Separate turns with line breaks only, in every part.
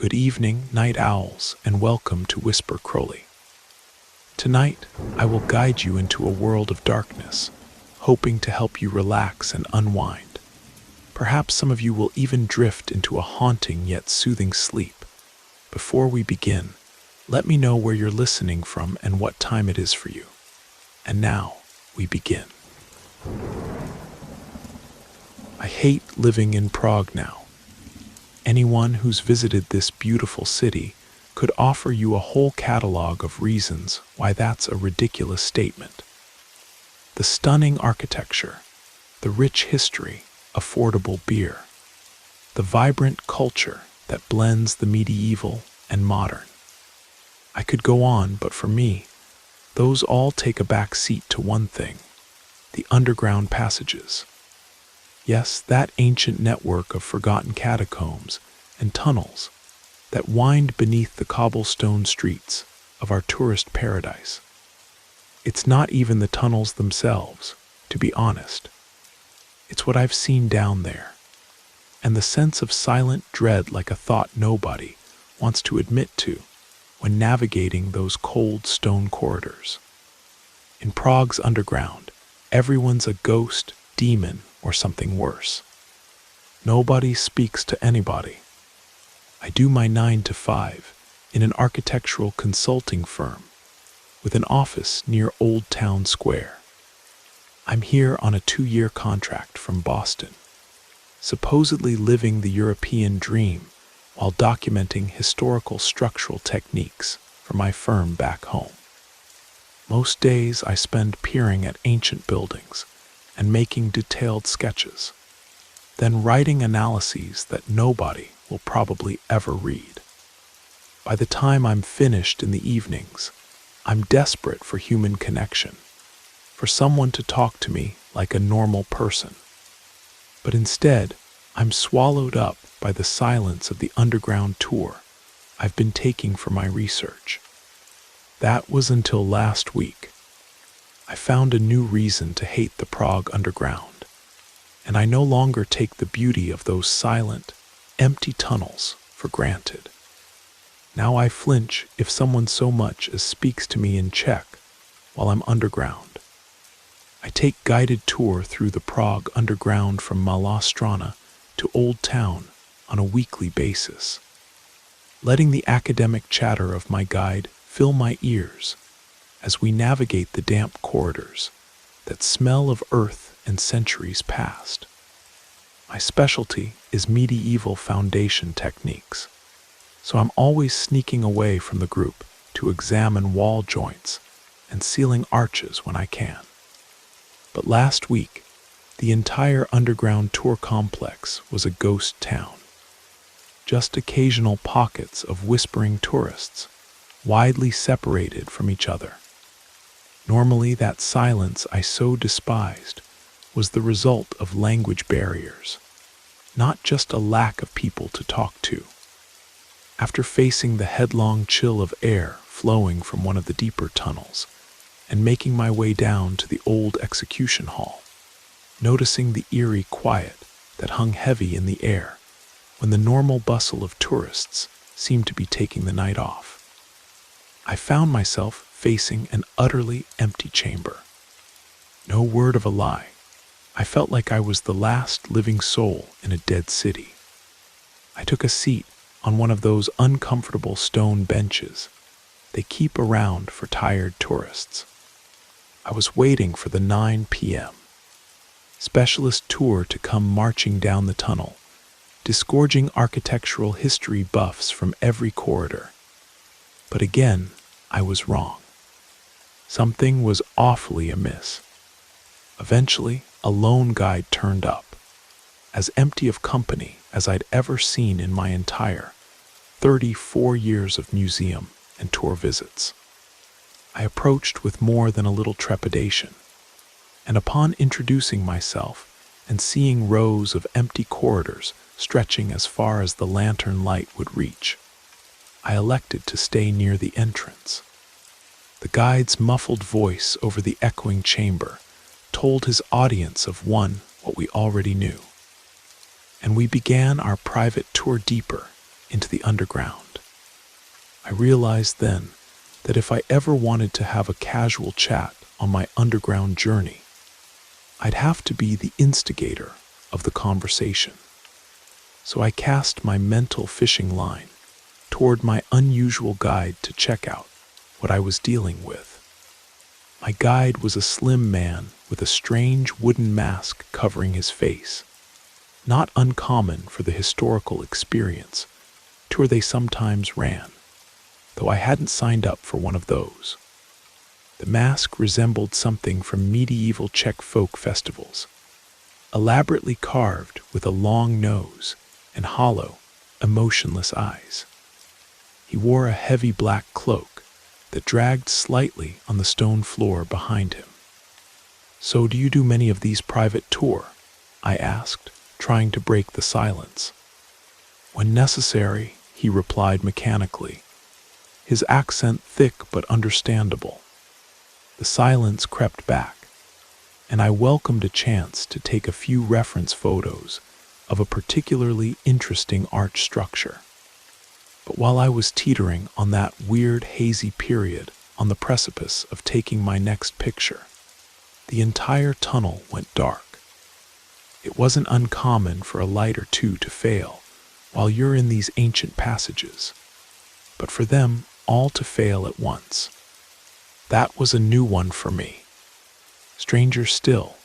Good evening, night owls, and welcome to Whisper Crowley. Tonight, I will guide you into a world of darkness, hoping to help you relax and unwind. Perhaps some of you will even drift into a haunting yet soothing sleep. Before we begin, let me know where you're listening from and what time it is for you. And now, we begin. I hate living in Prague now. Anyone who's visited this beautiful city could offer you a whole catalog of reasons why that's a ridiculous statement. The stunning architecture, the rich history, affordable beer, the vibrant culture that blends the medieval and modern. I could go on, but for me, those all take a back seat to one thing: the underground passages. Yes, that ancient network of forgotten catacombs and tunnels that wind beneath the cobblestone streets of our tourist paradise. It's not even the tunnels themselves, to be honest. It's what I've seen down there, and the sense of silent dread like a thought nobody wants to admit to when navigating those cold stone corridors. In Prague's underground, everyone's a ghost, demon, or something worse. Nobody speaks to anybody. I do my 9 to 5 in an architectural consulting firm with an office near Old Town Square. I'm here on a 2-year contract from Boston, supposedly living the European dream while documenting historical structural techniques for my firm back home. Most days I spend peering at ancient buildings and making detailed sketches, then writing analyses that nobody will probably ever read. By the time I'm finished in the evenings, I'm desperate for human connection, for someone to talk to me like a normal person. But instead, I'm swallowed up by the silence of the underground tour I've been taking for my research. That was until last week. I found a new reason to hate the Prague underground, and I no longer take the beauty of those silent, empty tunnels for granted. Now I flinch if someone so much as speaks to me in Czech while I'm underground. I take guided tour through the Prague underground from Malá Strana to Old Town on a weekly basis, letting the academic chatter of my guide fill my ears as we navigate the damp corridors that smell of earth and centuries past. My specialty is medieval foundation techniques, so I'm always sneaking away from the group to examine wall joints and ceiling arches when I can. But last week, the entire underground tour complex was a ghost town. Just occasional pockets of whispering tourists, widely separated from each other. Normally, that silence I so despised was the result of language barriers, not just a lack of people to talk to. After facing the headlong chill of air flowing from one of the deeper tunnels and making my way down to the old execution hall, noticing the eerie quiet that hung heavy in the air when the normal bustle of tourists seemed to be taking the night off, I found myself facing an utterly empty chamber. No word of a lie, I felt like I was the last living soul in a dead city. I took a seat on one of those uncomfortable stone benches they keep around for tired tourists. I was waiting for the 9 p.m. specialist tour to come marching down the tunnel, disgorging architectural history buffs from every corridor. But again, I was wrong. Something was awfully amiss. Eventually, a lone guide turned up, as empty of company as I'd ever seen in my entire 34 years of museum and tour visits. I approached with more than a little trepidation, and upon introducing myself and seeing rows of empty corridors stretching as far as the lantern light would reach, I elected to stay near the entrance. The guide's muffled voice over the echoing chamber told his audience of what we already knew. And we began our private tour deeper into the underground. I realized then that if I ever wanted to have a casual chat on my underground journey, I'd have to be the instigator of the conversation. So I cast my mental fishing line toward my unusual guide to check out what I was dealing with. My guide was a slim man with a strange wooden mask covering his face, not uncommon for the historical experience tour they sometimes ran, though I hadn't signed up for one of those. The mask resembled something from medieval Czech folk festivals, elaborately carved with a long nose and hollow, emotionless eyes. He wore a heavy black cloak that dragged slightly on the stone floor behind him. "So do you do many of these private tours?" I asked, trying to break the silence. "When necessary," he replied mechanically, his accent thick but understandable. The silence crept back, and I welcomed a chance to take a few reference photos of a particularly interesting arch structure. But while I was teetering on that weird, hazy period on the precipice of taking my next picture, the entire tunnel went dark. It wasn't uncommon for a light or two to fail while you're in these ancient passages, but for them all to fail at once. That was a new one for me. Stranger still,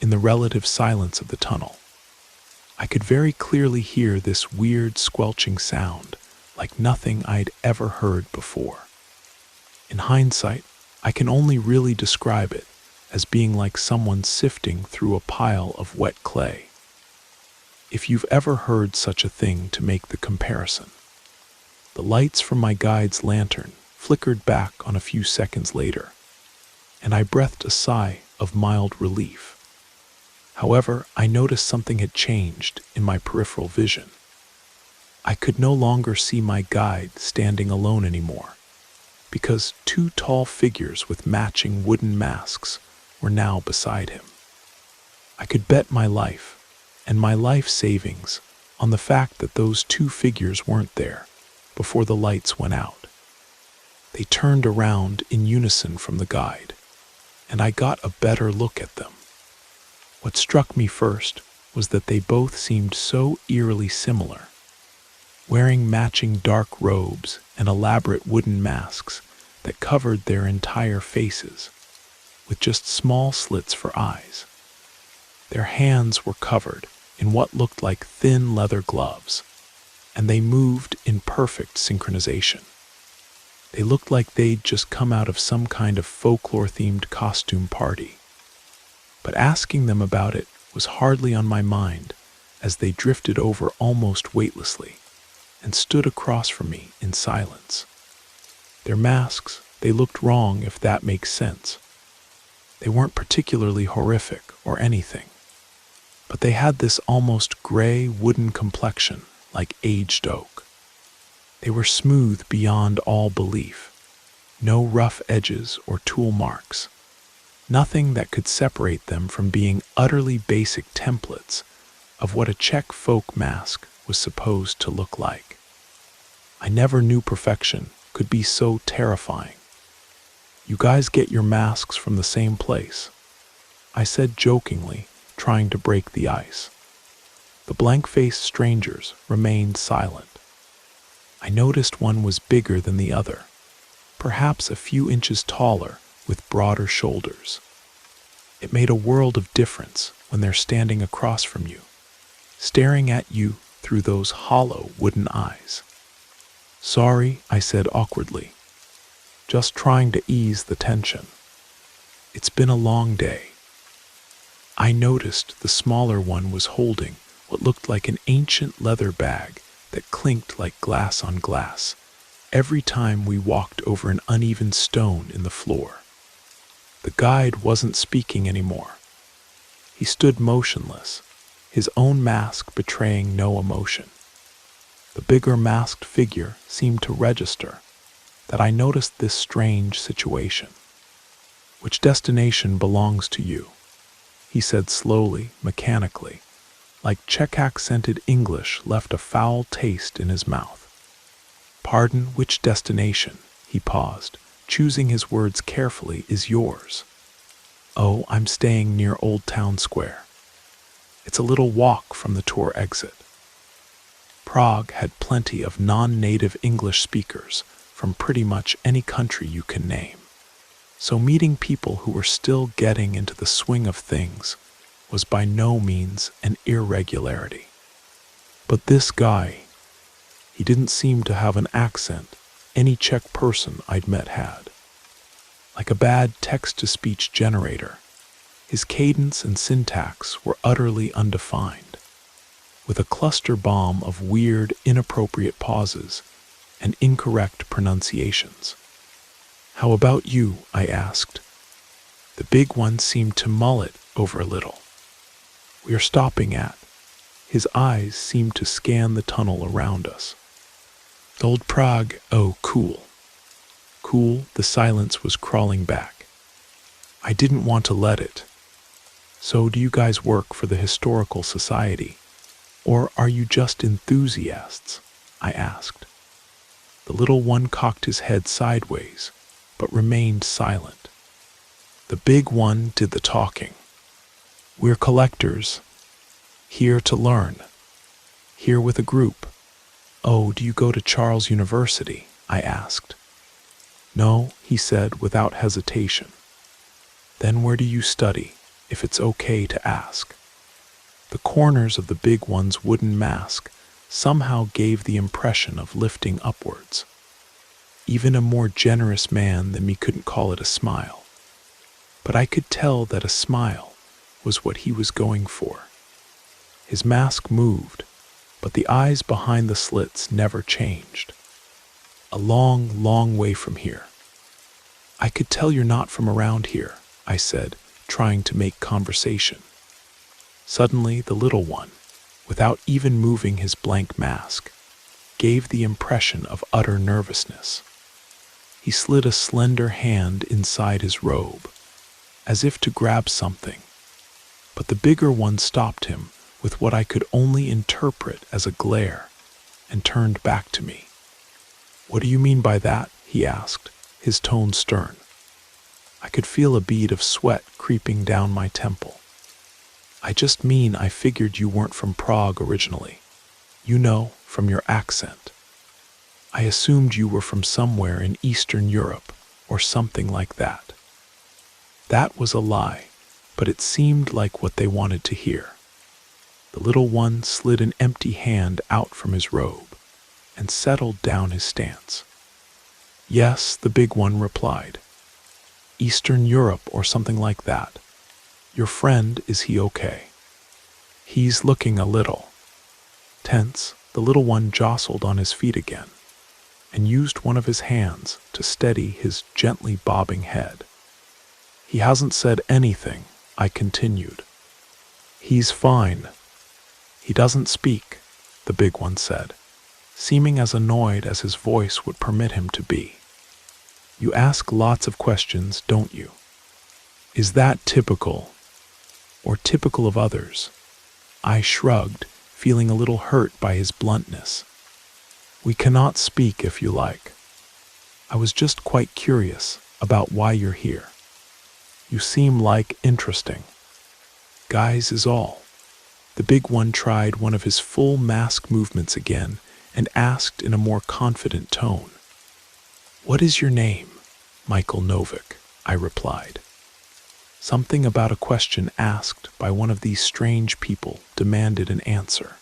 in the relative silence of the tunnel, I could very clearly hear this weird squelching sound like nothing I'd ever heard before. In hindsight, I can only really describe it as being like someone sifting through a pile of wet clay. If you've ever heard such a thing to make the comparison. The lights from my guide's lantern flickered back on a few seconds later, and I breathed a sigh of mild relief. However, I noticed something had changed in my peripheral vision. I could no longer see my guide standing alone anymore, because two tall figures with matching wooden masks were now beside him. I could bet my life and my life savings on the fact that those two figures weren't there before the lights went out. They turned around in unison from the guide, and I got a better look at them. What struck me first was that they both seemed so eerily similar, wearing matching dark robes and elaborate wooden masks that covered their entire faces, with just small slits for eyes. Their hands were covered in what looked like thin leather gloves, and they moved in perfect synchronization. They looked like they'd just come out of some kind of folklore-themed costume party. But asking them about it was hardly on my mind as they drifted over almost weightlessly and stood across from me in silence. Their masks, they looked wrong if that makes sense. They weren't particularly horrific or anything, but they had this almost gray wooden complexion like aged oak. They were smooth beyond all belief, no rough edges or tool marks, nothing that could separate them from being utterly basic templates of what a Czech folk mask was supposed to look like. I never knew perfection could be so terrifying. "You guys get your masks from the same place?" I said jokingly, trying to break the ice. The blank-faced strangers remained silent. I noticed one was bigger than the other, perhaps a few inches taller with broader shoulders. It made a world of difference when they're standing across from you, staring at you through those hollow wooden eyes. "Sorry," I said awkwardly, just trying to ease the tension. "It's been a long day." I noticed the smaller one was holding what looked like an ancient leather bag that clinked like glass on glass every time we walked over an uneven stone in the floor. The guide wasn't speaking anymore. He stood motionless, his own mask betraying no emotion. The bigger masked figure seemed to register that I noticed this strange situation. "Which destination belongs to you?" he said slowly, mechanically, like Czech-accented English left a foul taste in his mouth. Pardon, which destination? He paused, choosing his words carefully. Is yours? Oh, I'm staying near Old Town Square. It's a little walk from the tour exit. Prague had plenty of non-native English speakers from pretty much any country you can name. So meeting people who were still getting into the swing of things was by no means an irregularity. But this guy, he didn't seem to have an accent any Czech person I'd met had. Like a bad text-to-speech generator, his cadence and syntax were utterly undefined, with a cluster bomb of weird, inappropriate pauses and incorrect pronunciations. How about you? I asked. The big one seemed to mull it over a little. We are stopping at. His eyes seemed to scan the tunnel around us. Old Prague, oh, cool. Cool, the silence was crawling back. I didn't want to let it. So do you guys work for the Historical Society? Or are you just enthusiasts? I asked. The little one cocked his head sideways, but remained silent. The big one did the talking. We're collectors, here to learn, here with a group. Oh, do you go to Charles University? I asked. No, he said without hesitation. Then where do you study, if it's okay to ask? The corners of the big one's wooden mask somehow gave the impression of lifting upwards. Even a more generous man than me couldn't call it a smile. But I could tell that a smile was what he was going for. His mask moved, but the eyes behind the slits never changed. A long, long way from here. I could tell you're not from around here, I said, trying to make conversation. Suddenly, the little one, without even moving his blank mask, gave the impression of utter nervousness. He slid a slender hand inside his robe, as if to grab something, but the bigger one stopped him with what I could only interpret as a glare, and turned back to me. What do you mean by that? He asked, his tone stern. I could feel a bead of sweat creeping down my temple. I just mean I figured you weren't from Prague originally. You know, from your accent. I assumed you were from somewhere in Eastern Europe, or something like that. That was a lie, but it seemed like what they wanted to hear. The little one slid an empty hand out from his robe and settled down his stance. Yes, the big one replied. Eastern Europe or something like that. Your friend, is he okay? He's looking a little tense. The little one jostled on his feet again and used one of his hands to steady his gently bobbing head. He hasn't said anything, I continued. He's fine. He doesn't speak, the big one said, seeming as annoyed as his voice would permit him to be. You ask lots of questions, don't you? Is that typical, or typical of others? I shrugged, feeling a little hurt by his bluntness. We cannot speak if you like. I was just quite curious about why you're here. You seem like interesting. Guys is all. The big one tried one of his full mask movements again and asked in a more confident tone. What is your name? Michael Novik, I replied. Something about a question asked by one of these strange people demanded an answer,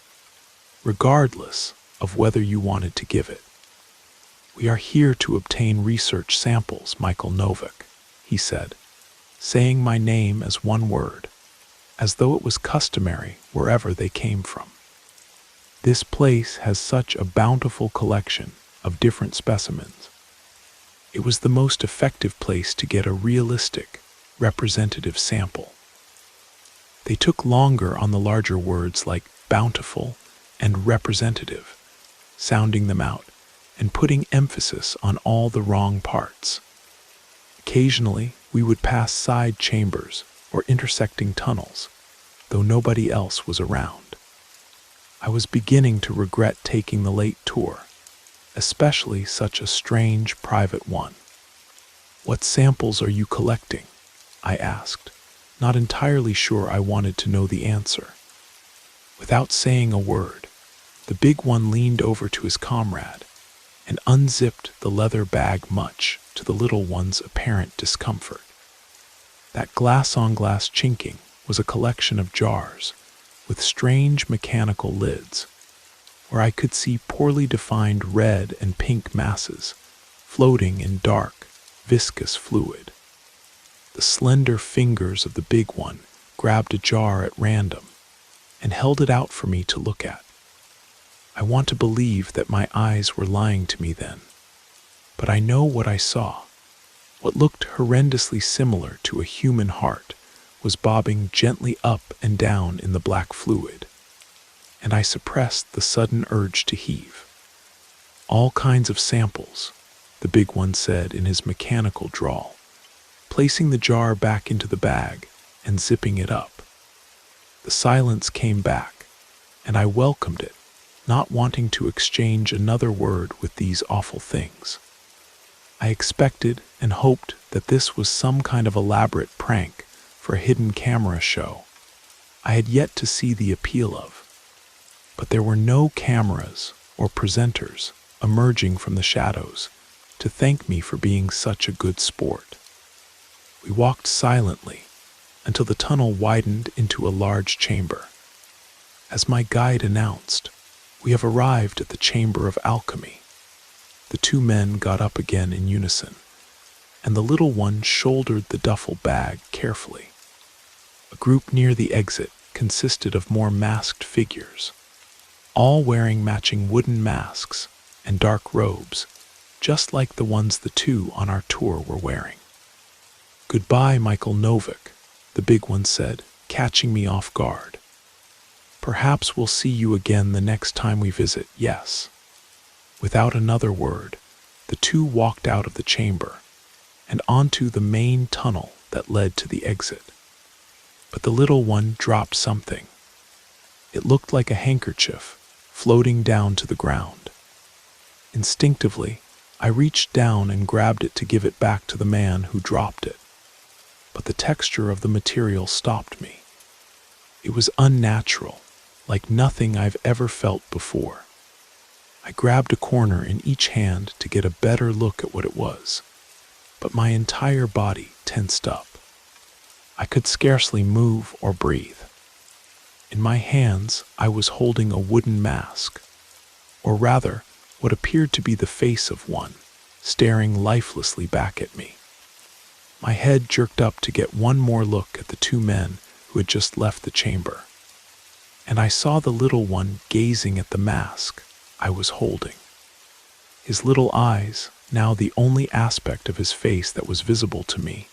regardless of whether you wanted to give it. We are here to obtain research samples, Michael Novik, he said, saying my name as one word, as though it was customary wherever they came from. This place has such a bountiful collection of different specimens. It was the most effective place to get a realistic, representative sample. They took longer on the larger words like bountiful and representative, sounding them out and putting emphasis on all the wrong parts. Occasionally, we would pass side chambers or intersecting tunnels, though nobody else was around. I was beginning to regret taking the late tour. especially such a strange, private one. "What samples are you collecting?" I asked, not entirely sure I wanted to know the answer. Without saying a word, the big one leaned over to his comrade and unzipped the leather bag, much to the little one's apparent discomfort. That glass-on-glass chinking was a collection of jars with strange mechanical lids, where I could see poorly defined red and pink masses floating in dark, viscous fluid. The slender fingers of the big one grabbed a jar at random and held it out for me to look at. I want to believe that my eyes were lying to me then, but I know what I saw. What looked horrendously similar to a human heart was bobbing gently up and down in the black fluid, and I suppressed the sudden urge to heave. "All kinds of samples," the big one said in his mechanical drawl, placing the jar back into the bag and zipping it up. The silence came back, and I welcomed it, not wanting to exchange another word with these awful things. I expected and hoped that this was some kind of elaborate prank for a hidden camera show I had yet to see the appeal of. But there were no cameras or presenters emerging from the shadows to thank me for being such a good sport. We walked silently until the tunnel widened into a large chamber. As my guide announced, "We have arrived at the Chamber of Alchemy." The two men got up again in unison, and the little one shouldered the duffel bag carefully. A group near the exit consisted of more masked figures, all wearing matching wooden masks and dark robes, just like the ones the two on our tour were wearing. "Goodbye, Michael Novik," the big one said, catching me off guard. "Perhaps we'll see you again the next time we visit, yes." Without another word, the two walked out of the chamber and onto the main tunnel that led to the exit. But the little one dropped something. It looked like a handkerchief floating down to the ground. Instinctively, I reached down and grabbed it to give it back to the man who dropped it. But the texture of the material stopped me. It was unnatural, like nothing I've ever felt before. I grabbed a corner in each hand to get a better look at what it was, but my entire body tensed up. I could scarcely move or breathe. In my hands, I was holding a wooden mask, or rather, what appeared to be the face of one, staring lifelessly back at me. My head jerked up to get one more look at the two men who had just left the chamber, and I saw the little one gazing at the mask I was holding. His little eyes, now the only aspect of his face that was visible to me,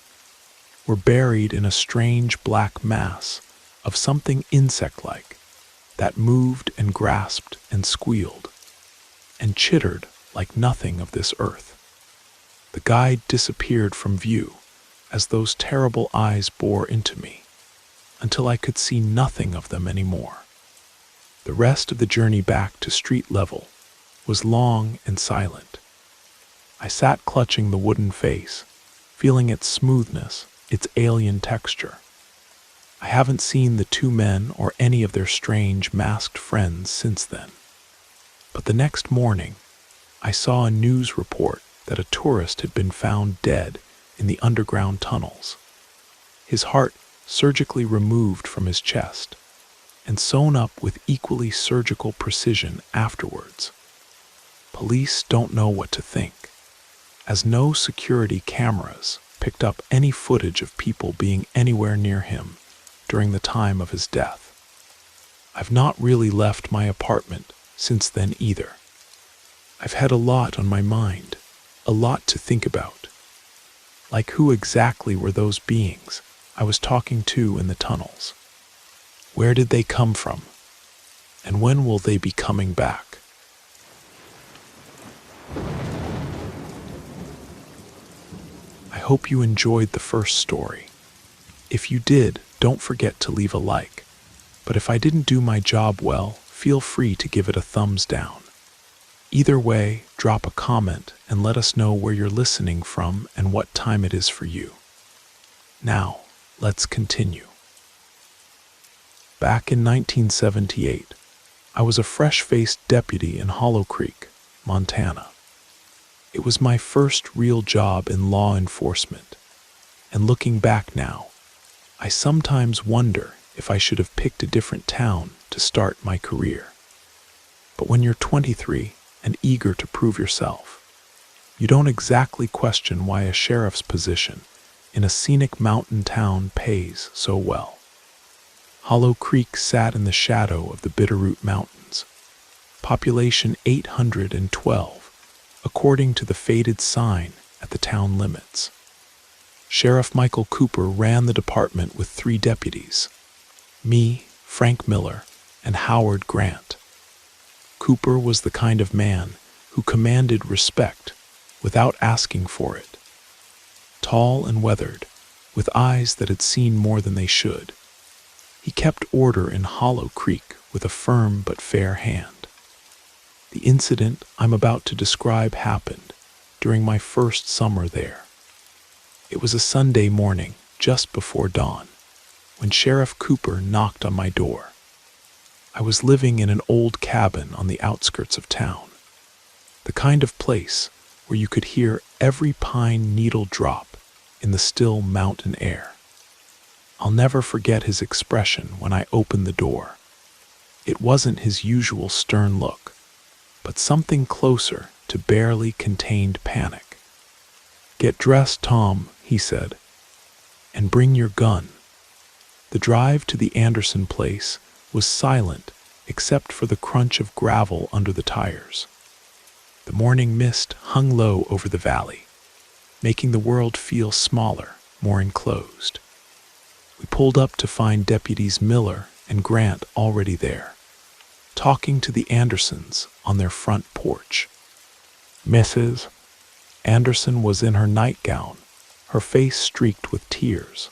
were buried in a strange black mass of something insect-like that moved and grasped and squealed and chittered like nothing of this earth. The guide disappeared from view as those terrible eyes bore into me, until I could see nothing of them anymore. The rest of the journey back to street level was long and silent. I sat clutching the wooden face, feeling its smoothness, its alien texture. I haven't seen the two men or any of their strange masked friends since then. But the next morning, I saw a news report that a tourist had been found dead in the underground tunnels, his heart surgically removed from his chest and sewn up with equally surgical precision afterwards. Police don't know what to think, as no security cameras picked up any footage of people being anywhere near him during the time of his death. I've not really left my apartment since then either. I've had a lot on my mind, a lot to think about. Like, who exactly were those beings I was talking to in the tunnels? Where did they come from? And when will they be coming back? I hope you enjoyed the first story. If you did, don't forget to leave a like. But if I didn't do my job well, feel free to give it a thumbs down. Either way, drop a comment and let us know where you're listening from and what time it is for you. Now, let's continue. Back in 1978, I was a fresh-faced deputy in Hollow Creek, Montana. It was my first real job in law enforcement, and looking back now, I sometimes wonder if I should have picked a different town to start my career. But when you're 23 and eager to prove yourself, you don't exactly question why a sheriff's position in a scenic mountain town pays so well. Hollow Creek sat in the shadow of the Bitterroot Mountains, population 812, according to the faded sign at the town limits. Sheriff Michael Cooper ran the department with 3 deputies, me, Frank Miller, and Howard Grant. Cooper was the kind of man who commanded respect without asking for it. Tall and weathered, with eyes that had seen more than they should, he kept order in Hollow Creek with a firm but fair hand. The incident I'm about to describe happened during my first summer there. It was a Sunday morning, just before dawn, when Sheriff Cooper knocked on my door. I was living in an old cabin on the outskirts of town, the kind of place where you could hear every pine needle drop in the still mountain air. I'll never forget his expression when I opened the door. It wasn't his usual stern look, but something closer to barely contained panic. "Get dressed, Tom," he said, "and bring your gun." The drive to the Anderson place was silent except for the crunch of gravel under the tires. The morning mist hung low over the valley, making the world feel smaller, more enclosed. We pulled up to find Deputies Miller and Grant already there, talking to the Andersons on their front porch. Mrs. Anderson was in her nightgown, her face streaked with tears.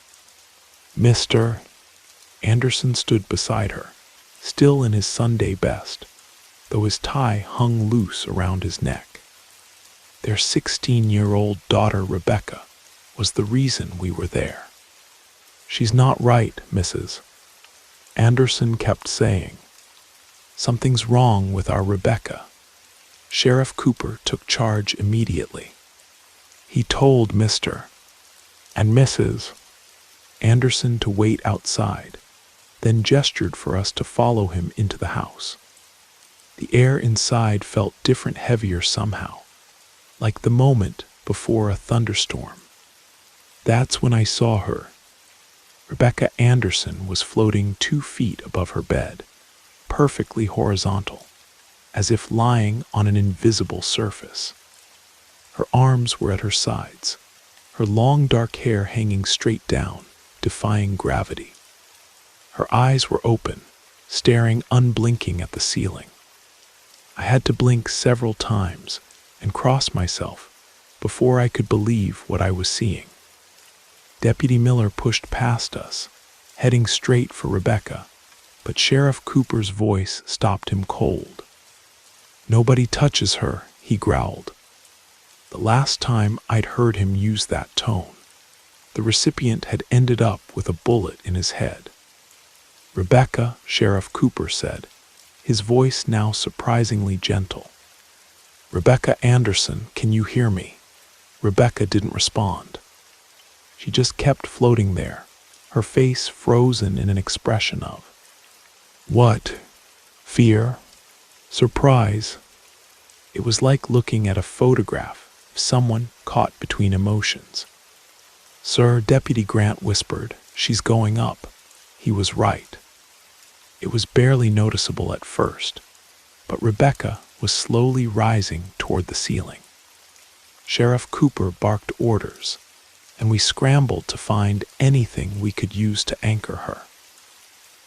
Mr. Anderson stood beside her, still in his Sunday best, though his tie hung loose around his neck. Their 16-year-old daughter, Rebecca, was the reason we were there. "She's not right, Mrs." Anderson kept saying. "Something's wrong with our Rebecca." Sheriff Cooper took charge immediately. He told Mr. and Mrs. Anderson to wait outside, then gestured for us to follow him into the house. The air inside felt different, heavier somehow, like the moment before a thunderstorm. That's when I saw her. Rebecca Anderson was floating 2 feet above her bed, perfectly horizontal, as if lying on an invisible surface. Her arms were at her sides, her long dark hair hanging straight down, defying gravity. Her eyes were open, staring unblinking at the ceiling. I had to blink several times and cross myself before I could believe what I was seeing. Deputy Miller pushed past us, heading straight for Rebecca, but Sheriff Cooper's voice stopped him cold. "Nobody touches her," he growled. The last time I'd heard him use that tone, the recipient had ended up with a bullet in his head. "Rebecca," Sheriff Cooper said, his voice now surprisingly gentle. "Rebecca Anderson, can you hear me?" Rebecca didn't respond. She just kept floating there, her face frozen in an expression of what? Fear? Surprise? It was like looking at a photograph of someone caught between emotions. "Sir," Deputy Grant whispered, "she's going up." He was right. It was barely noticeable at first, but Rebecca was slowly rising toward the ceiling. Sheriff Cooper barked orders, and we scrambled to find anything we could use to anchor her.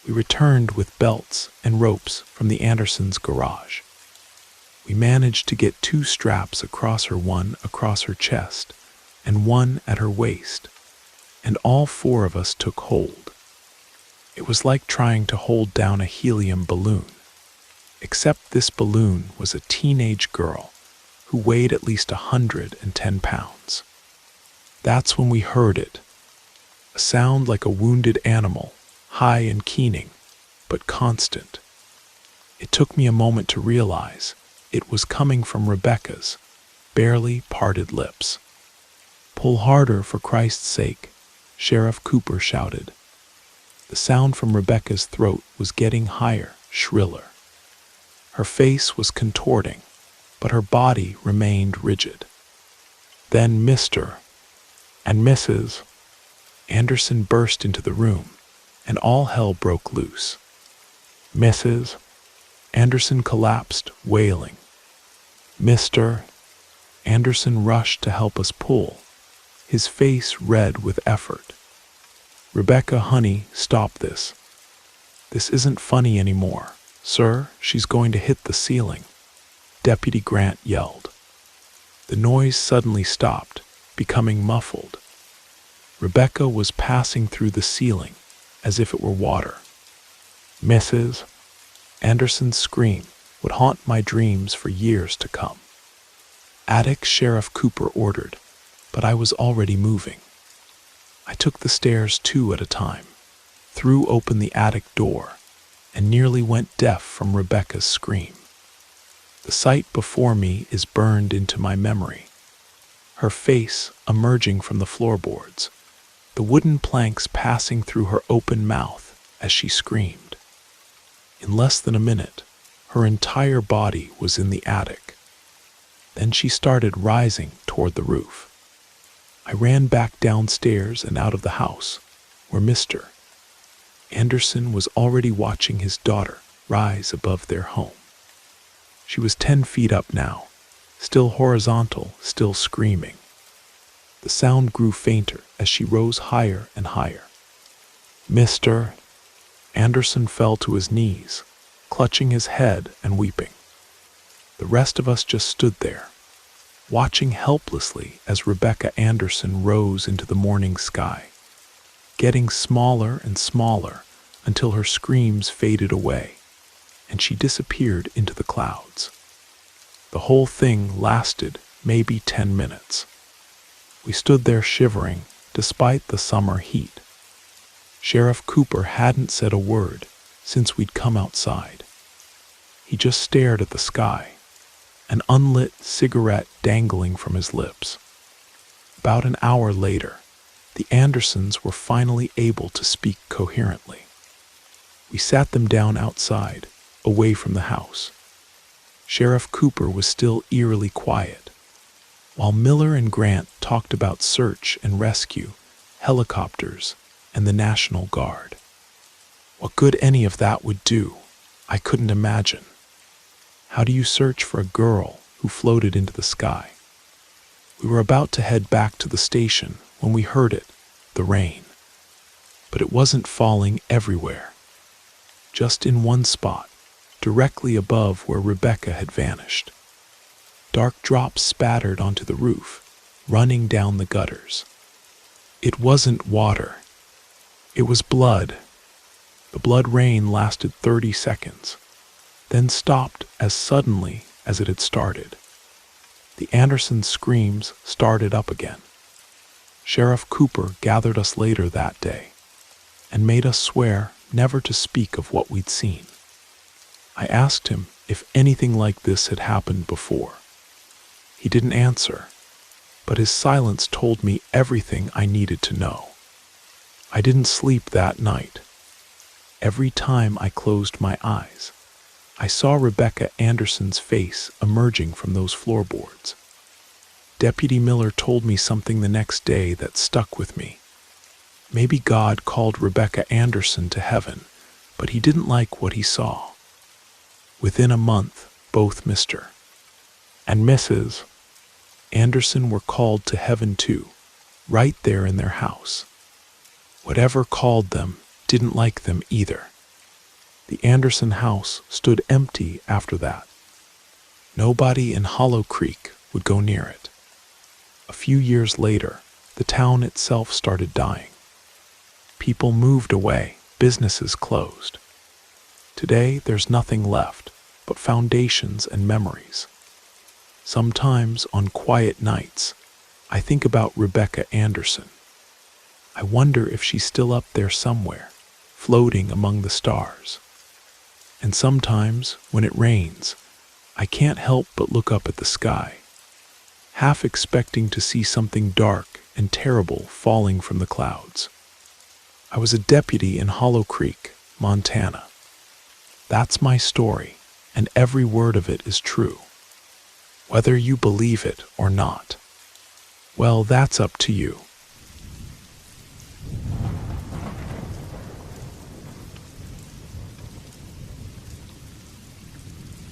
We returned with belts and ropes from the Andersons' garage. We managed to get 2 straps across her, one across her chest and one at her waist, and all 4 of us took hold. It was like trying to hold down a helium balloon. except this balloon was a teenage girl who weighed at least 110 pounds. That's when we heard it, a sound like a wounded animal, high and keening, but constant. It took me a moment to realize it was coming from Rebecca's barely parted lips. "Pull harder, for Christ's sake," Sheriff Cooper shouted. The sound from Rebecca's throat was getting higher, shriller. Her face was contorting, but her body remained rigid. Then Mr. and Mrs. Anderson burst into the room, and all hell broke loose. Mrs. Anderson collapsed, wailing. Mr. Anderson rushed to help us pull, his face red with effort. "Rebecca, honey, stop this. This isn't funny anymore. Sir, she's going to hit the ceiling," Deputy Grant yelled. The noise suddenly stopped, becoming muffled. Rebecca was passing through the ceiling as if it were water. Mrs. Anderson's scream would haunt my dreams for years to come. "Attic," Sheriff Cooper ordered, but I was already moving. I took the stairs 2 at a time, threw open the attic door, and nearly went deaf from Rebecca's scream. The sight before me is burned into my memory. Her face emerging from the floorboards, the wooden planks passing through her open mouth as she screamed. In less than a minute, her entire body was in the attic. Then she started rising toward the roof. I ran back downstairs and out of the house, where Mr. Anderson was already watching his daughter rise above their home. She was 10 feet up now, still horizontal, still screaming. The sound grew fainter as she rose higher and higher. Mr. Anderson fell to his knees, clutching his head and weeping. The rest of us just stood there, watching helplessly as Rebecca Anderson rose into the morning sky, getting smaller and smaller until her screams faded away, and she disappeared into the clouds. The whole thing lasted maybe 10 minutes. We stood there shivering despite the summer heat. Sheriff Cooper hadn't said a word since we'd come outside. He just stared at the sky, an unlit cigarette dangling from his lips. About an hour later, the Andersons were finally able to speak coherently. We sat them down outside, away from the house. Sheriff Cooper was still eerily quiet, while Miller and Grant talked about search and rescue, helicopters, and the National Guard. What good any of that would do, I couldn't imagine. How do you search for a girl who floated into the sky? We were about to head back to the station when we heard it, the rain. But it wasn't falling everywhere, just in one spot, directly above where Rebecca had vanished. Dark drops spattered onto the roof, running down the gutters. It wasn't water. It was blood. The blood rain lasted 30 seconds, then stopped as suddenly as it had started. The Anderson screams started up again. Sheriff Cooper gathered us later that day and made us swear never to speak of what we'd seen. I asked him if anything like this had happened before. He didn't answer, but his silence told me everything I needed to know. I didn't sleep that night. Every time I closed my eyes, I saw Rebecca Anderson's face emerging from those floorboards. Deputy Miller told me something the next day that stuck with me. Maybe God called Rebecca Anderson to heaven, but he didn't like what he saw. Within a month, both Mr. and Mrs. Anderson were called to heaven too, right there in their house. Whatever called them didn't like them either. The Anderson house stood empty after that. Nobody in Hollow Creek would go near it. A few years later, the town itself started dying. People moved away, businesses closed. Today, there's nothing left but foundations and memories. Sometimes on quiet nights, I think about Rebecca Anderson. I wonder if she's still up there somewhere, floating among the stars. And sometimes, when it rains, I can't help but look up at the sky, half expecting to see something dark and terrible falling from the clouds. I was a deputy in Hollow Creek, Montana. That's my story, and every word of it is true. Whether you believe it or not, well, that's up to you.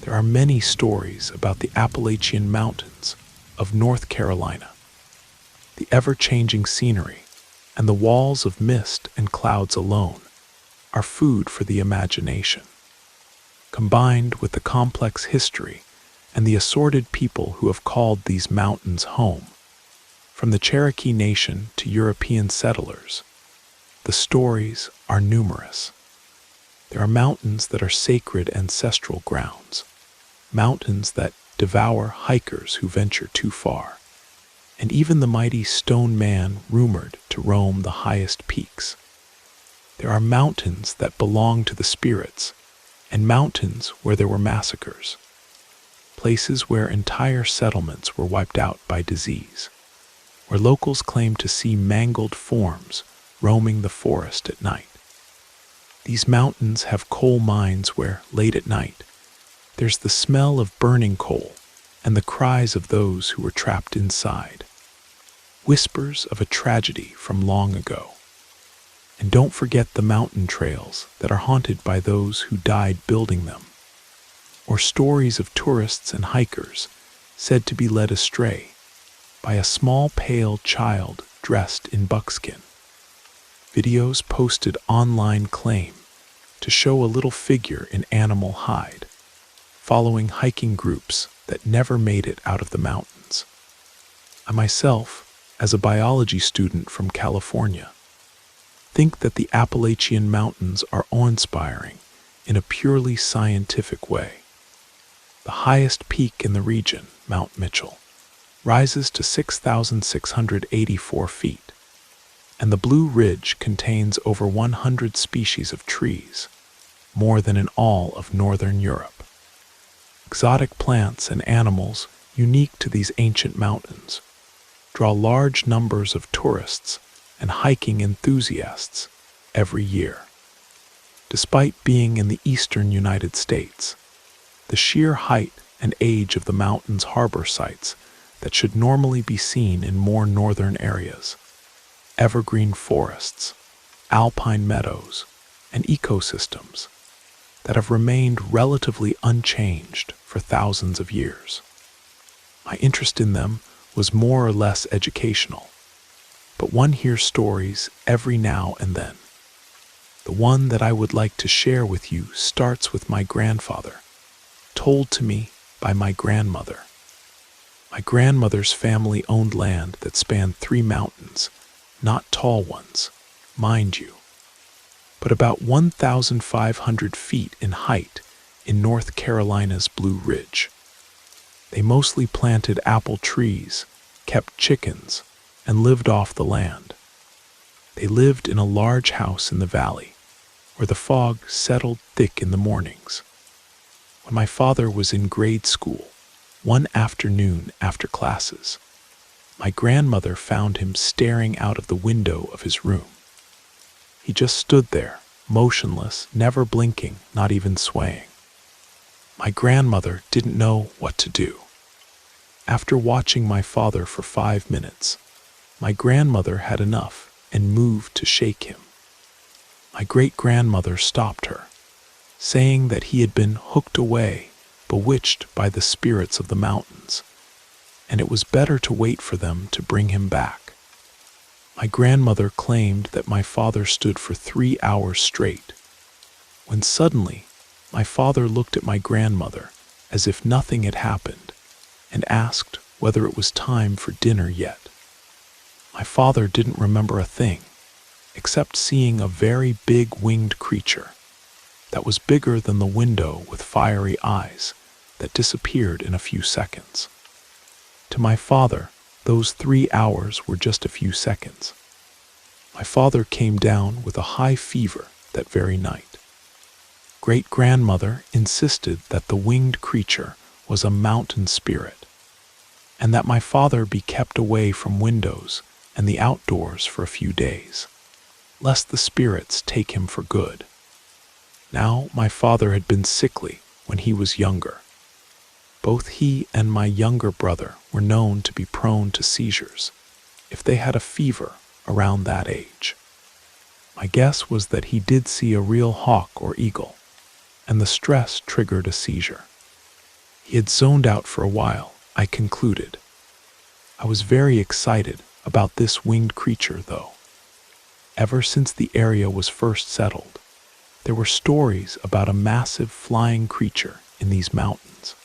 There are many stories about the Appalachian Mountains of North Carolina. The ever-changing scenery and the walls of mist and clouds alone are food for the imagination. Combined with the complex history and the assorted people who have called these mountains home, from the Cherokee Nation to European settlers, the stories are numerous. There are mountains that are sacred ancestral grounds, mountains that devour hikers who venture too far, and even the mighty stone man rumored to roam the highest peaks. There are mountains that belong to the spirits, and mountains where there were massacres, places where entire settlements were wiped out by disease, where locals claim to see mangled forms roaming the forest at night. These mountains have coal mines where, late at night, there's the smell of burning coal and the cries of those who were trapped inside. Whispers of a tragedy from long ago. And don't forget the mountain trails that are haunted by those who died building them, or stories of tourists and hikers said to be led astray by a small pale child dressed in buckskin. Videos posted online claim to show a little figure in animal hide, following hiking groups that never made it out of the mountains. I myself, as a biology student from California, think that the Appalachian Mountains are awe-inspiring in a purely scientific way. The highest peak in the region, Mount Mitchell, rises to 6,684 feet, and the Blue Ridge contains over 100 species of trees, more than in all of northern Europe. Exotic plants and animals unique to these ancient mountains draw large numbers of tourists and hiking enthusiasts every year. Despite being in the eastern United States, the sheer height and age of the mountain's harbor sites that should normally be seen in more northern areas, evergreen forests, alpine meadows, and ecosystems that have remained relatively unchanged for thousands of years. My interest in them was more or less educational, but one hears stories every now and then. The one that I would like to share with you starts with my grandfather, told to me by my grandmother. My grandmother's family owned land that spanned 3 mountains, not tall ones, mind you, but about 1,500 feet in height in North Carolina's Blue Ridge. They mostly planted apple trees, kept chickens, and lived off the land. They lived in a large house in the valley, where the fog settled thick in the mornings. When my father was in grade school, one afternoon after classes, my grandmother found him staring out of the window of his room. He just stood there, motionless, never blinking, not even swaying. My grandmother didn't know what to do. After watching my father for 5 minutes, my grandmother had enough and moved to shake him. My great-grandmother stopped her, saying that he had been hooked away, bewitched by the spirits of the mountains, and it was better to wait for them to bring him back. My grandmother claimed that my father stood for 3 hours straight, when suddenly my father looked at my grandmother as if nothing had happened and asked whether it was time for dinner yet. My father didn't remember a thing, except seeing a very big winged creature, that was bigger than the window with fiery eyes that disappeared in a few seconds. To my father, those 3 hours were just a few seconds. My father came down with a high fever that very night. Great-grandmother insisted that the winged creature was a mountain spirit, and that my father be kept away from windows and the outdoors for a few days, lest the spirits take him for good. Now my father had been sickly when he was younger. Both he and my younger brother were known to be prone to seizures if they had a fever around that age. My guess was that he did see a real hawk or eagle, and the stress triggered a seizure. He had zoned out for a while, I concluded. I was very excited about this winged creature, though. Ever since the area was first settled, there were stories about a massive flying creature in these mountains.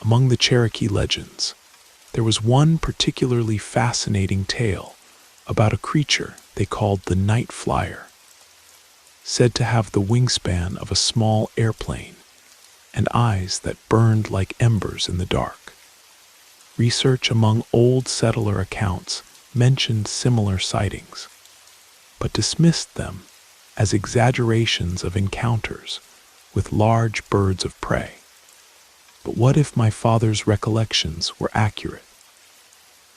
Among the Cherokee legends, there was one particularly fascinating tale about a creature they called the night flyer, said to have the wingspan of a small airplane and eyes that burned like embers in the dark. Research among old settler accounts mentioned similar sightings, but dismissed them as exaggerations of encounters with large birds of prey. But what if my father's recollections were accurate?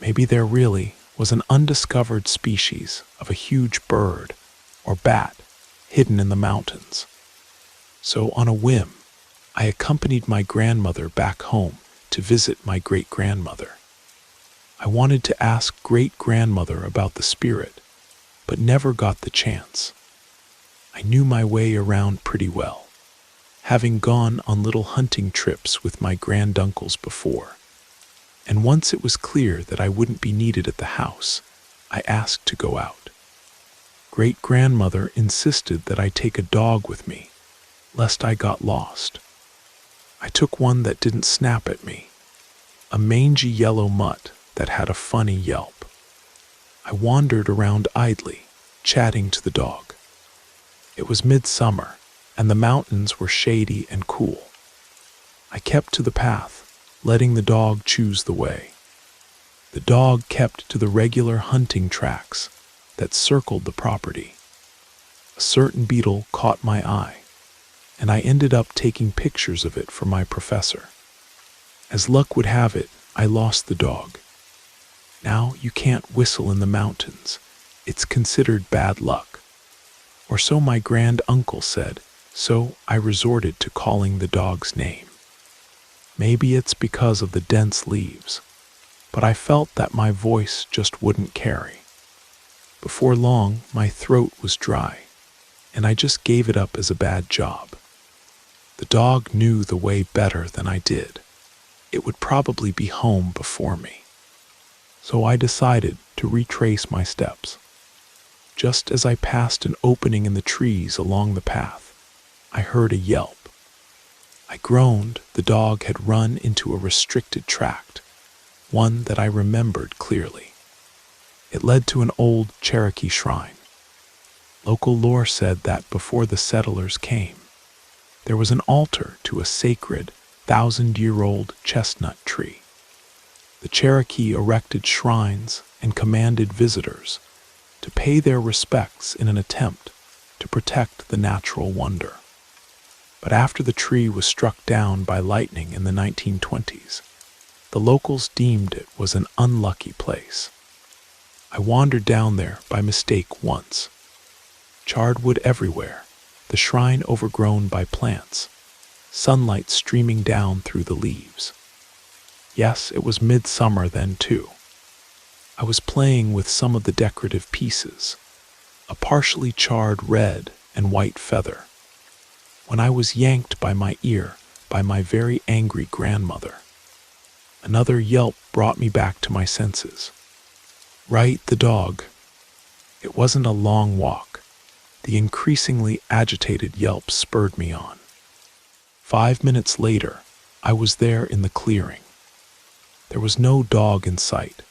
Maybe there really was an undiscovered species of a huge bird or bat hidden in the mountains. So on a whim, I accompanied my grandmother back home to visit my great-grandmother. I wanted to ask great-grandmother about the spirit, but never got the chance. I knew my way around pretty well, having gone on little hunting trips with my granduncles before. And once it was clear that I wouldn't be needed at the house, I asked to go out. Great-grandmother insisted that I take a dog with me, lest I got lost. I took one that didn't snap at me, a mangy yellow mutt that had a funny yelp. I wandered around idly, chatting to the dog. It was midsummer, and the mountains were shady and cool. I kept to the path, letting the dog choose the way. The dog kept to the regular hunting tracks that circled the property. A certain beetle caught my eye, and I ended up taking pictures of it for my professor. As luck would have it, I lost the dog. Now you can't whistle in the mountains. It's considered bad luck. Or so my grand-uncle said, so I resorted to calling the dog's name. Maybe it's because of the dense leaves, but I felt that my voice just wouldn't carry. Before long, my throat was dry, and I just gave it up as a bad job. The dog knew the way better than I did. It would probably be home before me. So I decided to retrace my steps. Just as I passed an opening in the trees along the path, I heard a yelp. I groaned. The dog had run into a restricted tract, one that I remembered clearly. It led to an old Cherokee shrine. Local lore said that before the settlers came, there was an altar to a sacred 1,000-year-old chestnut tree. The Cherokee erected shrines and commanded visitors to pay their respects in an attempt to protect the natural wonder. But after the tree was struck down by lightning in the 1920s, the locals deemed it was an unlucky place. I wandered down there by mistake once. Charred wood everywhere, the shrine overgrown by plants, sunlight streaming down through the leaves. Yes, it was midsummer then too. I was playing with some of the decorative pieces, a partially charred red and white feather, when I was yanked by my ear by my very angry grandmother. Another yelp brought me back to my senses. Right, the dog. It wasn't a long walk. The increasingly agitated yelp spurred me on. 5 minutes later, I was there in the clearing. There was no dog in sight,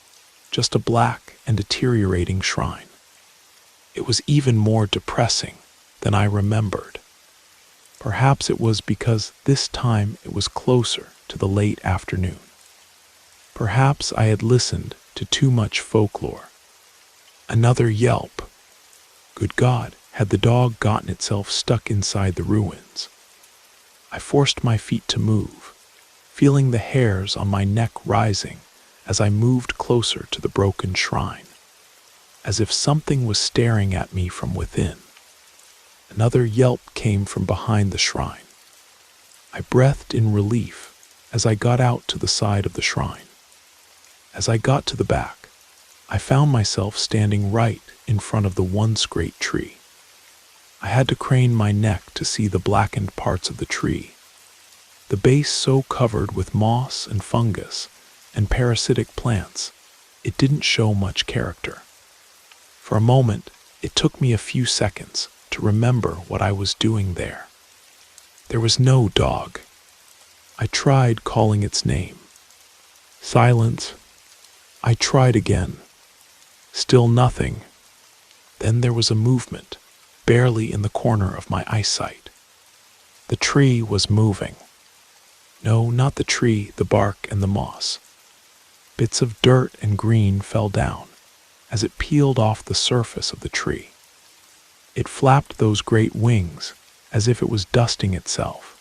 just a black and deteriorating shrine. It was even more depressing than I remembered. Perhaps it was because this time it was closer to the late afternoon. Perhaps I had listened to too much folklore. Another yelp. Good God, had the dog gotten itself stuck inside the ruins? I forced my feet to move, feeling the hairs on my neck rising as I moved closer to the broken shrine, as if something was staring at me from within. Another yelp came from behind the shrine. I breathed in relief as I got out to the side of the shrine. As I got to the back, I found myself standing right in front of the once great tree. I had to crane my neck to see the blackened parts of the tree, the base so covered with moss and fungus and parasitic plants, it didn't show much character. For a moment, it took me a few seconds to remember what I was doing there. There was no dog. I tried calling its name. Silence. I tried again. Still nothing. Then there was a movement, barely in the corner of my eyesight. The tree was moving. No, not the tree, the bark and the moss. Bits of dirt and green fell down as it peeled off the surface of the tree. It flapped those great wings as if it was dusting itself.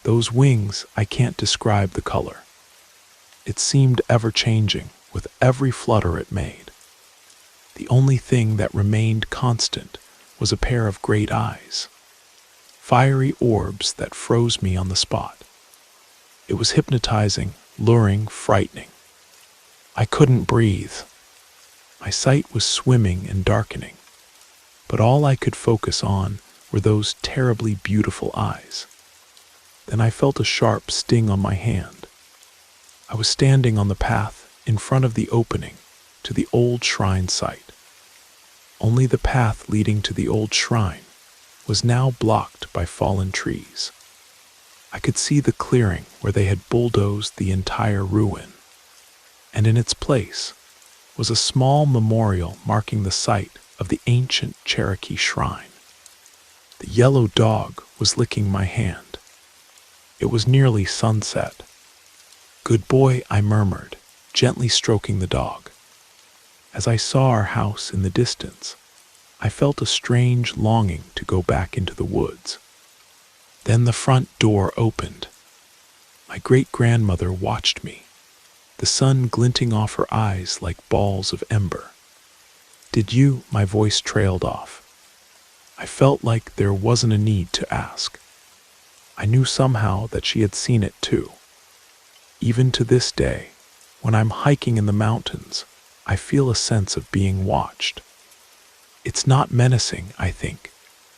Those wings, I can't describe the color. It seemed ever-changing with every flutter it made. The only thing that remained constant was a pair of great eyes, fiery orbs that froze me on the spot. It was hypnotizing, luring, frightening. I couldn't breathe. My sight was swimming and darkening, but all I could focus on were those terribly beautiful eyes. Then I felt a sharp sting on my hand. I was standing on the path in front of the opening to the old shrine site. Only the path leading to the old shrine was now blocked by fallen trees. I could see the clearing where they had bulldozed the entire ruin, and in its place was a small memorial marking the site of the ancient Cherokee shrine. The yellow dog was licking my hand. It was nearly sunset. "Good boy," I murmured, gently stroking the dog. As I saw our house in the distance, I felt a strange longing to go back into the woods. Then the front door opened. My great-grandmother watched me, the sun glinting off her eyes like balls of ember. "Did you?" My voice trailed off. I felt like there wasn't a need to ask. I knew somehow that she had seen it too. Even to this day, when I'm hiking in the mountains, I feel a sense of being watched. It's not menacing, I think,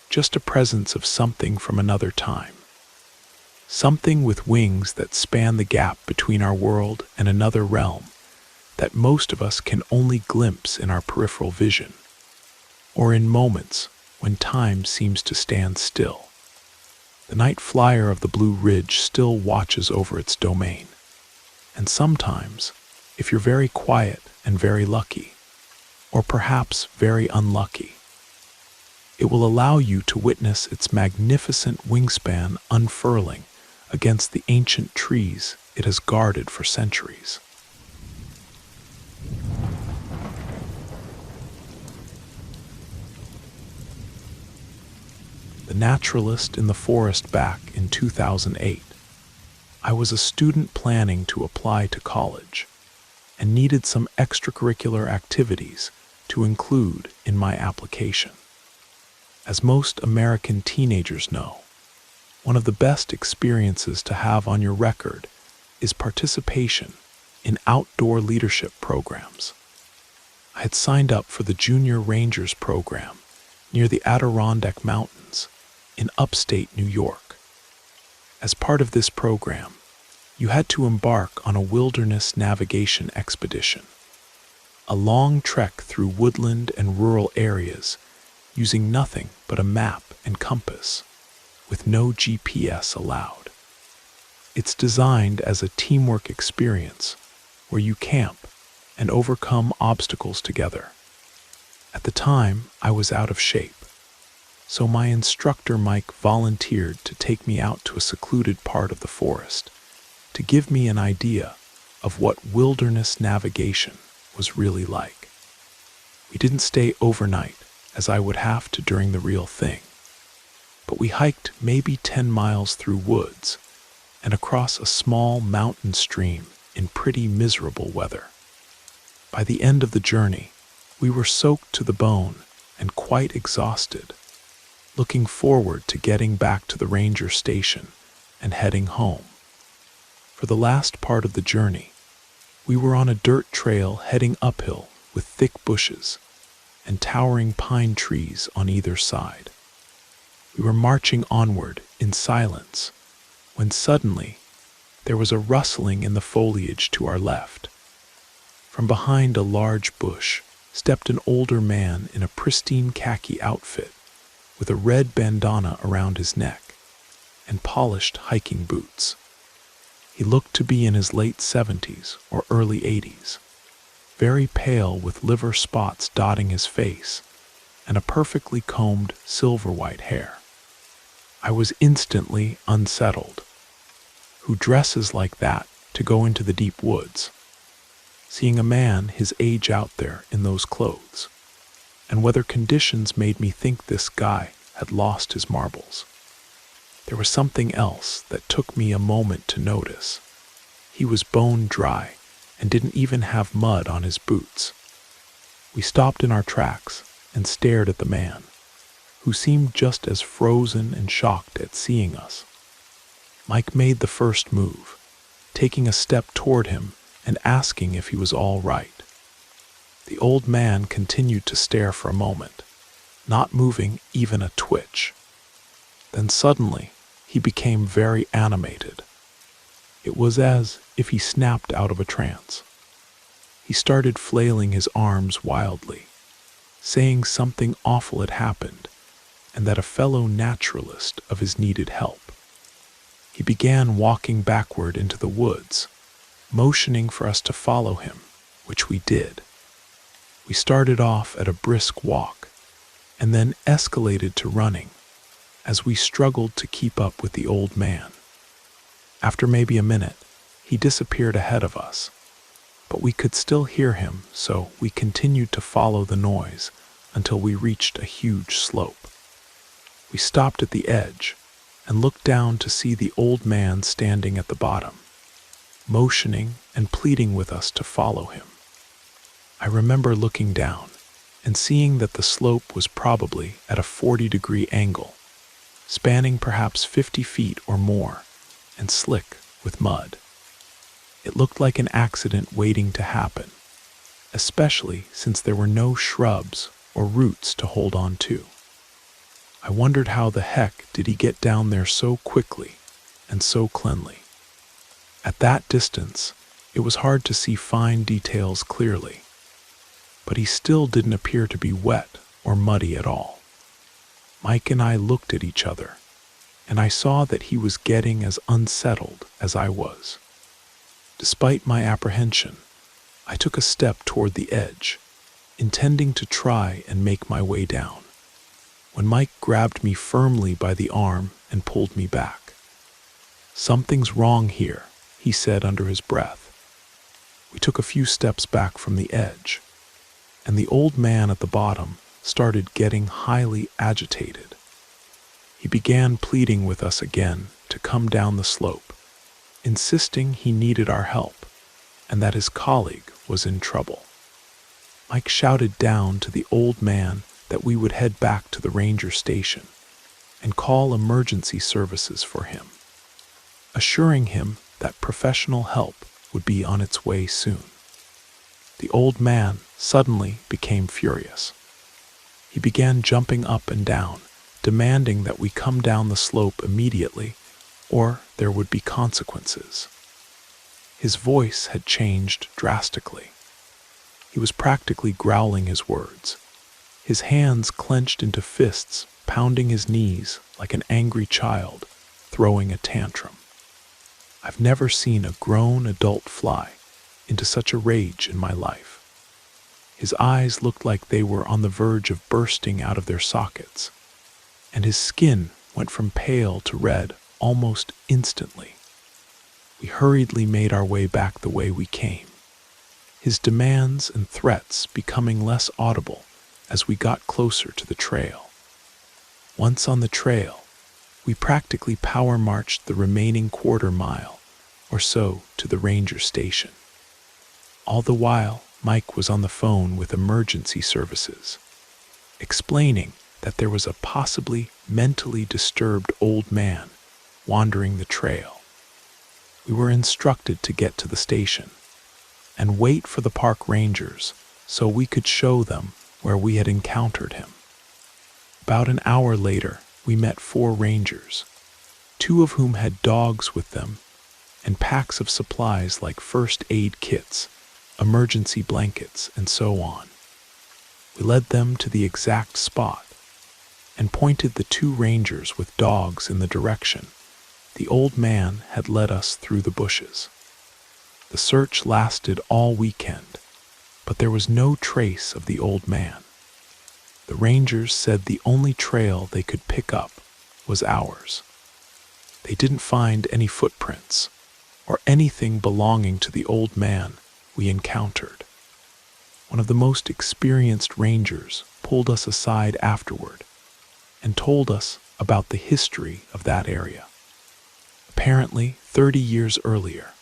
just a presence of something from another time. Something with wings that span the gap between our world and another realm that most of us can only glimpse in our peripheral vision, or in moments when time seems to stand still. The night flyer of the Blue Ridge still watches over its domain, and sometimes, if you're very quiet and very lucky, or perhaps very unlucky, it will allow you to witness its magnificent wingspan unfurling against the ancient trees it has guarded for centuries. The Naturalist in the Forest back in 2008. I was a student planning to apply to college and needed some extracurricular activities to include in my application. As most American teenagers know, one of the best experiences to have on your record is participation in outdoor leadership programs. I had signed up for the Junior Rangers program near the Adirondack Mountains in upstate New York. As part of this program, you had to embark on a wilderness navigation expedition, a long trek through woodland and rural areas using nothing but a map and compass, with no GPS allowed. It's designed as a teamwork experience where you camp and overcome obstacles together. At the time, I was out of shape. So my instructor Mike volunteered to take me out to a secluded part of the forest to give me an idea of what wilderness navigation was really like. We didn't stay overnight, as I would have to during the real thing, but we hiked maybe 10 miles through woods and across a small mountain stream in pretty miserable weather. By the end of the journey, we were soaked to the bone and quite exhausted, looking forward to getting back to the ranger station and heading home. For the last part of the journey, we were on a dirt trail heading uphill with thick bushes and towering pine trees on either side. We were marching onward in silence when suddenly there was a rustling in the foliage to our left. From behind a large bush stepped an older man in a pristine khaki outfit with a red bandana around his neck and polished hiking boots. He looked to be in his late 70s or early 80s, very pale with liver spots dotting his face and a perfectly combed silver-white hair. I was instantly unsettled. Who dresses like that to go into the deep woods? Seeing a man his age out there in those clothes, and weather conditions made me think this guy had lost his marbles. There was something else that took me a moment to notice. He was bone dry and didn't even have mud on his boots. We stopped in our tracks and stared at the man, who seemed just as frozen and shocked at seeing us. Mike made the first move, taking a step toward him and asking if he was all right. The old man continued to stare for a moment, not moving even a twitch. Then suddenly, he became very animated. It was as if he snapped out of a trance. He started flailing his arms wildly, saying something awful had happened and that a fellow naturalist of his needed help. He began walking backward into the woods, motioning for us to follow him, which we did. We started off at a brisk walk and then escalated to running as we struggled to keep up with the old man. After maybe a minute, he disappeared ahead of us, but we could still hear him, so we continued to follow the noise until we reached a huge slope. We stopped at the edge and looked down to see the old man standing at the bottom, motioning and pleading with us to follow him. I remember looking down and seeing that the slope was probably at a 40-degree angle, spanning perhaps 50 feet or more, and slick with mud. It looked like an accident waiting to happen, especially since there were no shrubs or roots to hold on to. I wondered how the heck did he get down there so quickly and so cleanly. At that distance, it was hard to see fine details clearly, but he still didn't appear to be wet or muddy at all. Mike and I looked at each other, and I saw that he was getting as unsettled as I was. Despite my apprehension, I took a step toward the edge, intending to try and make my way down, when Mike grabbed me firmly by the arm and pulled me back. "Something's wrong here," he said under his breath. We took a few steps back from the edge, and the old man at the bottom started getting highly agitated. He began pleading with us again to come down the slope, insisting he needed our help and that his colleague was in trouble. Mike shouted down to the old man that we would head back to the ranger station and call emergency services for him, assuring him that professional help would be on its way soon. The old man suddenly became furious. He began jumping up and down, demanding that we come down the slope immediately, or there would be consequences. His voice had changed drastically. He was practically growling his words, his hands clenched into fists, pounding his knees like an angry child throwing a tantrum. I've never seen a grown adult fly into such a rage in my life. His eyes looked like they were on the verge of bursting out of their sockets, and his skin went from pale to red almost instantly. We hurriedly made our way back the way we came, his demands and threats becoming less audible as we got closer to the trail. Once on the trail, we practically power marched the remaining quarter-mile or so to the ranger station. All the while, Mike was on the phone with emergency services, explaining that there was a possibly mentally disturbed old man wandering the trail. We were instructed to get to the station and wait for the park rangers so we could show them where we had encountered him. About an hour later, we met 4 rangers, 2 of whom had dogs with them and packs of supplies like first aid kits, emergency blankets, and so on. We led them to the exact spot and pointed the 2 rangers with dogs in the direction the old man had led us through the bushes. The search lasted all weekend, but there was no trace of the old man. The rangers said the only trail they could pick up was ours. They didn't find any footprints or anything belonging to the old man we encountered. One of the most experienced rangers pulled us aside afterward and told us about the history of that area. Apparently, 30 years earlier,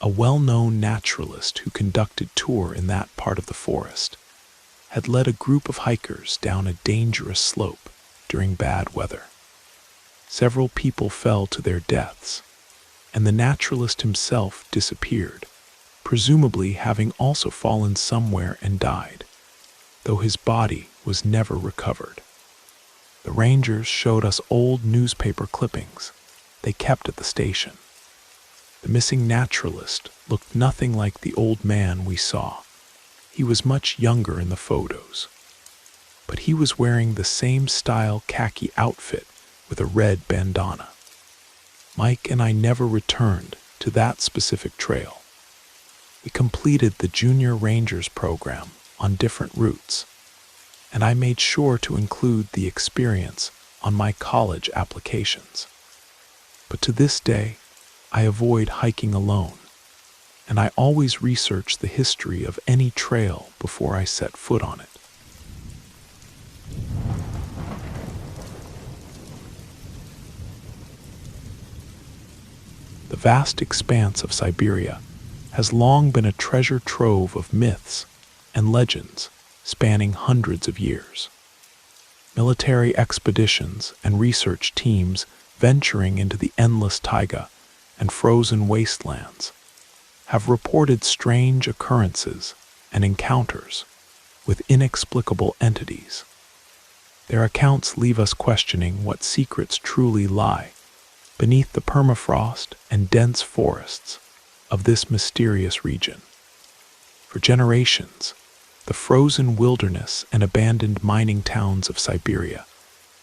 a well-known naturalist who conducted tour in that part of the forest had led a group of hikers down a dangerous slope during bad weather. Several people fell to their deaths, and the naturalist himself disappeared, presumably having also fallen somewhere and died, though his body was never recovered. The rangers showed us old newspaper clippings they kept at the station. The missing naturalist looked nothing like the old man we saw. He was much younger in the photos, but he was wearing the same style khaki outfit with a red bandana. Mike and I never returned to that specific trail. We completed the Junior Rangers program on different routes, and I made sure to include the experience on my college applications. But to this day, I avoid hiking alone, and I always research the history of any trail before I set foot on it. The vast expanse of Siberia has long been a treasure trove of myths and legends spanning hundreds of years. Military expeditions and research teams venturing into the endless taiga and frozen wastelands have reported strange occurrences and encounters with inexplicable entities. Their accounts leave us questioning what secrets truly lie beneath the permafrost and dense forests of this mysterious region. For generations, the frozen wilderness and abandoned mining towns of Siberia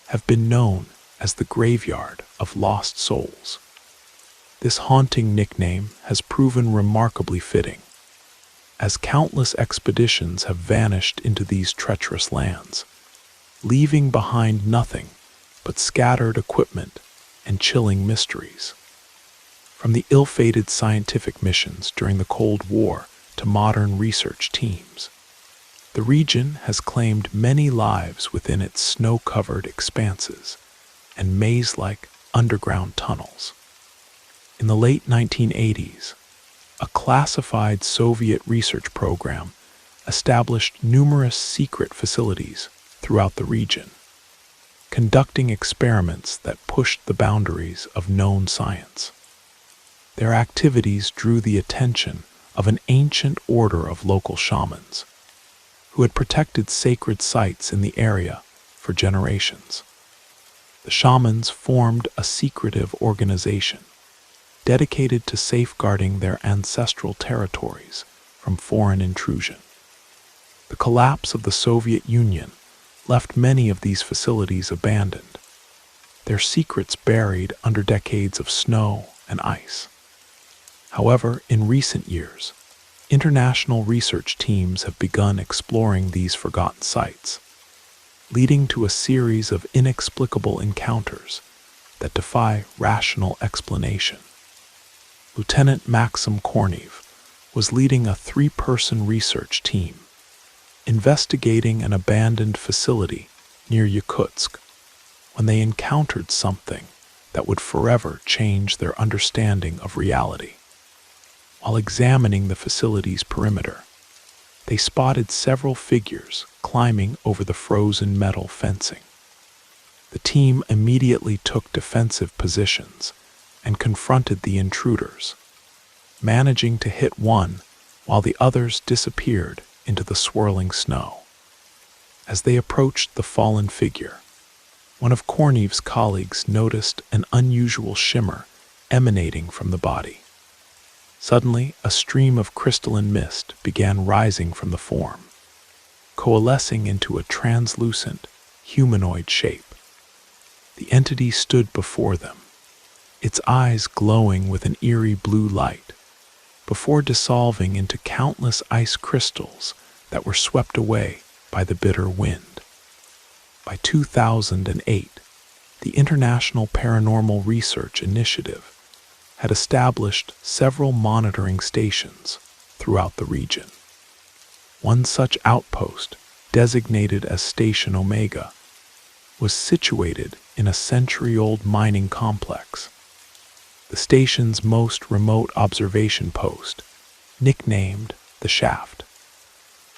have been known as the graveyard of lost souls. This haunting nickname has proven remarkably fitting, as countless expeditions have vanished into these treacherous lands, leaving behind nothing but scattered equipment and chilling mysteries. From the ill-fated scientific missions during the Cold War to modern research teams, the region has claimed many lives within its snow-covered expanses and maze-like underground tunnels. In the late 1980s, a classified Soviet research program established numerous secret facilities throughout the region, conducting experiments that pushed the boundaries of known science. Their activities drew the attention of an ancient order of local shamans who had protected sacred sites in the area for generations. The shamans formed a secretive organization dedicated to safeguarding their ancestral territories from foreign intrusion. The collapse of the Soviet Union left many of these facilities abandoned, their secrets buried under decades of snow and ice. However, in recent years, international research teams have begun exploring these forgotten sites, leading to a series of inexplicable encounters that defy rational explanation. Lieutenant Maxim Kornev was leading a 3-person research team, investigating an abandoned facility near Yakutsk, when they encountered something that would forever change their understanding of reality. While examining the facility's perimeter, they spotted several figures climbing over the frozen metal fencing. The team immediately took defensive positions and confronted the intruders, managing to hit one while the others disappeared into the swirling snow. As they approached the fallen figure, one of Kornev's colleagues noticed an unusual shimmer emanating from the body. Suddenly, a stream of crystalline mist began rising from the form, coalescing into a translucent, humanoid shape. The entity stood before them, its eyes glowing with an eerie blue light, before dissolving into countless ice crystals that were swept away by the bitter wind. By 2008, the International Paranormal Research Initiative had established several monitoring stations throughout the region. One such outpost, designated as Station Omega, was situated in a century-old mining complex. The station's most remote observation post, nicknamed the Shaft,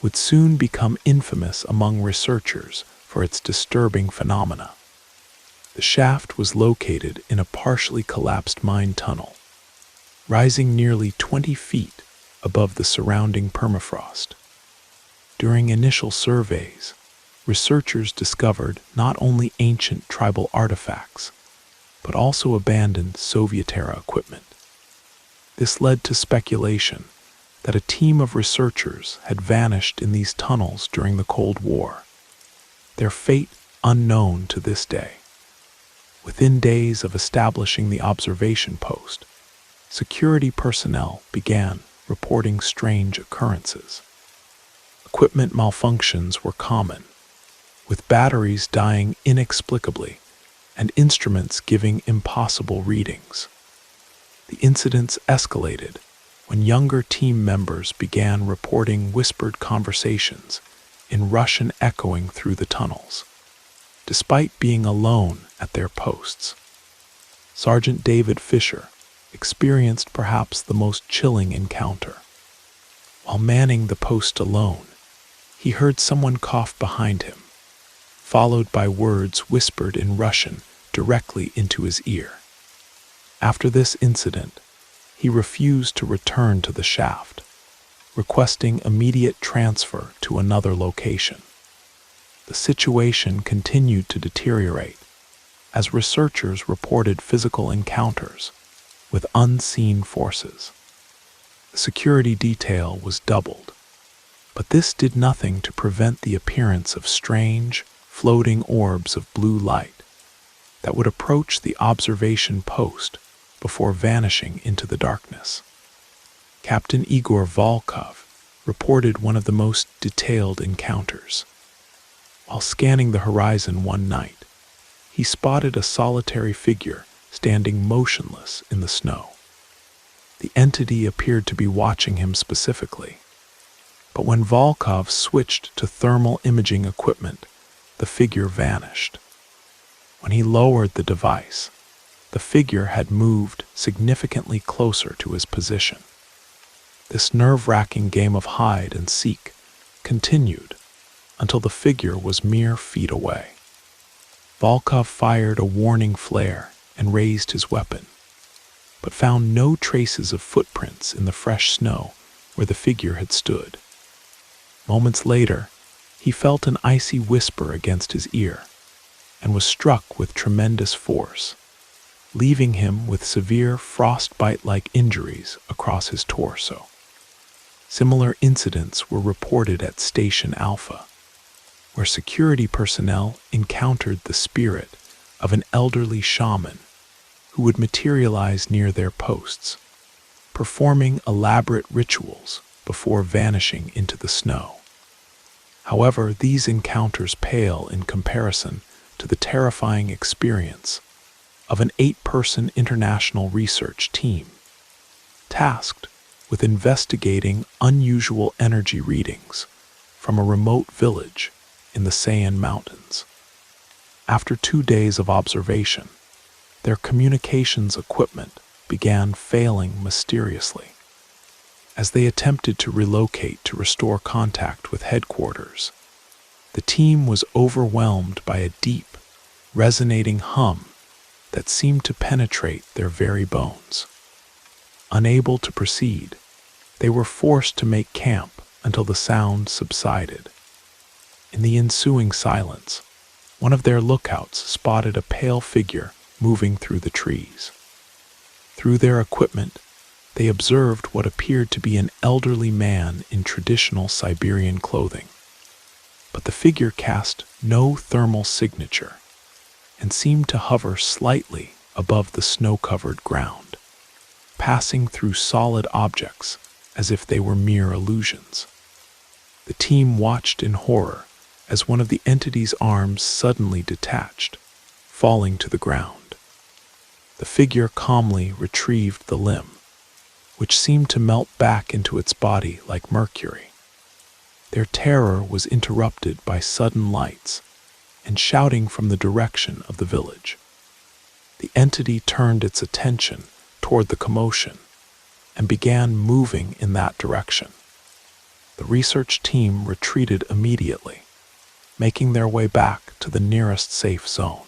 would soon become infamous among researchers for its disturbing phenomena. The shaft was located in a partially collapsed mine tunnel, rising nearly 20 feet above the surrounding permafrost. During initial surveys, researchers discovered not only ancient tribal artifacts, but also abandoned Soviet-era equipment. This led to speculation that a team of researchers had vanished in these tunnels during the Cold War, their fate unknown to this day. Within days of establishing the observation post, security personnel began reporting strange occurrences. Equipment malfunctions were common, with batteries dying inexplicably and instruments giving impossible readings. The incidents escalated when younger team members began reporting whispered conversations in Russian echoing through the tunnels, despite being alone at their posts. Sergeant David Fisher experienced perhaps the most chilling encounter. While manning the post alone, he heard someone cough behind him, followed by words whispered in Russian directly into his ear. After this incident, he refused to return to the shaft, requesting immediate transfer to another location. The situation continued to deteriorate as researchers reported physical encounters with unseen forces. The security detail was doubled, but this did nothing to prevent the appearance of strange, floating orbs of blue light that would approach the observation post before vanishing into the darkness. Captain Igor Volkov reported one of the most detailed encounters. While scanning the horizon one night, he spotted a solitary figure standing motionless in the snow. The entity appeared to be watching him specifically, but when Volkov switched to thermal imaging equipment, the figure vanished. When he lowered the device, the figure had moved significantly closer to his position. This nerve-wracking game of hide and seek continued until the figure was mere feet away. Volkov fired a warning flare and raised his weapon, but found no traces of footprints in the fresh snow where the figure had stood. Moments later, he felt an icy whisper against his ear and was struck with tremendous force, leaving him with severe frostbite-like injuries across his torso. Similar incidents were reported at Station Alpha, where security personnel encountered the spirit of an elderly shaman who would materialize near their posts, performing elaborate rituals before vanishing into the snow. However, these encounters pale in comparison to the terrifying experience of an 8-person international research team tasked with investigating unusual energy readings from a remote village in the Sayan Mountains. After 2 days of observation, their communications equipment began failing mysteriously. As they attempted to relocate to restore contact with headquarters, the team was overwhelmed by a deep, resonating hum that seemed to penetrate their very bones. Unable to proceed, they were forced to make camp until the sound subsided. In the ensuing silence, one of their lookouts spotted a pale figure moving through the trees. Through their equipment, they observed what appeared to be an elderly man in traditional Siberian clothing. But the figure cast no thermal signature and seemed to hover slightly above the snow-covered ground, passing through solid objects as if they were mere illusions. The team watched in horror as one of the entity's arms suddenly detached, falling to the ground. The figure calmly retrieved the limb, which seemed to melt back into its body like mercury. Their terror was interrupted by sudden lights and shouting from the direction of the village. The entity turned its attention toward the commotion and began moving in that direction. The research team retreated immediately, making their way back to the nearest safe zone.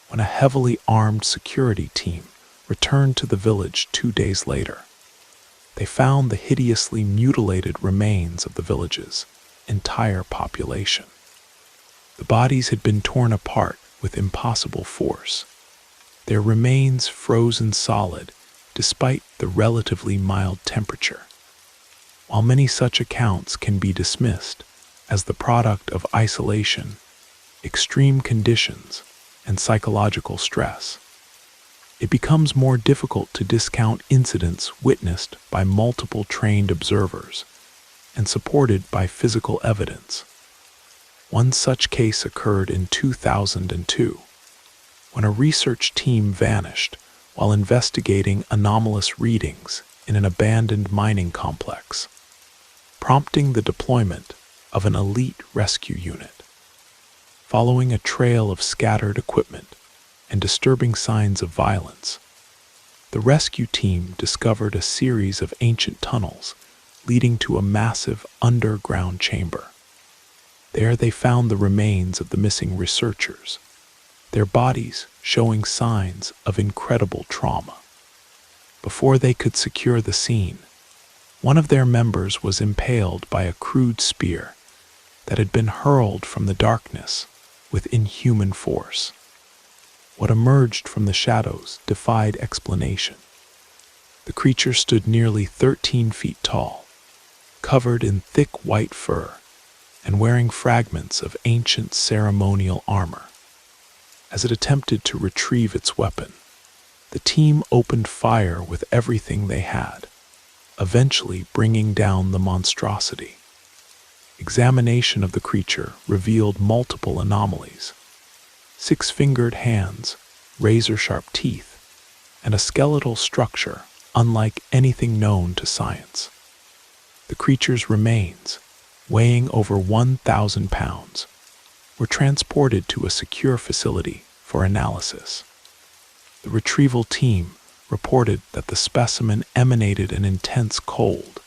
When a heavily armed security team returned to the village 2 days later, they found the hideously mutilated remains of the village's entire population. The bodies had been torn apart with impossible force, their remains frozen solid despite the relatively mild temperature. While many such accounts can be dismissed as the product of isolation, extreme conditions, and psychological stress, it becomes more difficult to discount incidents witnessed by multiple trained observers and supported by physical evidence. One such case occurred in 2002, when a research team vanished while investigating anomalous readings in an abandoned mining complex, prompting the deployment of an elite rescue unit. Following a trail of scattered equipment and disturbing signs of violence, the rescue team discovered a series of ancient tunnels leading to a massive underground chamber. There they found the remains of the missing researchers, their bodies showing signs of incredible trauma. Before they could secure the scene, one of their members was impaled by a crude spear that had been hurled from the darkness with inhuman force. What emerged from the shadows defied explanation. The creature stood nearly 13 feet tall, covered in thick white fur, and wearing fragments of ancient ceremonial armor. As it attempted to retrieve its weapon, the team opened fire with everything they had, eventually bringing down the monstrosity. Examination of the creature revealed multiple anomalies: 6-fingered hands, razor-sharp teeth, and a skeletal structure unlike anything known to science. The creature's remains, weighing over 1,000 pounds, were transported to a secure facility for analysis. The retrieval team reported that the specimen emanated an intense cold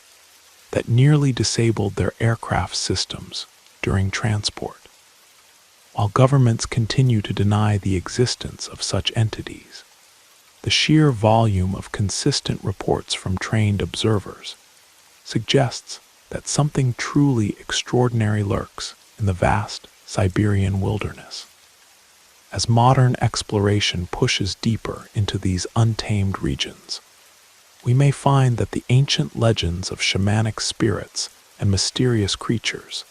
that nearly disabled their aircraft systems during transport. While governments continue to deny the existence of such entities, the sheer volume of consistent reports from trained observers suggests that something truly extraordinary lurks in the vast Siberian wilderness. As modern exploration pushes deeper into these untamed regions, we may find that the ancient legends of shamanic spirits and mysterious creatures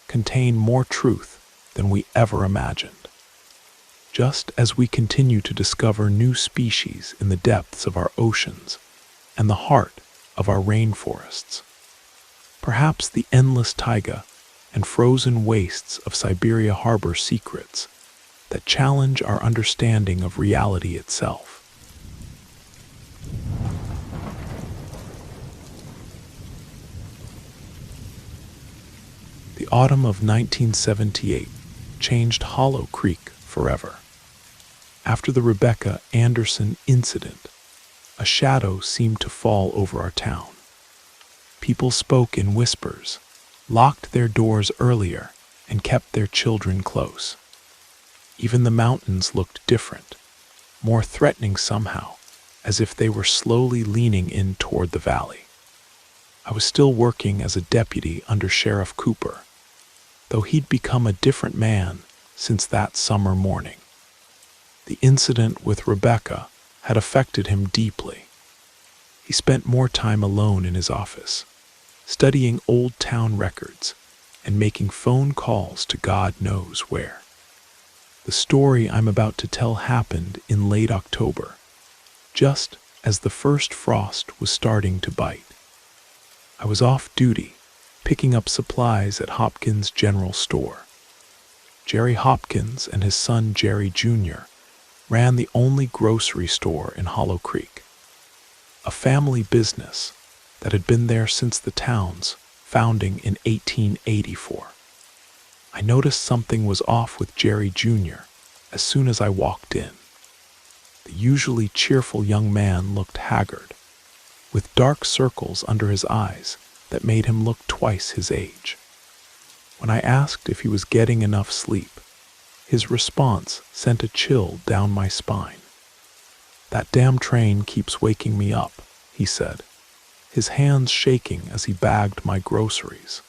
contain more truth than we ever imagined. Just as we continue to discover new species in the depths of our oceans and the heart of our rainforests, perhaps the endless taiga and frozen wastes of Siberia harbor secrets that challenge our understanding of reality itself. The autumn of 1978 changed Hollow Creek forever. After the Rebecca Anderson incident, a shadow seemed to fall over our town. People spoke in whispers, locked their doors earlier, and kept their children close. Even the mountains looked different, more threatening somehow, as if they were slowly leaning in toward the valley. I was still working as a deputy under Sheriff Cooper, though he'd become a different man since that summer morning. The incident with Rebecca had affected him deeply. He spent more time alone in his office, studying old town records and making phone calls to God knows where. The story I'm about to tell happened in late October, just as the first frost was starting to bite. I was off duty, picking up supplies at Hopkins General Store. Jerry Hopkins and his son Jerry Jr. ran the only grocery store in Hollow Creek, a family business that had been there since the town's founding in 1884. I noticed something was off with Jerry Jr. as soon as I walked in. The usually cheerful young man looked haggard, with dark circles under his eyes that made him look twice his age. When I asked if he was getting enough sleep, his response sent a chill down my spine. "That damn train keeps waking me up," he said, his hands shaking as he bagged my groceries.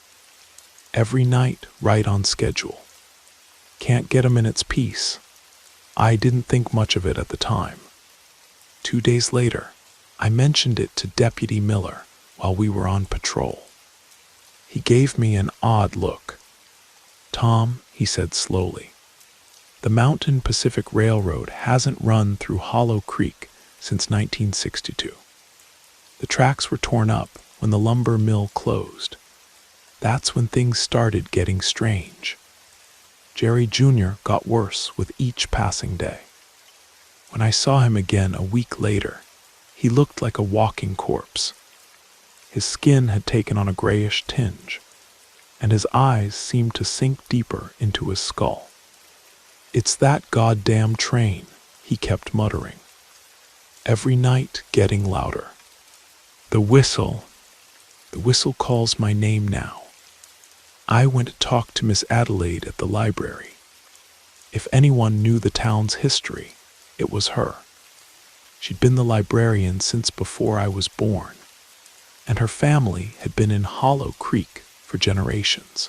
"Every night, right on schedule. Can't get a minute's peace." I didn't think much of it at the time. 2 days later, I mentioned it to Deputy Miller while we were on patrol. He gave me an odd look. "Tom," he said slowly, "the Mountain Pacific Railroad hasn't run through Hollow Creek since 1962. The tracks were torn up when the lumber mill closed. That's when things started getting strange. Jerry Jr. got worse with each passing day. When I saw him again a week later, he looked like a walking corpse. His skin had taken on a grayish tinge, and his eyes seemed to sink deeper into his skull. "It's that goddamn train," he kept muttering, every night getting louder. The whistle calls my name now. I went to talk to Miss Adelaide at the library. If anyone knew the town's history, it was her. She'd been the librarian since before I was born, and her family had been in Hollow Creek for generations.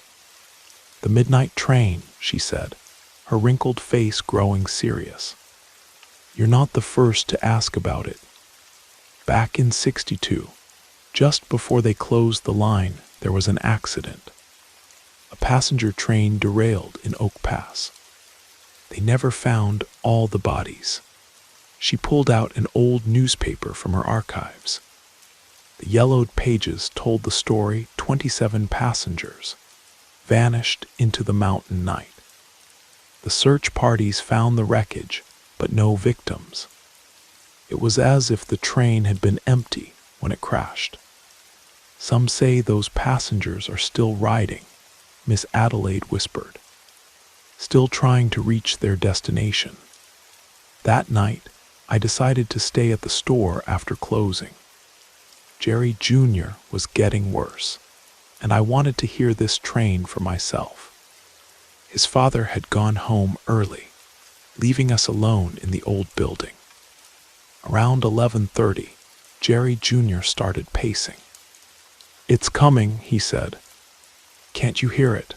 "The midnight train," she said, her wrinkled face growing serious. "You're not the first to ask about it. Back in '62, just before they closed the line, there was an accident. A passenger train derailed in Oak Pass. They never found all the bodies." She pulled out an old newspaper from her archives. The yellowed pages told the story 27 passengers vanished into the mountain night. The search parties found the wreckage, but no victims. It was as if the train had been empty when it crashed. "Some say those passengers are still riding," Miss Adelaide whispered, "still trying to reach their destination." That night, I decided to stay at the store after closing. Jerry Jr. was getting worse, and I wanted to hear this train for myself. His father had gone home early, leaving us alone in the old building. Around 11:30, Jerry Jr. started pacing. "It's coming," he said. "Can't you hear it?"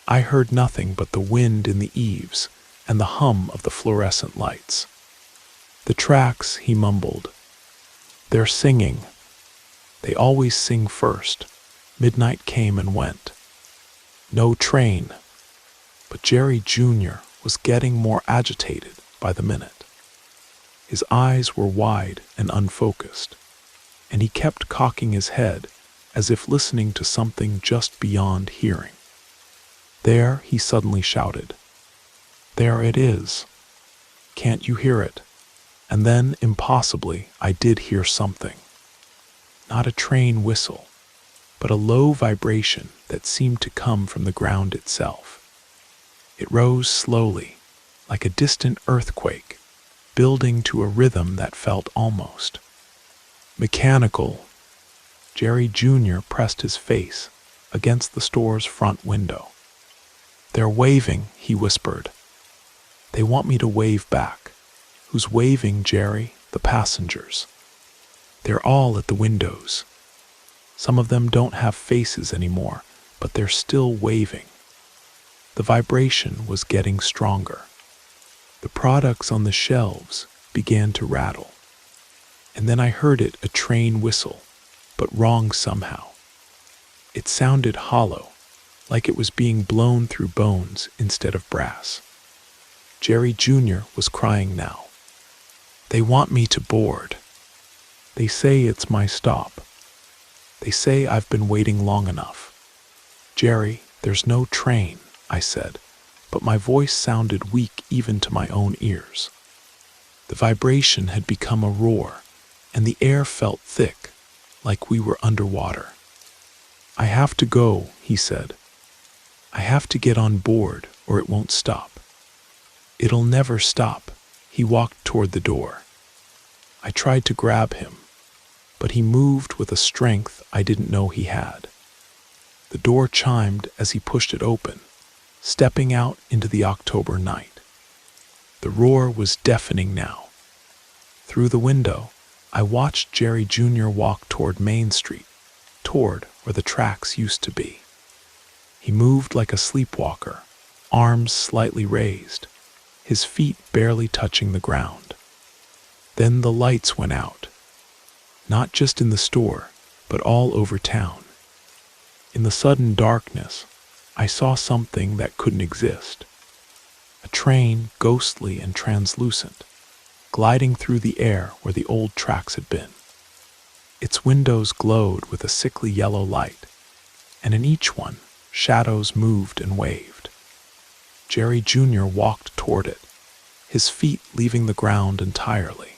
I heard nothing but the wind in the eaves and the hum of the fluorescent lights. "The tracks," he mumbled. "They're singing. They always sing first." Midnight came and went. No train. But Jerry Jr. was getting more agitated by the minute. His eyes were wide and unfocused, and he kept cocking his head as if listening to something just beyond hearing. There, he suddenly shouted. There it is. Can't you hear it? And then, impossibly, I did hear something. Not a train whistle, but a low vibration that seemed to come from the ground itself. It rose slowly, like a distant earthquake, building to a rhythm that felt almost mechanical. Jerry Jr. pressed his face against the store's front window. They're waving, he whispered. They want me to wave back. Who's waving, Jerry? The passengers. They're all at the windows. Some of them don't have faces anymore, but they're still waving. The vibration was getting stronger. The products on the shelves began to rattle. And then I heard a train whistle, but wrong somehow. It sounded hollow, like it was being blown through bones instead of brass. Jerry Jr. was crying now. They want me to board. They say it's my stop. They say I've been waiting long enough. Jerry, there's no train, I said, but my voice sounded weak even to my own ears. The vibration had become a roar, and the air felt thick, like we were underwater. I have to go, he said. I have to get on board, or it won't stop. It'll never stop. He walked toward the door. I tried to grab him, but he moved with a strength I didn't know he had. The door chimed as he pushed it open, stepping out into the October night. The roar was deafening now. Through the window, I watched Jerry Jr. walk toward Main Street, toward where the tracks used to be. He moved like a sleepwalker, arms slightly raised, his feet barely touching the ground. Then the lights went out, not just in the store, but all over town. In the sudden darkness, I saw something that couldn't exist. A train, ghostly and translucent, gliding through the air where the old tracks had been. Its windows glowed with a sickly yellow light, and in each one, shadows moved and waved. Jerry Jr. walked toward it, his feet leaving the ground entirely.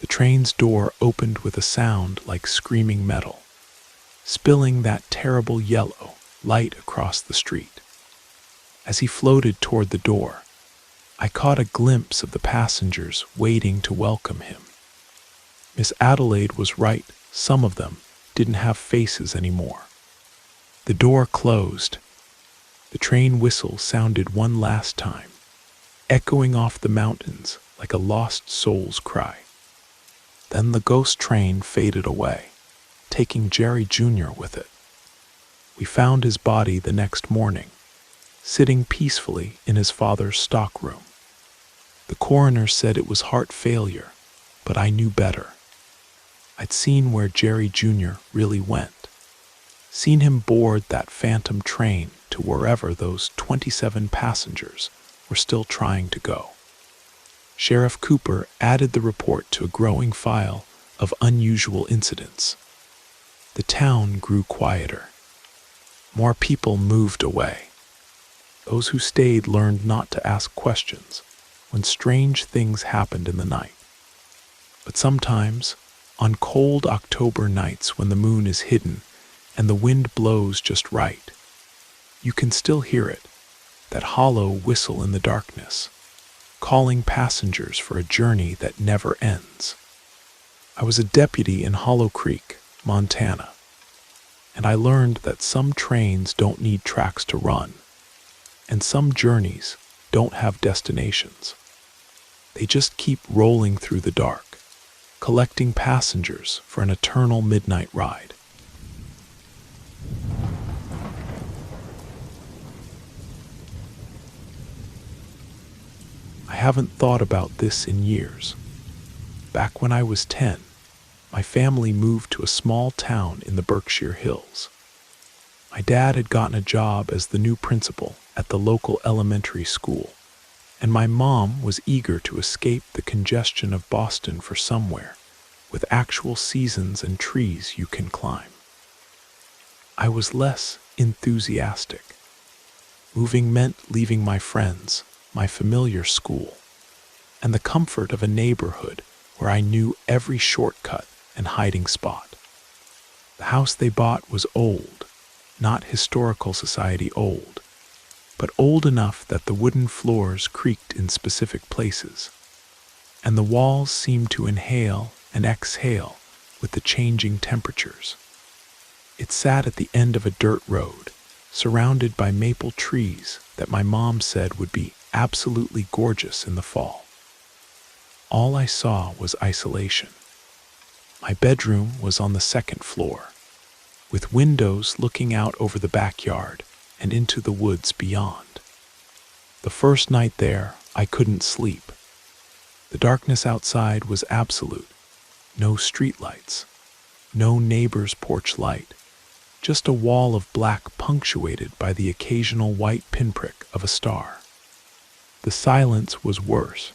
The train's door opened with a sound like screaming metal, spilling that terrible yellow light across the street. As he floated toward the door, I caught a glimpse of the passengers waiting to welcome him. Miss Adelaide was right, some of them didn't have faces anymore. The door closed. The train whistle sounded one last time, echoing off the mountains like a lost soul's cry. Then the ghost train faded away, taking Jerry Jr. with it. We found his body the next morning, sitting peacefully in his father's stockroom. The coroner said it was heart failure, but I knew better. I'd seen where Jerry Jr. really went, seen him board that phantom train to wherever those 27 passengers were still trying to go. Sheriff Cooper added the report to a growing file of unusual incidents. The town grew quieter. More people moved away. Those who stayed learned not to ask questions when strange things happened in the night. But sometimes, on cold October nights when the moon is hidden and the wind blows just right, you can still hear it, that hollow whistle in the darkness, calling passengers for a journey that never ends. I was a deputy in Hollow Creek, Montana, and I learned that some trains don't need tracks to run, and some journeys don't have destinations. They just keep rolling through the dark, collecting passengers for an eternal midnight ride. I haven't thought about this in years. Back when I was 10, my family moved to a small town in the Berkshire Hills. My dad had gotten a job as the new principal at the local elementary school, and my mom was eager to escape the congestion of Boston for somewhere with actual seasons and trees you can climb. I was less enthusiastic. Moving meant leaving my friends, my familiar school, and the comfort of a neighborhood where I knew every shortcut and hiding spot. The house they bought was old, not historical society old, but old enough that the wooden floors creaked in specific places, and the walls seemed to inhale and exhale with the changing temperatures. It sat at the end of a dirt road, surrounded by maple trees that my mom said would be absolutely gorgeous in the fall. All I saw was isolation. My bedroom was on the second floor, with windows looking out over the backyard and into the woods beyond. The first night there, I couldn't sleep. The darkness outside was absolute. No streetlights, no neighbor's porch light, just a wall of black punctuated by the occasional white pinprick of a star. The silence was worse.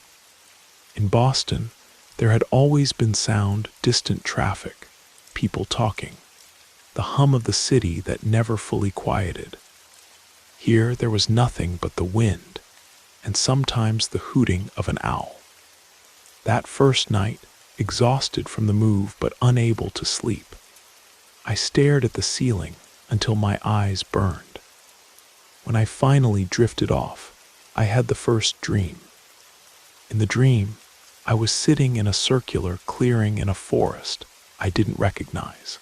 In Boston, there had always been sound, distant traffic, people talking, the hum of the city that never fully quieted. Here there was nothing but the wind, and sometimes the hooting of an owl. That first night, exhausted from the move but unable to sleep, I stared at the ceiling until my eyes burned. When I finally drifted off, I had the first dream. In the dream, I was sitting in a circular clearing in a forest I didn't recognize.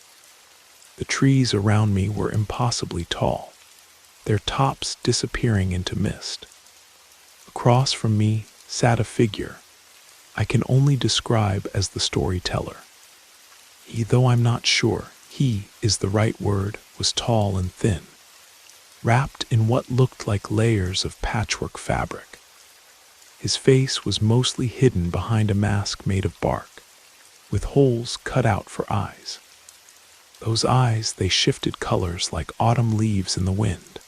The trees around me were impossibly tall, their tops disappearing into mist. Across from me sat a figure I can only describe as the storyteller. He, though I'm not sure he is the right word, was tall and thin, wrapped in what looked like layers of patchwork fabric. His face was mostly hidden behind a mask made of bark, with holes cut out for eyes. Those eyes, they shifted colors like autumn leaves in the wind,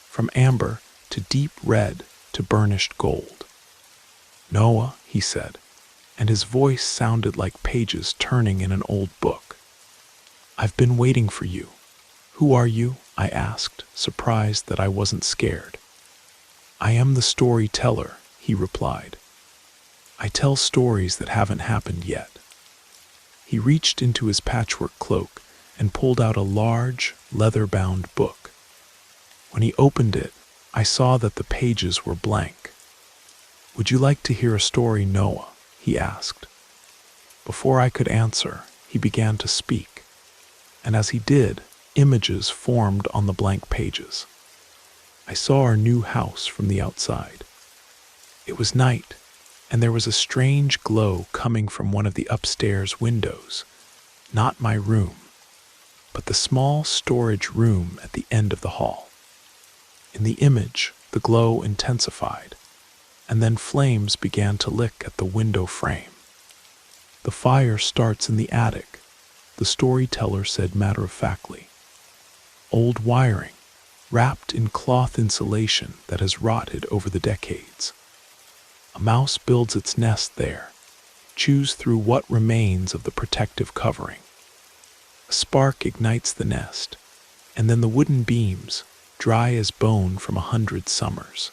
from amber to deep red to burnished gold. "Noah," he said, and his voice sounded like pages turning in an old book. "I've been waiting for you." "Who are you?" I asked, surprised that I wasn't scared. "I am the storyteller," he replied. "I tell stories that haven't happened yet." He reached into his patchwork cloak and pulled out a large, leather-bound book. When he opened it, I saw that the pages were blank. "Would you like to hear a story, Noah?" he asked. Before I could answer, he began to speak, and as he did, images formed on the blank pages. I saw our new house from the outside. It was night, and there was a strange glow coming from one of the upstairs windows, not my room, but the small storage room at the end of the hall. In the image, the glow intensified, and then flames began to lick at the window frame. "The fire starts in the attic," the storyteller said matter-of-factly. "Old wiring, wrapped in cloth insulation that has rotted over the decades. A mouse builds its nest there, chews through what remains of the protective covering. A spark ignites the nest, and then the wooden beams, dry as bone from 100 summers."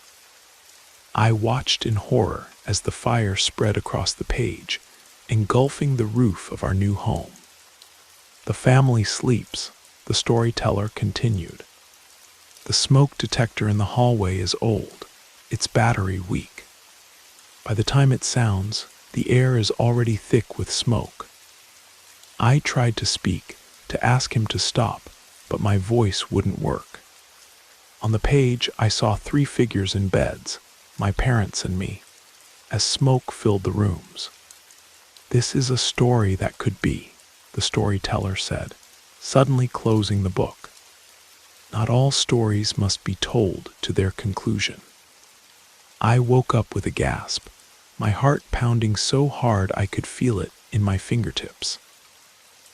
I watched in horror as the fire spread across the page, engulfing the roof of our new home. "The family sleeps," the storyteller continued. "The smoke detector in the hallway is old, its battery weak. By the time it sounds, the air is already thick with smoke." I tried to speak, to ask him to stop, but my voice wouldn't work. On the page, I saw 3 figures in beds, my parents and me, as smoke filled the rooms. "This is a story that could be," the storyteller said, suddenly closing the book. "Not all stories must be told to their conclusion." I woke up with a gasp, my heart pounding so hard I could feel it in my fingertips.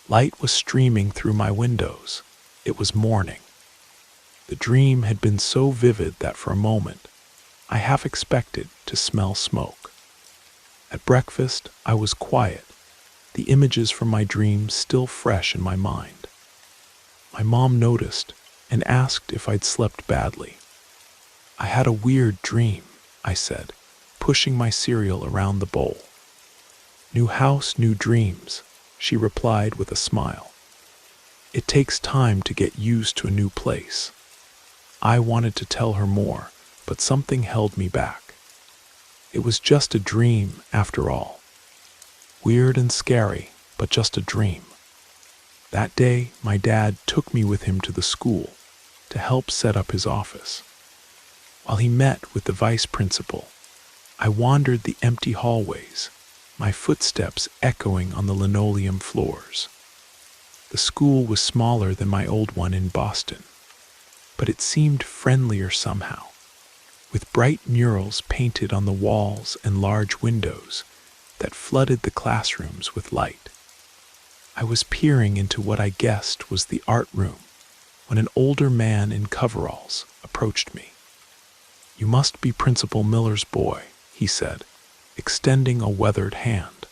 Light was streaming through my windows. It was morning. The dream had been so vivid that for a moment, I half expected to smell smoke. At breakfast, I was quiet, the images from my dream still fresh in my mind. My mom noticed and asked if I'd slept badly. I had a weird dream, I said, pushing my cereal around the bowl. New house, new dreams, she replied with a smile. It takes time to get used to a new place. I wanted to tell her more, but something held me back. It was just a dream, after all. Weird and scary, but just a dream. That day, my dad took me with him to the school to help set up his office. While he met with the vice principal, I wandered the empty hallways, my footsteps echoing on the linoleum floors. The school was smaller than my old one in Boston, but it seemed friendlier somehow, with bright murals painted on the walls and large windows that flooded the classrooms with light. I was peering into what I guessed was the art room when an older man in coveralls approached me. "You must be Principal Miller's boy," he said, extending a weathered hand.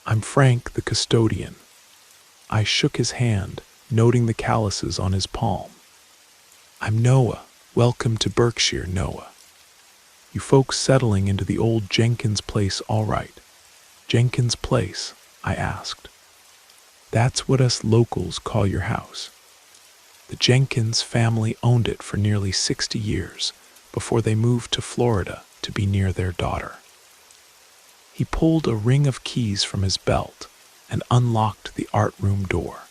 "I'm Frank, the custodian." I shook his hand, noting the calluses on his palm. "I'm Noah. Welcome to Berkshire, Noah. You folks settling into the old Jenkins place all right?" "Jenkins Place?" I asked. "That's what us locals call your house. The Jenkins family owned it for nearly 60 years before they moved to Florida to be near their daughter." He pulled a ring of keys from his belt and unlocked the art room door.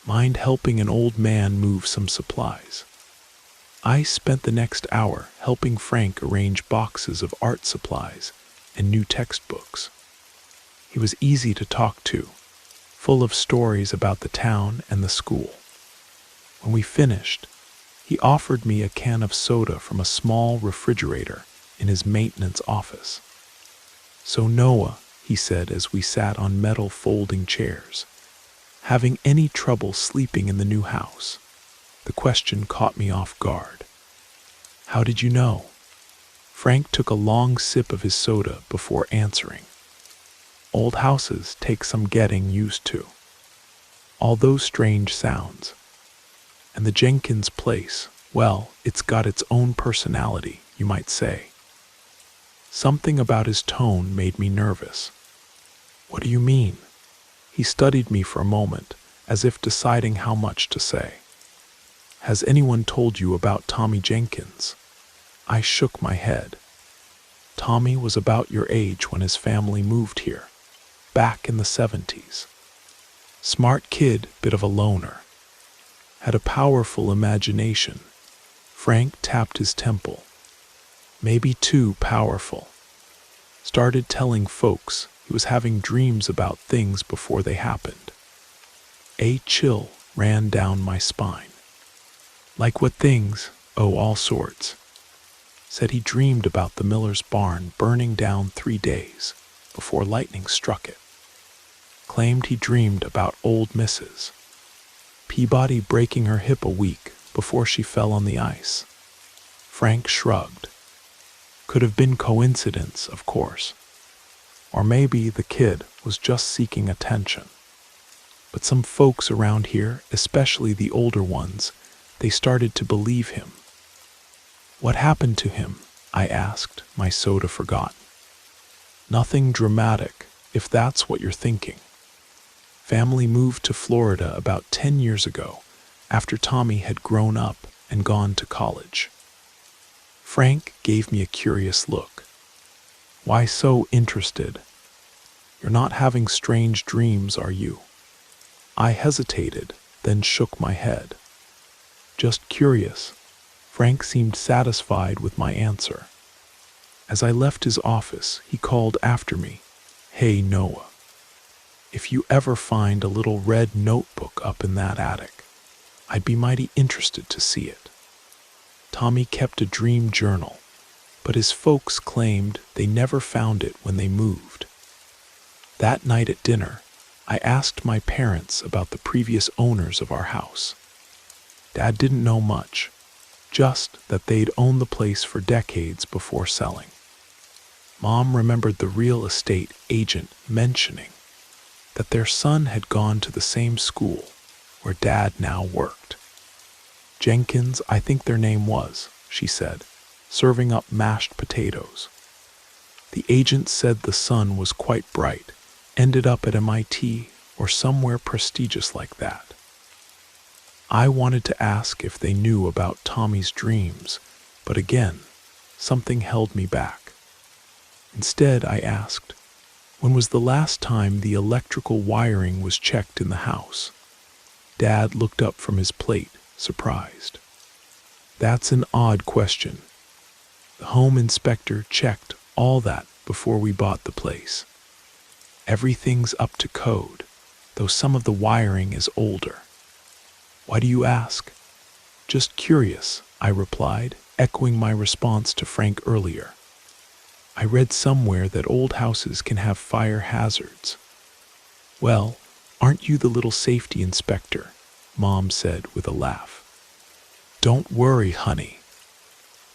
"Mind helping an old man move some supplies?" I spent the next hour helping Frank arrange boxes of art supplies and new textbooks. He was easy to talk to, full of stories about the town and the school. When we finished, he offered me a can of soda from a small refrigerator in his maintenance office. "So Noah," he said as we sat on metal folding chairs, "having any trouble sleeping in the new house?" The question caught me off guard. "How did you know?" Frank took a long sip of his soda before answering. "Old houses take some getting used to. All those strange sounds. And the Jenkins place, well, it's got its own personality, you might say." Something about his tone made me nervous. "What do you mean?" He studied me for a moment, as if deciding how much to say. "Has anyone told you about Tommy Jenkins?" I shook my head. "Tommy was about your age when his family moved here, back in the 70s. Smart kid, bit of a loner. Had a powerful imagination." Frank tapped his temple. "Maybe too powerful. Started telling folks he was having dreams about things before they happened." A chill ran down my spine. "Like what things?" "Oh, all sorts. Said he dreamed about the miller's barn burning down 3 days before lightning struck it. Claimed he dreamed about old Mrs. Peabody breaking her hip a week before she fell on the ice." Frank shrugged. "Could have been coincidence, of course. Or maybe the kid was just seeking attention. But some folks around here, especially the older ones, they started to believe him." "What happened to him?" I asked, my soda forgotten. "Nothing dramatic, if that's what you're thinking. Family moved to Florida about 10 years ago, after Tommy had grown up and gone to college." Frank gave me a curious look. "Why so interested? You're not having strange dreams, are you?" I hesitated, then shook my head. "Just curious." Frank seemed satisfied with my answer. As I left his office, he called after me, "Hey, Noah. If you ever find a little red notebook up in that attic, I'd be mighty interested to see it." Tommy kept a dream journal, but his folks claimed they never found it when they moved. That night at dinner, I asked my parents about the previous owners of our house. Dad didn't know much, just that they'd owned the place for decades before selling. Mom remembered the real estate agent mentioning that their son had gone to the same school where Dad now worked. Jenkins, I think their name was, she said, serving up mashed potatoes. The agent said the son was quite bright, ended up at MIT or somewhere prestigious like that. I wanted to ask if they knew about Tommy's dreams, but again, something held me back. Instead, I asked, when was the last time the electrical wiring was checked in the house? Dad looked up from his plate, surprised. That's an odd question. The home inspector checked all that before we bought the place. Everything's up to code, though some of the wiring is older. Why do you ask? Just curious, I replied, echoing my response to Frank earlier. I read somewhere that old houses can have fire hazards. Well, aren't you the little safety inspector? Mom said with a laugh. Don't worry, honey.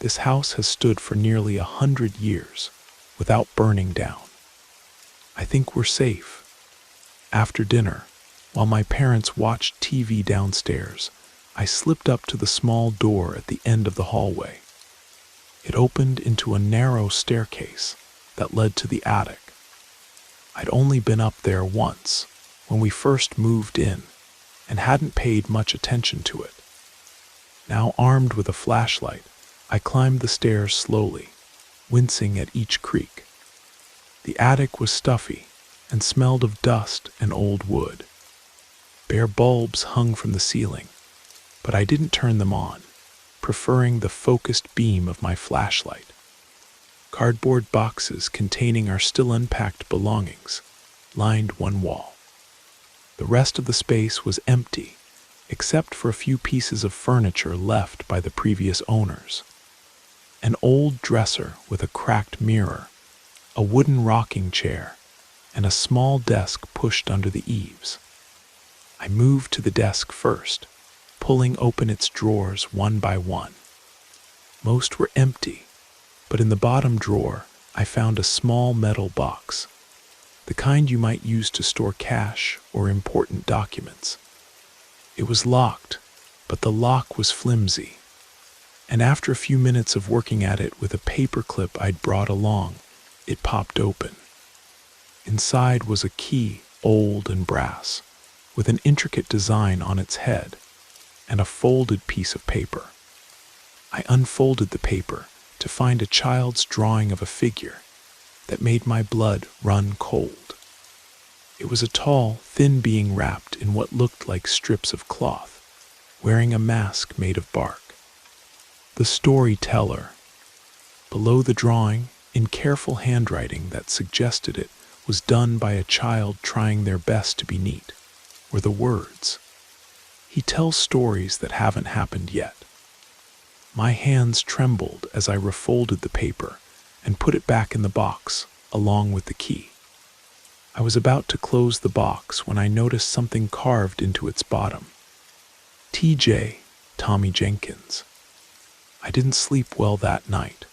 This house has stood for nearly 100 years without burning down. I think we're safe. After dinner, while my parents watched TV downstairs, I slipped up to the small door at the end of the hallway. It opened into a narrow staircase that led to the attic. I'd only been up there once, when we first moved in, and hadn't paid much attention to it. Now armed with a flashlight, I climbed the stairs slowly, wincing at each creak. The attic was stuffy and smelled of dust and old wood. Bare bulbs hung from the ceiling, but I didn't turn them on, preferring the focused beam of my flashlight. Cardboard boxes containing our still unpacked belongings lined one wall. The rest of the space was empty, except for a few pieces of furniture left by the previous owners. An old dresser with a cracked mirror, a wooden rocking chair, and a small desk pushed under the eaves. I moved to the desk first, pulling open its drawers one by one. Most were empty, but in the bottom drawer I found a small metal box, the kind you might use to store cash or important documents. It was locked, but the lock was flimsy, and after a few minutes of working at it with a paper clip I'd brought along, it popped open. Inside was a key, old and brass, with an intricate design on its head, and a folded piece of paper. I unfolded the paper to find a child's drawing of a figure that made my blood run cold. It was a tall, thin being wrapped in what looked like strips of cloth, wearing a mask made of bark. The storyteller. Below the drawing, in careful handwriting that suggested it was done by a child trying their best to be neat, were the words, "He tells stories that haven't happened yet." My hands trembled as I refolded the paper and put it back in the box, along with the key. I was about to close the box when I noticed something carved into its bottom. T.J. Tommy Jenkins. I didn't sleep well that night,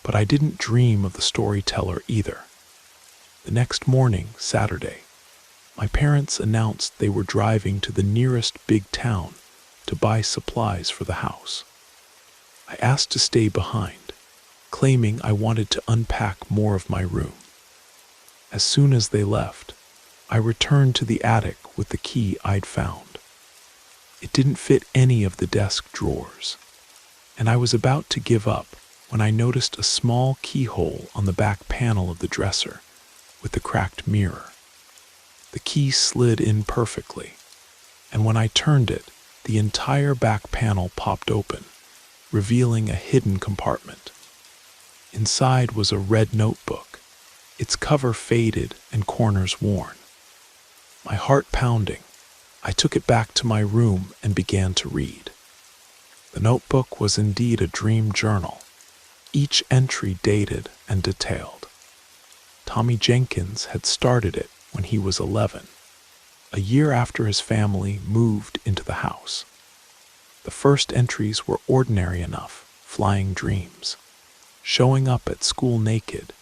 but I didn't dream of the storyteller either. The next morning, Saturday, my parents announced they were driving to the nearest big town to buy supplies for the house. I asked to stay behind, claiming I wanted to unpack more of my room. As soon as they left, I returned to the attic with the key I'd found. It didn't fit any of the desk drawers, and I was about to give up when I noticed a small keyhole on the back panel of the dresser with the cracked mirror. The key slid in perfectly, and when I turned it, the entire back panel popped open, revealing a hidden compartment. Inside was a red notebook, its cover faded and corners worn. My heart pounding, I took it back to my room and began to read. The notebook was indeed a dream journal, each entry dated and detailed. Tommy Jenkins had started it when he was 11, a year after his family moved into the house. The first entries were ordinary enough, flying dreams, showing up at school naked,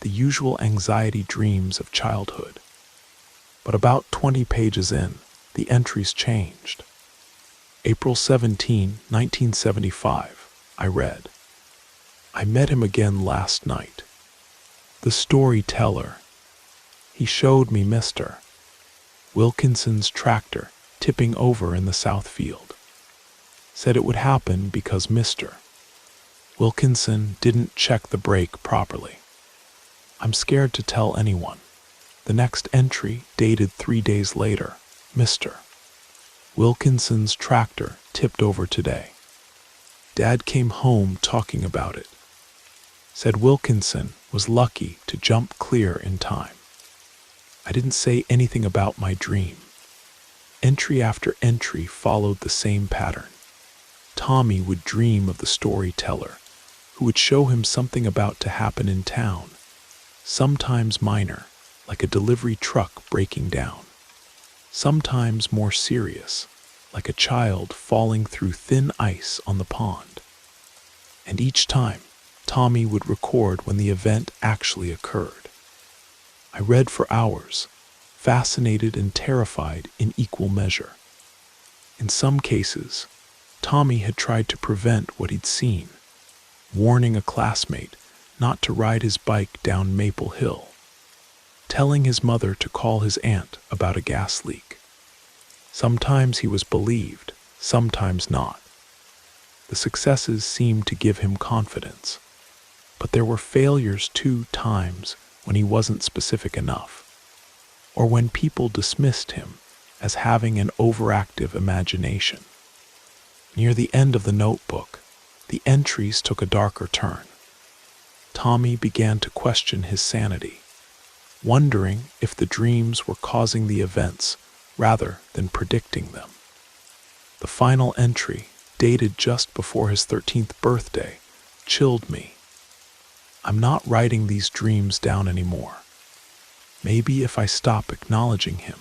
the usual anxiety dreams of childhood. But about 20 pages in, the entries changed. April 17, 1975, I read, I met him again last night. The storyteller. He showed me Mr. Wilkinson's tractor tipping over in the south field. Said it would happen because Mr. Wilkinson didn't check the brake properly. I'm scared to tell anyone. The next entry, dated 3 days later, Mr. Wilkinson's tractor tipped over today. Dad came home talking about it. Said Wilkinson was lucky to jump clear in time. I didn't say anything about my dream. Entry after entry followed the same pattern. Tommy would dream of the storyteller, who would show him something about to happen in town, sometimes minor, like a delivery truck breaking down, sometimes more serious, like a child falling through thin ice on the pond. And each time, Tommy would record when the event actually occurred. I read for hours, fascinated and terrified in equal measure. In some cases, Tommy had tried to prevent what he'd seen, warning a classmate not to ride his bike down Maple Hill, telling his mother to call his aunt about a gas leak. Sometimes he was believed, sometimes not. The successes seemed to give him confidence, but there were failures too, times when he wasn't specific enough, or when people dismissed him as having an overactive imagination. Near the end of the notebook, the entries took a darker turn. Tommy began to question his sanity, wondering if the dreams were causing the events rather than predicting them. The final entry, dated just before his 13th birthday, chilled me. I'm not writing these dreams down anymore. Maybe if I stop acknowledging him,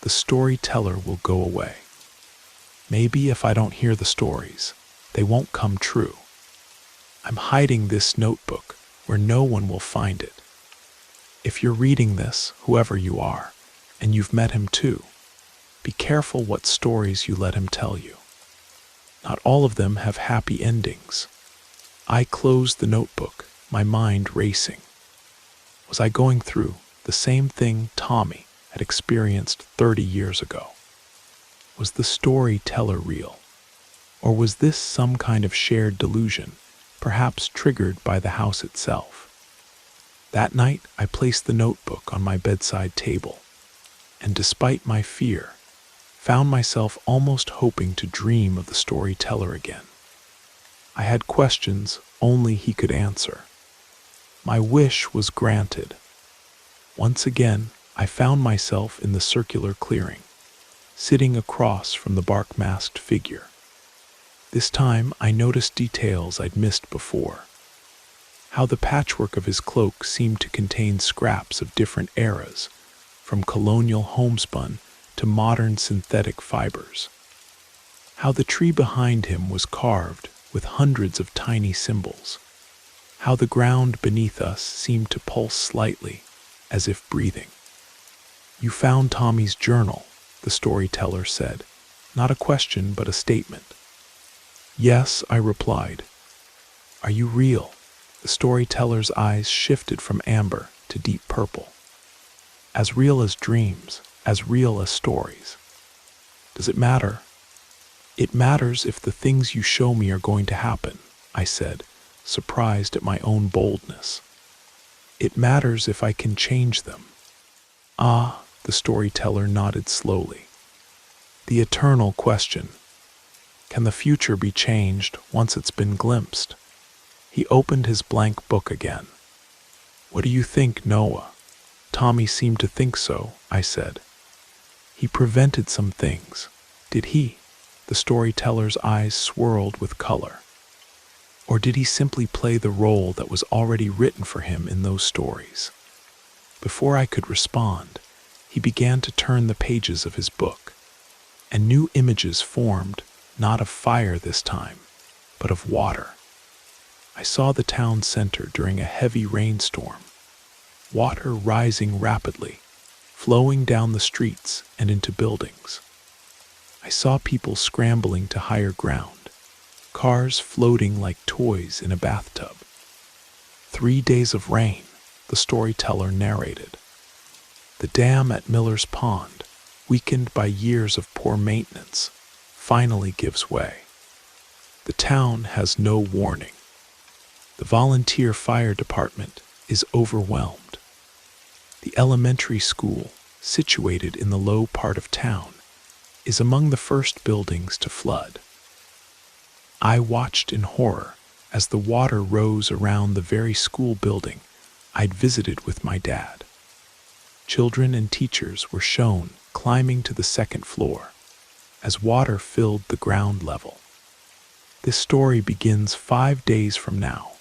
the storyteller will go away. Maybe if I don't hear the stories, they won't come true. I'm hiding this notebook where no one will find it. If you're reading this, whoever you are, and you've met him too, be careful what stories you let him tell you. Not all of them have happy endings. I closed the notebook, my mind racing. Was I going through the same thing Tommy had experienced 30 years ago? Was the storyteller real? Or was this some kind of shared delusion, perhaps triggered by the house itself? That night, I placed the notebook on my bedside table, and despite my fear, found myself almost hoping to dream of the storyteller again. I had questions only he could answer. My wish was granted. Once again, I found myself in the circular clearing, sitting across from the bark-masked figure. This time, I noticed details I'd missed before. How the patchwork of his cloak seemed to contain scraps of different eras, from colonial homespun to modern synthetic fibers. How the tree behind him was carved with hundreds of tiny symbols. How the ground beneath us seemed to pulse slightly, as if breathing. You found Tommy's journal, the storyteller said, not a question but a statement. Yes, I replied. Are you real? The storyteller's eyes shifted from amber to deep purple. As real as dreams, as real as stories. Does it matter? It matters if the things you show me are going to happen, I said, surprised at my own boldness. It matters if I can change them. Ah, the storyteller nodded slowly. The eternal question. Can the future be changed once it's been glimpsed? He opened his blank book again. What do you think, Noah? Tommy seemed to think so, I said. He prevented some things. Did he? The storyteller's eyes swirled with color. Or did he simply play the role that was already written for him in those stories? Before I could respond, he began to turn the pages of his book, and new images formed, not of fire this time, but of water. I saw the town center during a heavy rainstorm, water rising rapidly, flowing down the streets and into buildings. I saw people scrambling to higher ground, cars floating like toys in a bathtub. 3 days of rain, the storyteller narrated. The dam at Miller's Pond, weakened by years of poor maintenance, finally gives way. The town has no warning. The volunteer fire department is overwhelmed. The elementary school, situated in the low part of town, is among the first buildings to flood. I watched in horror as the water rose around the very school building I'd visited with my dad. Children and teachers were shown climbing to the second floor as water filled the ground level. This story begins 5 days from now,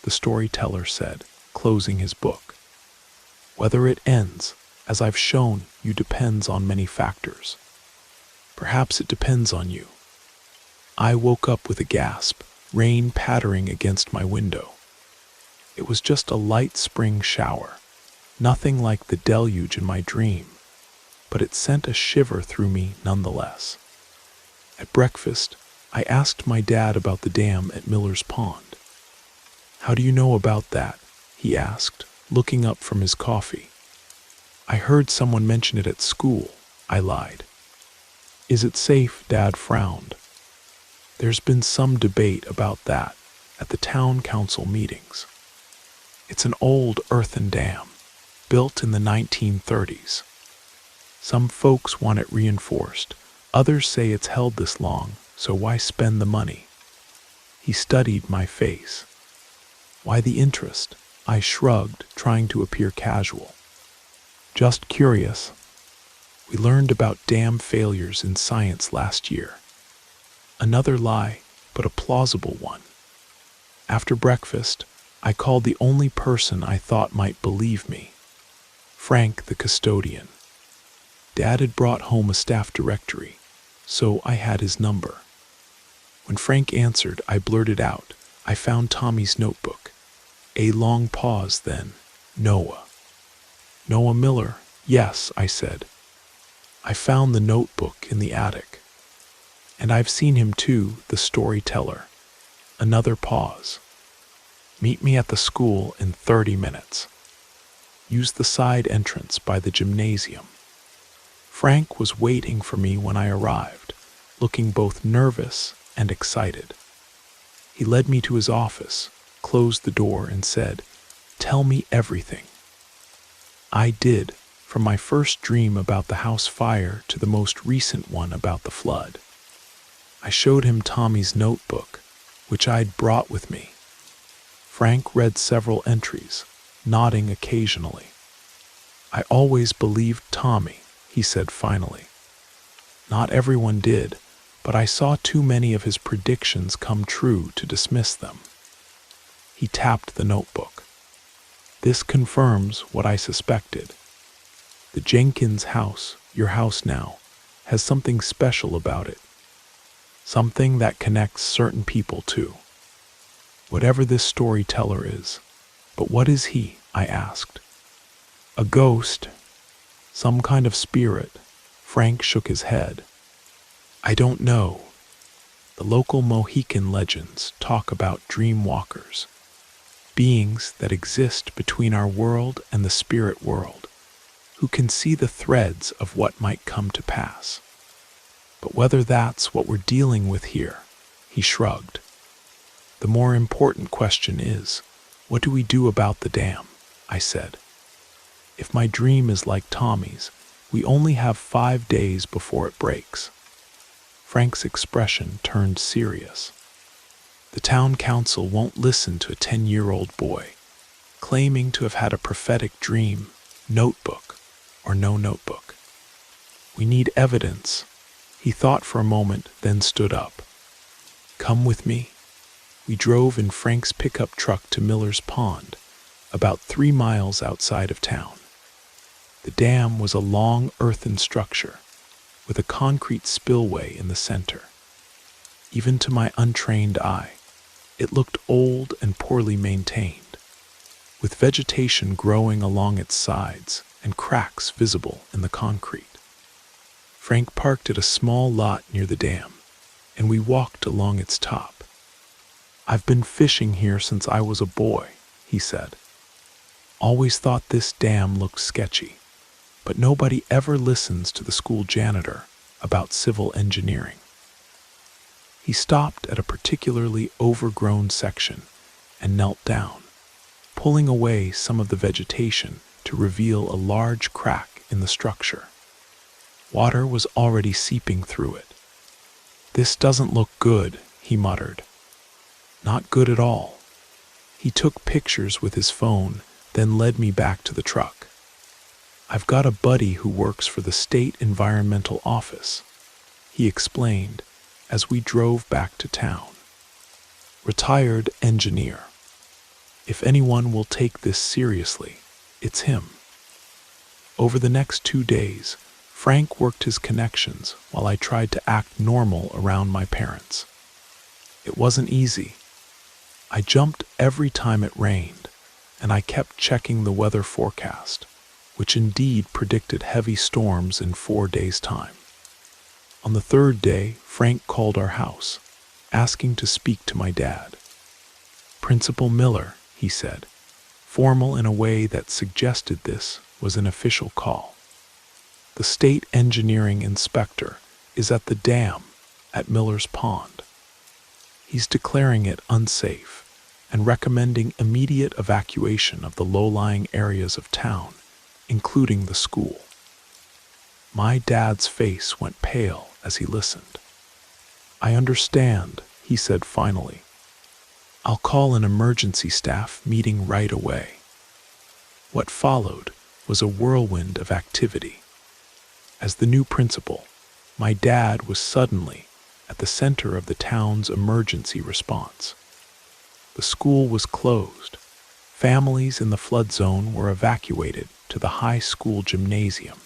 the storyteller said, closing his book. Whether it ends, as I've shown you, depends on many factors. Perhaps it depends on you. I woke up with a gasp, rain pattering against my window. It was just a light spring shower, nothing like the deluge in my dream, but it sent a shiver through me nonetheless. At breakfast, I asked my dad about the dam at Miller's Pond. "How do you know about that?" he asked, looking up from his coffee. "I heard someone mention it at school," I lied. "Is it safe?" Dad frowned. "There's been some debate about that at the town council meetings. It's an old earthen dam, built in the 1930s. Some folks want it reinforced. Others say it's held this long, so why spend the money?" He studied my face. "Why the interest?" I shrugged, trying to appear casual. "Just curious. We learned about dam failures in science last year." Another lie, but a plausible one. After breakfast, I called the only person I thought might believe me, Frank, the custodian. Dad had brought home a staff directory, so I had his number. When Frank answered, I blurted out, "I found Tommy's notebook." A long pause, then, "Noah." "Noah Miller?" "Yes," I said. "I found the notebook in the attic." "And I've seen him too," the storyteller. Another pause. "Meet me at the school in 30 minutes. Use the side entrance by the gymnasium." Frank was waiting for me when I arrived, looking both nervous and excited. He led me to his office, closed the door, and said, "Tell me everything." I did, from my first dream about the house fire to the most recent one about the flood. I showed him Tommy's notebook, which I'd brought with me. Frank read several entries, nodding occasionally. "I always believed Tommy," he said finally. "Not everyone did, but I saw too many of his predictions come true to dismiss them." He tapped the notebook. "This confirms what I suspected. The Jenkins house, your house now, has something special about it. Something that connects certain people too. Whatever this storyteller is. But what is he?" I asked. "A ghost. Some kind of spirit." Frank shook his head. "I don't know. The local Mohican legends talk about dream walkers, beings that exist between our world and the spirit world, who can see the threads of what might come to pass. But whether that's what we're dealing with here," he shrugged. "The more important question is, what do we do about the dam?" I said. "If my dream is like Tommy's, we only have 5 days before it breaks." Frank's expression turned serious. "The town council won't listen to a 10-year-old boy, claiming to have had a prophetic dream, notebook or no notebook. We need evidence." He thought for a moment, then stood up. "Come with me." We drove in Frank's pickup truck to Miller's Pond, about 3 miles outside of town. The dam was a long earthen structure, with a concrete spillway in the center. Even to my untrained eye, it looked old and poorly maintained, with vegetation growing along its sides and cracks visible in the concrete. Frank parked at a small lot near the dam, and we walked along its top. "I've been fishing here since I was a boy," he said. Always thought this dam looked sketchy, but nobody ever listens to the school janitor about civil engineering. He stopped at a particularly overgrown section and knelt down, pulling away some of the vegetation to reveal a large crack in the structure. Water was already seeping through it. "This doesn't look good," he muttered. "Not good at all." He took pictures with his phone, then led me back to the truck. "I've got a buddy who works for the state environmental office," he explained as we drove back to town. "Retired engineer. If anyone will take this seriously, it's him." Over the next 2 days, Frank worked his connections while I tried to act normal around my parents. It wasn't easy. I jumped every time it rained, and I kept checking the weather forecast, which indeed predicted heavy storms in 4 days' time. On the 3rd day, Frank called our house, asking to speak to my dad. "Principal Miller," he said, formal in a way that suggested this was an official call. "The state engineering inspector is at the dam at Miller's Pond. He's declaring it unsafe and recommending immediate evacuation of the low-lying areas of town, including the school." My dad's face went pale as he listened. "I understand," he said finally. "I'll call an emergency staff meeting right away." What followed was a whirlwind of activity. As the new principal, my dad was suddenly at the center of the town's emergency response. The school was closed. Families in the flood zone were evacuated to the high school gymnasium,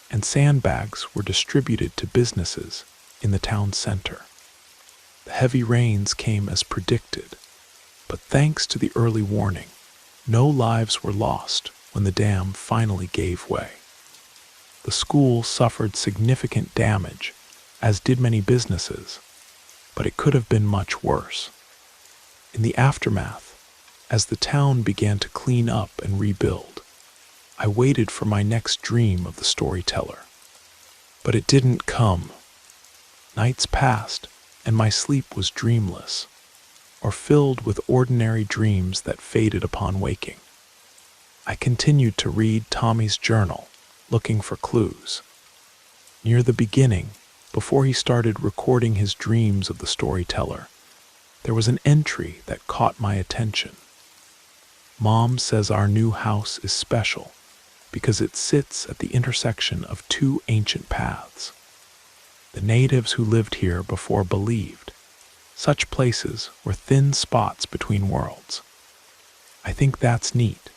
and sandbags were distributed to businesses in the town center. The heavy rains came as predicted, but thanks to the early warning, no lives were lost when the dam finally gave way. The school suffered significant damage, as did many businesses, but it could have been much worse. In the aftermath, as the town began to clean up and rebuild, I waited for my next dream of the storyteller. But it didn't come. Nights passed, and my sleep was dreamless, or filled with ordinary dreams that faded upon waking. I continued to read Tommy's journal, looking for clues. Near the beginning, before he started recording his dreams of the storyteller, there was an entry that caught my attention. "Mom says our new house is special because it sits at the intersection of 2 ancient paths. The natives who lived here before believed such places were thin spots between worlds. I think that's neat."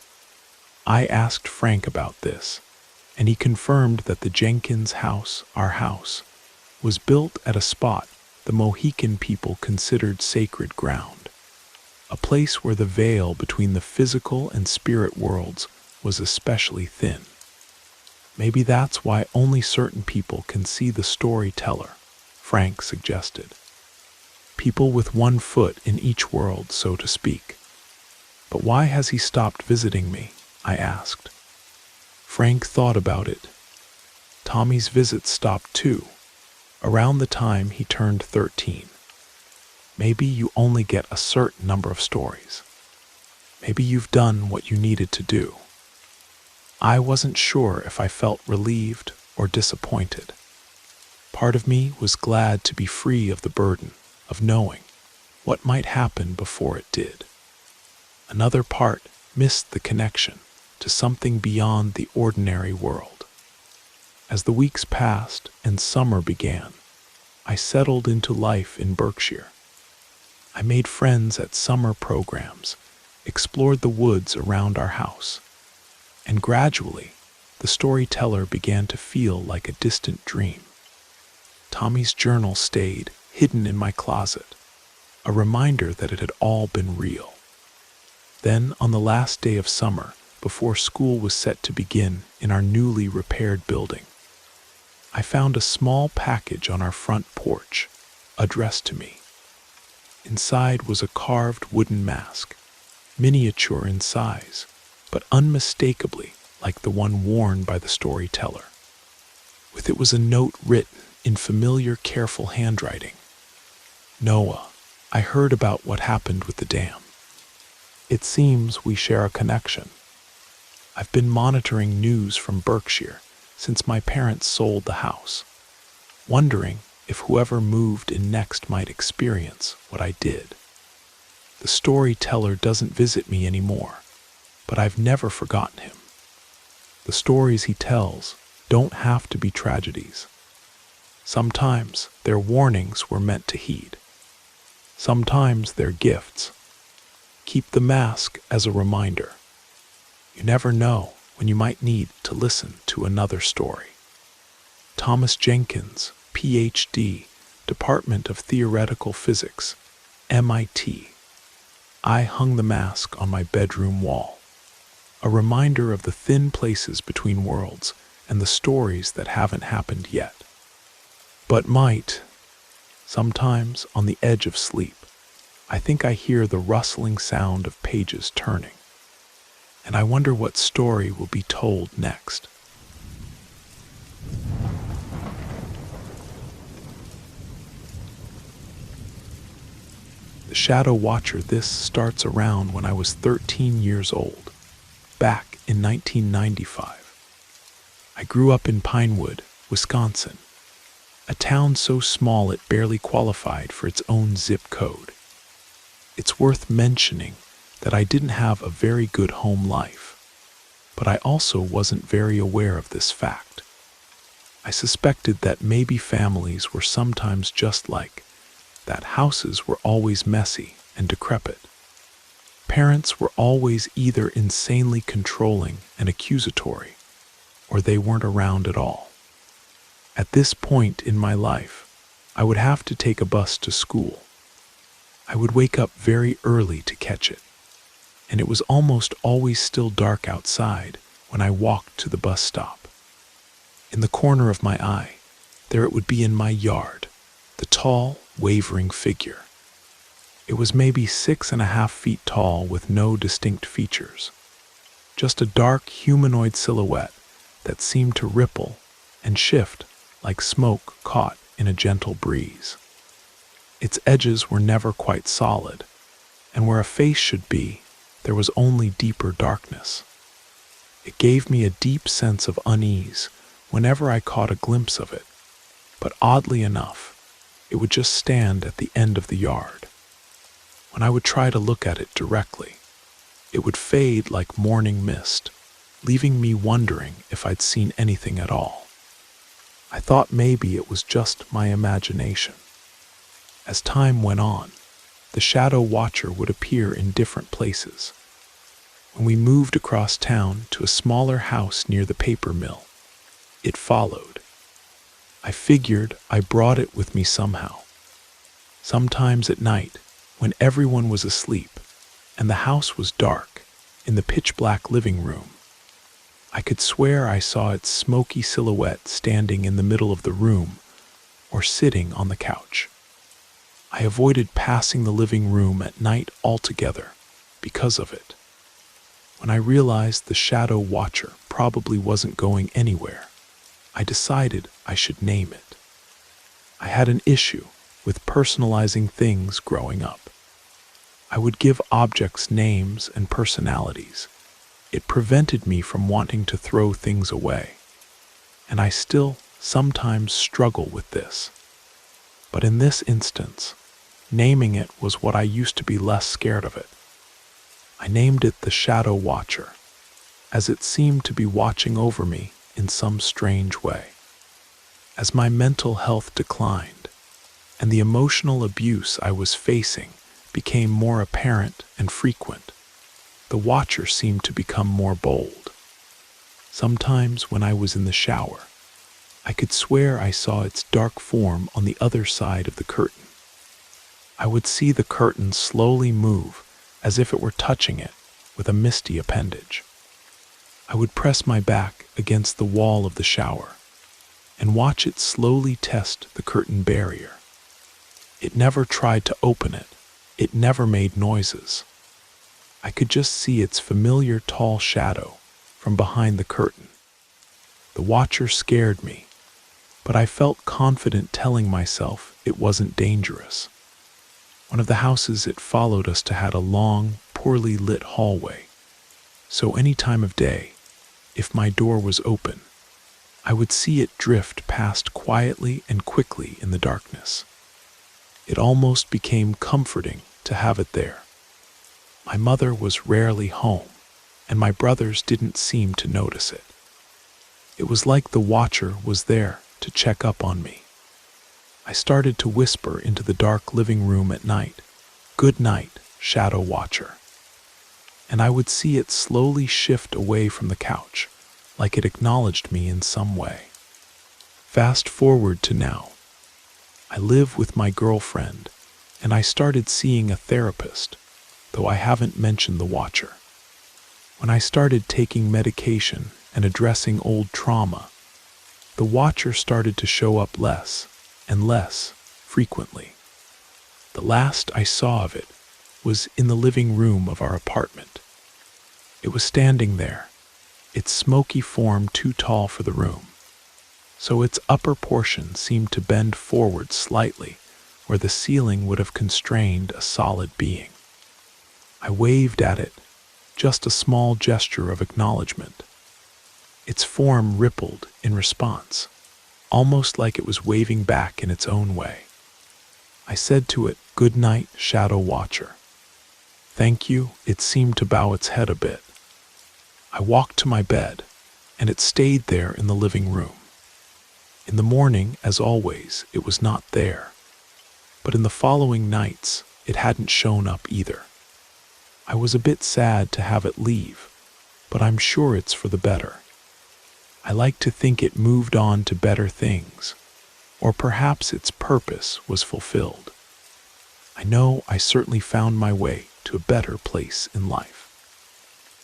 I asked Frank about this, and he confirmed that the Jenkins house, our house, was built at a spot the Mohican people considered sacred ground, a place where the veil between the physical and spirit worlds was especially thin. "Maybe that's why only certain people can see the storyteller," Frank suggested. "People with 1 foot in each world, so to speak." "But why has he stopped visiting me?" I asked. Frank thought about it. Tommy's visits stopped too, around the time he turned 13. "Maybe you only get a certain number of stories. Maybe you've done what you needed to do." I wasn't sure if I felt relieved or disappointed. Part of me was glad to be free of the burden of knowing what might happen before it did. Another part missed the connection to something beyond the ordinary world. As the weeks passed and summer began, I settled into life in Berkshire. I made friends at summer programs, explored the woods around our house, and gradually the storyteller began to feel like a distant dream. Tommy's journal stayed hidden in my closet, a reminder that it had all been real. Then, on the last day of summer, before school was set to begin in our newly repaired building, I found a small package on our front porch, addressed to me. Inside was a carved wooden mask, miniature in size, but unmistakably like the one worn by the storyteller. With it was a note written in familiar, careful handwriting. Noah, I heard about what happened with the dam. It seems we share a connection. I've been monitoring news from Berkshire since my parents sold the house, wondering if whoever moved in next might experience what I did. The storyteller doesn't visit me anymore, but I've never forgotten him. The stories he tells don't have to be tragedies. Sometimes their warnings were meant to heed. Sometimes they're gifts. Keep the mask as a reminder. You never know when you might need to listen to another story. Thomas Jenkins, Ph.D., Department of Theoretical Physics, MIT. I hung the mask on my bedroom wall, a reminder of the thin places between worlds and the stories that haven't happened yet, but might. Sometimes, on the edge of sleep, I think I hear the rustling sound of pages turning, and I wonder what story will be told next. The Shadow Watcher. This starts around when I was 13 years old, back in 1995. I grew up in Pinewood, Wisconsin, a town so small it barely qualified for its own zip code. It's worth mentioning that I didn't have a very good home life, but I also wasn't very aware of this fact. I suspected that maybe families were sometimes just like that. Houses were always messy and decrepit. Parents were always either insanely controlling and accusatory, or they weren't around at all. At this point in my life, I would have to take a bus to school. I would wake up very early to catch it, and it was almost always still dark outside when I walked to the bus stop. In the corner of my eye, there it would be in my yard, the tall, wavering figure. It was maybe 6.5 feet tall with no distinct features, just a dark humanoid silhouette that seemed to ripple and shift like smoke caught in a gentle breeze. Its edges were never quite solid, and where a face should be, there was only deeper darkness. It gave me a deep sense of unease whenever I caught a glimpse of it, but oddly enough, it would just stand at the end of the yard. When I would try to look at it directly, it would fade like morning mist, leaving me wondering if I'd seen anything at all. I thought maybe it was just my imagination. As time went on, the Shadow Watcher would appear in different places. When we moved across town to a smaller house near the paper mill, it followed. I figured I brought it with me somehow. Sometimes at night, when everyone was asleep and the house was dark, in the pitch-black living room, I could swear I saw its smoky silhouette standing in the middle of the room or sitting on the couch. I avoided passing the living room at night altogether because of it. When I realized the Shadow Watcher probably wasn't going anywhere, I decided I should name it. I had an issue with personalizing things growing up. I would give objects names and personalities. It prevented me from wanting to throw things away, and I still sometimes struggle with this. But in this instance, naming it was what I used to be less scared of it. I named it the Shadow Watcher, as it seemed to be watching over me in some strange way. As my mental health declined, and the emotional abuse I was facing became more apparent and frequent, the Watcher seemed to become more bold. Sometimes when I was in the shower, I could swear I saw its dark form on the other side of the curtain. I would see the curtain slowly move as if it were touching it with a misty appendage. I would press my back against the wall of the shower and watch it slowly test the curtain barrier. It never tried to open it. It never made noises. I could just see its familiar tall shadow from behind the curtain. The watcher scared me, but I felt confident telling myself it wasn't dangerous. One of the houses it followed us to had a long, poorly lit hallway, so any time of day, if my door was open, I would see it drift past quietly and quickly in the darkness. It almost became comforting to have it there. My mother was rarely home, and my brothers didn't seem to notice it. It was like the watcher was there to check up on me. I started to whisper into the dark living room at night, "Good night, Shadow Watcher." And I would see it slowly shift away from the couch, like it acknowledged me in some way. Fast forward to now. I live with my girlfriend, and I started seeing a therapist, though I haven't mentioned the watcher. When I started taking medication and addressing old trauma, the watcher started to show up less and less frequently. The last I saw of it was in the living room of our apartment. It was standing there, its smoky form too tall for the room, so its upper portion seemed to bend forward slightly where the ceiling would have constrained a solid being. I waved at it, just a small gesture of acknowledgement. Its form rippled in response, almost like it was waving back in its own way. I said to it, "Good night, Shadow Watcher." "Thank you." It seemed to bow its head a bit. I walked to my bed, and it stayed there in the living room. In the morning, as always, it was not there, but in the following nights, it hadn't shown up either. I was a bit sad to have it leave, but I'm sure it's for the better. I like to think it moved on to better things, or perhaps its purpose was fulfilled. I know I certainly found my way to a better place in life.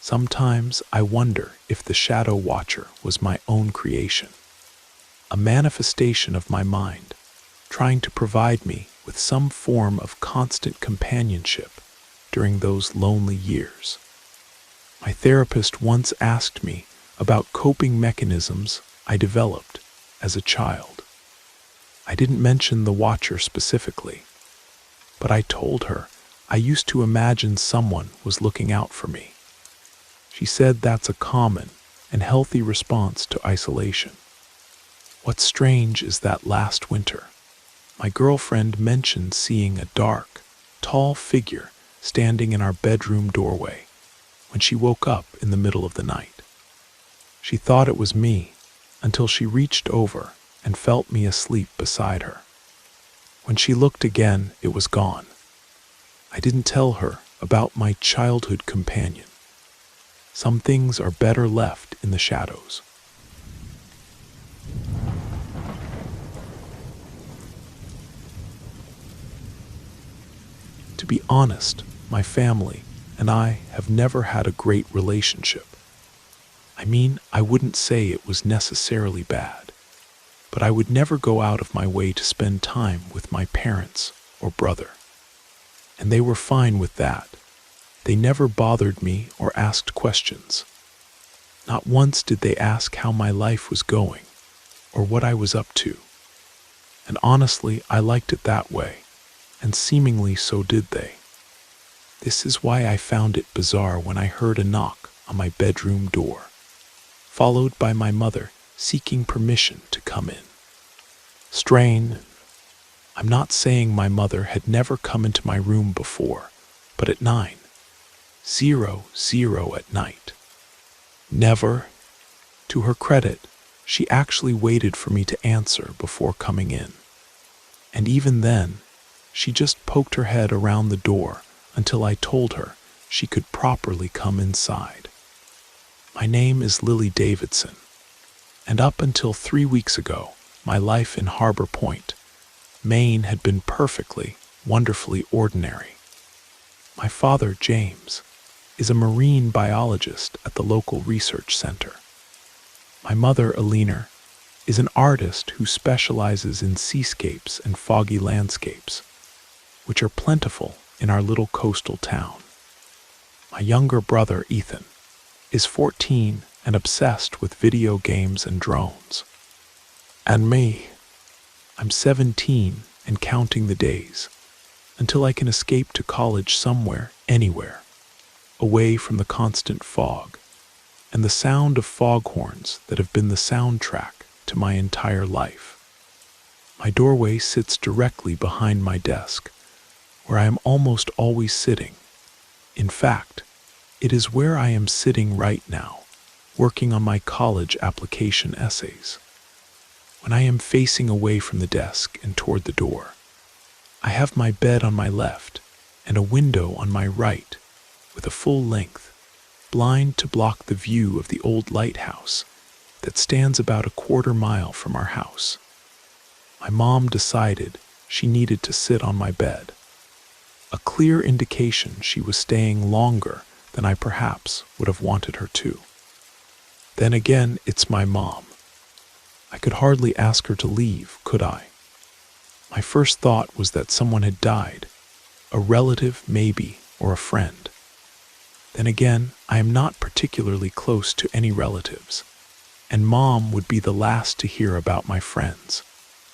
Sometimes I wonder if the Shadow Watcher was my own creation, a manifestation of my mind, trying to provide me with some form of constant companionship during those lonely years. My therapist once asked me about coping mechanisms I developed as a child. I didn't mention the watcher specifically, but I told her I used to imagine someone was looking out for me. She said that's a common and healthy response to isolation. What's strange is that last winter, my girlfriend mentioned seeing a dark, tall figure standing in our bedroom doorway when she woke up in the middle of the night. She thought it was me until she reached over and felt me asleep beside her. When she looked again, it was gone. I didn't tell her about my childhood companion. Some things are better left in the shadows. To be honest, my family and I have never had a great relationship. I mean, I wouldn't say it was necessarily bad, but I would never go out of my way to spend time with my parents or brother. And they were fine with that. They never bothered me or asked questions. Not once did they ask how my life was going or what I was up to. And honestly, I liked it that way, and seemingly so did they. This is why I found it bizarre when I heard a knock on my bedroom door, followed by my mother seeking permission to come in. Strange. I'm not saying my mother had never come into my room before, but at 9:00 at night. Never. To her credit, she actually waited for me to answer before coming in. And even then, she just poked her head around the door until I told her she could properly come inside. My name is Lily Davidson, and up until 3 weeks ago, my life in Harbor Point, Maine had been perfectly, wonderfully ordinary. My father, James, is a marine biologist at the local research center. My mother, Alina, is an artist who specializes in seascapes and foggy landscapes, which are plentiful in our little coastal town. My My younger brother, Ethan, is 14 and obsessed with video games and drones. And me, I'm 17 and counting the days until I can escape to college somewhere, anywhere, away from the constant fog and the sound of foghorns that have been the soundtrack to my entire life. My doorway sits directly behind my desk, where I am almost always sitting. In fact, it is where I am sitting right now, working on my college application essays. When I am facing away from the desk and toward the door, I have my bed on my left and a window on my right with a full-length blind to block the view of the old lighthouse that stands about a quarter-mile from our house. My mom decided she needed to sit on my bed, a clear indication she was staying longer than I perhaps would have wanted her to. Then again, it's my mom. I could hardly ask her to leave, could I? My first thought was that someone had died, a relative maybe, or a friend. Then again, I am not particularly close to any relatives, and Mom would be the last to hear about my friends.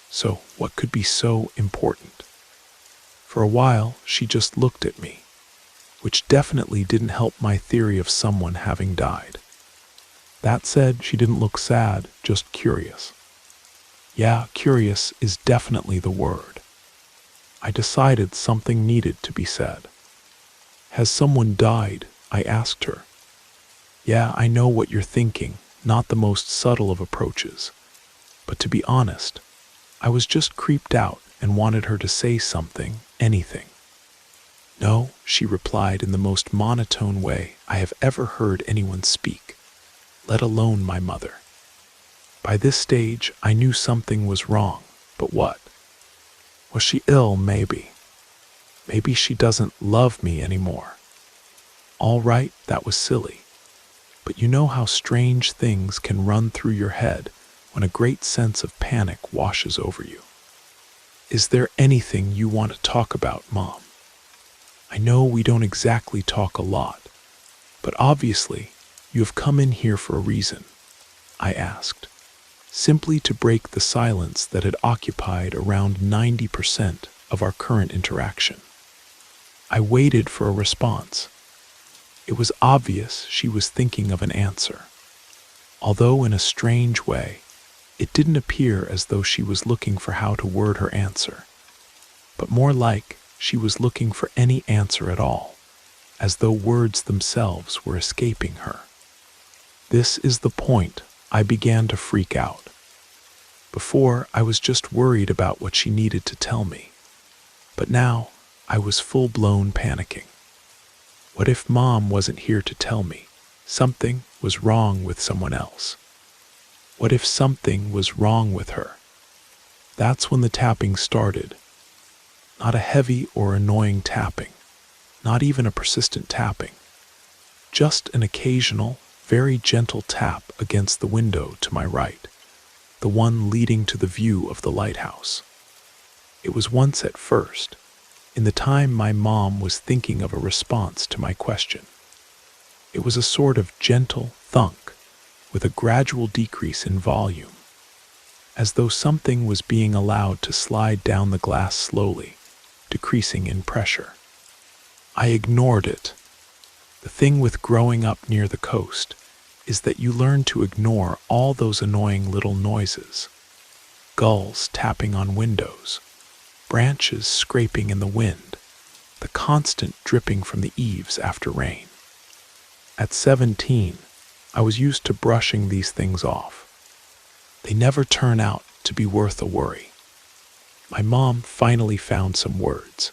So what could be so important? For a while, she just looked at me, which definitely didn't help my theory of someone having died. That said, she didn't look sad, just curious. Yeah, curious is definitely the word. I decided something needed to be said. Has someone died? I asked her. Yeah, I know what you're thinking, not the most subtle of approaches. But to be honest, I was just creeped out and wanted her to say something, anything. No, she replied in the most monotone way I have ever heard anyone speak, let alone my mother. By this stage, I knew something was wrong, but what? Was she ill, maybe? Maybe she doesn't love me anymore. All right, that was silly. But you know how strange things can run through your head when a great sense of panic washes over you. Is there anything you want to talk about, Mom? I know we don't exactly talk a lot, but obviously you have come in here for a reason, I asked, simply to break the silence that had occupied around 90% of our current interaction. I waited for a response. It was obvious she was thinking of an answer, although in a strange way, it didn't appear as though she was looking for how to word her answer, but more like she was looking for any answer at all, as though words themselves were escaping her. This is the point I began to freak out. Before, I was just worried about what she needed to tell me, but now I was full-blown panicking. What if Mom wasn't here to tell me something was wrong with someone else? What if something was wrong with her? That's when the tapping started. Not a heavy or annoying tapping, not even a persistent tapping, just an occasional, very gentle tap against the window to my right, the one leading to the view of the lighthouse. It was once at first, in the time my mom was thinking of a response to my question. It was a sort of gentle thunk with a gradual decrease in volume, as though something was being allowed to slide down the glass slowly, decreasing in pressure. I ignored it. The thing with growing up near the coast is that you learn to ignore all those annoying little noises. Gulls tapping on windows, branches scraping in the wind, the constant dripping from the eaves after rain. At 17, I was used to brushing these things off. They never turn out to be worth a worry. My mom finally found some words.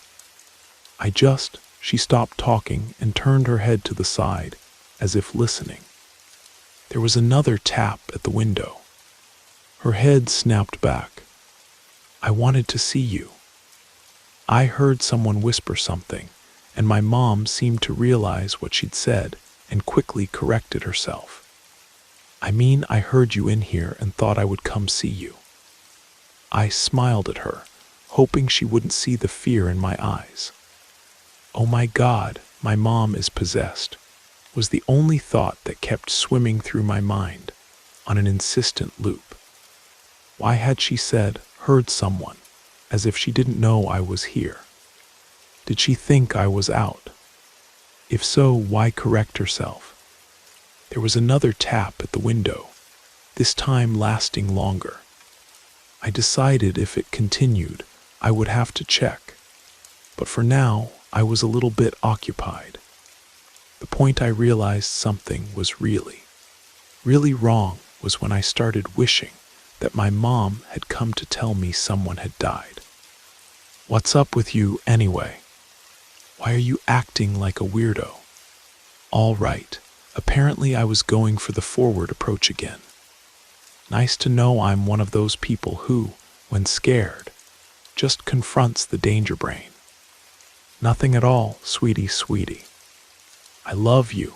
She stopped talking and turned her head to the side, as if listening. There was another tap at the window. Her head snapped back. I wanted to see you. I heard someone whisper something, and my mom seemed to realize what she'd said and quickly corrected herself. I heard you in here and thought I would come see you. I smiled at her, hoping she wouldn't see the fear in my eyes. Oh my God, my mom is possessed, was the only thought that kept swimming through my mind on an insistent loop. Why had she said, "heard someone," as if she didn't know I was here? Did she think I was out? If so, why correct herself? There was another tap at the window, this time lasting longer. I decided if it continued, I would have to check. But for now, I was a little bit occupied. The point I realized something was really wrong was when I started wishing that my mom had come to tell me someone had died. What's up with you anyway? Why are you acting like a weirdo? All right, apparently I was going for the forward approach again. Nice to know I'm one of those people who, when scared, just confronts the danger brain. Nothing at all, sweetie. I love you.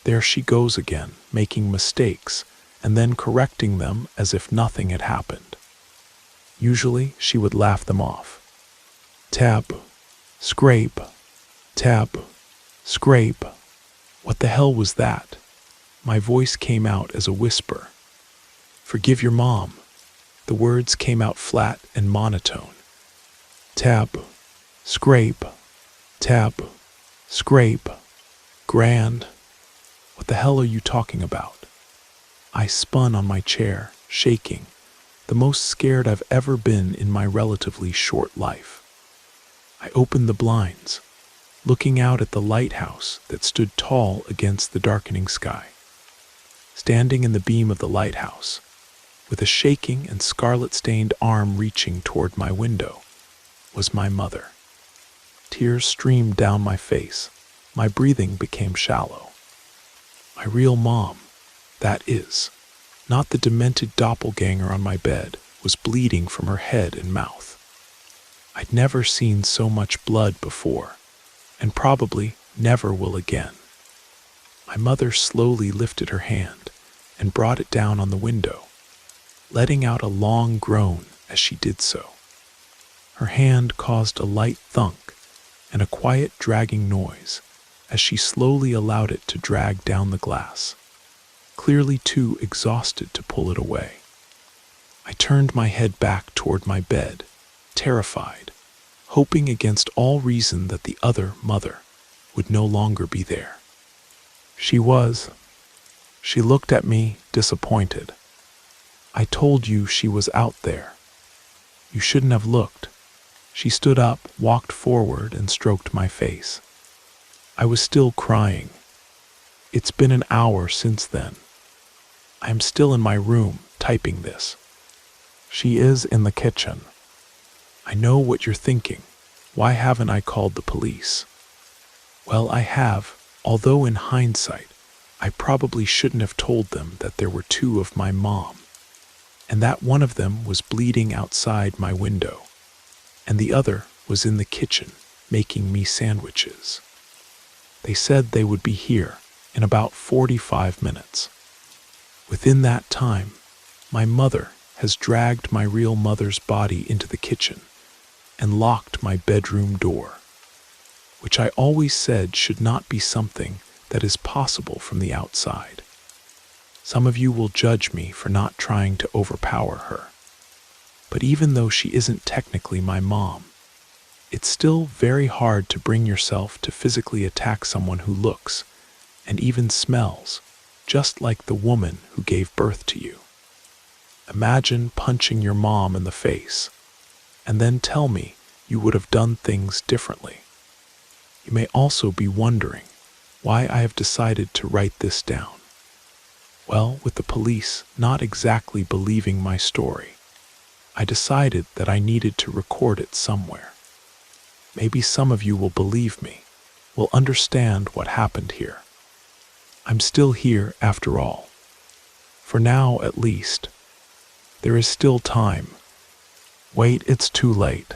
There she goes again, making mistakes, and then correcting them as if nothing had happened. Usually, she would laugh them off. Tap, scrape, tap, scrape. What the hell was that? My voice came out as a whisper. Forgive your mom. The words came out flat and monotone. Tap, scrape, tap, scrape. Grand. What the hell are you talking about? I spun on my chair, shaking, the most scared I've ever been in my relatively short life. I opened the blinds, looking out at the lighthouse that stood tall against the darkening sky. Standing in the beam of the lighthouse, with a shaking and scarlet-stained arm reaching toward my window, was my mother. Tears streamed down my face. My breathing became shallow. My real mom, that is, not the demented doppelganger on my bed, was bleeding from her head and mouth. I'd never seen so much blood before, and probably never will again. My mother slowly lifted her hand and brought it down on the window, letting out a long groan as she did so. Her hand caused a light thunk and a quiet dragging noise as she slowly allowed it to drag down the glass, clearly too exhausted to pull it away. I turned my head back toward my bed, terrified, hoping against all reason that the other mother would no longer be there. She was. She looked at me, disappointed. I told you she was out there. You shouldn't have looked. She stood up, walked forward, and stroked my face. I was still crying. It's been an hour since then. I am still in my room, typing this. She is in the kitchen. I know what you're thinking. Why haven't I called the police? Well, I have, although in hindsight, I probably shouldn't have told them that there were two of my mom, and that one of them was bleeding outside my window, and the other was in the kitchen making me sandwiches. They said they would be here in about 45 minutes. Within that time, my mother has dragged my real mother's body into the kitchen and locked my bedroom door, which I always said should not be something that is possible from the outside. Some of you will judge me for not trying to overpower her. But even though she isn't technically my mom, it's still very hard to bring yourself to physically attack someone who looks, and even smells, just like the woman who gave birth to you. Imagine punching your mom in the face, and then tell me you would have done things differently. You may also be wondering why I have decided to write this down. Well, with the police not exactly believing my story, I decided that I needed to record it somewhere. Maybe some of you will believe me, will understand what happened here. I'm still here after all. For now, at least. There is still time. Wait, it's too late.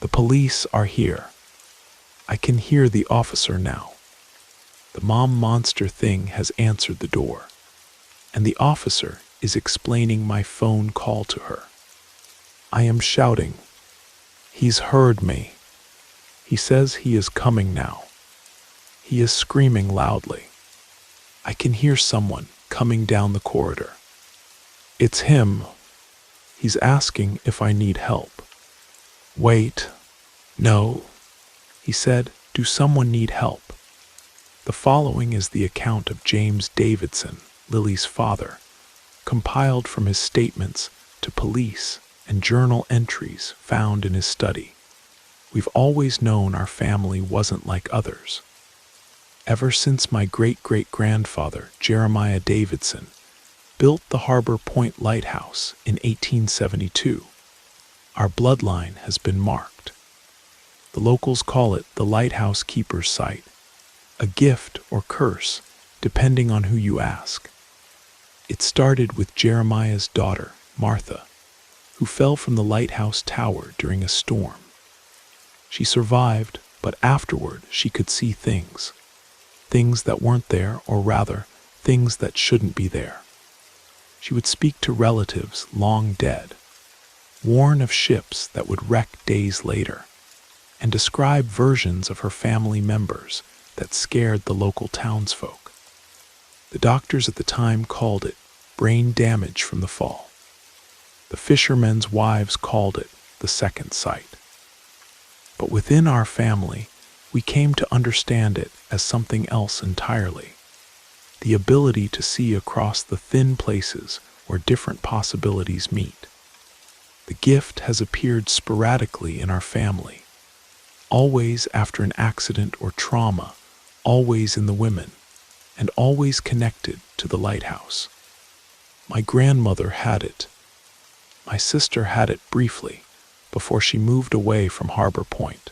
The police are here. I can hear the officer now. The mom monster thing has answered the door, and the officer is explaining my phone call to her. I am shouting. He's heard me. He says he is coming now. He is screaming loudly. I can hear someone coming down the corridor. It's him. He's asking if I need help. Wait. No, he said. Do someone need help? The following is the account of James Davidson, Lily's father, compiled from his statements to police and journal entries found in his study. We've always known our family wasn't like others. Ever since my great-great-grandfather, Jeremiah Davidson, built the Harbor Point Lighthouse in 1872, our bloodline has been marked. The locals call it the Lighthouse Keeper's Site, a gift or curse, depending on who you ask. It started with Jeremiah's daughter, Martha, who fell from the lighthouse tower during a storm. She survived, but afterward she could see things that weren't there, or rather, things that shouldn't be there. She would speak to relatives long dead, warn of ships that would wreck days later, and describe versions of her family members that scared the local townsfolk. The doctors at the time called it brain damage from the fall. The fishermen's wives called it the second sight. But within our family, we came to understand it as something else entirely. The ability to see across the thin places where different possibilities meet. The gift has appeared sporadically in our family, always after an accident or trauma, always in the women, and always connected to the lighthouse. My grandmother had it. My sister had it briefly before she moved away from Harbor Point,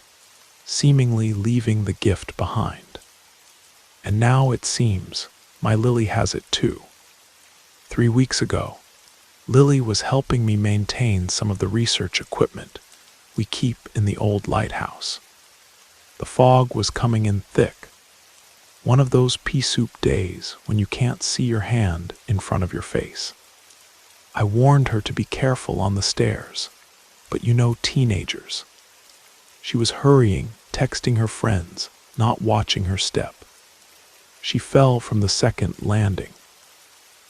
seemingly leaving the gift behind. And now it seems my Lily has it too. 3 weeks ago, Lily was helping me maintain some of the research equipment we keep in the old lighthouse. The fog was coming in thick, one of those pea soup days when you can't see your hand in front of your face. I warned her to be careful on the stairs, but you know teenagers. She was hurrying, texting her friends, not watching her step. She fell from the second landing.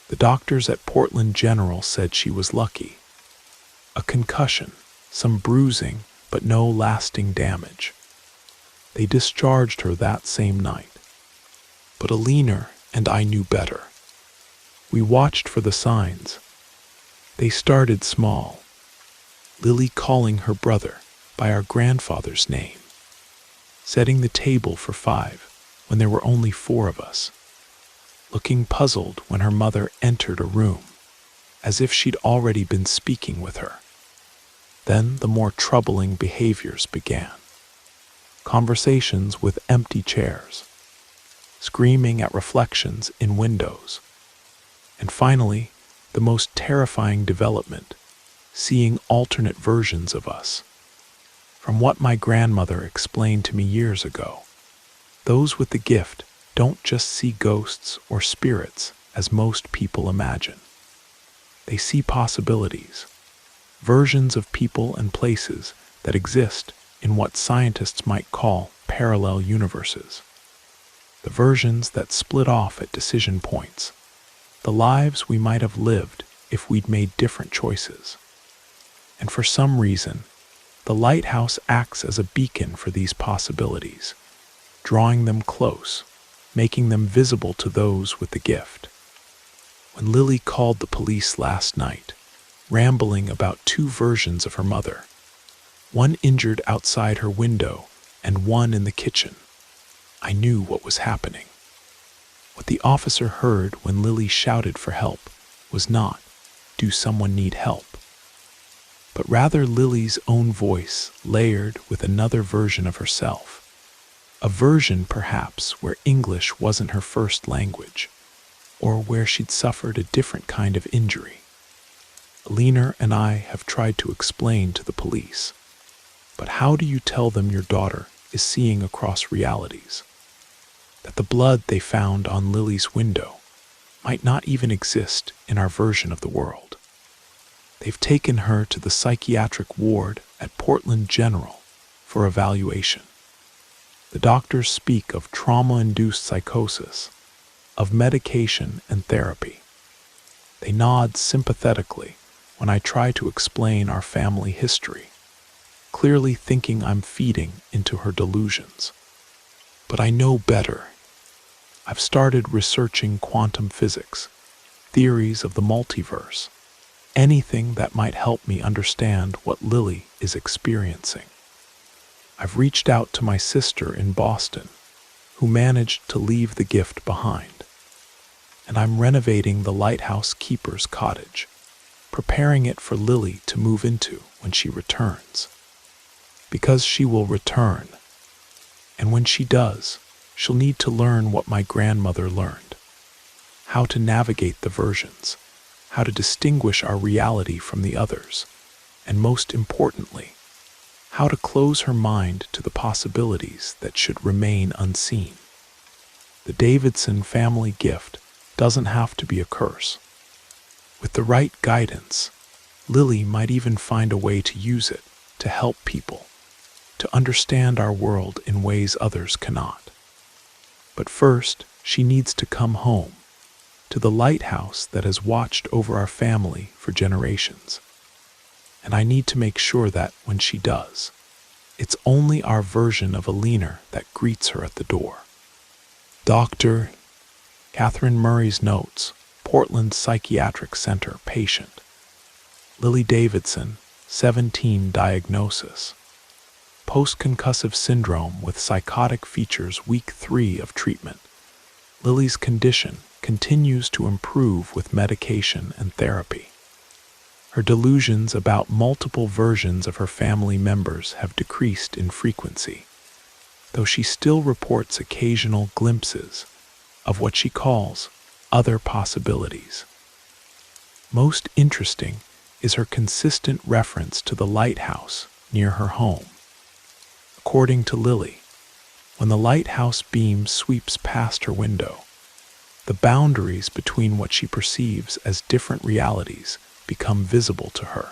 The doctors at Portland General said she was lucky. A concussion, some bruising, but no lasting damage. They discharged her that same night. But Alina and I knew better. We watched for the signs. They started small. Lily calling her brother by our grandfather's name, setting the table for 5 when there were only 4 of us, looking puzzled when her mother entered a room, as if she'd already been speaking with her. Then the more troubling behaviors began. Conversations with empty chairs, screaming at reflections in windows, and finally, the most terrifying development, seeing alternate versions of us. From what my grandmother explained to me years ago, those with the gift don't just see ghosts or spirits as most people imagine. They see possibilities, versions of people and places that exist in what scientists might call parallel universes. The versions that split off at decision points, the lives we might have lived if we'd made different choices. And for some reason, the lighthouse acts as a beacon for these possibilities, drawing them close, making them visible to those with the gift. When Lily called the police last night, rambling about 2 versions of her mother, one injured outside her window and one in the kitchen, I knew what was happening. What the officer heard when Lily shouted for help was not, "Do someone need help?" but rather Lily's own voice layered with another version of herself, a version perhaps where English wasn't her first language, or where she'd suffered a different kind of injury. Alina and I have tried to explain to the police, but how do you tell them your daughter is seeing across realities? That the blood they found on Lily's window might not even exist in our version of the world. They've taken her to the psychiatric ward at Portland General for evaluation. The doctors speak of trauma-induced psychosis, of medication and therapy. They nod sympathetically when I try to explain our family history, clearly thinking I'm feeding into her delusions. But I know better. I've started researching quantum physics, theories of the multiverse, anything that might help me understand what Lily is experiencing. I've reached out to my sister in Boston, who managed to leave the gift behind. And I'm renovating the lighthouse keeper's cottage, preparing it for Lily to move into when she returns. Because she will return. And when she does, she'll need to learn what my grandmother learned. How to navigate the versions, how to distinguish our reality from the others, and most importantly, how to close her mind to the possibilities that should remain unseen. The Davidson family gift doesn't have to be a curse. With the right guidance, Lily might even find a way to use it to help people, to understand our world in ways others cannot. But first, she needs to come home, to the lighthouse that has watched over our family for generations. And I need to make sure that when she does, it's only our version of Alina that greets her at the door. Dr. Catherine Murray's notes, Portland Psychiatric Center patient. Lily Davidson, 17 diagnosis. Post-concussive syndrome with psychotic features week 3 of treatment. Lily's condition continues to improve with medication and therapy. Her delusions about multiple versions of her family members have decreased in frequency, though she still reports occasional glimpses of what she calls other possibilities. Most interesting is her consistent reference to the lighthouse near her home. According to Lily, when the lighthouse beam sweeps past her window, the boundaries between what she perceives as different realities become visible to her.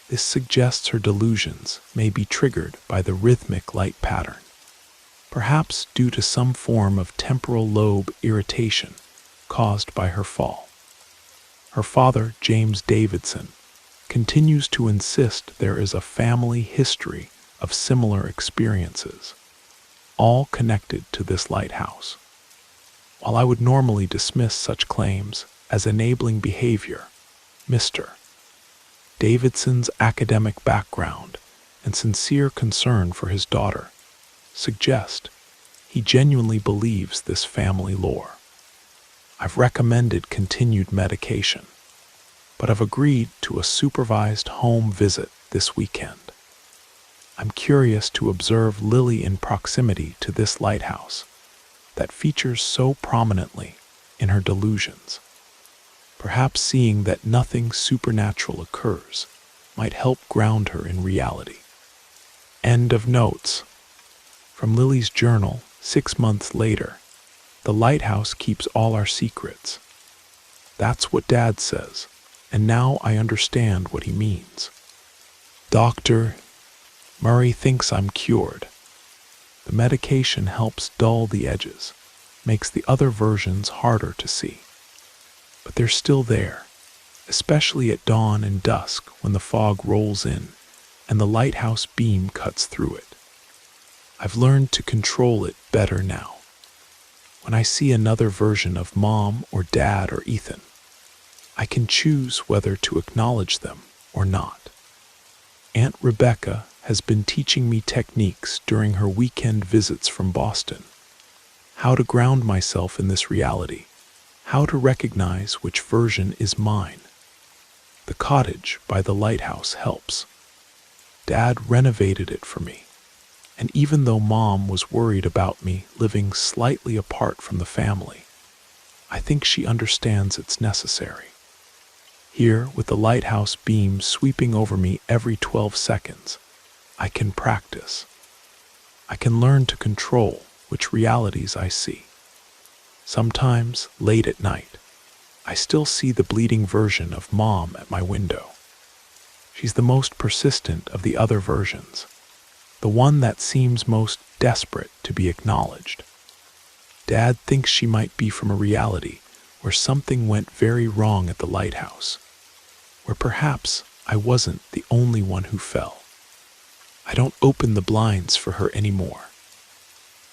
This suggests her delusions may be triggered by the rhythmic light pattern, perhaps due to some form of temporal lobe irritation caused by her fall. Her father, James Davidson, continues to insist there is a family history of similar experiences, all connected to this lighthouse. While I would normally dismiss such claims as enabling behavior, Mr. Davidson's academic background and sincere concern for his daughter suggest he genuinely believes this family lore. I've recommended continued medication, but I've agreed to a supervised home visit this weekend. I'm curious to observe Lily in proximity to this lighthouse that features so prominently in her delusions. Perhaps seeing that nothing supernatural occurs might help ground her in reality. End of notes. From Lily's journal, 6 months later, the lighthouse keeps all our secrets. That's what Dad says, and now I understand what he means. Dr. Murray thinks I'm cured. The medication helps dull the edges, makes the other versions harder to see. But they're still there, especially at dawn and dusk when the fog rolls in and the lighthouse beam cuts through it. I've learned to control it better now. When I see another version of Mom or Dad or Ethan, I can choose whether to acknowledge them or not. Aunt Rebecca has been teaching me techniques during her weekend visits from Boston. How to ground myself in this reality, how to recognize which version is mine. The cottage by the lighthouse helps. Dad renovated it for me, and even though Mom was worried about me living slightly apart from the family, I think she understands it's necessary. Here, with the lighthouse beam sweeping over me every 12 seconds, I can practice. I can learn to control which realities I see. Sometimes, late at night, I still see the bleeding version of Mom at my window. She's the most persistent of the other versions, the one that seems most desperate to be acknowledged. Dad thinks she might be from a reality where something went very wrong at the lighthouse, where perhaps I wasn't the only one who fell. I don't open the blinds for her anymore.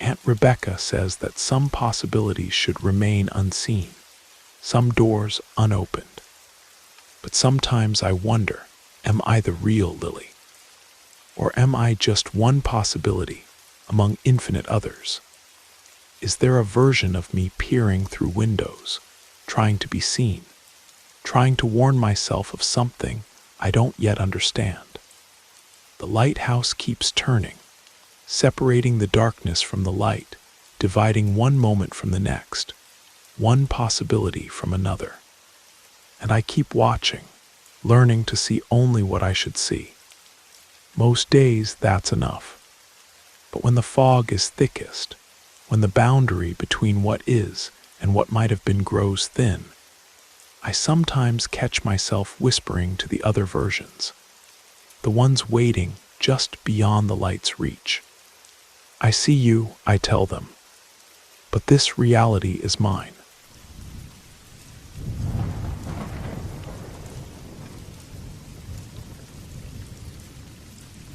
Aunt Rebecca says that some possibilities should remain unseen, some doors unopened. But sometimes I wonder, am I the real Lily? Or am I just one possibility among infinite others? Is there a version of me peering through windows, trying to be seen, trying to warn myself of something I don't yet understand? The lighthouse keeps turning, separating the darkness from the light, dividing one moment from the next, one possibility from another. And I keep watching, learning to see only what I should see. Most days, that's enough. But when the fog is thickest, when the boundary between what is and what might have been grows thin, I sometimes catch myself whispering to the other versions, the ones waiting just beyond the light's reach. I see you, I tell them, but this reality is mine.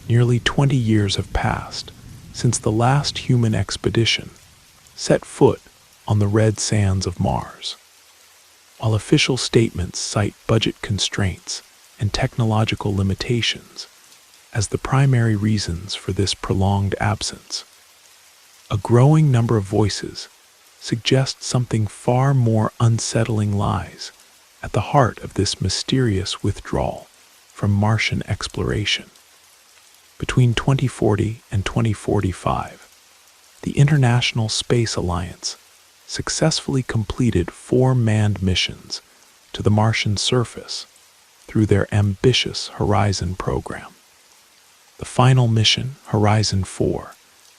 Nearly 20 years have passed since the last human expedition set foot on the red sands of Mars. While official statements cite budget constraints and technological limitations as the primary reasons for this prolonged absence, a growing number of voices suggest something far more unsettling lies at the heart of this mysterious withdrawal from Martian exploration. Between 2040 and 2045, the International Space Alliance successfully completed 4 manned missions to the Martian surface through their ambitious Horizon program. The final mission, Horizon 4,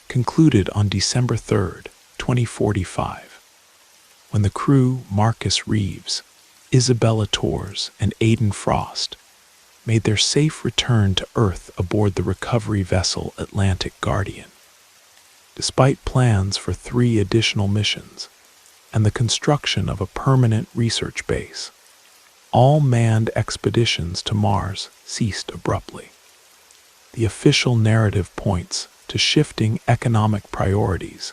concluded on December 3, 2045, when the crew Marcus Reeves, Isabella Torres, and Aidan Frost made their safe return to Earth aboard the recovery vessel Atlantic Guardian. Despite plans for 3 additional missions and the construction of a permanent research base, all manned expeditions to Mars ceased abruptly. The official narrative points to shifting economic priorities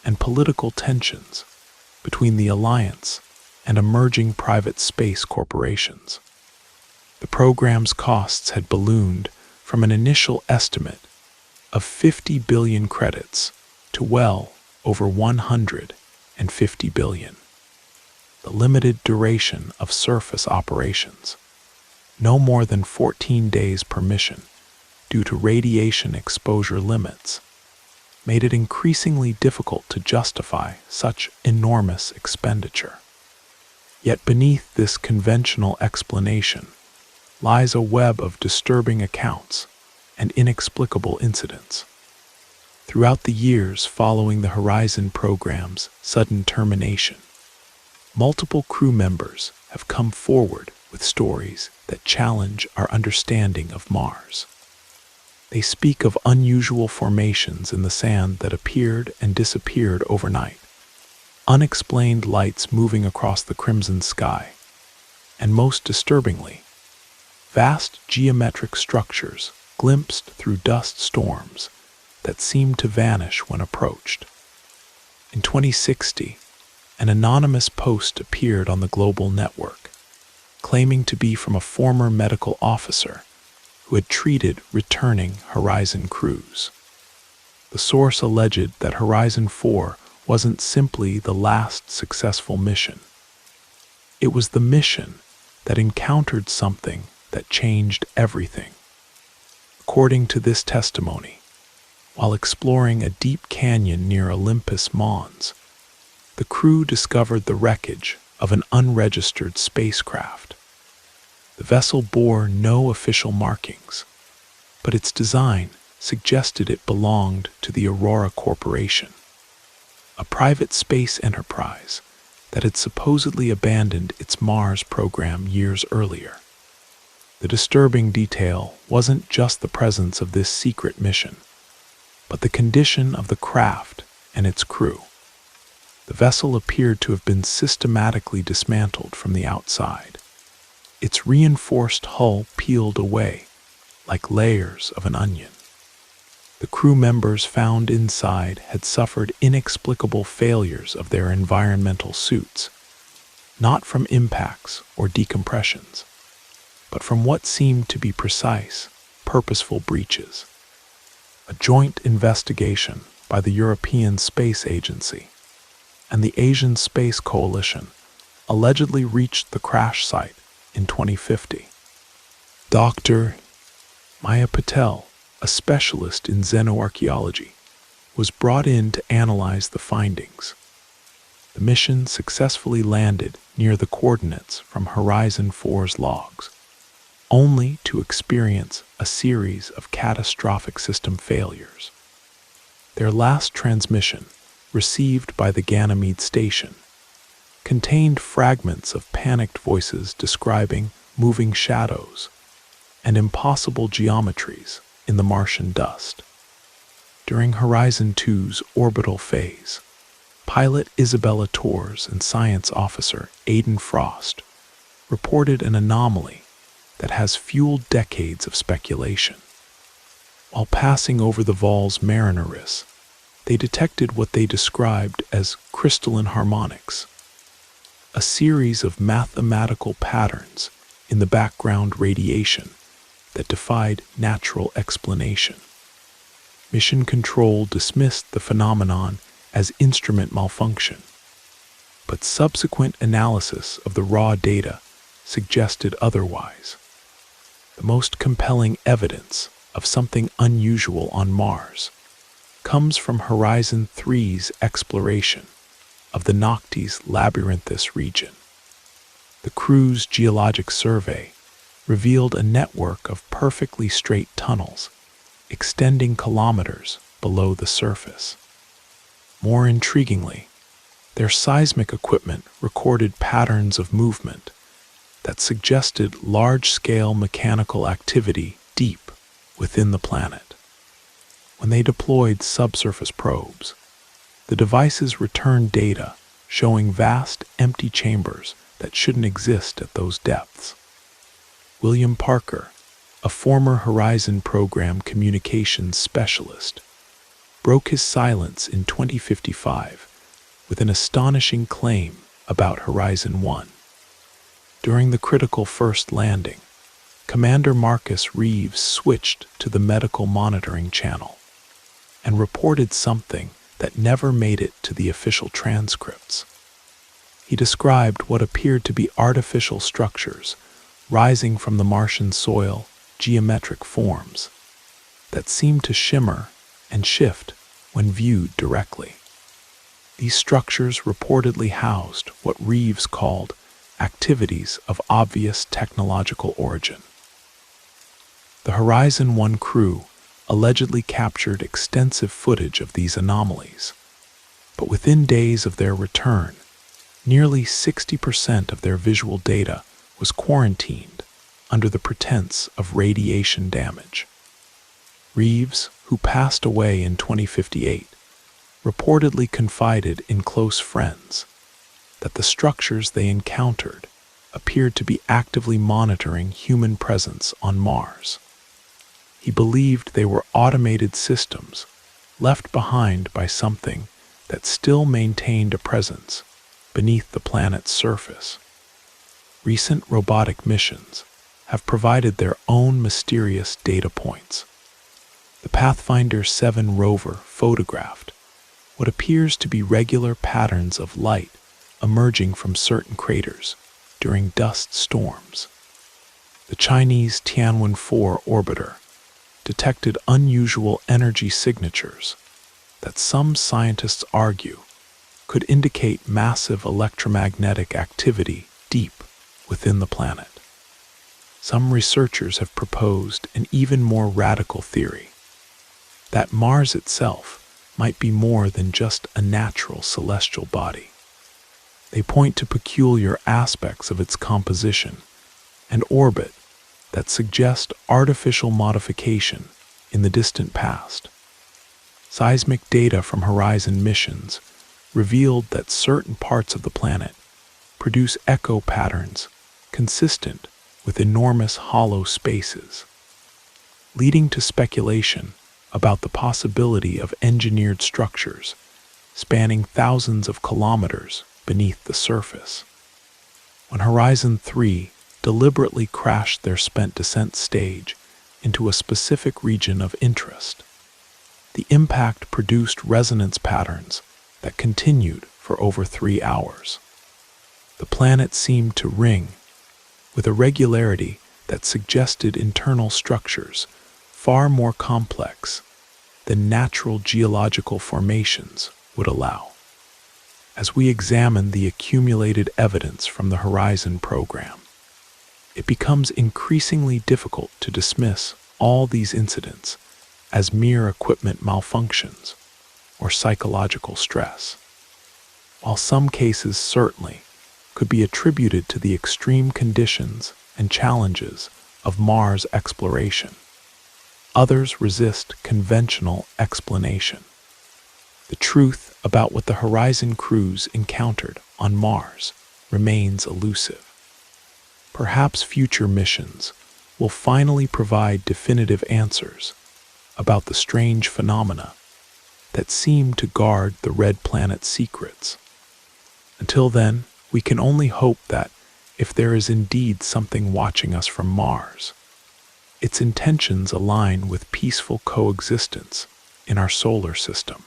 and political tensions between the Alliance and emerging private space corporations. The program's costs had ballooned from an initial estimate of 50 billion credits to well over 150 billion. The limited duration of surface operations, no more than 14 days per mission due to radiation exposure limits, made it increasingly difficult to justify such enormous expenditure. Yet beneath this conventional explanation lies a web of disturbing accounts and inexplicable incidents. Throughout the years following the Horizon program's sudden termination, multiple crew members have come forward with stories that challenge our understanding of Mars. They speak of unusual formations in the sand that appeared and disappeared overnight, unexplained lights moving across the crimson sky, and most disturbingly, vast geometric structures glimpsed through dust storms that seemed to vanish when approached. In 2060, an anonymous post appeared on the global network, claiming to be from a former medical officer who had treated returning Horizon crews. The source alleged that Horizon 4 wasn't simply the last successful mission. It was the mission that encountered something that changed everything. According to this testimony, while exploring a deep canyon near Olympus Mons, the crew discovered the wreckage of an unregistered spacecraft. The vessel bore no official markings, but its design suggested it belonged to the Aurora Corporation, a private space enterprise that had supposedly abandoned its Mars program years earlier. The disturbing detail wasn't just the presence of this secret mission, but the condition of the craft and its crew. The vessel appeared to have been systematically dismantled from the outside, its reinforced hull peeled away like layers of an onion. The crew members found inside had suffered inexplicable failures of their environmental suits, not from impacts or decompressions, but from what seemed to be precise, purposeful breaches. A joint investigation by the European Space Agency and the Asian Space Coalition allegedly reached the crash site in 2050. Dr. Maya Patel, a specialist in xenoarchaeology, was brought in to analyze the findings. The mission successfully landed near the coordinates from Horizon 4's logs, only to experience a series of catastrophic system failures. Their last transmission, received by the Ganymede station, contained fragments of panicked voices describing moving shadows and impossible geometries in the Martian dust. During Horizon 2's orbital phase, pilot Isabella Torres and science officer Aidan Frost reported an anomaly that has fueled decades of speculation. While passing over the Val's Marineris, they detected what they described as crystalline harmonics, a series of mathematical patterns in the background radiation that defied natural explanation. Mission Control dismissed the phenomenon as instrument malfunction, but subsequent analysis of the raw data suggested otherwise. The most compelling evidence of something unusual on Mars comes from Horizon 3's exploration of the Noctis labyrinthus region. The crew's geologic survey revealed a network of perfectly straight tunnels extending kilometers below the surface. More intriguingly, their seismic equipment recorded patterns of movement that suggested large-scale mechanical activity deep within the planet. When they deployed subsurface probes, the devices returned data showing vast empty chambers that shouldn't exist at those depths. William Parker, a former Horizon program communications specialist, broke his silence in 2055 with an astonishing claim about Horizon 1. During the critical first landing, Commander Marcus Reeves switched to the medical monitoring channel and reported something that never made it to the official transcripts. He described what appeared to be artificial structures rising from the Martian soil, geometric forms that seemed to shimmer and shift when viewed directly. These structures reportedly housed what Reeves called activities of obvious technological origin. The Horizon 1 crew allegedly captured extensive footage of these anomalies, but within days of their return, nearly 60% of their visual data was quarantined under the pretense of radiation damage. Reeves, who passed away in 2058, reportedly confided in close friends that the structures they encountered appeared to be actively monitoring human presence on Mars. He believed they were automated systems left behind by something that still maintained a presence beneath the planet's surface. Recent robotic missions have provided their own mysterious data points. The Pathfinder 7 rover photographed what appears to be regular patterns of light emerging from certain craters during dust storms. The Chinese Tianwen-4 orbiter detected unusual energy signatures that some scientists argue could indicate massive electromagnetic activity deep within the planet. Some researchers have proposed an even more radical theory, that Mars itself might be more than just a natural celestial body. They point to peculiar aspects of its composition and orbit that suggest artificial modification in the distant past. Seismic data from Horizon missions revealed that certain parts of the planet produce echo patterns consistent with enormous hollow spaces, leading to speculation about the possibility of engineered structures spanning thousands of kilometers beneath the surface. When Horizon 3 deliberately crashed their spent descent stage into a specific region of interest, the impact produced resonance patterns that continued for over 3 hours. The planet seemed to ring with a regularity that suggested internal structures far more complex than natural geological formations would allow. As we examine the accumulated evidence from the Horizon program, it becomes increasingly difficult to dismiss all these incidents as mere equipment malfunctions or psychological stress. While some cases certainly could be attributed to the extreme conditions and challenges of Mars exploration, others resist conventional explanation. The truth about what the Horizon crews encountered on Mars remains elusive. Perhaps future missions will finally provide definitive answers about the strange phenomena that seem to guard the red planet's secrets. Until then, we can only hope that if there is indeed something watching us from Mars, its intentions align with peaceful coexistence in our solar system.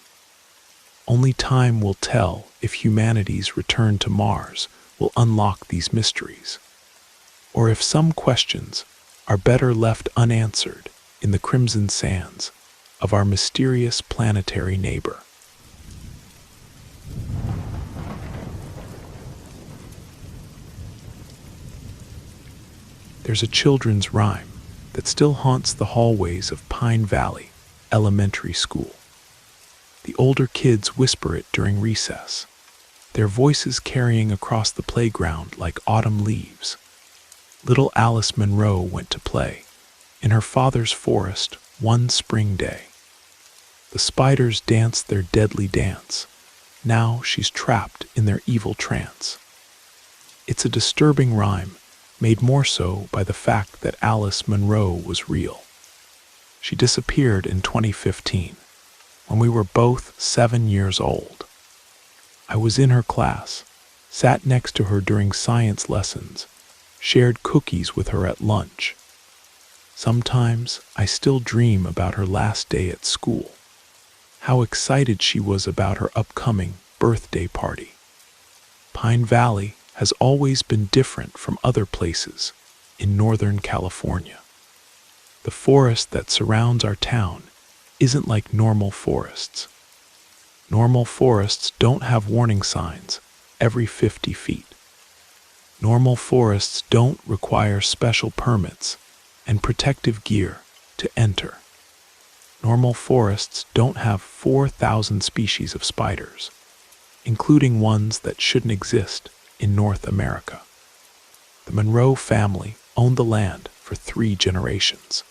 Only time will tell if humanity's return to Mars will unlock these mysteries, or if some questions are better left unanswered in the crimson sands of our mysterious planetary neighbor. There's a children's rhyme that still haunts the hallways of Pine Valley Elementary School. The older kids whisper it during recess, their voices carrying across the playground like autumn leaves. Little Alice Munro went to play in her father's forest one spring day. The spiders danced their deadly dance. Now she's trapped in their evil trance. It's a disturbing rhyme, made more so by the fact that Alice Munro was real. She disappeared in 2015, when we were both 7 years old. I was in her class, sat next to her during science lessons, shared cookies with her at lunch. Sometimes I still dream about her last day at school, how excited she was about her upcoming birthday party. Pine Valley has always been different from other places in Northern California. The forest that surrounds our town isn't like normal forests. Normal forests don't have warning signs every 50 feet. Normal forests don't require special permits and protective gear to enter. Normal forests don't have 4,000 species of spiders, including ones that shouldn't exist in North America. The Munro family owned the land for 3 generations.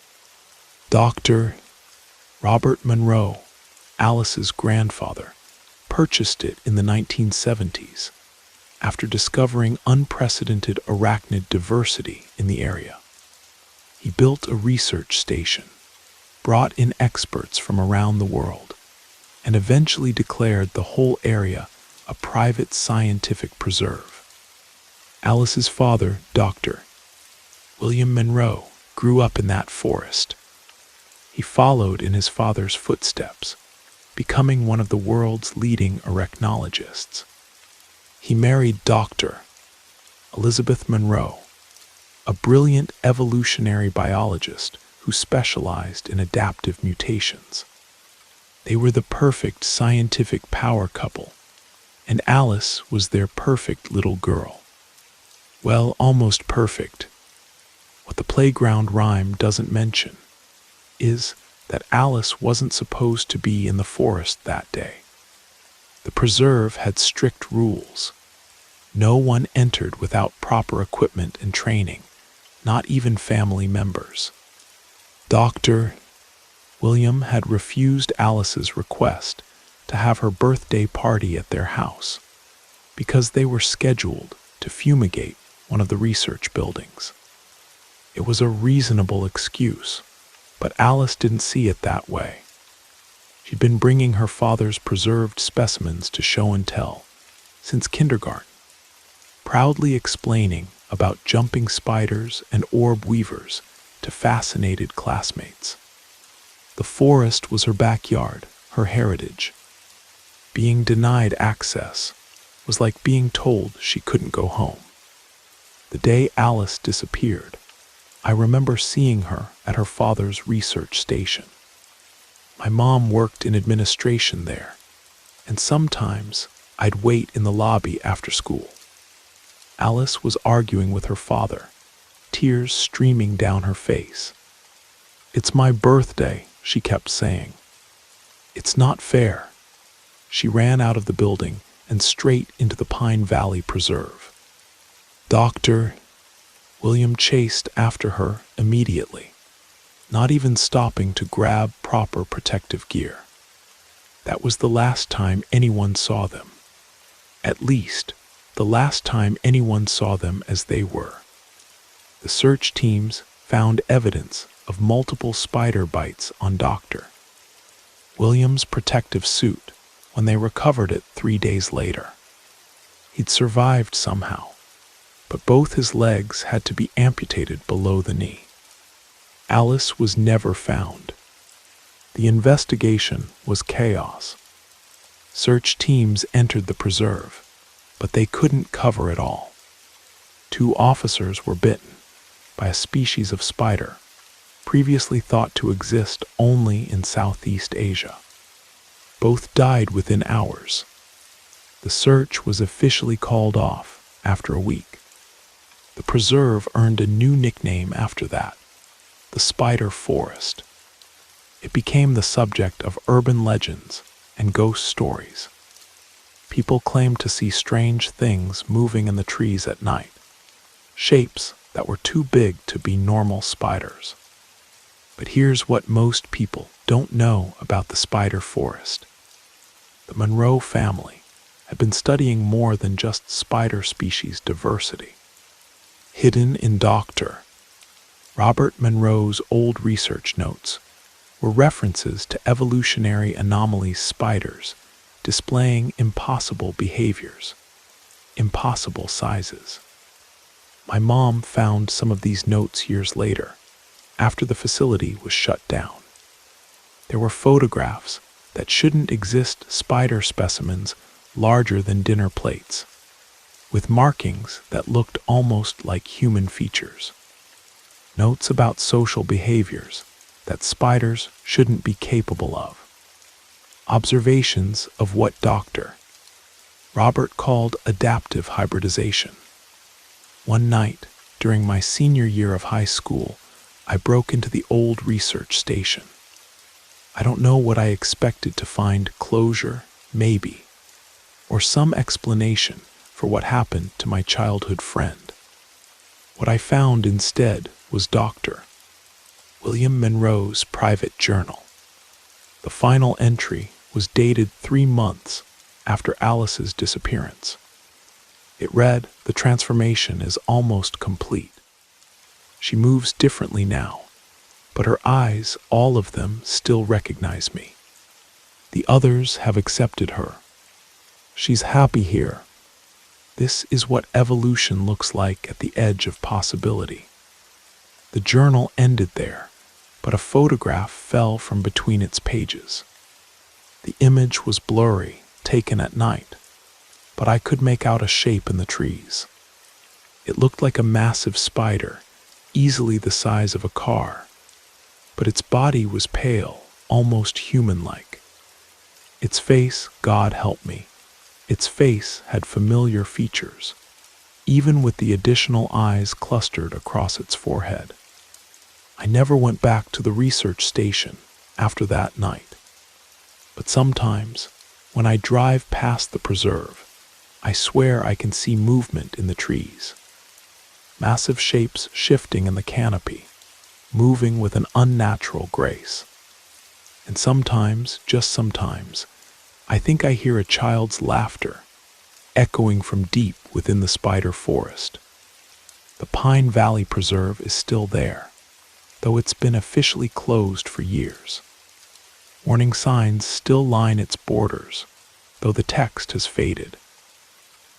Dr. Robert Munro, Alice's grandfather, purchased it in the 1970s after discovering unprecedented arachnid diversity in the area. He built a research station, brought in experts from around the world, and eventually declared the whole area a private scientific preserve. Alice's father, Dr. William Munro, grew up in that forest. He followed in his father's footsteps, becoming one of the world's leading arachnologists. He married Dr. Elizabeth Munro, a brilliant evolutionary biologist who specialized in adaptive mutations. They were the perfect scientific power couple, and Alice was their perfect little girl. Well, almost perfect. What the playground rhyme doesn't mention is that Alice wasn't supposed to be in the forest that day. The preserve had strict rules. No one entered without proper equipment and training, not even family members. Dr. William had refused Alice's request to have her birthday party at their house because they were scheduled to fumigate one of the research buildings. It was a reasonable excuse, but Alice didn't see it that way. She'd been bringing her father's preserved specimens to show and tell since kindergarten, proudly explaining about jumping spiders and orb weavers to fascinated classmates. The forest was her backyard, her heritage. Being denied access was like being told she couldn't go home. The day Alice disappeared, I remember seeing her at her father's research station. My mom worked in administration there, and sometimes I'd wait in the lobby after school. Alice was arguing with her father, tears streaming down her face. "It's my birthday," she kept saying. "It's not fair." She ran out of the building and straight into the Pine Valley Preserve. "Doctor," William chased after her immediately, not even stopping to grab proper protective gear. That was the last time anyone saw them. At least, the last time anyone saw them as they were. The search teams found evidence of multiple spider bites on Dr. William's protective suit when they recovered it 3 days later. He'd survived somehow, but both his legs had to be amputated below the knee. Alice was never found. The investigation was chaos. Search teams entered the preserve, but they couldn't cover it all. 2 officers were bitten by a species of spider previously thought to exist only in Southeast Asia. Both died within hours. The search was officially called off after a week. The preserve earned a new nickname after that, the Spider Forest. It became the subject of urban legends and ghost stories. People claimed to see strange things moving in the trees at night, shapes that were too big to be normal spiders. But here's what most people don't know about the spider forest. The Monroe family had been studying more than just spider species diversity. Hidden in Dr. Robert Monroe's old research notes were references to evolutionary anomaly spiders displaying impossible behaviors, impossible sizes. My mom found some of these notes years later, after the facility was shut down. There were photographs that shouldn't exist, spider specimens larger than dinner plates, with markings that looked almost like human features. Notes about social behaviors that spiders shouldn't be capable of. Observations of what Dr. Robert called adaptive hybridization. One night, during my senior year of high school, I broke into the old research station. I don't know what I expected to find: closure, maybe, or some explanation for what happened to my childhood friend. What I found instead was Dr. William Monroe's private journal. The final entry was dated 3 months after Alice's disappearance. It read, "The transformation is almost complete. She moves differently now, but her eyes, all of them, still recognize me. The others have accepted her. She's happy here. This is what evolution looks like at the edge of possibility." The journal ended there, but a photograph fell from between its pages. The image was blurry, taken at night, but I could make out a shape in the trees. It looked like a massive spider, easily the size of a car, but its body was pale, almost human-like. Its face, God help me, its face had familiar features, even with the additional eyes clustered across its forehead. I never went back to the research station after that night. But sometimes, when I drive past the preserve, I swear I can see movement in the trees. Massive shapes shifting in the canopy, moving with an unnatural grace. And sometimes, just sometimes, I think I hear a child's laughter echoing from deep within the spider forest. The Pine Valley Preserve is still there, though it's been officially closed for years. Warning signs still line its borders, though the text has faded.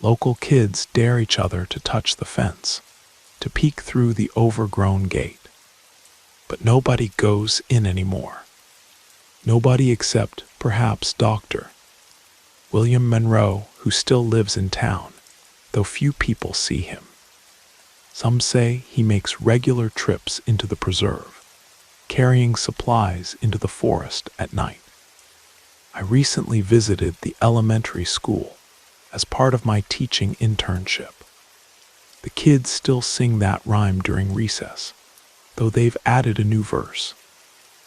Local kids dare each other to touch the fence, to peek through the overgrown gate. But nobody goes in anymore. Nobody except, perhaps, Dr. William Monroe, who still lives in town, though few people see him. Some say he makes regular trips into the preserve, carrying supplies into the forest at night. I recently visited the elementary school as part of my teaching internship. The kids still sing that rhyme during recess, though they've added a new verse.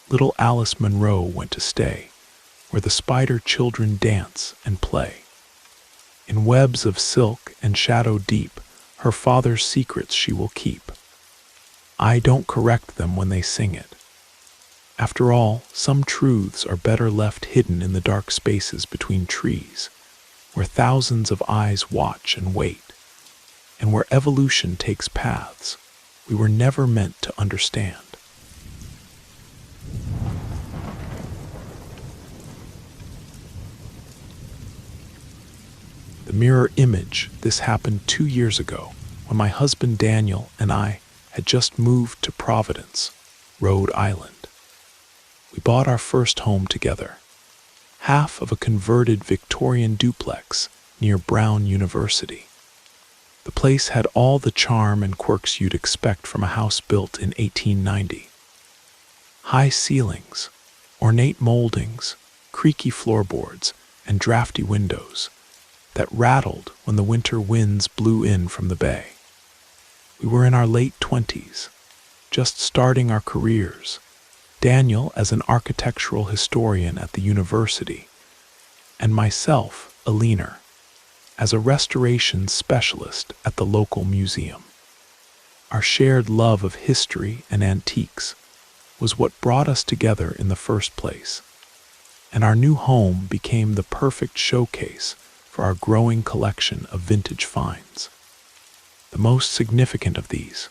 Little Alice Munro went to stay, where the spider children dance and play. In webs of silk and shadow deep, her father's secrets she will keep. I don't correct them when they sing it. After all, some truths are better left hidden in the dark spaces between trees, where thousands of eyes watch and wait, and where evolution takes paths we were never meant to understand. The mirror image. This happened 2 years ago when my husband Daniel and I had just moved to Providence, Rhode Island. We bought our first home together, half of a converted Victorian duplex near Brown University. The place had all the charm and quirks you'd expect from a house built in 1890. High ceilings, ornate moldings, creaky floorboards, and drafty windows that rattled when the winter winds blew in from the bay. We were in our late 20s, just starting our careers, Daniel as an architectural historian at the university, and myself, a leaner, as a restoration specialist at the local museum. Our shared love of history and antiques was what brought us together in the first place, and our new home became the perfect showcase for our growing collection of vintage finds. The most significant of these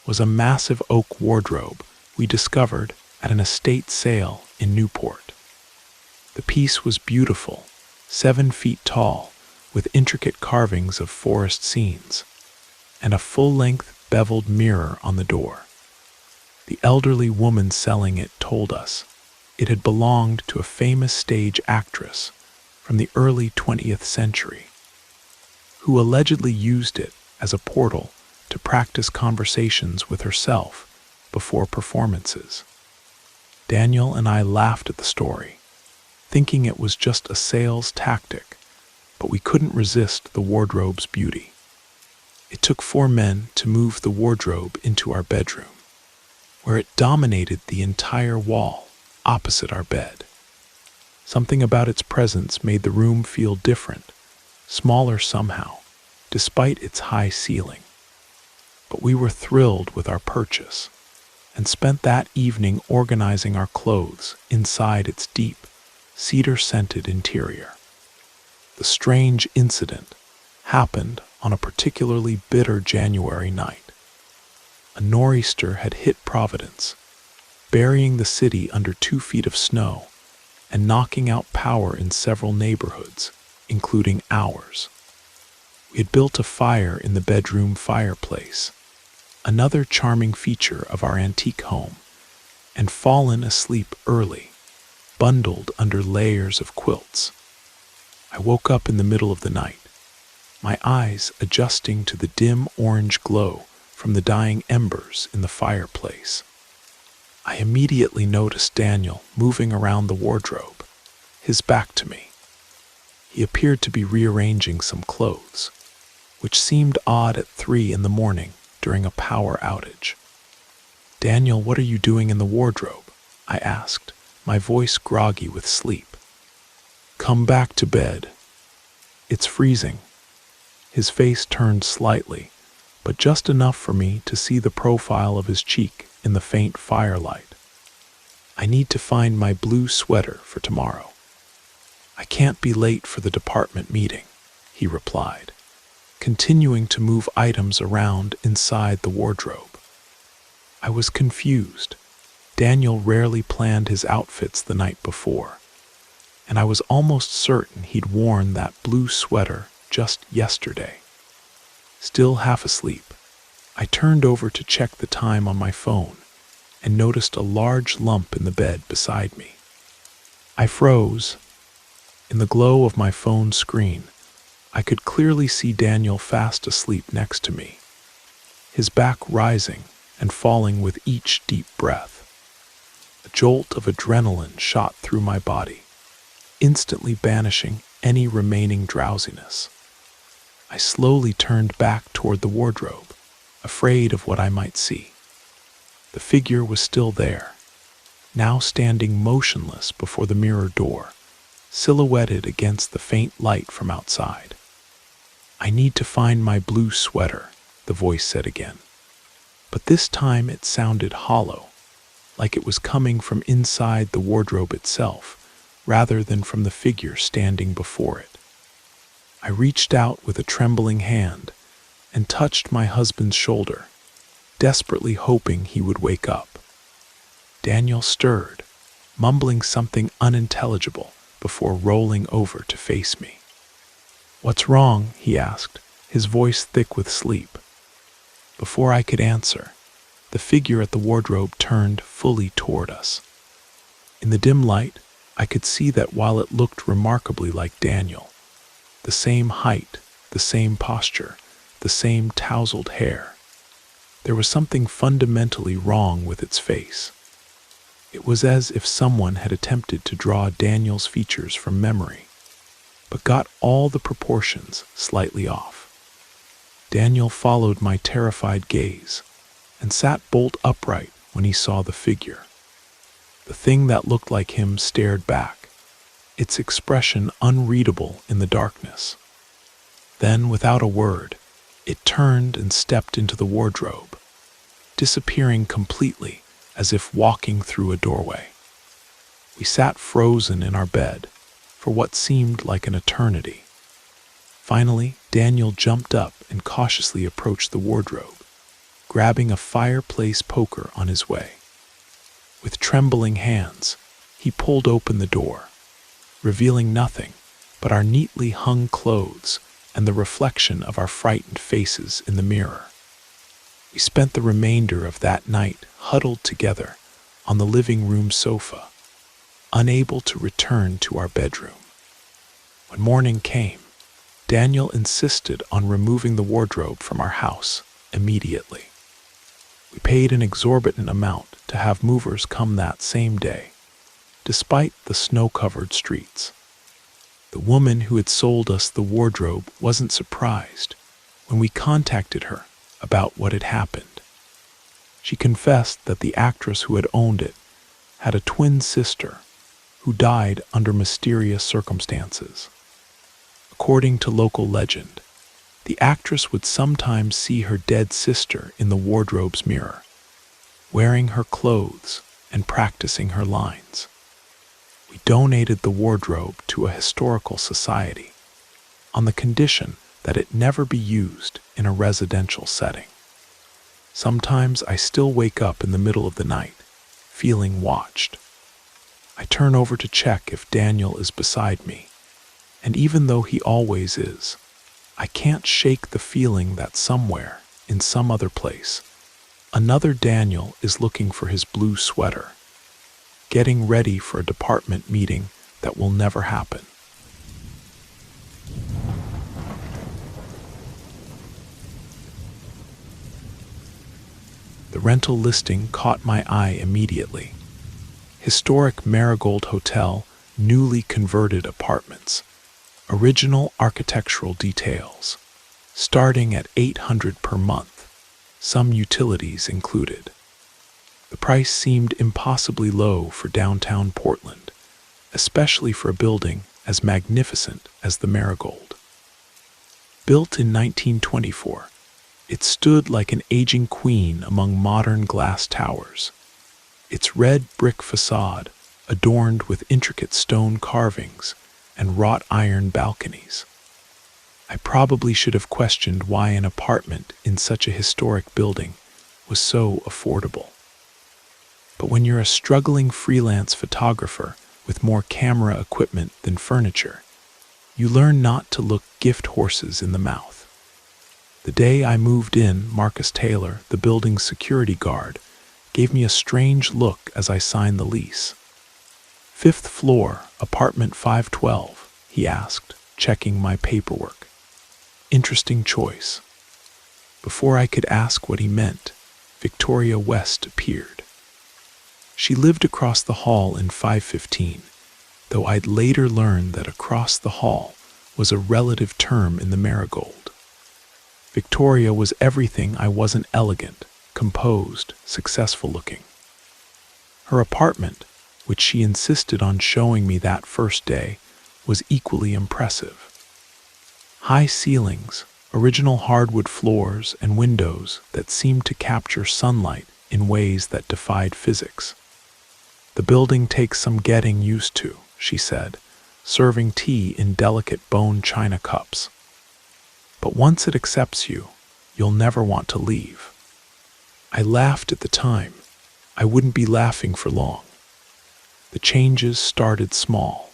was a massive oak wardrobe we discovered at an estate sale in Newport. The piece was beautiful, 7 feet tall, with intricate carvings of forest scenes, and a full-length beveled mirror on the door. The elderly woman selling it told us it had belonged to a famous stage actress from the early 20th century, who allegedly used it as a portal to practice conversations with herself before performances. Daniel and I laughed at the story, thinking it was just a sales tactic, but we couldn't resist the wardrobe's beauty. It took 4 men to move the wardrobe into our bedroom, where it dominated the entire wall opposite our bed. Something about its presence made the room feel different, smaller somehow, despite its high ceiling. But we were thrilled with our purchase, and spent that evening organizing our clothes inside its deep, cedar-scented interior. The strange incident happened on a particularly bitter January night. A nor'easter had hit Providence, burying the city under 2 feet of snow and knocking out power in several neighborhoods, including ours. We had built a fire in the bedroom fireplace, another charming feature of our antique home, and fallen asleep early, bundled under layers of quilts. I woke up in the middle of the night, my eyes adjusting to the dim orange glow from the dying embers in the fireplace. I immediately noticed Daniel moving around the wardrobe, his back to me. He appeared to be rearranging some clothes, which seemed odd at 3 in the morning during a power outage. "Daniel, what are you doing in the wardrobe?" I asked, my voice groggy with sleep. "Come back to bed. It's freezing." His face turned slightly, but just enough for me to see the profile of his cheek in the faint firelight. I need to find my blue sweater for tomorrow. I can't be late for the department meeting, he replied, continuing to move items around inside the wardrobe. I was confused. Daniel rarely planned his outfits the night before, and I was almost certain he'd worn that blue sweater just yesterday. Still half asleep, I turned over to check the time on my phone and noticed a large lump in the bed beside me. I froze. In the glow of my phone screen, I could clearly see Daniel fast asleep next to me, his back rising and falling with each deep breath. A jolt of adrenaline shot through my body, instantly banishing any remaining drowsiness. I slowly turned back toward the wardrobe, afraid of what I might see. The figure was still there, now standing motionless before the mirror door, silhouetted against the faint light from outside. I need to find my blue sweater, the voice said again. But this time it sounded hollow, like it was coming from inside the wardrobe itself, rather than from the figure standing before it. I reached out with a trembling hand and touched my husband's shoulder, desperately hoping he would wake up. Daniel stirred, mumbling something unintelligible before rolling over to face me. "What's wrong?" he asked, his voice thick with sleep. Before I could answer, the figure at the wardrobe turned fully toward us. In the dim light, I could see that while it looked remarkably like Daniel, the same height, the same posture, the same tousled hair, there was something fundamentally wrong with its face. It was as if someone had attempted to draw Daniel's features from memory, but got all the proportions slightly off. Daniel followed my terrified gaze and sat bolt upright when he saw the figure. The thing that looked like him stared back, its expression unreadable in the darkness. Then, without a word, it turned and stepped into the wardrobe, disappearing completely as if walking through a doorway. We sat frozen in our bed for what seemed like an eternity. Finally, Daniel jumped up and cautiously approached the wardrobe, grabbing a fireplace poker on his way. With trembling hands, he pulled open the door, revealing nothing but our neatly hung clothes and the reflection of our frightened faces in the mirror. We spent the remainder of that night huddled together on the living room sofa, unable to return to our bedroom. When morning came, Daniel insisted on removing the wardrobe from our house immediately. We paid an exorbitant amount to have movers come that same day, despite the snow-covered streets. The woman who had sold us the wardrobe wasn't surprised when we contacted her about what had happened. She confessed that the actress who had owned it had a twin sister who died under mysterious circumstances. According to local legend, the actress would sometimes see her dead sister in the wardrobe's mirror, wearing her clothes and practicing her lines. We donated the wardrobe to a historical society on the condition that it never be used in a residential setting. Sometimes I still wake up in the middle of the night, feeling watched. I turn over to check if Daniel is beside me, and even though he always is, I can't shake the feeling that somewhere, in some other place, another Daniel is looking for his blue sweater, getting ready for a department meeting that will never happen. The rental listing caught my eye immediately. Historic Marigold Hotel, newly converted apartments. Original architectural details, starting at $800 per month, some utilities included. The price seemed impossibly low for downtown Portland, especially for a building as magnificent as the Marigold. Built in 1924, it stood like an aging queen among modern glass towers, its red brick facade, adorned with intricate stone carvings and wrought iron balconies. I probably should have questioned why an apartment in such a historic building was so affordable. But when you're a struggling freelance photographer with more camera equipment than furniture, you learn not to look gift horses in the mouth. The day I moved in, Marcus Taylor, the building's security guard, gave me a strange look as I signed the lease. "Fifth floor, apartment 512, he asked, checking my paperwork. Interesting choice. Before I could ask what he meant, Victoria West appeared. She lived across the hall in 515, though I'd later learned that across the hall was a relative term in the Marigold. Victoria was everything I wasn't: elegant, composed, successful looking. Her apartment, which she insisted on showing me that first day, was equally impressive. High ceilings, original hardwood floors, and windows that seemed to capture sunlight in ways that defied physics. "The building takes some getting used to," she said, serving tea in delicate bone china cups. "But once it accepts you, you'll never want to leave." I laughed at the time. I wouldn't be laughing for long. The changes started small.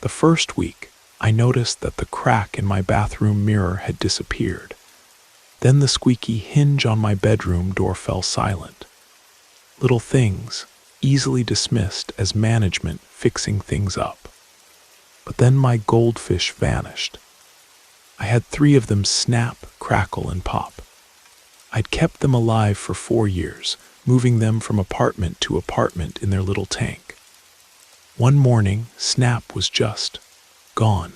The first week, I noticed that the crack in my bathroom mirror had disappeared. Then the squeaky hinge on my bedroom door fell silent. Little things, easily dismissed as management fixing things up. But then my goldfish vanished. I had 3 of them snap, crackle, and pop. I'd kept them alive for 4 years, moving them from apartment to apartment in their little tank. One morning, Snap was just gone.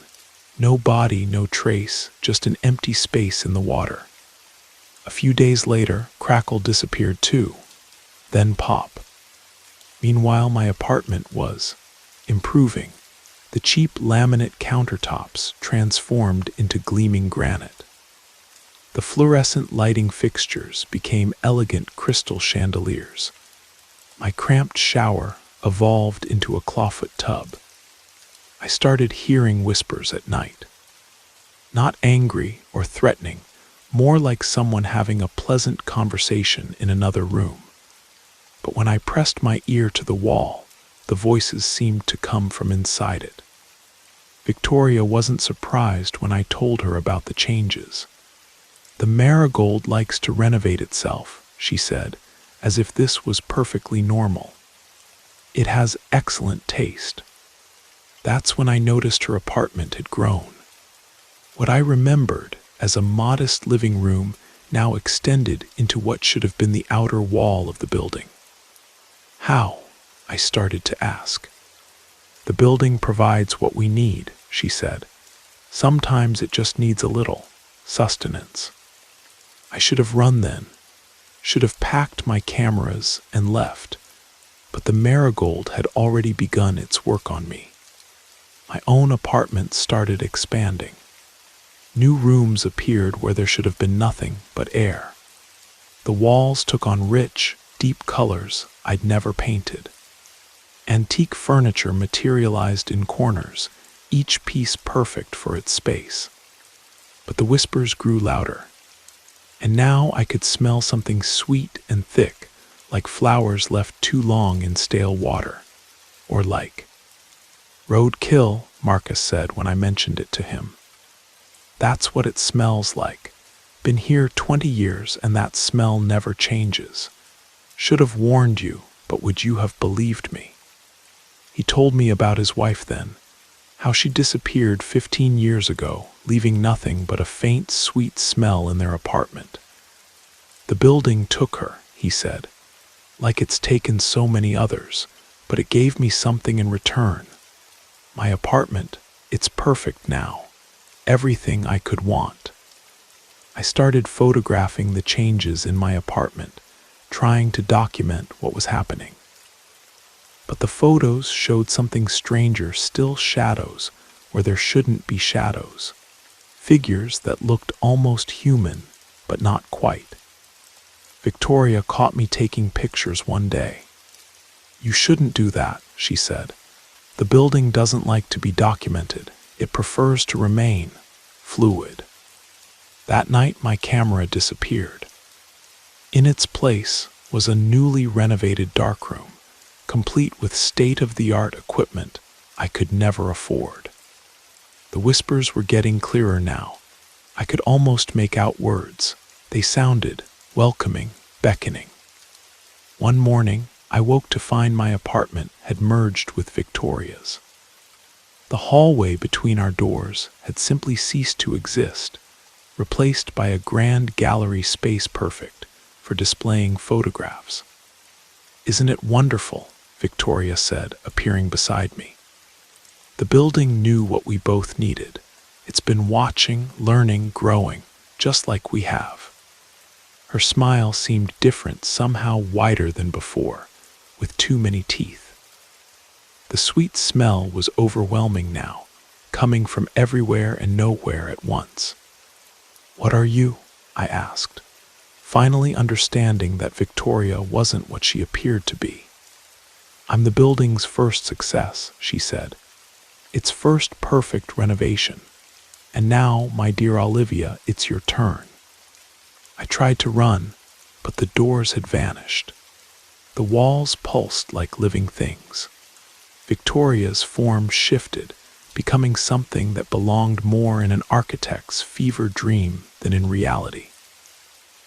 No body, no trace, just an empty space in the water. A few days later, Crackle disappeared too. Then Pop. Meanwhile, my apartment was improving. The cheap laminate countertops transformed into gleaming granite. The fluorescent lighting fixtures became elegant crystal chandeliers. My cramped shower evolved into a clawfoot tub. I started hearing whispers at night. Not angry or threatening, more like someone having a pleasant conversation in another room. But when I pressed my ear to the wall, the voices seemed to come from inside it. Victoria wasn't surprised when I told her about the changes. "The Marigold likes to renovate itself," she said, as if this was perfectly normal. "It has excellent taste." That's when I noticed her apartment had grown. What I remembered as a modest living room now extended into what should have been the outer wall of the building. "How?" I started to ask. "The building provides what we need," she said. "Sometimes it just needs a little sustenance." I should have run then, should have packed my cameras and left, but the Marigold had already begun its work on me. My own apartment started expanding. New rooms appeared where there should have been nothing but air. The walls took on rich, deep colors I'd never painted. Antique furniture materialized in corners, each piece perfect for its space. But the whispers grew louder. And now I could smell something sweet and thick, like flowers left too long in stale water. Or like roadkill, Marcus said when I mentioned it to him. "That's what it smells like. Been here 20 years and that smell never changes. Should have warned you, but would you have believed me?" He told me about his wife then, how she disappeared 15 years ago, leaving nothing but a faint, sweet smell in their apartment. "The building took her," he said, "like it's taken so many others, but it gave me something in return. My apartment, it's perfect now. Everything I could want." I started photographing the changes in my apartment, trying to document what was happening. But the photos showed something stranger: still shadows where there shouldn't be shadows. Figures that looked almost human, but not quite. Victoria caught me taking pictures one day. "You shouldn't do that," she said. "The building doesn't like to be documented. It prefers to remain fluid." That night, my camera disappeared. In its place was a newly renovated darkroom, complete with state-of-the-art equipment I could never afford. The whispers were getting clearer now. I could almost make out words. They sounded welcoming, beckoning. One morning, I woke to find my apartment had merged with Victoria's. The hallway between our doors had simply ceased to exist, replaced by a grand gallery space perfect for displaying photographs. "Isn't it wonderful?" Victoria said, appearing beside me. The building knew what we both needed. It's been watching, learning, growing, just like we have. Her smile seemed different, somehow wider than before, with too many teeth. The sweet smell was overwhelming now, coming from everywhere and nowhere at once. "What are you?" I asked, finally understanding that Victoria wasn't what she appeared to be. "I'm the building's first success," she said. "Its first perfect renovation. And now, my dear Olivia, it's your turn." I tried to run, but the doors had vanished. The walls pulsed like living things. Victoria's form shifted, becoming something that belonged more in an architect's fever dream than in reality.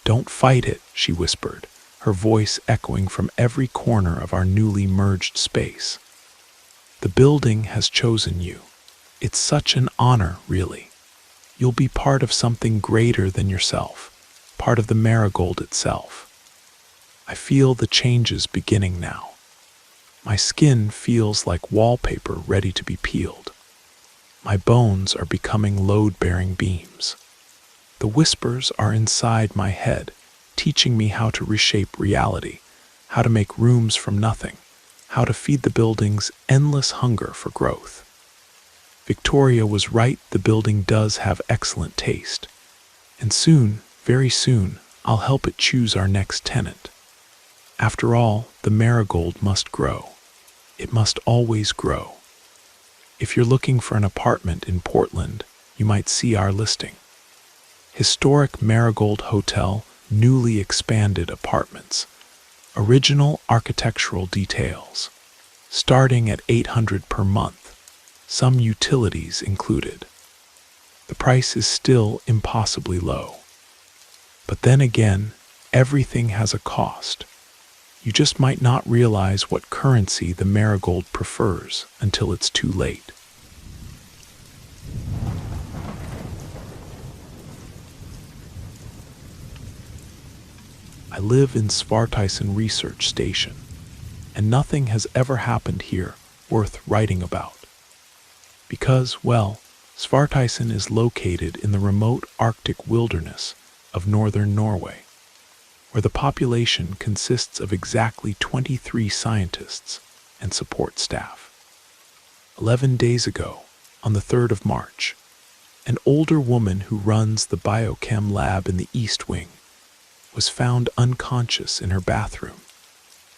"Don't fight it," she whispered, her voice echoing from every corner of our newly merged space. "The building has chosen you. It's such an honor, really. You'll be part of something greater than yourself, part of the Marigold itself." I feel the changes beginning now. My skin feels like wallpaper ready to be peeled. My bones are becoming load-bearing beams. The whispers are inside my head, teaching me how to reshape reality, how to make rooms from nothing, how to feed the building's endless hunger for growth. Victoria was right, the building does have excellent taste. And soon, very soon, I'll help it choose our next tenant. After all, the Marigold must grow. It must always grow. If you're looking for an apartment in Portland, you might see our listing. Historic Marigold Hotel, newly expanded apartments. Original architectural details. Starting at $800 per month. Some utilities included. The price is still impossibly low. But then again, everything has a cost. You just might not realize what currency the Marigold prefers until it's too late. I live in Svartisen Research Station, and nothing has ever happened here worth writing about. Because, well, Svartisen is located in the remote Arctic wilderness of northern Norway, where the population consists of exactly 23 scientists and support staff. 11 days ago, on the 3rd of March, an older woman who runs the biochem lab in the East Wing was found unconscious in her bathroom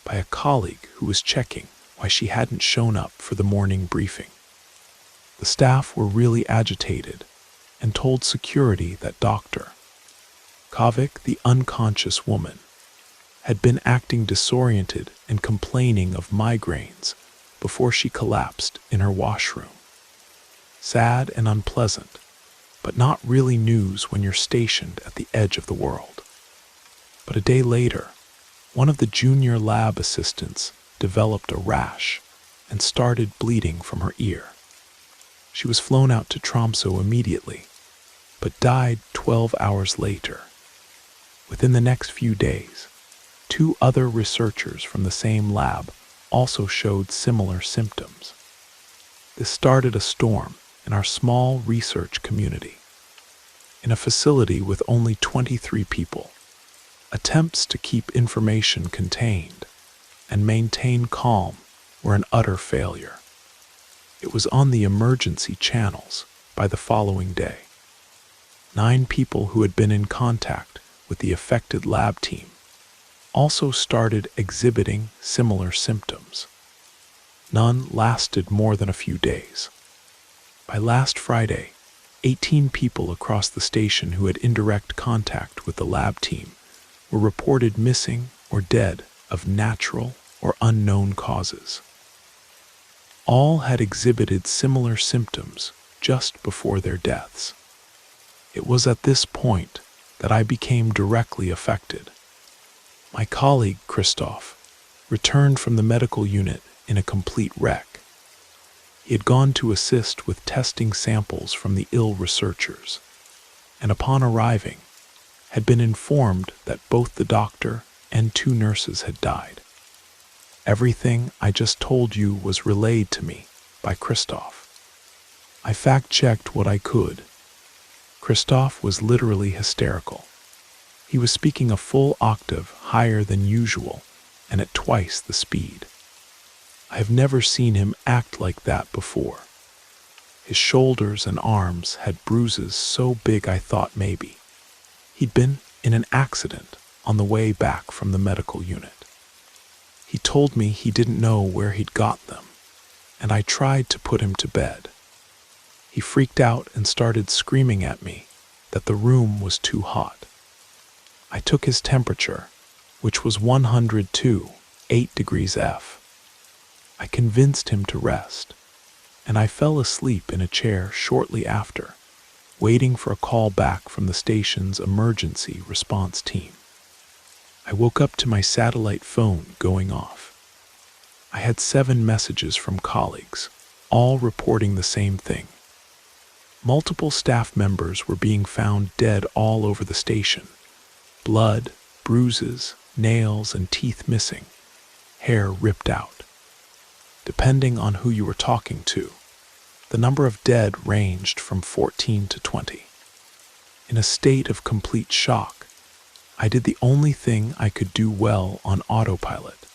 by a colleague who was checking why she hadn't shown up for the morning briefing. The staff were really agitated and told security that Dr. Kovic, the unconscious woman, had been acting disoriented and complaining of migraines before she collapsed in her washroom. Sad and unpleasant, but not really news when you're stationed at the edge of the world. But a day later, one of the junior lab assistants developed a rash and started bleeding from her ear. She was flown out to Tromsø immediately, but died 12 hours later. Within the next few days, 2 other researchers from the same lab also showed similar symptoms. This started a storm in our small research community. In a facility with only 23 people, attempts to keep information contained and maintain calm were an utter failure. It was on the emergency channels by the following day. 9 people who had been in contact with the affected lab team also started exhibiting similar symptoms. None lasted more than a few days. By last Friday, 18 people across the station who had indirect contact with the lab team were reported missing or dead of natural or unknown causes. All had exhibited similar symptoms just before their deaths. It was at this point that I became directly affected. My colleague, Christoph, returned from the medical unit in a complete wreck. He had gone to assist with testing samples from the ill researchers, and upon arriving, had been informed that both the doctor and 2 nurses had died. Everything I just told you was relayed to me by Christoph. I fact-checked what I could. Christoph was literally hysterical. He was speaking a full octave higher than usual and at twice the speed. I have never seen him act like that before. His shoulders and arms had bruises so big I thought maybe he'd been in an accident on the way back from the medical unit. He told me he didn't know where he'd got them, and I tried to put him to bed. He freaked out and started screaming at me that the room was too hot. I took his temperature, which was 102.8 degrees F. I convinced him to rest, and I fell asleep in a chair shortly after, waiting for a call back from the station's emergency response team. I woke up to my satellite phone going off. I had 7 messages from colleagues, all reporting the same thing. Multiple staff members were being found dead all over the station. Blood, bruises, nails, and teeth missing, hair ripped out. Depending on who you were talking to, the number of dead ranged from 14 to 20. In a state of complete shock, I did the only thing I could do well on autopilot.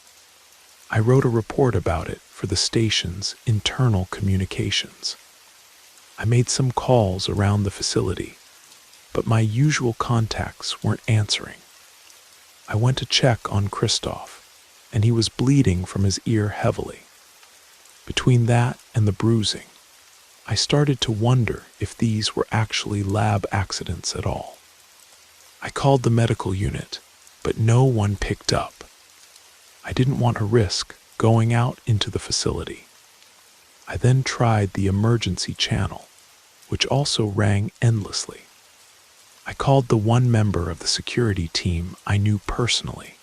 I wrote a report about it for the station's internal communications. I made some calls around the facility, but my usual contacts weren't answering. I went to check on Christoph, and he was bleeding from his ear heavily. Between that and the bruising, I started to wonder if these were actually lab accidents at all. I called the medical unit, but no one picked up. I didn't want to risk going out into the facility. I then tried the emergency channel, which also rang endlessly. I called the one member of the security team I knew personally,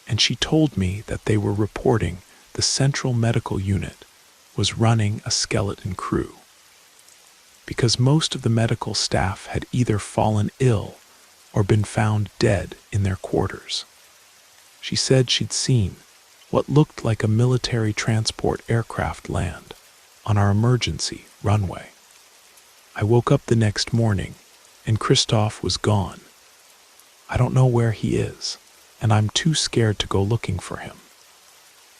and she told me that they were reporting the central medical unit was running a skeleton crew, because most of the medical staff had either fallen ill or been found dead in their quarters. She said she'd seen what looked like a military transport aircraft land on our emergency runway. I woke up the next morning and Christoph was gone. I don't know where he is, and I'm too scared to go looking for him.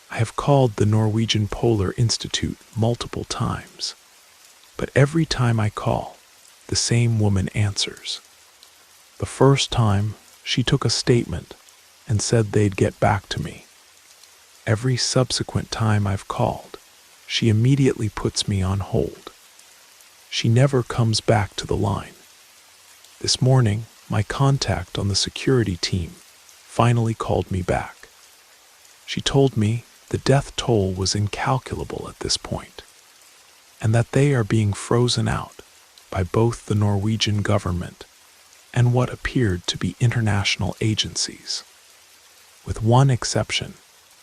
I have called the Norwegian Polar Institute multiple times, but every time I call, the same woman answers. The first time, she took a statement and said they'd get back to me. Every subsequent time I've called, she immediately puts me on hold. She never comes back to the line. This morning, my contact on the security team finally called me back. She told me the death toll was incalculable at this point, and that they are being frozen out by both the Norwegian government and what appeared to be international agencies. With one exception,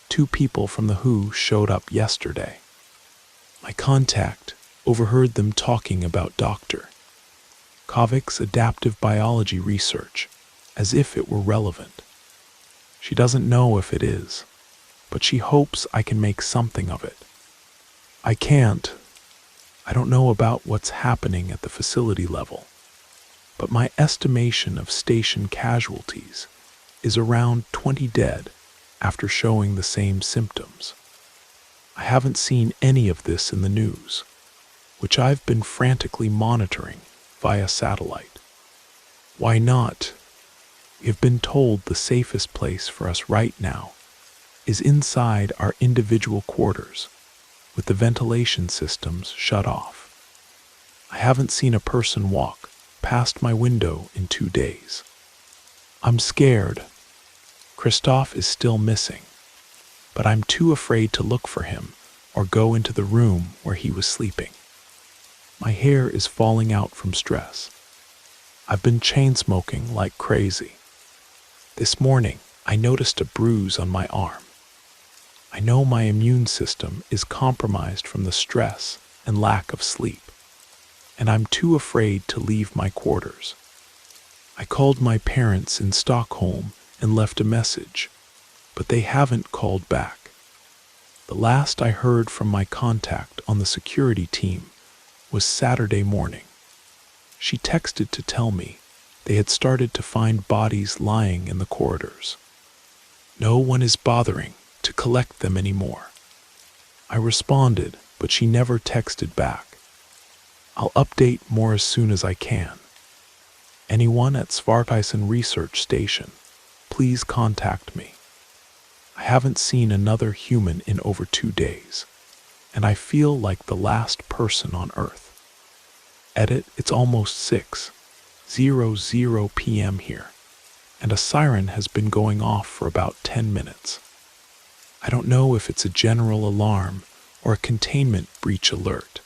2 people from the WHO showed up yesterday. My contact overheard them talking about Dr. Kovik's adaptive biology research as if it were relevant. She doesn't know if it is, but she hopes I can make something of it. I can't. I don't know about what's happening at the facility level, but my estimation of station casualties is around 20 dead after showing the same symptoms. I haven't seen any of this in the news, which I've been frantically monitoring via satellite. Why not? We have been told the safest place for us right now is inside our individual quarters, with the ventilation systems shut off. I haven't seen a person walk past my window in 2 days. I'm scared. Christophe is still missing, but I'm too afraid to look for him or go into the room where he was sleeping. My hair is falling out from stress. I've been chain smoking like crazy. This morning, I noticed a bruise on my arm. I know my immune system is compromised from the stress and lack of sleep, and I'm too afraid to leave my quarters. I called my parents in Stockholm and left a message, but they haven't called back. The last I heard from my contact on the security team was Saturday morning. She texted to tell me they had started to find bodies lying in the corridors. No one is bothering to collect them anymore. I responded, but she never texted back. I'll update more as soon as I can. Anyone at Svartisen Research Station, please contact me. I haven't seen another human in over 2 days, and I feel like the last person on Earth. Edit, it's almost 6:00 p.m. here, and a siren has been going off for about 10 minutes. I don't know if it's a general alarm or a containment breach alert,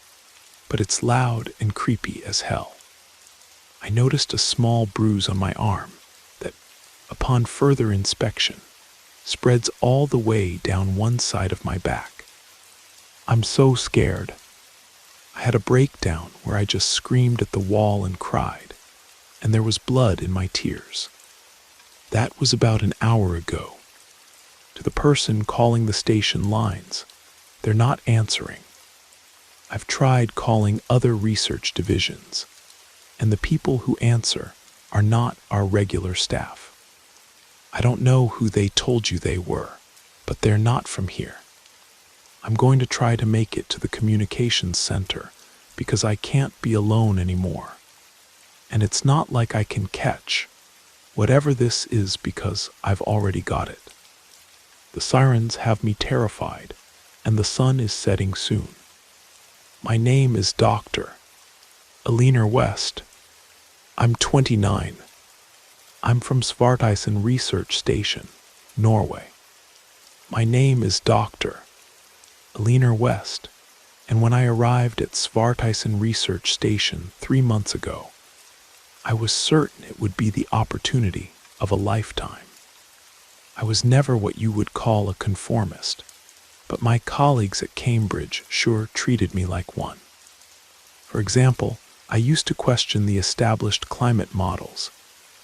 but it's loud and creepy as hell. I noticed a small bruise on my arm that, upon further inspection, spreads all the way down one side of my back. I'm so scared. I had a breakdown where I just screamed at the wall and cried, and there was blood in my tears. That was about an hour ago. To the person calling the station lines, they're not answering. I've tried calling other research divisions, and the people who answer are not our regular staff. I don't know who they told you they were, but they're not from here. I'm going to try to make it to the communications center because I can't be alone anymore. And it's not like I can catch whatever this is because I've already got it. The sirens have me terrified, and the sun is setting soon. My name is Dr. Aliner West. I'm 29. I'm from Svartisen Research Station, Norway. My name is Dr. Aliner West, and when I arrived at Svartisen Research Station 3 months ago, I was certain it would be the opportunity of a lifetime. I was never what you would call a conformist, but my colleagues at Cambridge sure treated me like one. For example, I used to question the established climate models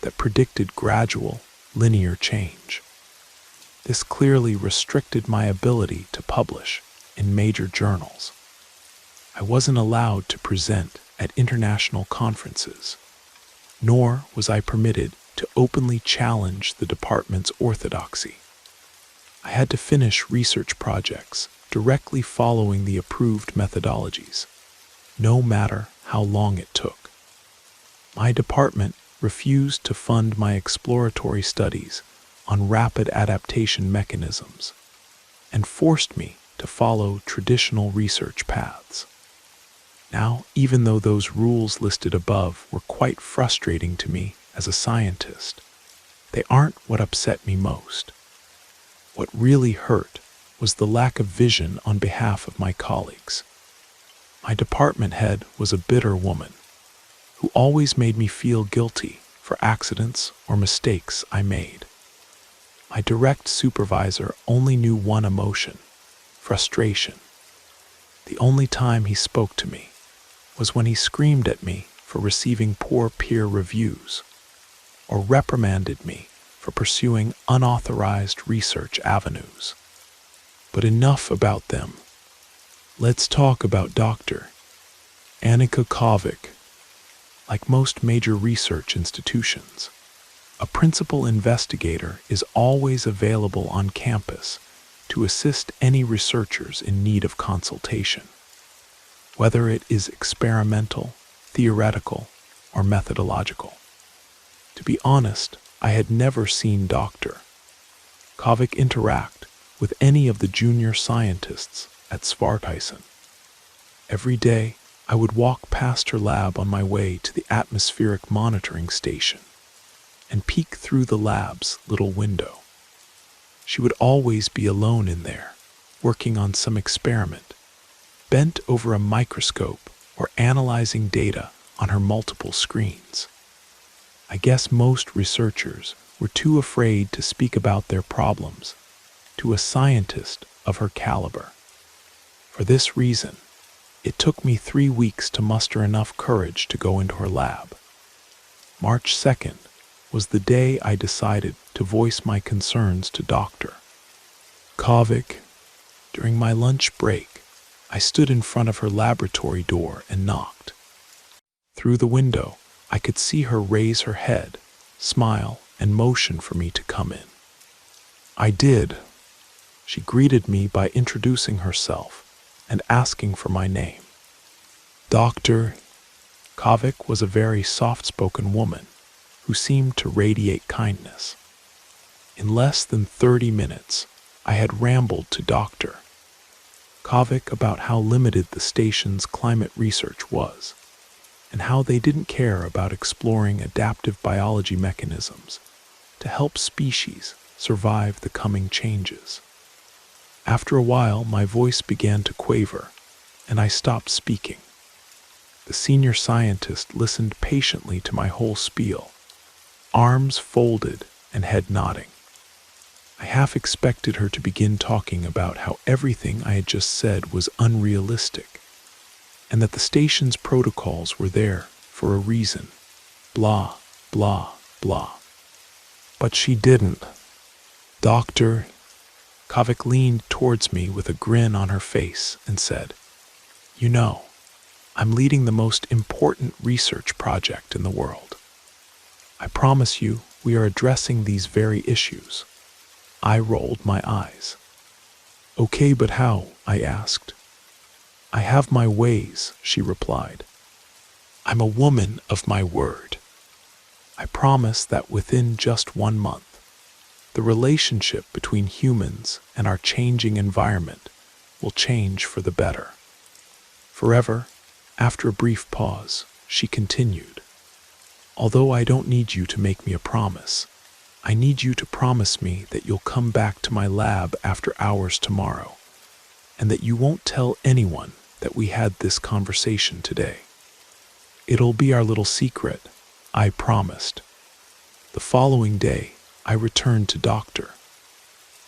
that predicted gradual, linear change. This clearly restricted my ability to publish in major journals. I wasn't allowed to present at international conferences, nor was I permitted to openly challenge the department's orthodoxy. I had to finish research projects directly following the approved methodologies, no matter how long it took. My department refused to fund my exploratory studies on rapid adaptation mechanisms and forced me to follow traditional research paths. Now, even though those rules listed above were quite frustrating to me as a scientist, they aren't what upset me most. What really hurt was the lack of vision on behalf of my colleagues. My department head was a bitter woman who always made me feel guilty for accidents or mistakes I made. My direct supervisor only knew one emotion: frustration. The only time he spoke to me was when he screamed at me for receiving poor peer reviews, or reprimanded me for pursuing unauthorized research avenues. But enough about them. Let's talk about Dr. Annika Kovic. Like most major research institutions, a principal investigator is always available on campus to assist any researchers in need of consultation, whether it is experimental, theoretical, or methodological. To be honest, I had never seen Dr. Kovic interact with any of the junior scientists at Svartisen. Every day, I would walk past her lab on my way to the atmospheric monitoring station and peek through the lab's little window. She would always be alone in there, working on some experiment, bent over a microscope or analyzing data on her multiple screens. I guess most researchers were too afraid to speak about their problems to a scientist of her caliber. For this reason, it took me 3 weeks to muster enough courage to go into her lab. March 2nd was the day I decided to voice my concerns to Dr. Kovic. During my lunch break, I stood in front of her laboratory door and knocked. Through the window, I could see her raise her head, smile, and motion for me to come in. I did. She greeted me by introducing herself and asking for my name. Dr. Kovic was a very soft-spoken woman who seemed to radiate kindness. In less than 30 minutes, I had rambled to Dr. Kovic about how limited the station's climate research was, and how they didn't care about exploring adaptive biology mechanisms to help species survive the coming changes. After a while, my voice began to quaver, and I stopped speaking. The senior scientist listened patiently to my whole spiel, arms folded and head nodding. I half expected her to begin talking about how everything I had just said was unrealistic, and that the station's protocols were there for a reason. Blah, blah, blah. But she didn't. Dr. Kovic leaned towards me with a grin on her face and said, "You know, I'm leading the most important research project in the world. I promise you we are addressing these very issues." I rolled my eyes. "Okay, but how?" I asked. "I have my ways," she replied. "I'm a woman of my word. I promise that within just 1 month, the relationship between humans and our changing environment will change for the better." Forever, after a brief pause, she continued, "Although I don't need you to make me a promise, I need you to promise me that you'll come back to my lab after hours tomorrow, and that you won't tell anyone that we had this conversation today. It'll be our little secret," I promised. The following day, I returned to Dr.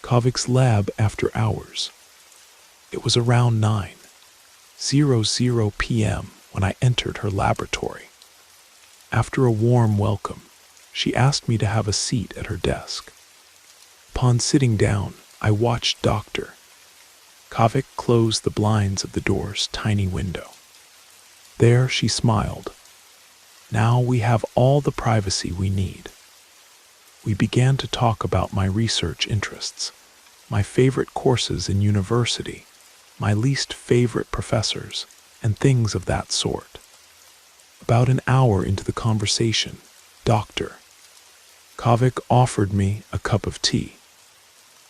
Kovic's lab after hours. It was around 9:00 p.m. when I entered her laboratory. After a warm welcome, she asked me to have a seat at her desk. Upon sitting down, I watched Dr. Kovic close the blinds of the door's tiny window. There she smiled. "Now we have all the privacy we need." We began to talk about my research interests, my favorite courses in university, my least favorite professors, and things of that sort. About an hour into the conversation, Dr. Kovic offered me a cup of tea.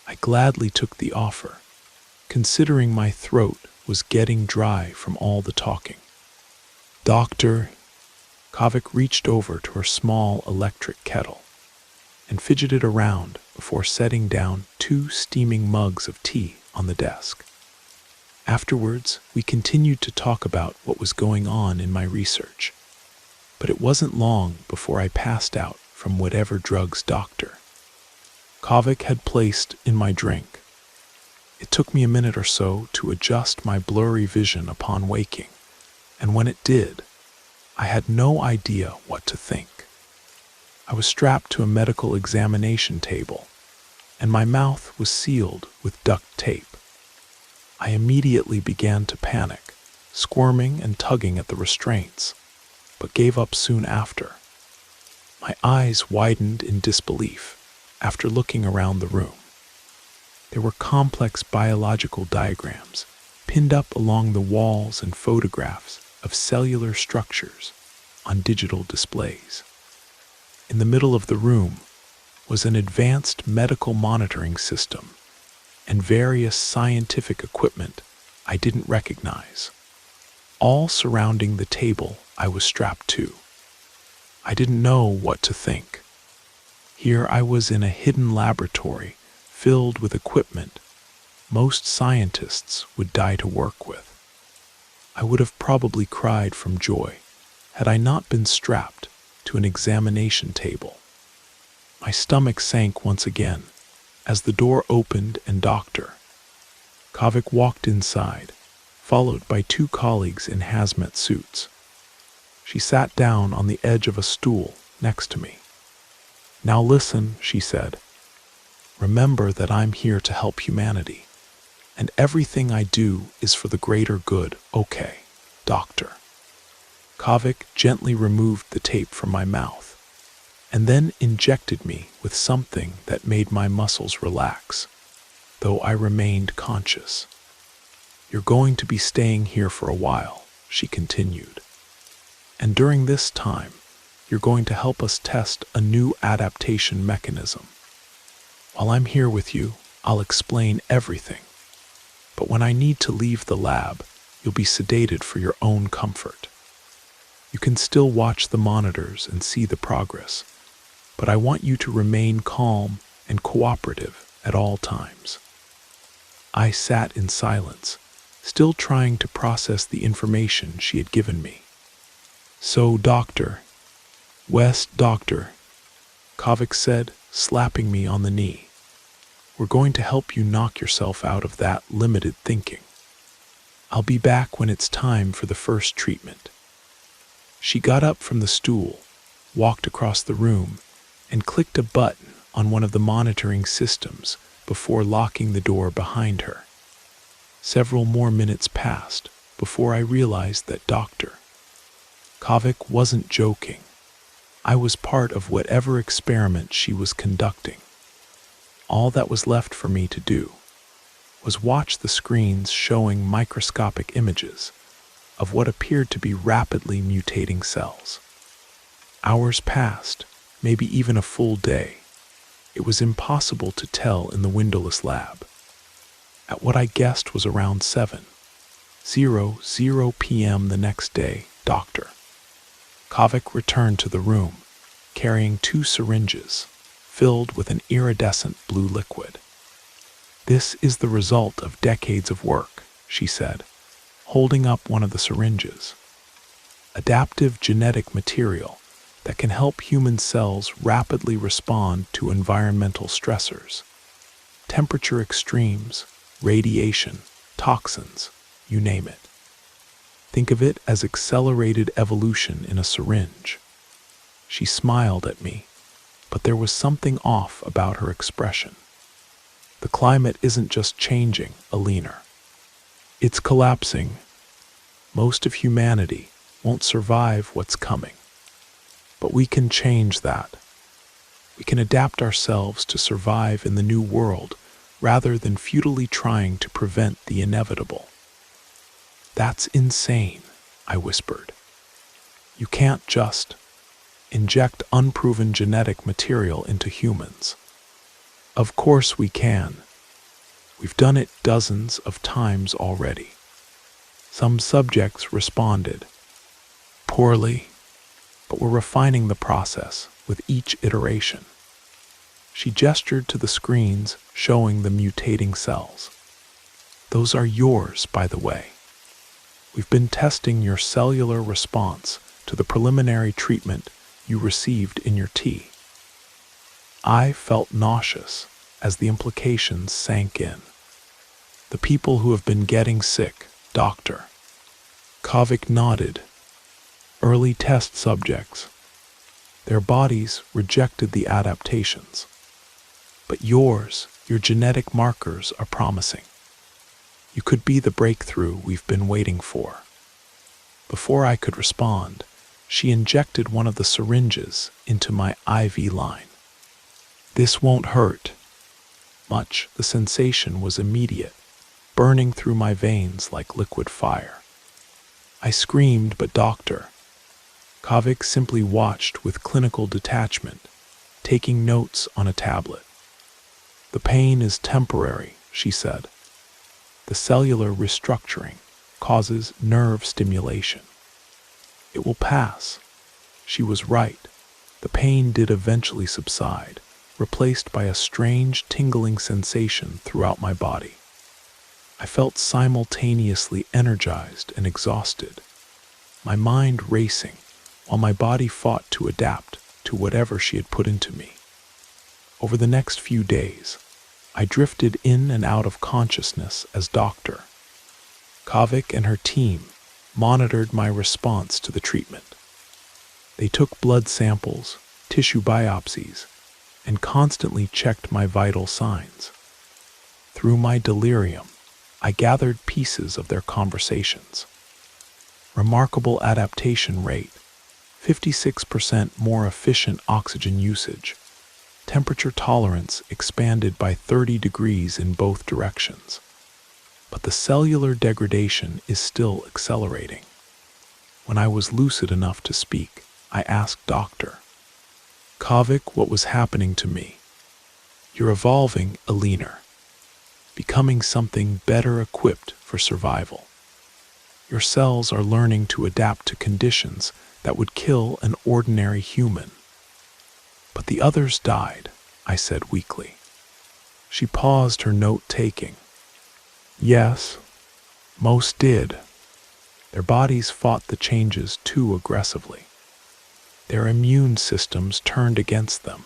I gladly took the offer, considering my throat was getting dry from all the talking. Dr. Kovic reached over to her small electric kettle and fidgeted around before setting down 2 steaming mugs of tea on the desk. Afterwards, we continued to talk about what was going on in my research, but it wasn't long before I passed out from whatever drugs Dr. Kovic had placed in my drink. It took me a minute or so to adjust my blurry vision upon waking, and when it did, I had no idea what to think. I was strapped to a medical examination table, and my mouth was sealed with duct tape. I immediately began to panic, squirming and tugging at the restraints, but gave up soon after. My eyes widened in disbelief after looking around the room. There were complex biological diagrams pinned up along the walls and photographs of cellular structures on digital displays. In the middle of the room was an advanced medical monitoring system and various scientific equipment I didn't recognize, all surrounding the table I was strapped to. I didn't know what to think. Here I was in a hidden laboratory filled with equipment most scientists would die to work with. I would have probably cried from joy had I not been strapped to an examination table. My stomach sank once again as the door opened and Dr. Kovic walked inside, followed by two colleagues in hazmat suits. She sat down on the edge of a stool next to me. "Now listen," she said. "Remember that I'm here to help humanity, and everything I do is for the greater good, okay, Doctor?" Kovic gently removed the tape from my mouth and then injected me with something that made my muscles relax, though I remained conscious. "You're going to be staying here for a while," she continued. "And during this time, you're going to help us test a new adaptation mechanism. While I'm here with you, I'll explain everything. But when I need to leave the lab, you'll be sedated for your own comfort. You can still watch the monitors and see the progress, but I want you to remain calm and cooperative at all times." I sat in silence, still trying to process the information she had given me. "So, Doctor, Kovic said, slapping me on the knee, "we're going to help you knock yourself out of that limited thinking. I'll be back when it's time for the first treatment." She got up from the stool, walked across the room, and clicked a button on one of the monitoring systems before locking the door behind her. Several more minutes passed before I realized that Dr. Kovic wasn't joking. I was part of whatever experiment she was conducting. All that was left for me to do was watch the screens showing microscopic images of what appeared to be rapidly mutating cells. Hours passed, maybe even a full day. It was impossible to tell in the windowless lab. At what I guessed was around 7:00 p.m. the next day, Dr. Kovic returned to the room, carrying 2 syringes filled with an iridescent blue liquid. "This is the result of decades of work," she said, holding up one of the syringes. "Adaptive genetic material that can help human cells rapidly respond to environmental stressors. Temperature extremes, radiation, toxins, you name it. Think of it as accelerated evolution in a syringe." She smiled at me, but there was something off about her expression. "The climate isn't just changing, Alina. It's collapsing. Most of humanity won't survive what's coming. But we can change that. We can adapt ourselves to survive in the new world rather than futilely trying to prevent the inevitable." "That's insane," I whispered. "You can't just inject unproven genetic material into humans." "Of course we can. We've done it dozens of times already." Some subjects responded poorly, but we're refining the process with each iteration. She gestured to the screens showing the mutating cells. "Those are yours, by the way. We've been testing your cellular response to the preliminary treatment you received in your tea." I felt nauseous as the implications sank in. "The people who have been getting sick, Dr. Kovic nodded. "Early test subjects. Their bodies rejected the adaptations. But your genetic markers are promising. You could be the breakthrough we've been waiting for." Before I could respond, she injected one of the syringes into my IV line. "This won't hurt much." The sensation was immediate, burning through my veins like liquid fire. I screamed, but Dr. Kovic simply watched with clinical detachment, taking notes on a tablet. "The pain is temporary," she said. "The cellular restructuring causes nerve stimulation. It will pass." She was right. The pain did eventually subside, replaced by a strange tingling sensation throughout my body. I felt simultaneously energized and exhausted, my mind racing, while my body fought to adapt to whatever she had put into me. Over the next few days, I drifted in and out of consciousness as Dr. Kovic and her team monitored my response to the treatment. They took blood samples, tissue biopsies, and constantly checked my vital signs. Through my delirium, I gathered pieces of their conversations. Remarkable adaptation rate, 56% more efficient oxygen usage, temperature tolerance expanded by 30 degrees in both directions. But the cellular degradation is still accelerating. When I was lucid enough to speak, I asked Dr. Kovic what was happening to me. "You're evolving, Alina, becoming something better equipped for survival. Your cells are learning to adapt to conditions that would kill an ordinary human." "But the others died," I said weakly. She paused her note-taking. "Yes, most did. Their bodies fought the changes too aggressively. Their immune systems turned against them.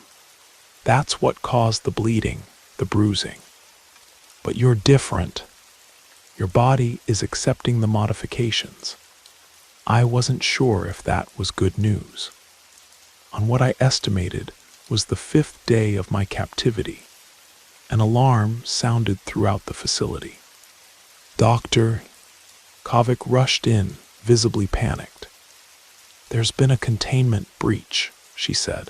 That's what caused the bleeding, the bruising. But you're different. Your body is accepting the modifications." I wasn't sure if that was good news. On what I estimated was the 5th day of my captivity, an alarm sounded throughout the facility. Dr. Kovic rushed in, visibly panicked. "There's been a containment breach," she said,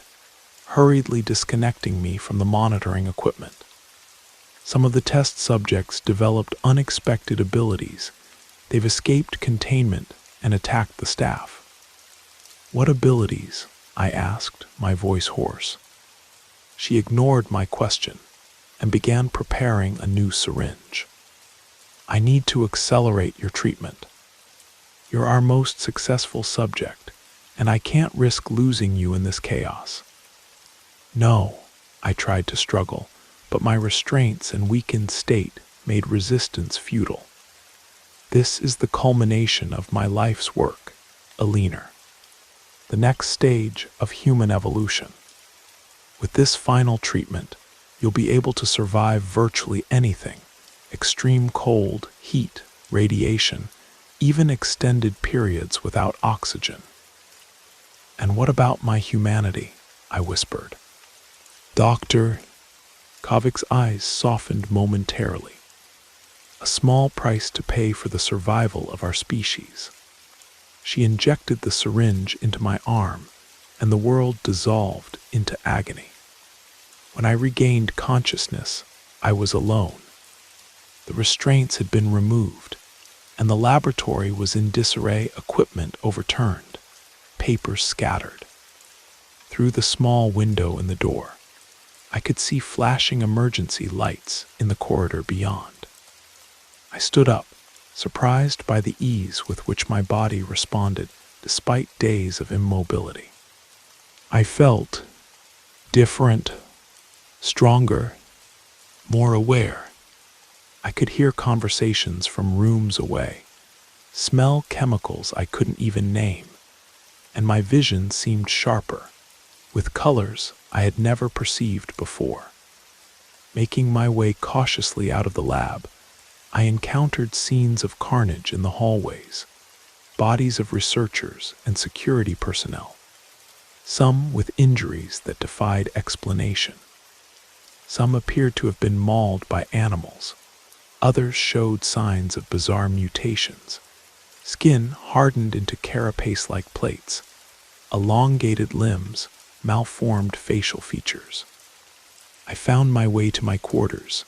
hurriedly disconnecting me from the monitoring equipment. "Some of the test subjects developed unexpected abilities. They've escaped containment and attacked the staff." "What abilities?" I asked, my voice hoarse. She ignored my question and began preparing a new syringe. "I need to accelerate your treatment. You're our most successful subject, and I can't risk losing you in this chaos." "No," I tried to struggle, but my restraints and weakened state made resistance futile. "This is the culmination of my life's work, Alina. The next stage of human evolution. With this final treatment, you'll be able to survive virtually anything: extreme cold, heat, radiation, even extended periods without oxygen." "And what about my humanity?" I whispered. Dr. Kovic's eyes softened momentarily. "A small price to pay for the survival of our species." She injected the syringe into my arm, and the world dissolved into agony. When I regained consciousness, I was alone. The restraints had been removed, and the laboratory was in disarray, equipment overturned, papers scattered. Through the small window in the door, I could see flashing emergency lights in the corridor beyond. I stood up, surprised by the ease with which my body responded despite days of immobility. I felt different, stronger, more aware. I could hear conversations from rooms away, smell chemicals I couldn't even name, and my vision seemed sharper, with colors I had never perceived before. Making my way cautiously out of the lab, I encountered scenes of carnage in the hallways, bodies of researchers and security personnel, some with injuries that defied explanation. Some appeared to have been mauled by animals. Others showed signs of bizarre mutations, skin hardened into carapace-like plates, elongated limbs, malformed facial features. I found my way to my quarters,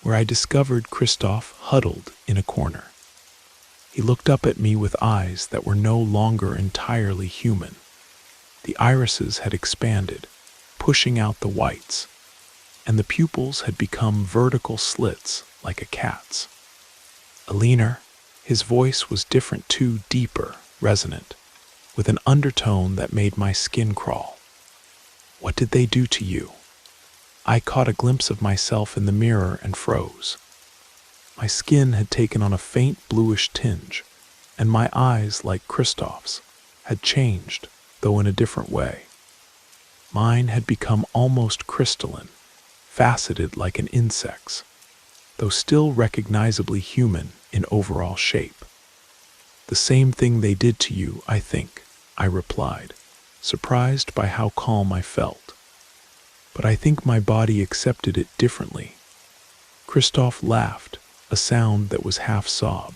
where I discovered Christoph huddled in a corner. He looked up at me with eyes that were no longer entirely human. The irises had expanded, pushing out the whites, and the pupils had become vertical slits like a cat's. Alina, his voice was different too, deeper, resonant, with an undertone that made my skin crawl. What did they do to you? I caught a glimpse of myself in the mirror and froze. My skin had taken on a faint bluish tinge, and my eyes, like Christoph's, had changed, though in a different way. Mine had become almost crystalline, faceted like an insect's, though still recognizably human in overall shape. The same thing they did to you, I think, I replied, surprised by how calm I felt. But I think my body accepted it differently. Christoph laughed, a sound that was half sob.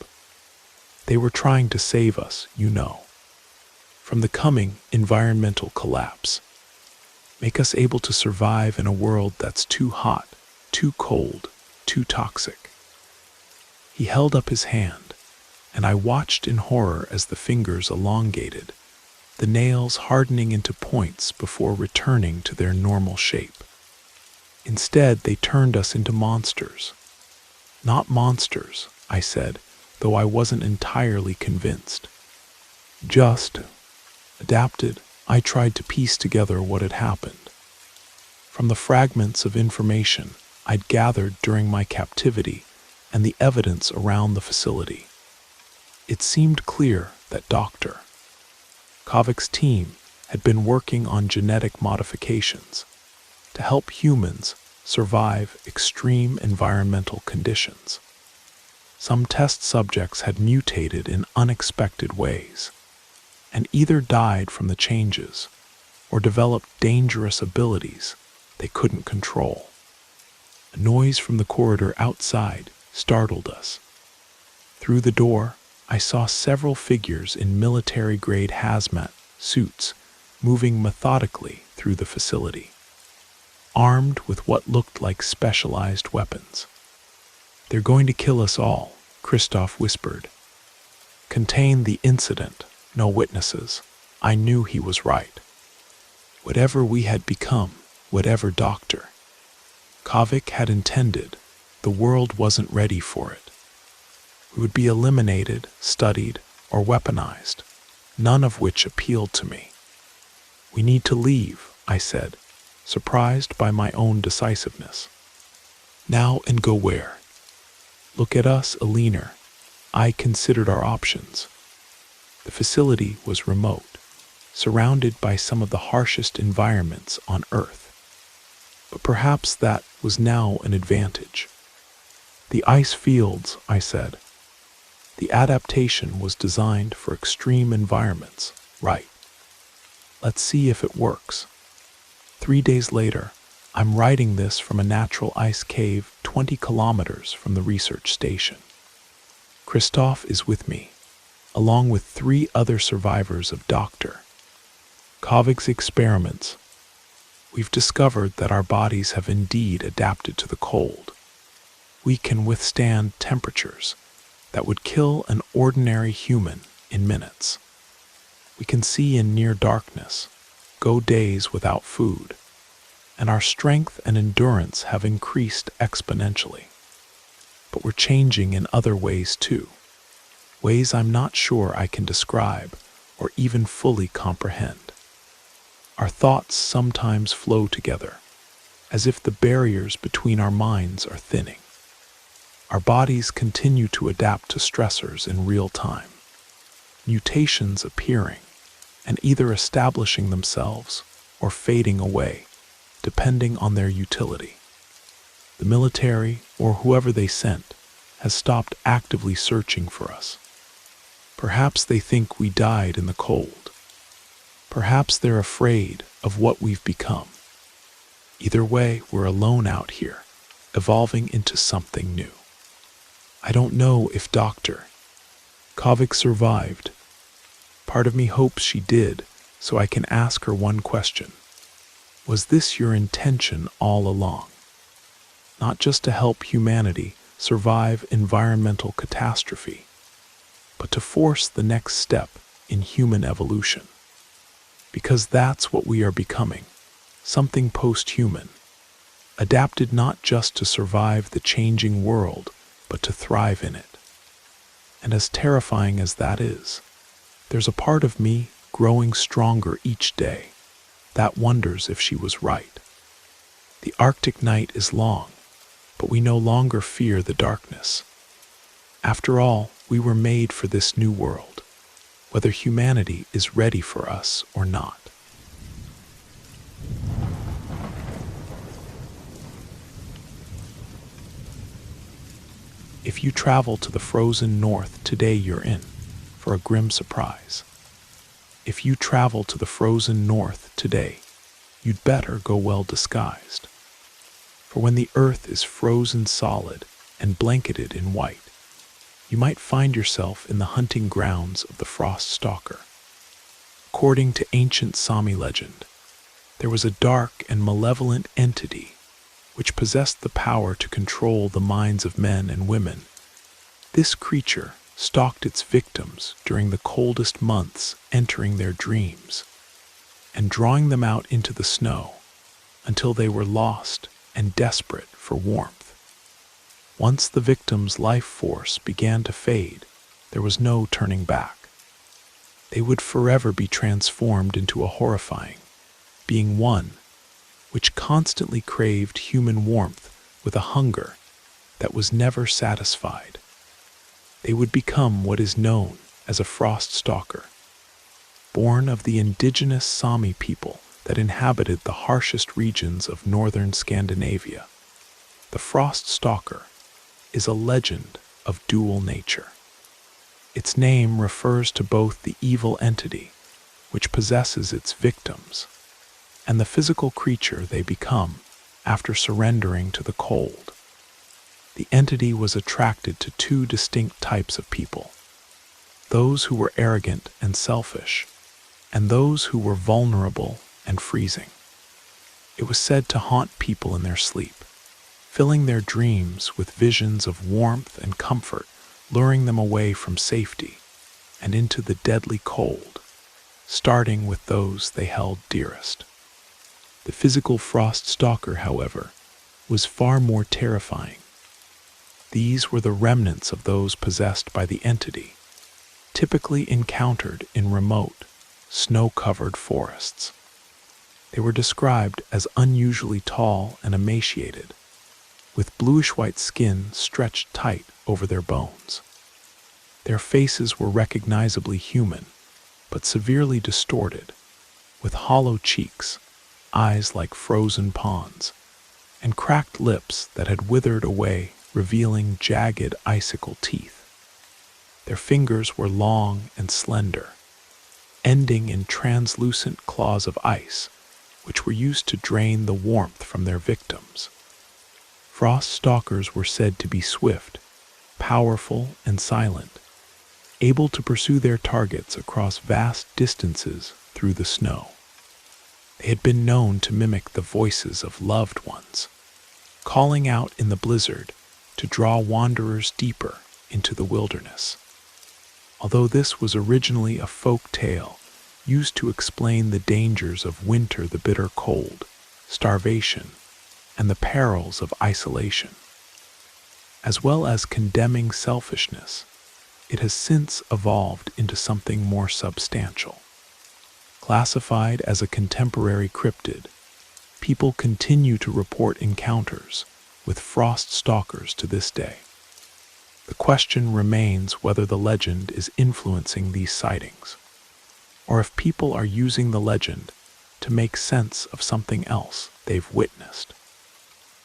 They were trying to save us, you know, from the coming environmental collapse. Make us able to survive in a world that's too hot, too cold, too toxic. He held up his hand, and I watched in horror as the fingers elongated, the nails hardening into points before returning to their normal shape. Instead, they turned us into monsters. Not monsters, I said, though I wasn't entirely convinced. Just adapted. I tried to piece together what had happened. From the fragments of information I'd gathered during my captivity and the evidence around the facility, it seemed clear that Dr. Kovik's team had been working on genetic modifications to help humans survive extreme environmental conditions. Some test subjects had mutated in unexpected ways, and either died from the changes or developed dangerous abilities they couldn't control. A noise from the corridor outside startled us. Through the door, I saw several figures in military-grade hazmat suits moving methodically through the facility, armed with what looked like specialized weapons. "They're going to kill us all," Christoph whispered. "Contain the incident. No witnesses." I knew he was right. Whatever we had become, whatever Dr. Kovik had intended, the world wasn't ready for it. We would be eliminated, studied, or weaponized, none of which appealed to me. "We need to leave," I said, surprised by my own decisiveness. "Now and go where?" "Look at us, Alina." I considered our options. The facility was remote, surrounded by some of the harshest environments on Earth. But perhaps that was now an advantage. "The ice fields," I said. "The adaptation was designed for extreme environments, right? Let's see if it works." 3 days later, I'm writing this from a natural ice cave 20 kilometers from the research station. Christoph is with me, along with 3 other survivors of Dr. Kovik's experiments. We've discovered that our bodies have indeed adapted to the cold. We can withstand temperatures that would kill an ordinary human in minutes. We can see in near darkness, go days without food, and our strength and endurance have increased exponentially. But we're changing in other ways too, ways I'm not sure I can describe or even fully comprehend. Our thoughts sometimes flow together, as if the barriers between our minds are thinning. Our bodies continue to adapt to stressors in real time, mutations appearing and either establishing themselves or fading away, depending on their utility. The military, or whoever they sent, has stopped actively searching for us. Perhaps they think we died in the cold. Perhaps they're afraid of what we've become. Either way, we're alone out here, evolving into something new. I don't know if Dr. Kovik survived. Part of me hopes she did, so I can ask her one question. Was this your intention all along? Not just to help humanity survive environmental catastrophe, but to force the next step in human evolution. Because that's what we are becoming, something post-human, adapted not just to survive the changing world, but to thrive in it. And as terrifying as that is, there's a part of me growing stronger each day that wonders if she was right. The Arctic night is long, but we no longer fear the darkness. After all, we were made for this new world, whether humanity is ready for us or not. If you travel to the frozen north today, you're in for a grim surprise. If you travel to the frozen north today, you'd better go well disguised. For when the earth is frozen solid and blanketed in white, you might find yourself in the hunting grounds of the frost stalker. According to ancient Sami legend, there was a dark and malevolent entity which possessed the power to control the minds of men and women. This creature stalked its victims during the coldest months, entering their dreams and drawing them out into the snow until they were lost and desperate for warmth. Once the victim's life force began to fade, there was no turning back. They would forever be transformed into a horrifying being, one which constantly craved human warmth with a hunger that was never satisfied. They would become what is known as a frost stalker, born of the indigenous Sami people that inhabited the harshest regions of northern Scandinavia. The frost stalker is a legend of dual nature. Its name refers to both the evil entity, which possesses its victims, and the physical creature they become after surrendering to the cold. The entity was attracted to two distinct types of people: those who were arrogant and selfish, and those who were vulnerable and freezing. It was said to haunt people in their sleep, filling their dreams with visions of warmth and comfort, luring them away from safety and into the deadly cold, starting with those they held dearest. The physical frost stalker, however, was far more terrifying. These were the remnants of those possessed by the entity, typically encountered in remote, snow-covered forests. They were described as unusually tall and emaciated, with bluish-white skin stretched tight over their bones. Their faces were recognizably human, but severely distorted, with hollow cheeks, eyes like frozen ponds, and cracked lips that had withered away, revealing jagged icicle teeth. Their fingers were long and slender, ending in translucent claws of ice, which were used to drain the warmth from their victims. Frost stalkers were said to be swift, powerful, and silent, able to pursue their targets across vast distances through the snow. They had been known to mimic the voices of loved ones, calling out in the blizzard to draw wanderers deeper into the wilderness. Although this was originally a folk tale used to explain the dangers of winter, the bitter cold, starvation, and the perils of isolation, as well as condemning selfishness, it has since evolved into something more substantial. Classified as a contemporary cryptid, people continue to report encounters with frost stalkers to this day. The question remains whether the legend is influencing these sightings, or if people are using the legend to make sense of something else they've witnessed.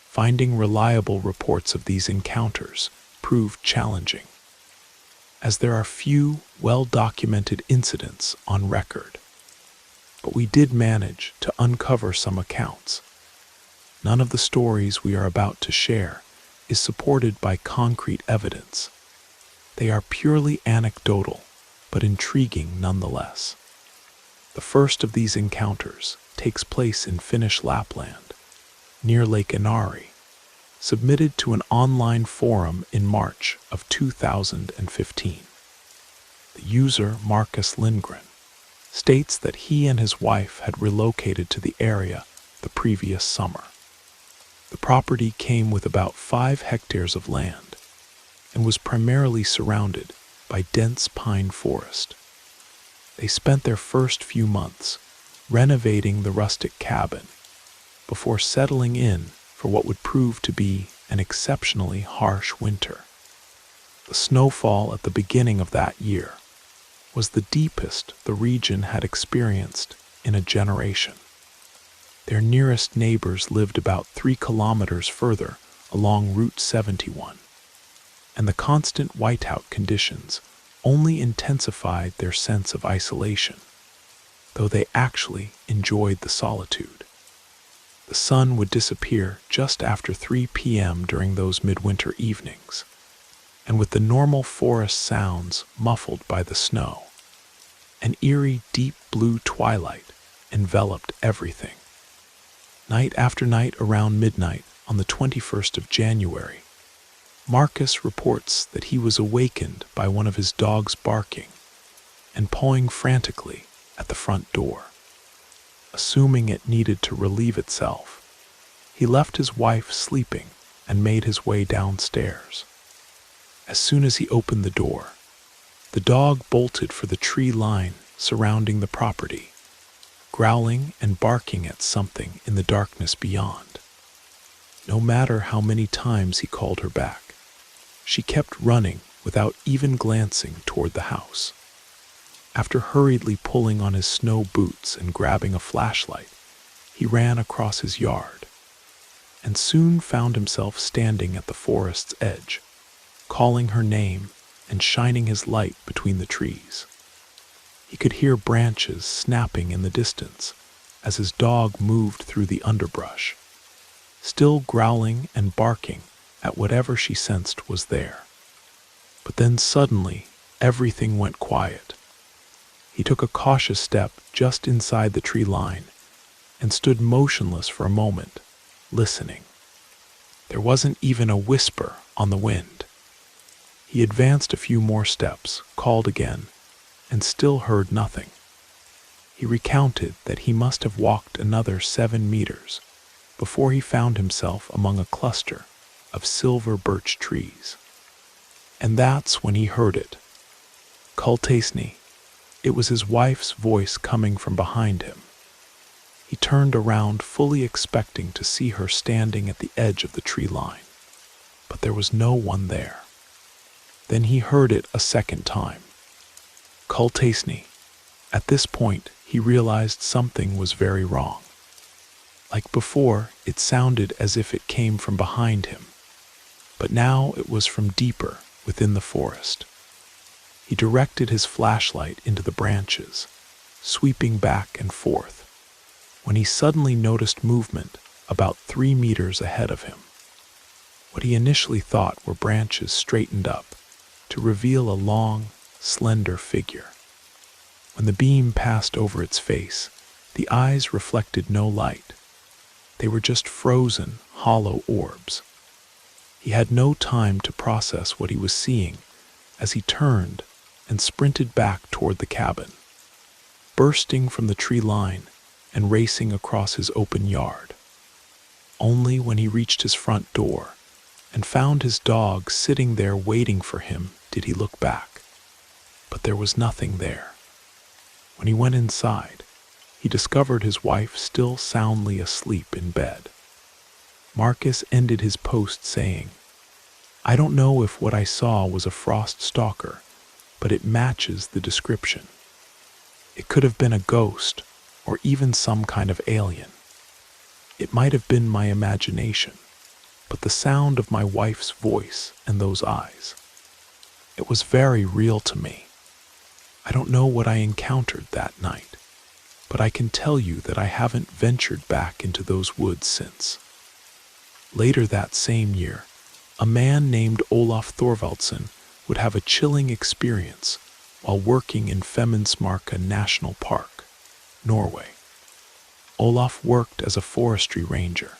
Finding reliable reports of these encounters proved challenging, as there are few well-documented incidents on record. But we did manage to uncover some accounts. None of the stories we are about to share is supported by concrete evidence. They are purely anecdotal, but intriguing nonetheless. The first of these encounters takes place in Finnish Lapland, near Lake Inari, submitted to an online forum in March of 2015. The user, Marcus Lindgren, states that he and his wife had relocated to the area the previous summer. The property came with about 5 hectares of land and was primarily surrounded by dense pine forest. They spent their first few months renovating the rustic cabin before settling in for what would prove to be an exceptionally harsh winter. The snowfall at the beginning of that year was the deepest the region had experienced in a generation. Their nearest neighbors lived about 3 kilometers further along Route 71, and the constant whiteout conditions only intensified their sense of isolation, though they actually enjoyed the solitude. The sun would disappear just after 3 p.m. during those midwinter evenings, and with the normal forest sounds muffled by the snow, an eerie deep blue twilight enveloped everything. Night after night around midnight on the 21st of January, Marcus reports that he was awakened by one of his dogs barking and pawing frantically at the front door. Assuming it needed to relieve itself, he left his wife sleeping and made his way downstairs. As soon as he opened the door, the dog bolted for the tree line surrounding the property, growling and barking at something in the darkness beyond. No matter how many times he called her back, she kept running without even glancing toward the house. After hurriedly pulling on his snow boots and grabbing a flashlight, he ran across his yard and soon found himself standing at the forest's edge, calling her name and shining his light between the trees. He could hear branches snapping in the distance as his dog moved through the underbrush, still growling and barking at whatever she sensed was there. But then suddenly, everything went quiet. He took a cautious step just inside the tree line and stood motionless for a moment, listening. There wasn't even a whisper on the wind. He advanced a few more steps, called again, and still heard nothing. He recounted that he must have walked another 7 meters before he found himself among a cluster of silver birch trees. And that's when he heard it. Kultasny. It was his wife's voice coming from behind him. He turned around, fully expecting to see her standing at the edge of the tree line, but there was no one there. Then he heard it a second time. Kultasny. At this point, he realized something was very wrong. Like before, it sounded as if it came from behind him, but now it was from deeper within the forest. He directed his flashlight into the branches, sweeping back and forth, when he suddenly noticed movement about 3 meters ahead of him. What he initially thought were branches straightened up to reveal a long, slender figure. When the beam passed over its face, the eyes reflected no light. They were just frozen, hollow orbs. He had no time to process what he was seeing as he turned and sprinted back toward the cabin, bursting from the tree line and racing across his open yard. Only when he reached his front door and found his dog sitting there waiting for him did he look back. But there was nothing there. When he went inside, he discovered his wife still soundly asleep in bed. Marcus ended his post saying, "I don't know if what I saw was a frost stalker, but it matches the description. It could have been a ghost or even some kind of alien. It might have been my imagination, but the sound of my wife's voice and those eyes, it was very real to me. I don't know what I encountered that night, but I can tell you that I haven't ventured back into those woods since." Later that same year, a man named Olaf Thorvaldsson would have a chilling experience while working in Femundsmarka National Park, Norway. Olaf worked as a forestry ranger,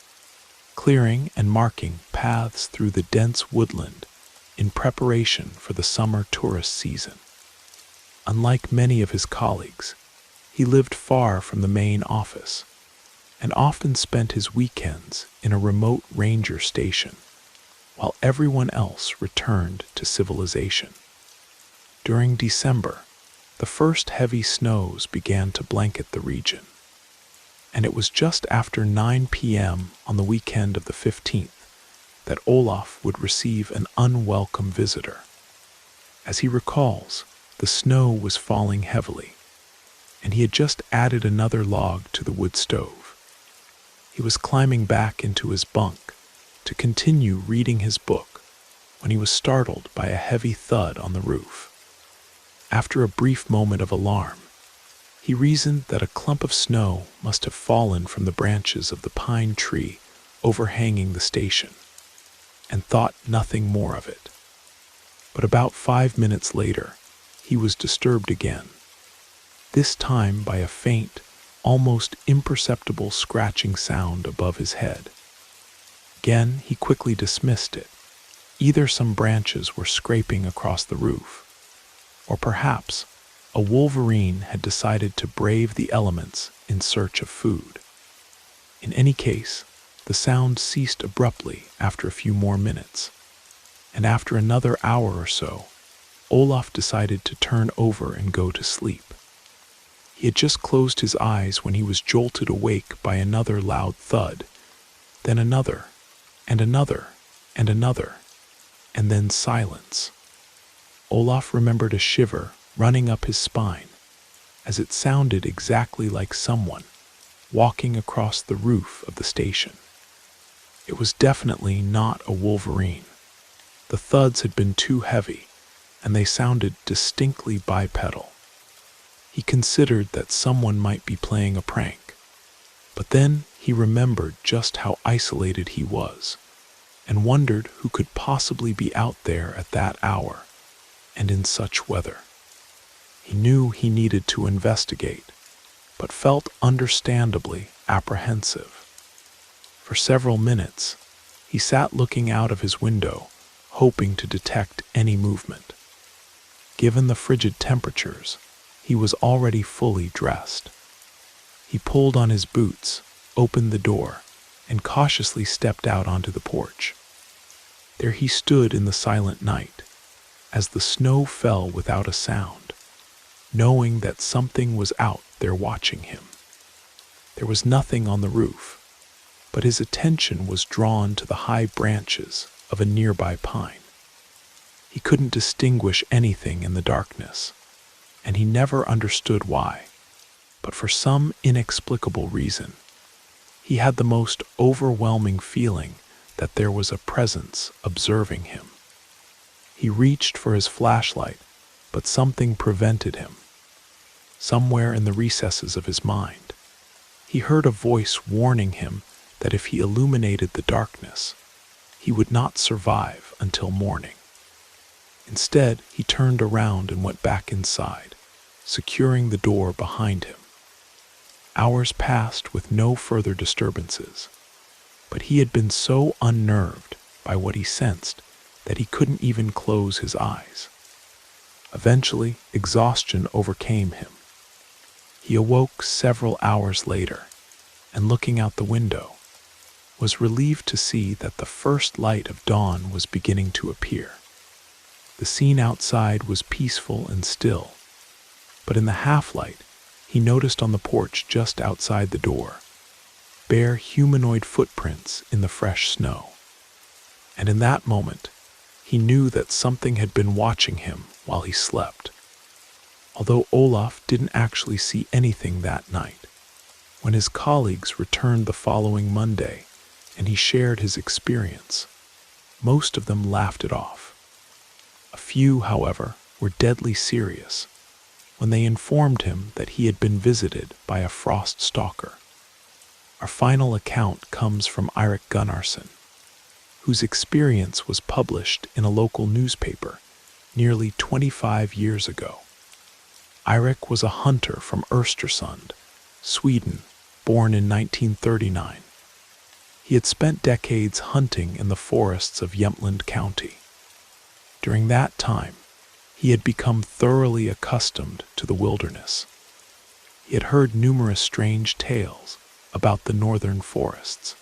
clearing and marking paths through the dense woodland in preparation for the summer tourist season. Unlike many of his colleagues, he lived far from the main office, and often spent his weekends in a remote ranger station, while everyone else returned to civilization. During December, the first heavy snows began to blanket the region, and it was just after 9 p.m. on the weekend of the 15th that Olaf would receive an unwelcome visitor. As he recalls, the snow was falling heavily, and he had just added another log to the wood stove. He was climbing back into his bunk to continue reading his book when he was startled by a heavy thud on the roof. After a brief moment of alarm, he reasoned that a clump of snow must have fallen from the branches of the pine tree overhanging the station, and thought nothing more of it. But about 5 minutes later, he was disturbed again, this time by a faint, almost imperceptible scratching sound above his head. Again, he quickly dismissed it. Either some branches were scraping across the roof, or perhaps a wolverine had decided to brave the elements in search of food. In any case, the sound ceased abruptly after a few more minutes, and after another hour or so, Olaf decided to turn over and go to sleep. He had just closed his eyes when he was jolted awake by another loud thud, then another, and another, and another, and then silence. Olaf remembered a shiver running up his spine, as it sounded exactly like someone walking across the roof of the station. It was definitely not a wolverine. The thuds had been too heavy, and they sounded distinctly bipedal. He considered that someone might be playing a prank, but then he remembered just how isolated he was, and wondered who could possibly be out there at that hour, and in such weather. He knew he needed to investigate, but felt understandably apprehensive. For several minutes, he sat looking out of his window, hoping to detect any movement. Given the frigid temperatures, he was already fully dressed. He pulled on his boots, opened the door, and cautiously stepped out onto the porch. There he stood in the silent night, as the snow fell without a sound, knowing that something was out there watching him. There was nothing on the roof, but his attention was drawn to the high branches of a nearby pine. He couldn't distinguish anything in the darkness, and he never understood why, but for some inexplicable reason, he had the most overwhelming feeling that there was a presence observing him. He reached for his flashlight, but something prevented him. Somewhere in the recesses of his mind, he heard a voice warning him that if he illuminated the darkness, he would not survive until morning. Instead, he turned around and went back inside, securing the door behind him. Hours passed with no further disturbances, but he had been so unnerved by what he sensed that he couldn't even close his eyes. Eventually, exhaustion overcame him. He awoke several hours later, and looking out the window, was relieved to see that the first light of dawn was beginning to appear. The scene outside was peaceful and still, but in the half-light, he noticed on the porch just outside the door bare humanoid footprints in the fresh snow. And in that moment, he knew that something had been watching him while he slept. Although Olaf didn't actually see anything that night, when his colleagues returned the following Monday and he shared his experience, most of them laughed it off. A few, however, were deadly serious when they informed him that he had been visited by a frost stalker. Our final account comes from Eirik Gunnarsson, whose experience was published in a local newspaper nearly 25 years ago. Eirik was a hunter from Östersund, Sweden, born in 1939. He had spent decades hunting in the forests of Jämtland County. During that time, he had become thoroughly accustomed to the wilderness. He had heard numerous strange tales, about the northern forests.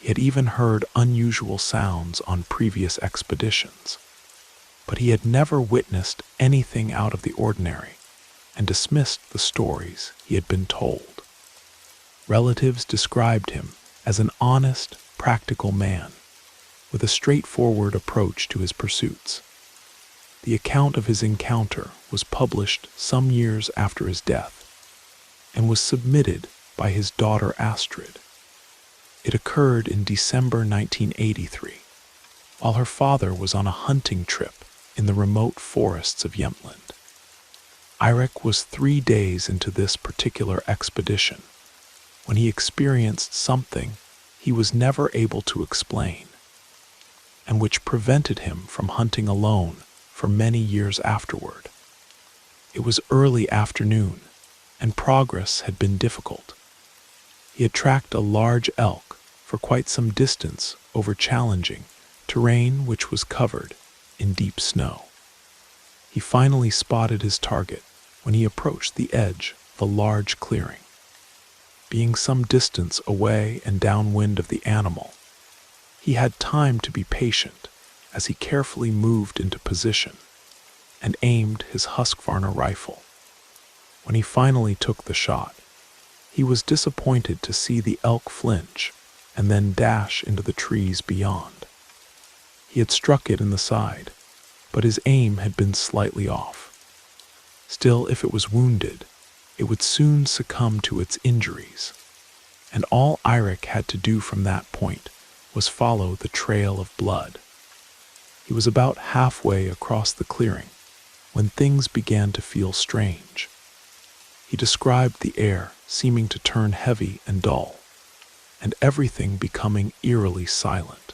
He had even heard unusual sounds on previous expeditions, but he had never witnessed anything out of the ordinary and dismissed the stories he had been told. Relatives described him as an honest, practical man with a straightforward approach to his pursuits. The account of his encounter was published some years after his death and was submitted by his daughter Astrid. It occurred in December 1983, while her father was on a hunting trip in the remote forests of Jämtland. Eirik was 3 days into this particular expedition when he experienced something he was never able to explain, and which prevented him from hunting alone for many years afterward. It was early afternoon, and progress had been difficult. He had tracked a large elk for quite some distance over challenging terrain which was covered in deep snow. He finally spotted his target when he approached the edge of a large clearing. Being some distance away and downwind of the animal, he had time to be patient as he carefully moved into position and aimed his Husqvarna rifle. When he finally took the shot, he was disappointed to see the elk flinch and then dash into the trees beyond. He had struck it in the side, but his aim had been slightly off. Still, if it was wounded, it would soon succumb to its injuries, and all Eirik had to do from that point was follow the trail of blood. He was about halfway across the clearing when things began to feel strange. He described the air seeming to turn heavy and dull, and everything becoming eerily silent.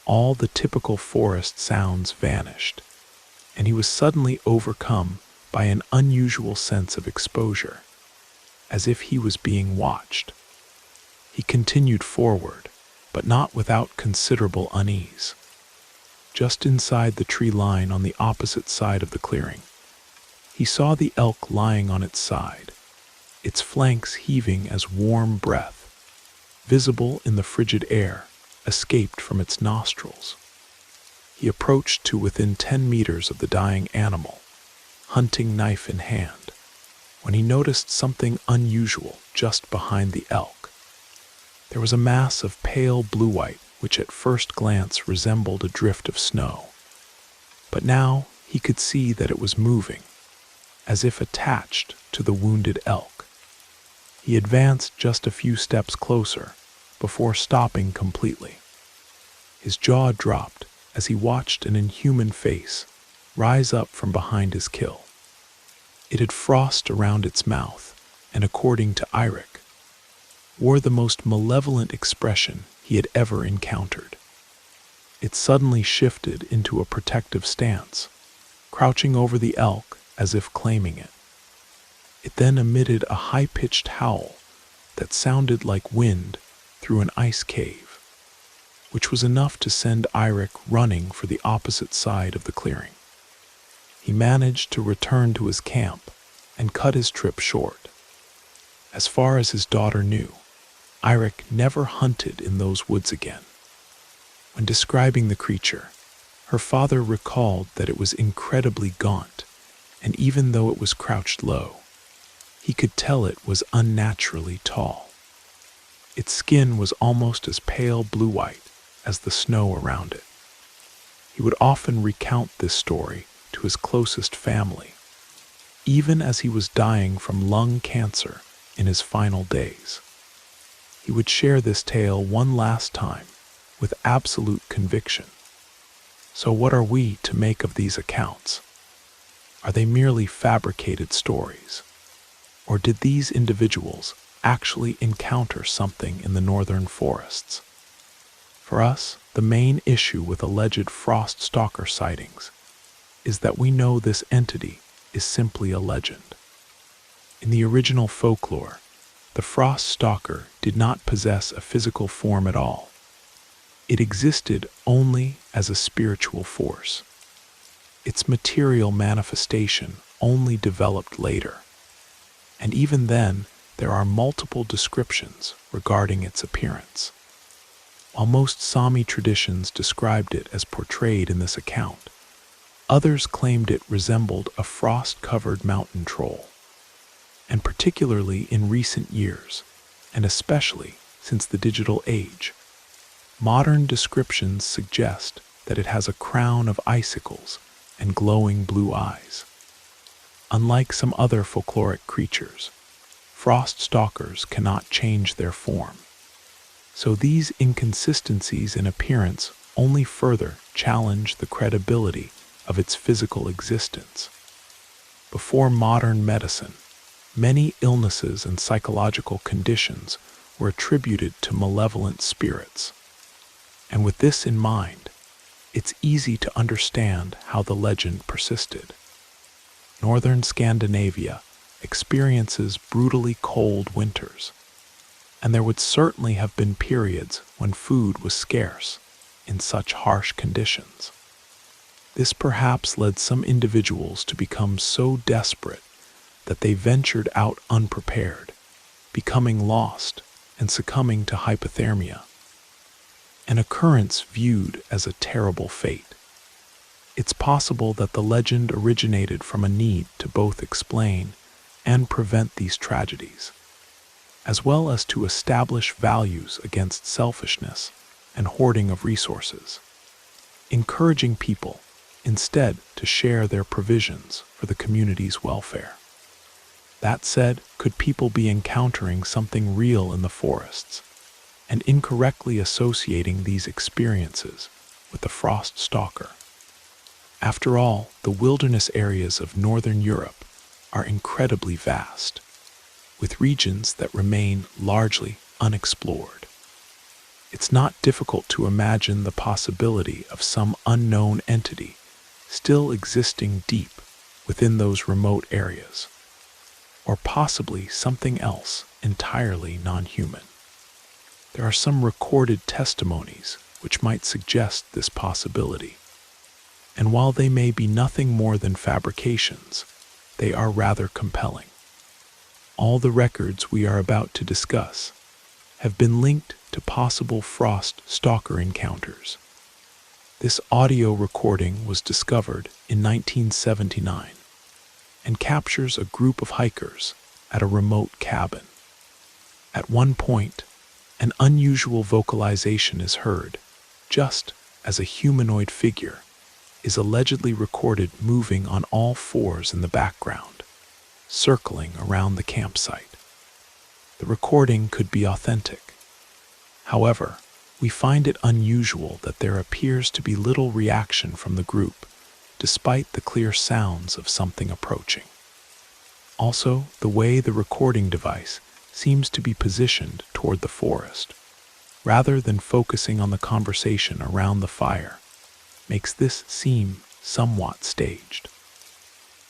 All the typical forest sounds vanished, and he was suddenly overcome by an unusual sense of exposure, as if he was being watched. He continued forward, but not without considerable unease. Just inside the tree line on the opposite side of the clearing, he saw the elk lying on its side, its flanks heaving as warm breath, visible in the frigid air, escaped from its nostrils. He approached to within 10 meters of the dying animal, hunting knife in hand, when he noticed something unusual just behind the elk. There was a mass of pale blue-white which at first glance resembled a drift of snow, but now he could see that it was moving, as if attached to the wounded elk. He advanced just a few steps closer before stopping completely. His jaw dropped as he watched an inhuman face rise up from behind his kill. It had frost around its mouth, and according to Eirik, wore the most malevolent expression he had ever encountered. It suddenly shifted into a protective stance, crouching over the elk as if claiming it. It then emitted a high-pitched howl that sounded like wind through an ice cave, which was enough to send Eirik running for the opposite side of the clearing. He managed to return to his camp and cut his trip short. As far as his daughter knew, Eirik never hunted in those woods again. When describing the creature, her father recalled that it was incredibly gaunt, and even though it was crouched low, he could tell it was unnaturally tall. Its skin was almost as pale blue-white as the snow around it. He would often recount this story to his closest family, even as he was dying from lung cancer in his final days. He would share this tale one last time with absolute conviction. So what are we to make of these accounts? Are they merely fabricated stories? Or did these individuals actually encounter something in the northern forests? For us, the main issue with alleged frost stalker sightings is that we know this entity is simply a legend. In the original folklore, the frost stalker did not possess a physical form at all. It existed only as a spiritual force. Its material manifestation only developed later, and even then, there are multiple descriptions regarding its appearance. While most Sami traditions described it as portrayed in this account, others claimed it resembled a frost-covered mountain troll. And particularly in recent years, and especially since the digital age, modern descriptions suggest that it has a crown of icicles and glowing blue eyes. Unlike some other folkloric creatures, frost stalkers cannot change their form. So these inconsistencies in appearance only further challenge the credibility of its physical existence. Before modern medicine, many illnesses and psychological conditions were attributed to malevolent spirits. And with this in mind, it's easy to understand how the legend persisted. Northern Scandinavia experiences brutally cold winters, and there would certainly have been periods when food was scarce in such harsh conditions. This perhaps led some individuals to become so desperate that they ventured out unprepared, becoming lost and succumbing to hypothermia, an occurrence viewed as a terrible fate. It's possible that the legend originated from a need to both explain and prevent these tragedies, as well as to establish values against selfishness and hoarding of resources, encouraging people instead to share their provisions for the community's welfare. That said, could people be encountering something real in the forests and incorrectly associating these experiences with the frost stalker? After all, the wilderness areas of northern Europe are incredibly vast, with regions that remain largely unexplored. It's not difficult to imagine the possibility of some unknown entity still existing deep within those remote areas, or possibly something else entirely non-human. There are some recorded testimonies which might suggest this possibility, and while they may be nothing more than fabrications, they are rather compelling. All the records we are about to discuss have been linked to possible frost stalker encounters. This audio recording was discovered in 1979 and captures a group of hikers at a remote cabin. At one point, an unusual vocalization is heard, just as a humanoid figure is allegedly recorded moving on all fours in the background, circling around the campsite. The recording could be authentic. However, we find it unusual that there appears to be little reaction from the group, despite the clear sounds of something approaching. Also, the way the recording device seems to be positioned toward the forest, rather than focusing on the conversation around the fire, makes this seem somewhat staged.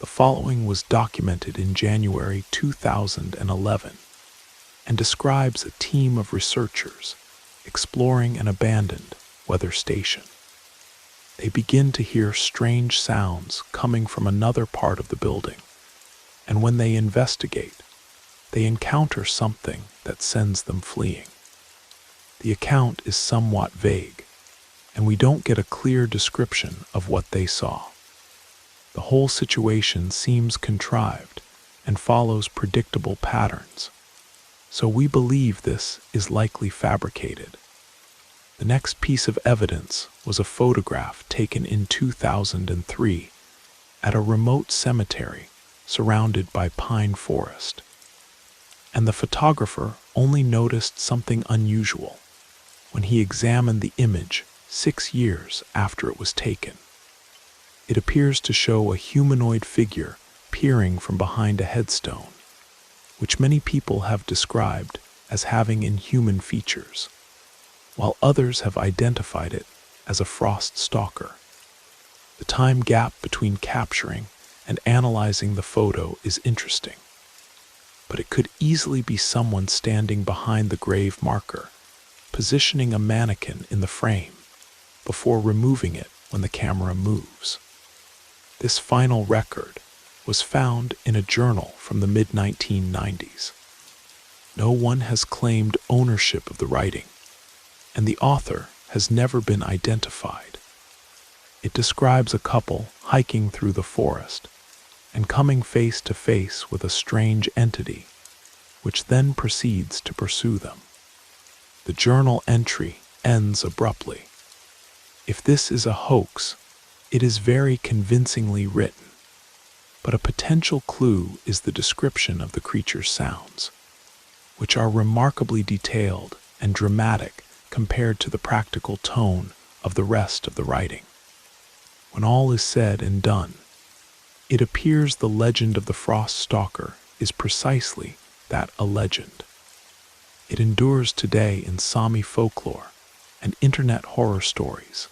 The following was documented in January 2011 and describes a team of researchers exploring an abandoned weather station. They begin to hear strange sounds coming from another part of the building, and when they investigate, they encounter something that sends them fleeing. The account is somewhat vague, and we don't get a clear description of what they saw. The whole situation seems contrived and follows predictable patterns, so we believe this is likely fabricated. The next piece of evidence was a photograph taken in 2003 at a remote cemetery surrounded by pine forest. And the photographer only noticed something unusual when he examined the image 6 years after it was taken. It appears to show a humanoid figure peering from behind a headstone, which many people have described as having inhuman features, while others have identified it as a frost stalker. The time gap between capturing and analyzing the photo is interesting, but it could easily be someone standing behind the grave marker, positioning a mannequin in the frame before removing it when the camera moves. This final record was found in a journal from the mid-1990s, No one has claimed ownership of the writing, and the author has never been identified. It describes a couple hiking through the forest and coming face to face with a strange entity, which then proceeds to pursue them. The journal entry ends abruptly. If this is a hoax, it is very convincingly written, but a potential clue is the description of the creature's sounds, which are remarkably detailed and dramatic compared to the practical tone of the rest of the writing. When all is said and done, it appears the legend of the frost stalker is precisely that, a legend. It endures today in Sami folklore and internet horror stories.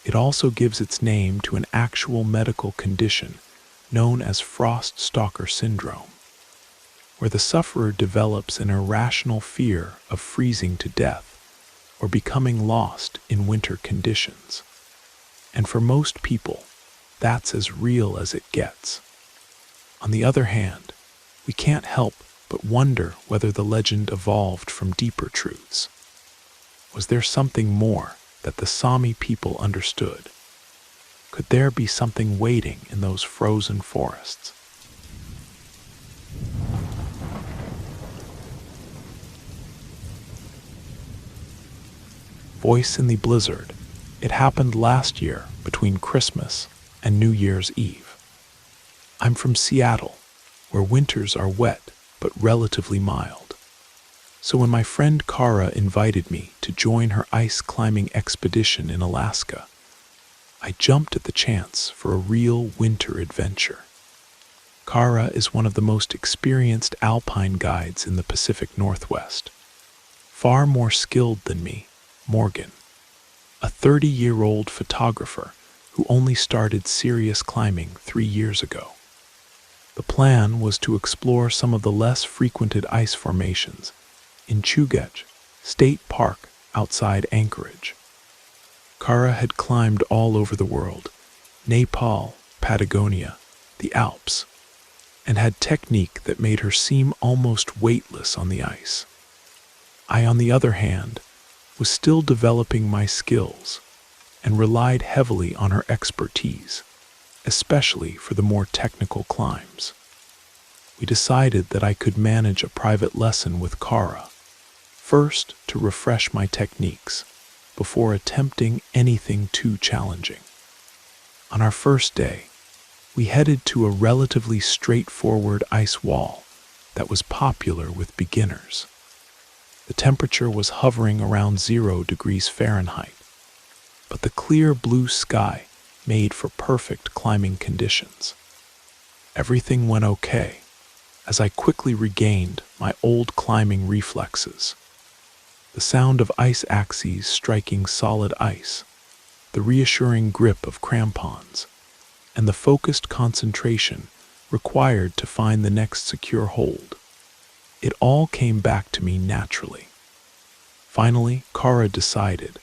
It also gives its name to an actual medical condition known as frost stalker syndrome, where the sufferer develops an irrational fear of freezing to death or becoming lost in winter conditions. And for most people, that's as real as it gets. On the other hand, we can't help but wonder whether the legend evolved from deeper truths. Was there something more that the Sami people understood? Could there be something waiting in those frozen forests? Voice in the Blizzard. It happened last year between Christmas and New Year's Eve. I'm from Seattle, where winters are wet but relatively mild. So when my friend Kara invited me to join her ice climbing expedition in Alaska, I jumped at the chance for a real winter adventure. Kara is one of the most experienced alpine guides in the Pacific Northwest. Far more skilled than me, Morgan, a 30-year-old photographer who only started serious climbing 3 years ago. The plan was to explore some of the less frequented ice formations in Chugach State Park outside Anchorage. Kara had climbed all over the world, Nepal, Patagonia, the Alps, and had technique that made her seem almost weightless on the ice. I, on the other hand, was still developing my skills and relied heavily on her expertise, especially for the more technical climbs. We decided that I could manage a private lesson with Kara, first to refresh my techniques before attempting anything too challenging. On our first day, we headed to a relatively straightforward ice wall that was popular with beginners. The temperature was hovering around 0 degrees Fahrenheit, but the clear blue sky made for perfect climbing conditions. Everything went okay, as I quickly regained my old climbing reflexes. The sound of ice axes striking solid ice, the reassuring grip of crampons, and the focused concentration required to find the next secure hold. It all came back to me naturally. Finally, Kara decided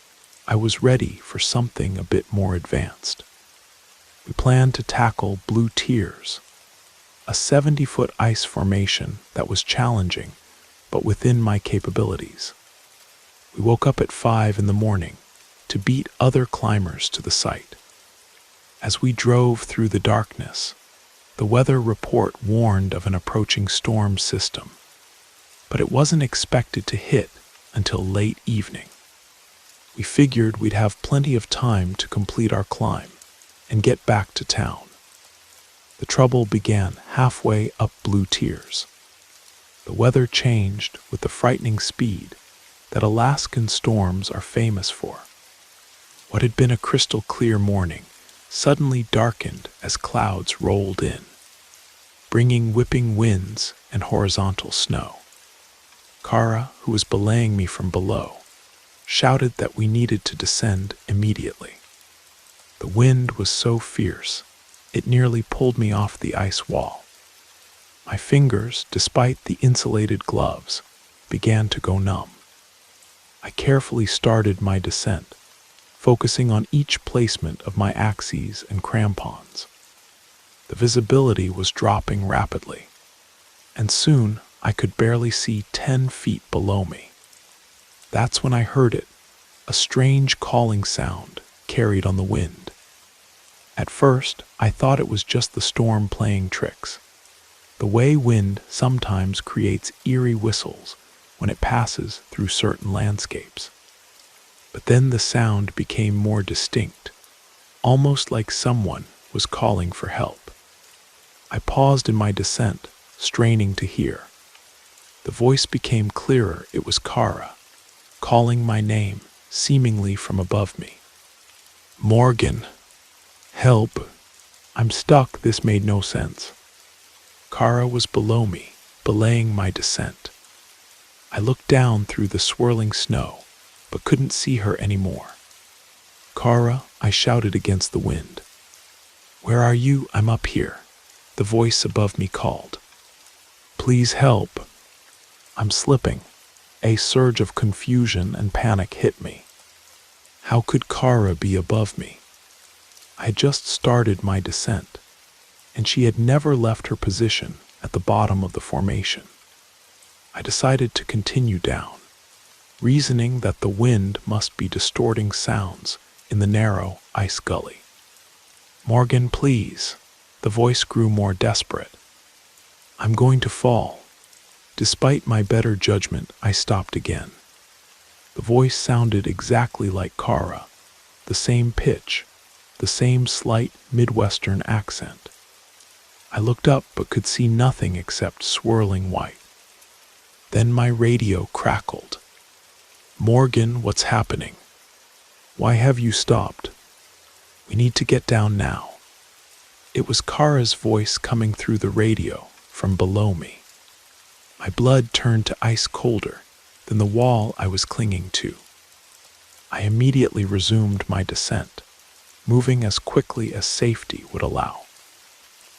I was ready for something a bit more advanced. We planned to tackle Blue Tears, a 70-foot ice formation that was challenging, but within my capabilities. We woke up at 5 in the morning to beat other climbers to the site. As we drove through the darkness, the weather report warned of an approaching storm system, but it wasn't expected to hit until late evening. We figured we'd have plenty of time to complete our climb and get back to town. The trouble began halfway up Blue Tears. The weather changed with the frightening speed that Alaskan storms are famous for. What had been a crystal clear morning suddenly darkened as clouds rolled in, bringing whipping winds and horizontal snow. Kara, who was belaying me from below, shouted that we needed to descend immediately. The wind was so fierce, it nearly pulled me off the ice wall. My fingers, despite the insulated gloves, began to go numb. I carefully started my descent, focusing on each placement of my axes and crampons. The visibility was dropping rapidly, and soon I could barely see 10 feet below me. That's when I heard it, a strange calling sound carried on the wind. At first, I thought it was just the storm playing tricks. The way wind sometimes creates eerie whistles when it passes through certain landscapes. But then the sound became more distinct, almost like someone was calling for help. I paused in my descent, straining to hear. The voice became clearer. It was Kara, calling my name, seemingly from above me. "Morgan, help. I'm stuck." This made no sense. Kara was below me, belaying my descent. I looked down through the swirling snow, but couldn't see her anymore. "Kara," I shouted against the wind. "Where are you?" "I'm up here," the voice above me called. "Please help. I'm slipping." A surge of confusion and panic hit me. How could Kara be above me? I had just started my descent, and she had never left her position at the bottom of the formation. I decided to continue down, reasoning that the wind must be distorting sounds in the narrow ice gully. "Morgan, please." The voice grew more desperate. "I'm going to fall." Despite my better judgment, I stopped again. The voice sounded exactly like Kara, the same pitch, the same slight Midwestern accent. I looked up but could see nothing except swirling white. Then my radio crackled. "Morgan, what's happening? Why have you stopped? We need to get down now." It was Kara's voice coming through the radio from below me. My blood turned to ice colder than the wall I was clinging to. I immediately resumed my descent, moving as quickly as safety would allow.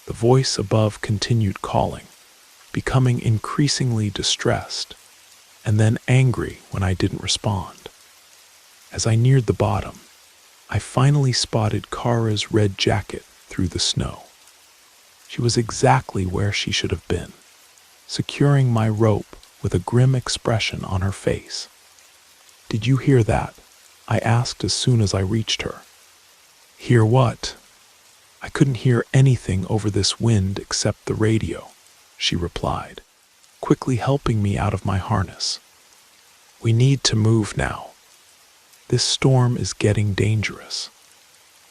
The voice above continued calling, becoming increasingly distressed, and then angry when I didn't respond. As I neared the bottom, I finally spotted Kara's red jacket through the snow. She was exactly where she should have been, securing my rope with a grim expression on her face. "Did you hear that?" I asked as soon as I reached her. "Hear what?" "I couldn't hear anything over this wind except the radio," she replied, quickly helping me out of my harness. "We need to move now. This storm is getting dangerous."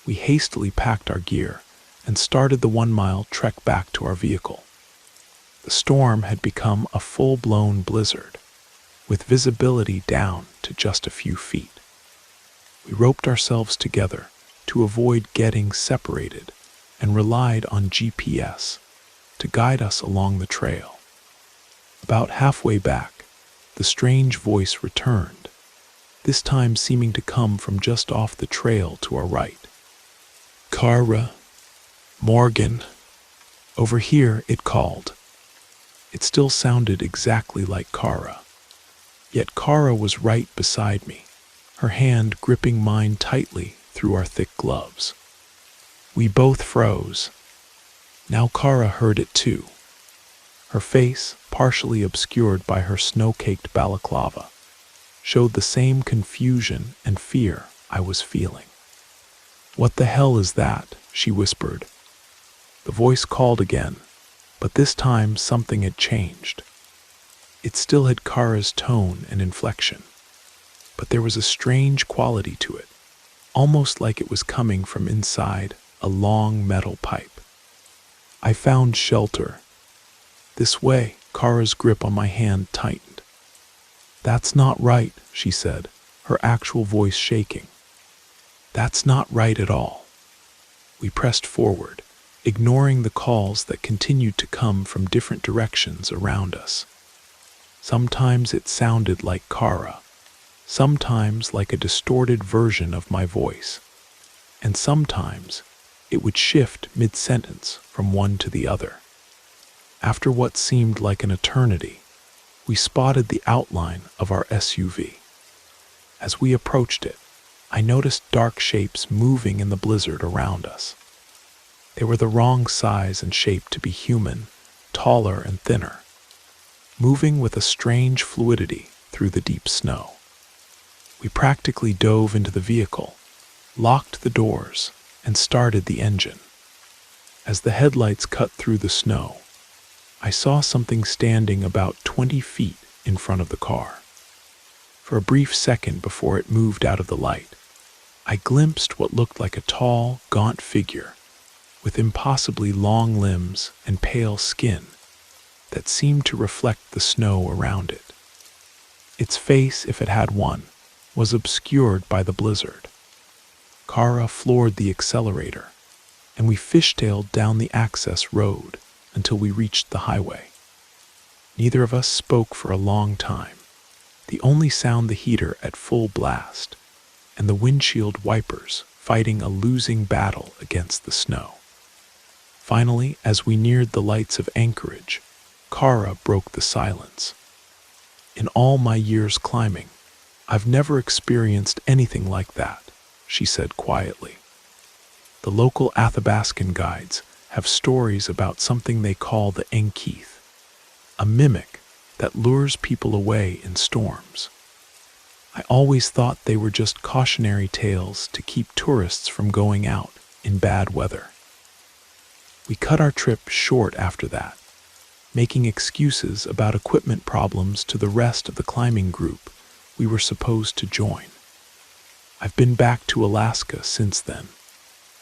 We hastily packed our gear and started the 1-mile trek back to our vehicle. The storm had become a full-blown blizzard, with visibility down to just a few feet. We roped ourselves together to avoid getting separated and relied on GPS to guide us along the trail. About halfway back, the strange voice returned, this time seeming to come from just off the trail to our right. "Kara, Morgan, over here," it called. It still sounded exactly like Kara. Yet Kara was right beside me, her hand gripping mine tightly through our thick gloves. We both froze. Now Kara heard it too. Her face, partially obscured by her snow-caked balaclava, showed the same confusion and fear I was feeling. "What the hell is that?" she whispered. The voice called again, but this time something had changed. It still had Kara's tone and inflection, but there was a strange quality to it, almost like it was coming from inside a long metal pipe. I found shelter. "This way." Kara's grip on my hand tightened. "That's not right," she said, her actual voice shaking. "That's not right at all." We pressed forward, ignoring the calls that continued to come from different directions around us. Sometimes it sounded like Kara, sometimes like a distorted version of my voice, and sometimes it would shift mid-sentence from one to the other. After what seemed like an eternity, we spotted the outline of our SUV. As we approached it, I noticed dark shapes moving in the blizzard around us. They were the wrong size and shape to be human, taller and thinner. moving with a strange fluidity through the deep snow. We practically dove into the vehicle, locked the doors, and started the engine. As the headlights cut through the snow, I saw something standing about 20 feet in front of the car. For a brief second before it moved out of the light, I glimpsed what looked like a tall, gaunt figure with impossibly long limbs and pale skin that seemed to reflect the snow around it. Its face, if it had one, was obscured by the blizzard. Kara floored the accelerator, and we fishtailed down the access road until we reached the highway. Neither of us spoke for a long time, the only sound the heater at full blast, and the windshield wipers fighting a losing battle against the snow. Finally, as we neared the lights of Anchorage, Kara broke the silence. In all my years climbing, I've never experienced anything like that, she said quietly. The local Athabascan guides have stories about something they call the Enkeith, a mimic that lures people away in storms. I always thought they were just cautionary tales to keep tourists from going out in bad weather. We cut our trip short after that, making excuses about equipment problems to the rest of the climbing group we were supposed to join. I've been back to Alaska since then.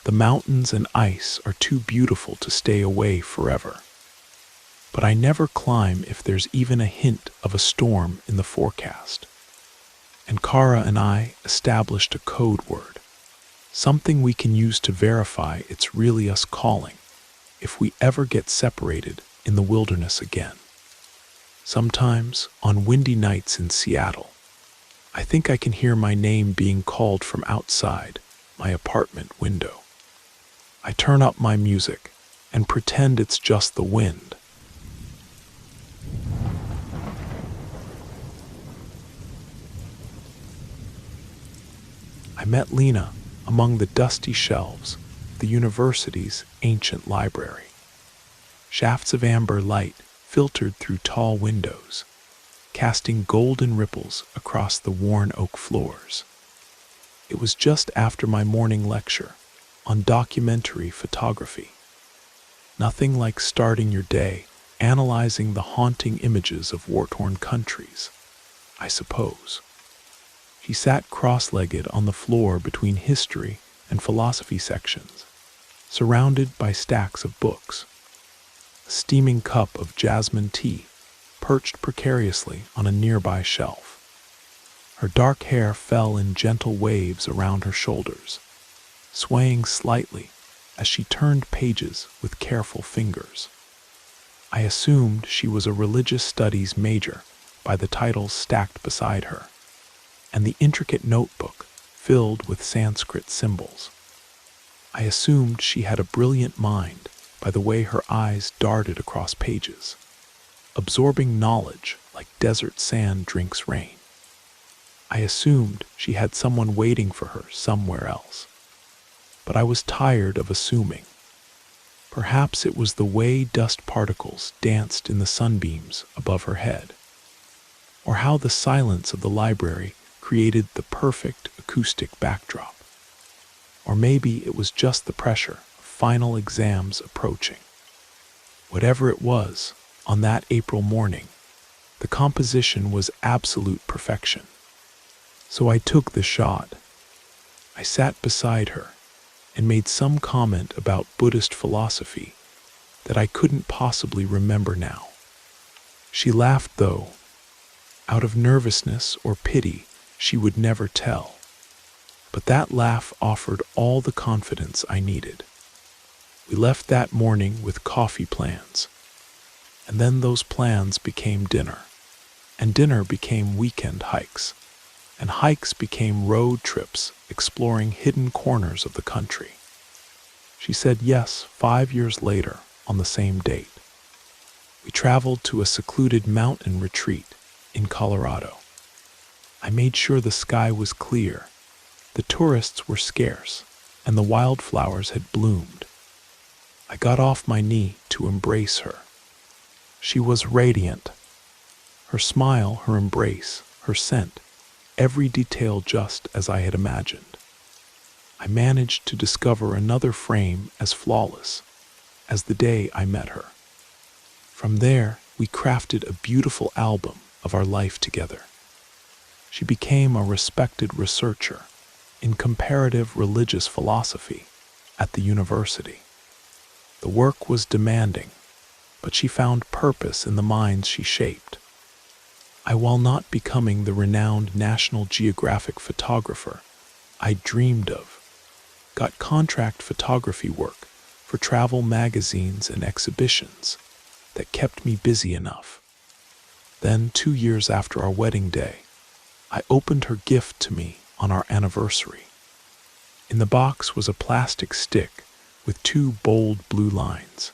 The mountains and ice are too beautiful to stay away forever. But I never climb if there's even a hint of a storm in the forecast. And Kara and I established a code word, something we can use to verify it's really us calling if we ever get separated in the wilderness again. Sometimes, on windy nights in Seattle, I think I can hear my name being called from outside my apartment window. I turn up my music and pretend it's just the wind. I met Lena among the dusty shelves of the university's ancient library. Shafts of amber light filtered through tall windows, casting golden ripples across the worn oak floors. It was just after my morning lecture on documentary photography. Nothing like starting your day analyzing the haunting images of war-torn countries, I suppose. She sat cross-legged on the floor between history and philosophy sections, surrounded by stacks of books. A steaming cup of jasmine tea perched precariously on a nearby shelf. Her dark hair fell in gentle waves around her shoulders, swaying slightly as she turned pages with careful fingers. I assumed she was a religious studies major by the titles stacked beside her, and the intricate notebook filled with Sanskrit symbols. I assumed she had a brilliant mind by the way her eyes darted across pages, absorbing knowledge like desert sand drinks rain. I assumed she had someone waiting for her somewhere else. But I was tired of assuming. Perhaps it was the way dust particles danced in the sunbeams above her head, or how the silence of the library created the perfect acoustic backdrop. Or maybe it was just the pressure of final exams approaching. Whatever it was, on that April morning, the composition was absolute perfection. So I took the shot. I sat beside her and made some comment about Buddhist philosophy that I couldn't possibly remember now. She laughed, though, out of nervousness or pity she would never tell. But that laugh offered all the confidence I needed. We left that morning with coffee plans, and then those plans became dinner, and dinner became weekend hikes, and hikes became road trips exploring hidden corners of the country. She said yes 5 years later on the same date. We traveled to a secluded mountain retreat in Colorado. I made sure the sky was clear, the tourists were scarce, and the wildflowers had bloomed. I got off my knee to embrace her. She was radiant, Her smile, her embrace, her scent, every detail just as I had imagined. I managed to discover another frame as flawless as the day I met her. From there, we crafted a beautiful album of our life together. She became a respected researcher in comparative religious philosophy at the university. The work was demanding, but she found purpose in the minds she shaped. While not becoming the renowned National Geographic photographer I dreamed of, got contract photography work for travel magazines and exhibitions that kept me busy enough. Then, 2 years after our wedding day, I opened her gift to me on our anniversary. In the box was a plastic stick with 2 bold blue lines,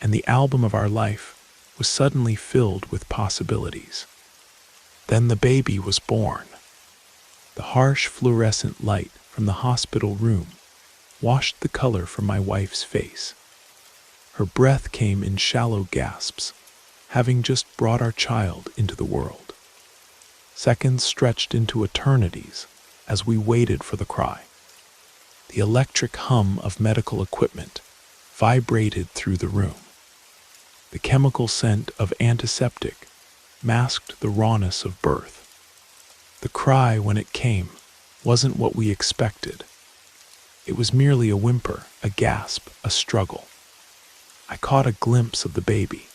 and the album of our life was suddenly filled with possibilities. Then the baby was born. The harsh fluorescent light from the hospital room washed the color from my wife's face. Her breath came in shallow gasps, having just brought our child into the world. Seconds stretched into eternities as we waited for the cry. The electric hum of medical equipment vibrated through the room. The chemical scent of antiseptic masked the rawness of birth. The cry, when it came, wasn't what we expected. It was merely a whimper, a gasp, a struggle. I caught a glimpse of the baby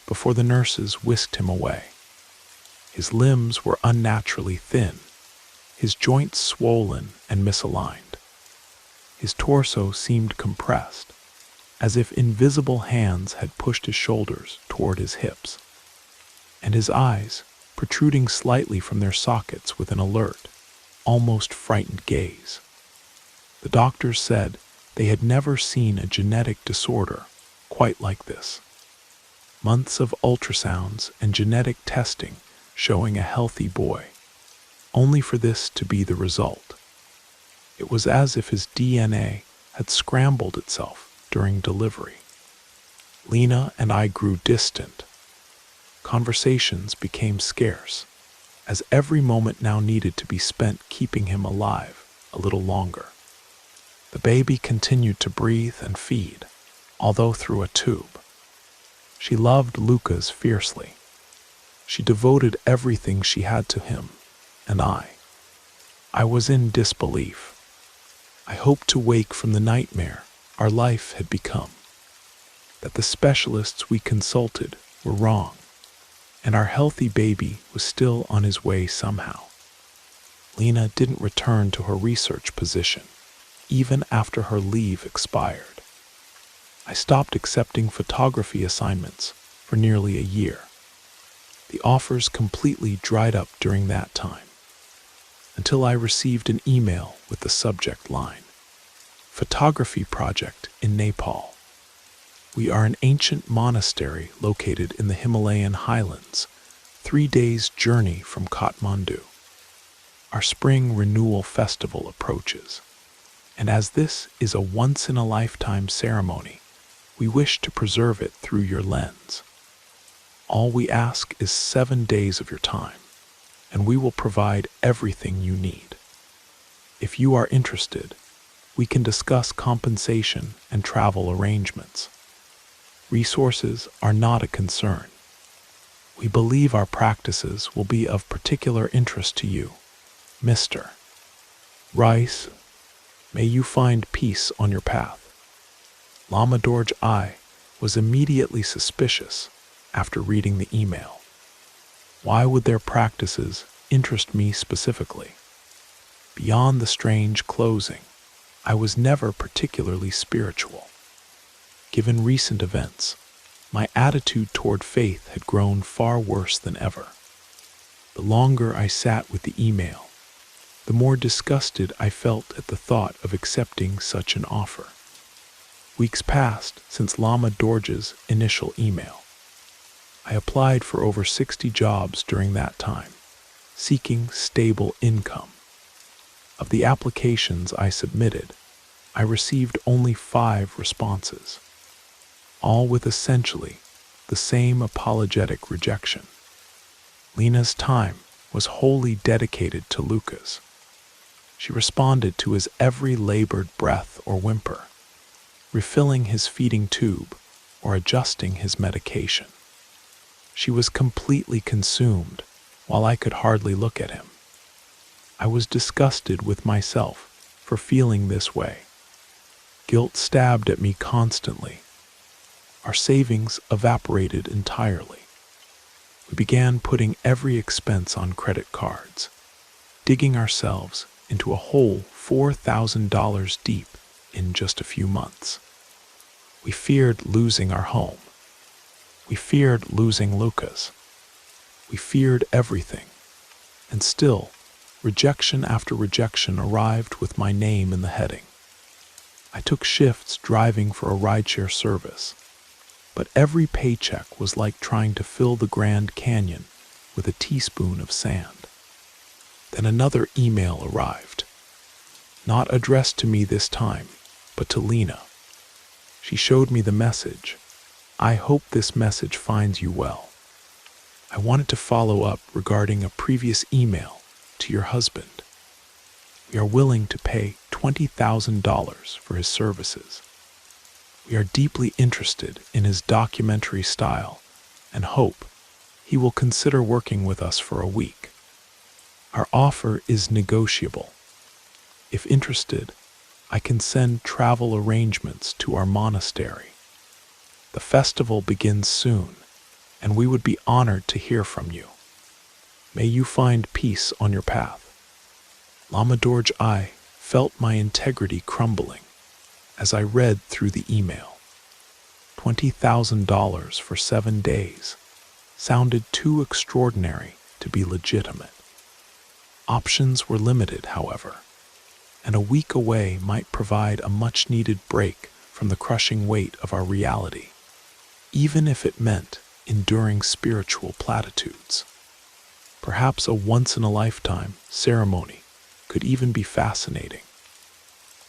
before the nurses whisked him away. His limbs were unnaturally thin, his joints swollen and misaligned. His torso seemed compressed, as if invisible hands had pushed his shoulders toward his hips, and his eyes, protruding slightly from their sockets with an alert, almost frightened gaze. The doctors said they had never seen a genetic disorder quite like this. Months of ultrasounds and genetic testing showing a healthy boy, only for this to be the result. It was as if his DNA had scrambled itself during delivery. Lena and I grew distant. Conversations became scarce, as every moment now needed to be spent keeping him alive a little longer. The baby continued to breathe and feed, although through a tube. She loved Lucas fiercely. She devoted everything she had to him and I. I was in disbelief. I hoped to wake from the nightmare our life had become, that the specialists we consulted were wrong, and our healthy baby was still on his way somehow. Lena didn't return to her research position, even after her leave expired. I stopped accepting photography assignments for nearly a year. The offers completely dried up during that time, until I received an email with the subject line, "Photography Project in Nepal." We are an ancient monastery located in the Himalayan highlands, 3 days' journey from Kathmandu. Our spring renewal festival approaches, and as this is a once-in-a-lifetime ceremony, we wish to preserve it through your lens. All we ask is 7 days of your time, and we will provide everything you need. If you are interested, we can discuss compensation and travel arrangements. Resources are not a concern. We believe our practices will be of particular interest to you, Mr. Rice. May you find peace on your path. Lama Dorje I was immediately suspicious after reading the email. Why would their practices interest me specifically? Beyond the strange closing, I was never particularly spiritual. Given recent events, my attitude toward faith had grown far worse than ever. The longer I sat with the email, the more disgusted I felt at the thought of accepting such an offer. Weeks passed since Lama Dorje's initial email. I applied for over 60 jobs during that time, seeking stable income. Of the applications I submitted, I received only 5 responses, all with essentially the same apologetic rejection. Lena's time was wholly dedicated to Lucas. She responded to his every labored breath or whimper, refilling his feeding tube or adjusting his medication. She was completely consumed while I could hardly look at him. I was disgusted with myself for feeling this way. Guilt stabbed at me constantly. Our savings evaporated entirely. We began putting every expense on credit cards, digging ourselves into a hole $4,000 deep in just a few months. We feared losing our home. We feared losing Lucas. We feared everything. And still, rejection after rejection arrived with my name in the heading. I took shifts driving for a rideshare service, but every paycheck was like trying to fill the Grand Canyon with a teaspoon of sand. Then another email arrived, not addressed to me this time, but to Lena. She showed me the message. "I hope this message finds you well. I wanted to follow up regarding a previous email to your husband. We are willing to pay $20,000 for his services. We are deeply interested in his documentary style and hope he will consider working with us for a week. Our offer is negotiable. If interested, I can send travel arrangements to our monastery. The festival begins soon, and we would be honored to hear from you. May you find peace on your path." Lama Dorje, I felt my integrity crumbling as I read through the email. $20,000 for 7 days sounded too extraordinary to be legitimate. Options were limited, however, and a week away might provide a much-needed break from the crushing weight of our reality, even if it meant enduring spiritual platitudes. Perhaps a once-in-a-lifetime ceremony could even be fascinating.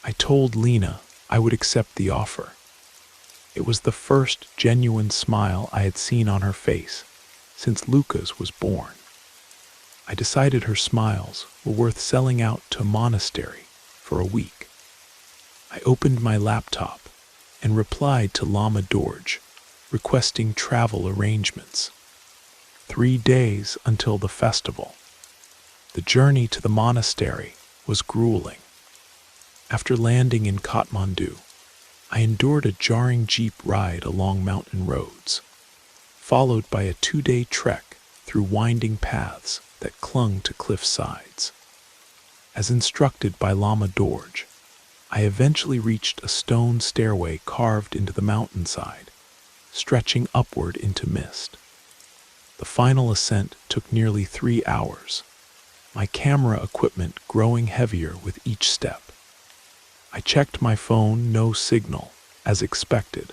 I told Lena I would accept the offer. It was the first genuine smile I had seen on her face since Lucas was born. I decided her smiles were worth selling out to a monastery for a week. I opened my laptop and replied to Lama Dorje, requesting travel arrangements. 3 days until the festival. The journey to the monastery was grueling. After landing in Kathmandu, I endured a jarring jeep ride along mountain roads, followed by a 2-day trek through winding paths that clung to cliff sides. As instructed by Lama Dorje, I eventually reached a stone stairway carved into the mountainside, stretching upward into mist. The final ascent took nearly 3 hours, my camera equipment growing heavier with each step. I checked my phone, no signal, as expected.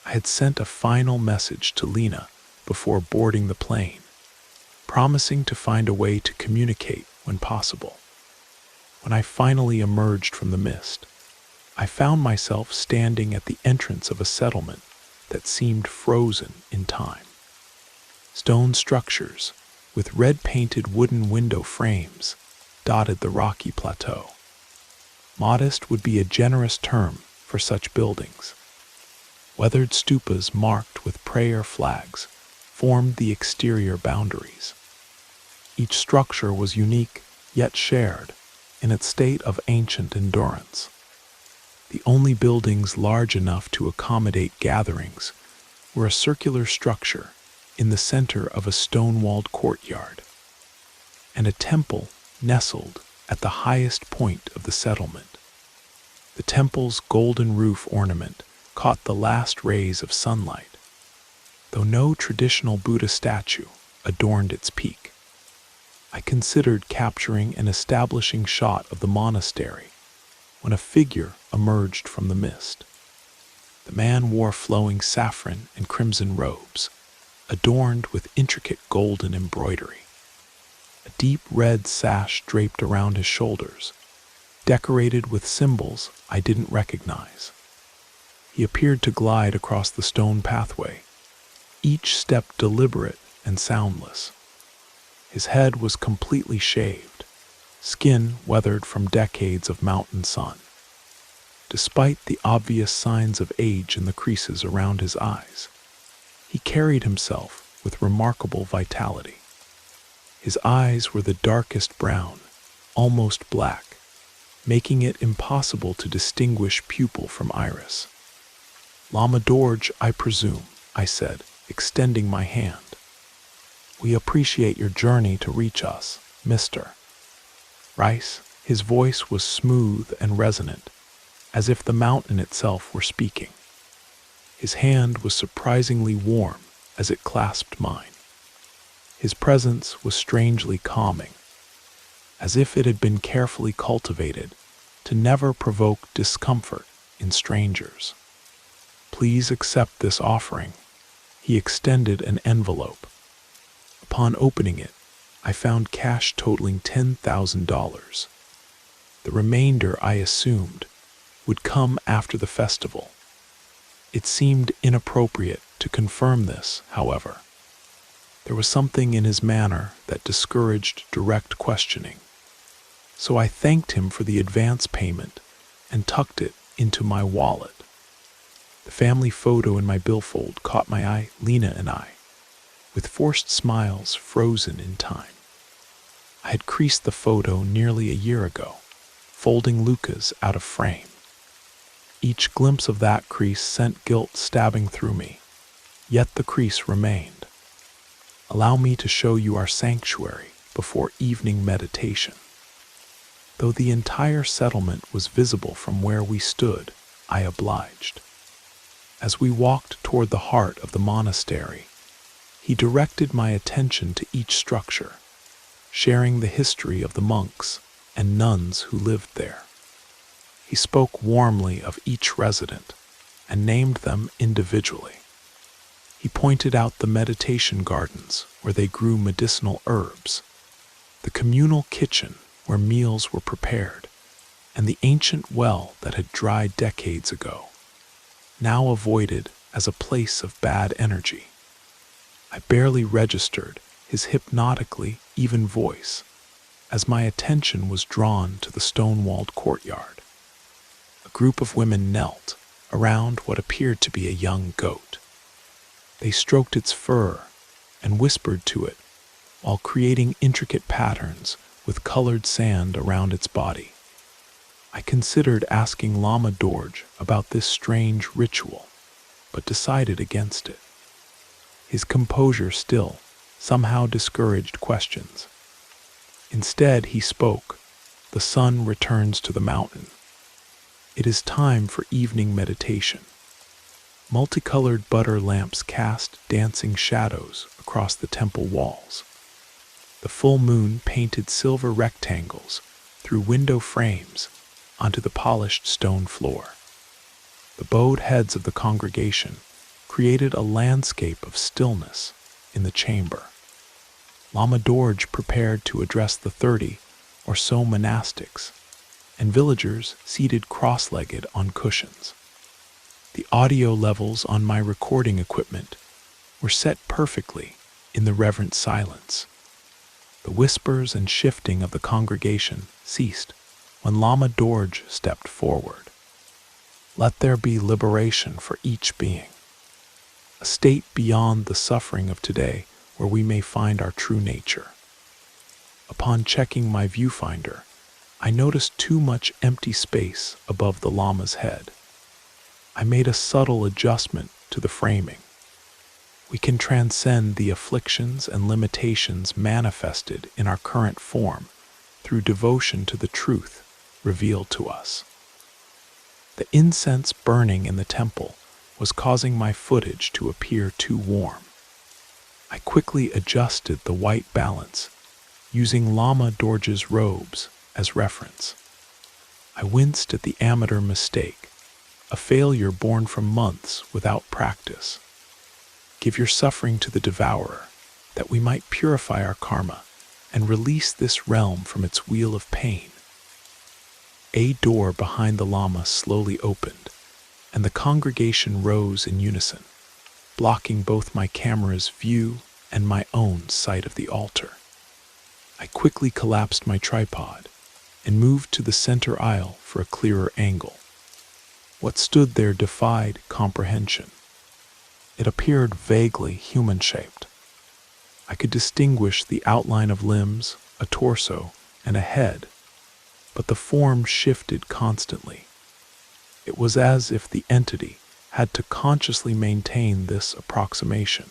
I had sent a final message to Lena before boarding the plane, promising to find a way to communicate when possible. When I finally emerged from the mist, I found myself standing at the entrance of a settlement that seemed frozen in time. Stone structures with red-painted wooden window frames dotted the rocky plateau. Modest would be a generous term for such buildings. Weathered stupas marked with prayer flags formed the exterior boundaries. Each structure was unique yet shared in its state of ancient endurance. The only buildings large enough to accommodate gatherings were a circular structure in the center of a stone-walled courtyard, and a temple nestled at the highest point of the settlement. The temple's golden roof ornament caught the last rays of sunlight, though no traditional Buddha statue adorned its peak. I considered capturing an establishing shot of the monastery when a figure emerged from the mist. The man wore flowing saffron and crimson robes, adorned with intricate golden embroidery. A deep red sash draped around his shoulders, decorated with symbols I didn't recognize. He appeared to glide across the stone pathway, each step deliberate and soundless. His head was completely shaved, skin weathered from decades of mountain sun. Despite the obvious signs of age in the creases around his eyes, he carried himself with remarkable vitality. His eyes were the darkest brown, almost black, making it impossible to distinguish pupil from iris. "Lama Dorje, I presume," I said, extending my hand. "We appreciate your journey to reach us, Mr. Rice." His voice was smooth and resonant, as if the mountain itself were speaking. His hand was surprisingly warm as it clasped mine. His presence was strangely calming, as if it had been carefully cultivated to never provoke discomfort in strangers. "Please accept this offering." He extended an envelope. Upon opening it, I found cash totaling $10,000. The remainder, I assumed, would come after the festival. It seemed inappropriate to confirm this, however. There was something in his manner that discouraged direct questioning. So I thanked him for the advance payment and tucked it into my wallet. The family photo in my billfold caught my eye, Lena and I, with forced smiles frozen in time. I had creased the photo nearly a year ago, folding Luca's out of frame. Each glimpse of that crease sent guilt stabbing through me, yet the crease remained. "Allow me to show you our sanctuary before evening meditation." Though the entire settlement was visible from where we stood, I obliged. As we walked toward the heart of the monastery, he directed my attention to each structure, sharing the history of the monks and nuns who lived there. He spoke warmly of each resident and named them individually. He pointed out the meditation gardens where they grew medicinal herbs, the communal kitchen where meals were prepared, and the ancient well that had dried decades ago, now avoided as a place of bad energy. I barely registered his hypnotically even voice as my attention was drawn to the stone-walled courtyard. A group of women knelt around what appeared to be a young goat. They stroked its fur and whispered to it while creating intricate patterns with colored sand around its body. I considered asking Lama Dorje about this strange ritual, but decided against it. His composure still somehow discouraged questions. Instead, he spoke. "The sun returns to the mountain. It is time for evening meditation." Multicolored butter lamps cast dancing shadows across the temple walls. The full moon painted silver rectangles through window frames onto the polished stone floor. The bowed heads of the congregation created a landscape of stillness in the chamber. Lama Dorje prepared to address the 30 or so monastics and villagers seated cross-legged on cushions. The audio levels on my recording equipment were set perfectly in the reverent silence. The whispers and shifting of the congregation ceased when Lama Dorje stepped forward. "Let there be liberation for each being, a state beyond the suffering of today where we may find our true nature." Upon checking my viewfinder, I noticed too much empty space above the Lama's head. I made a subtle adjustment to the framing. We can transcend the afflictions and limitations manifested in our current form through devotion to the truth revealed to us. The incense burning in the temple was causing my footage to appear too warm. I quickly adjusted the white balance, using Lama Dorje's robes as reference. I winced at the amateur mistake, a failure born from months without practice. "Give your suffering to the devourer, that we might purify our karma and release this realm from its wheel of pain." A door behind the Lama slowly opened, and the congregation rose in unison, blocking both my camera's view and my own sight of the altar. I quickly collapsed my tripod and moved to the center aisle for a clearer angle. What stood there defied comprehension. It appeared vaguely human-shaped. I could distinguish the outline of limbs, a torso, and a head, but the form shifted constantly. It was as if the entity had to consciously maintain this approximation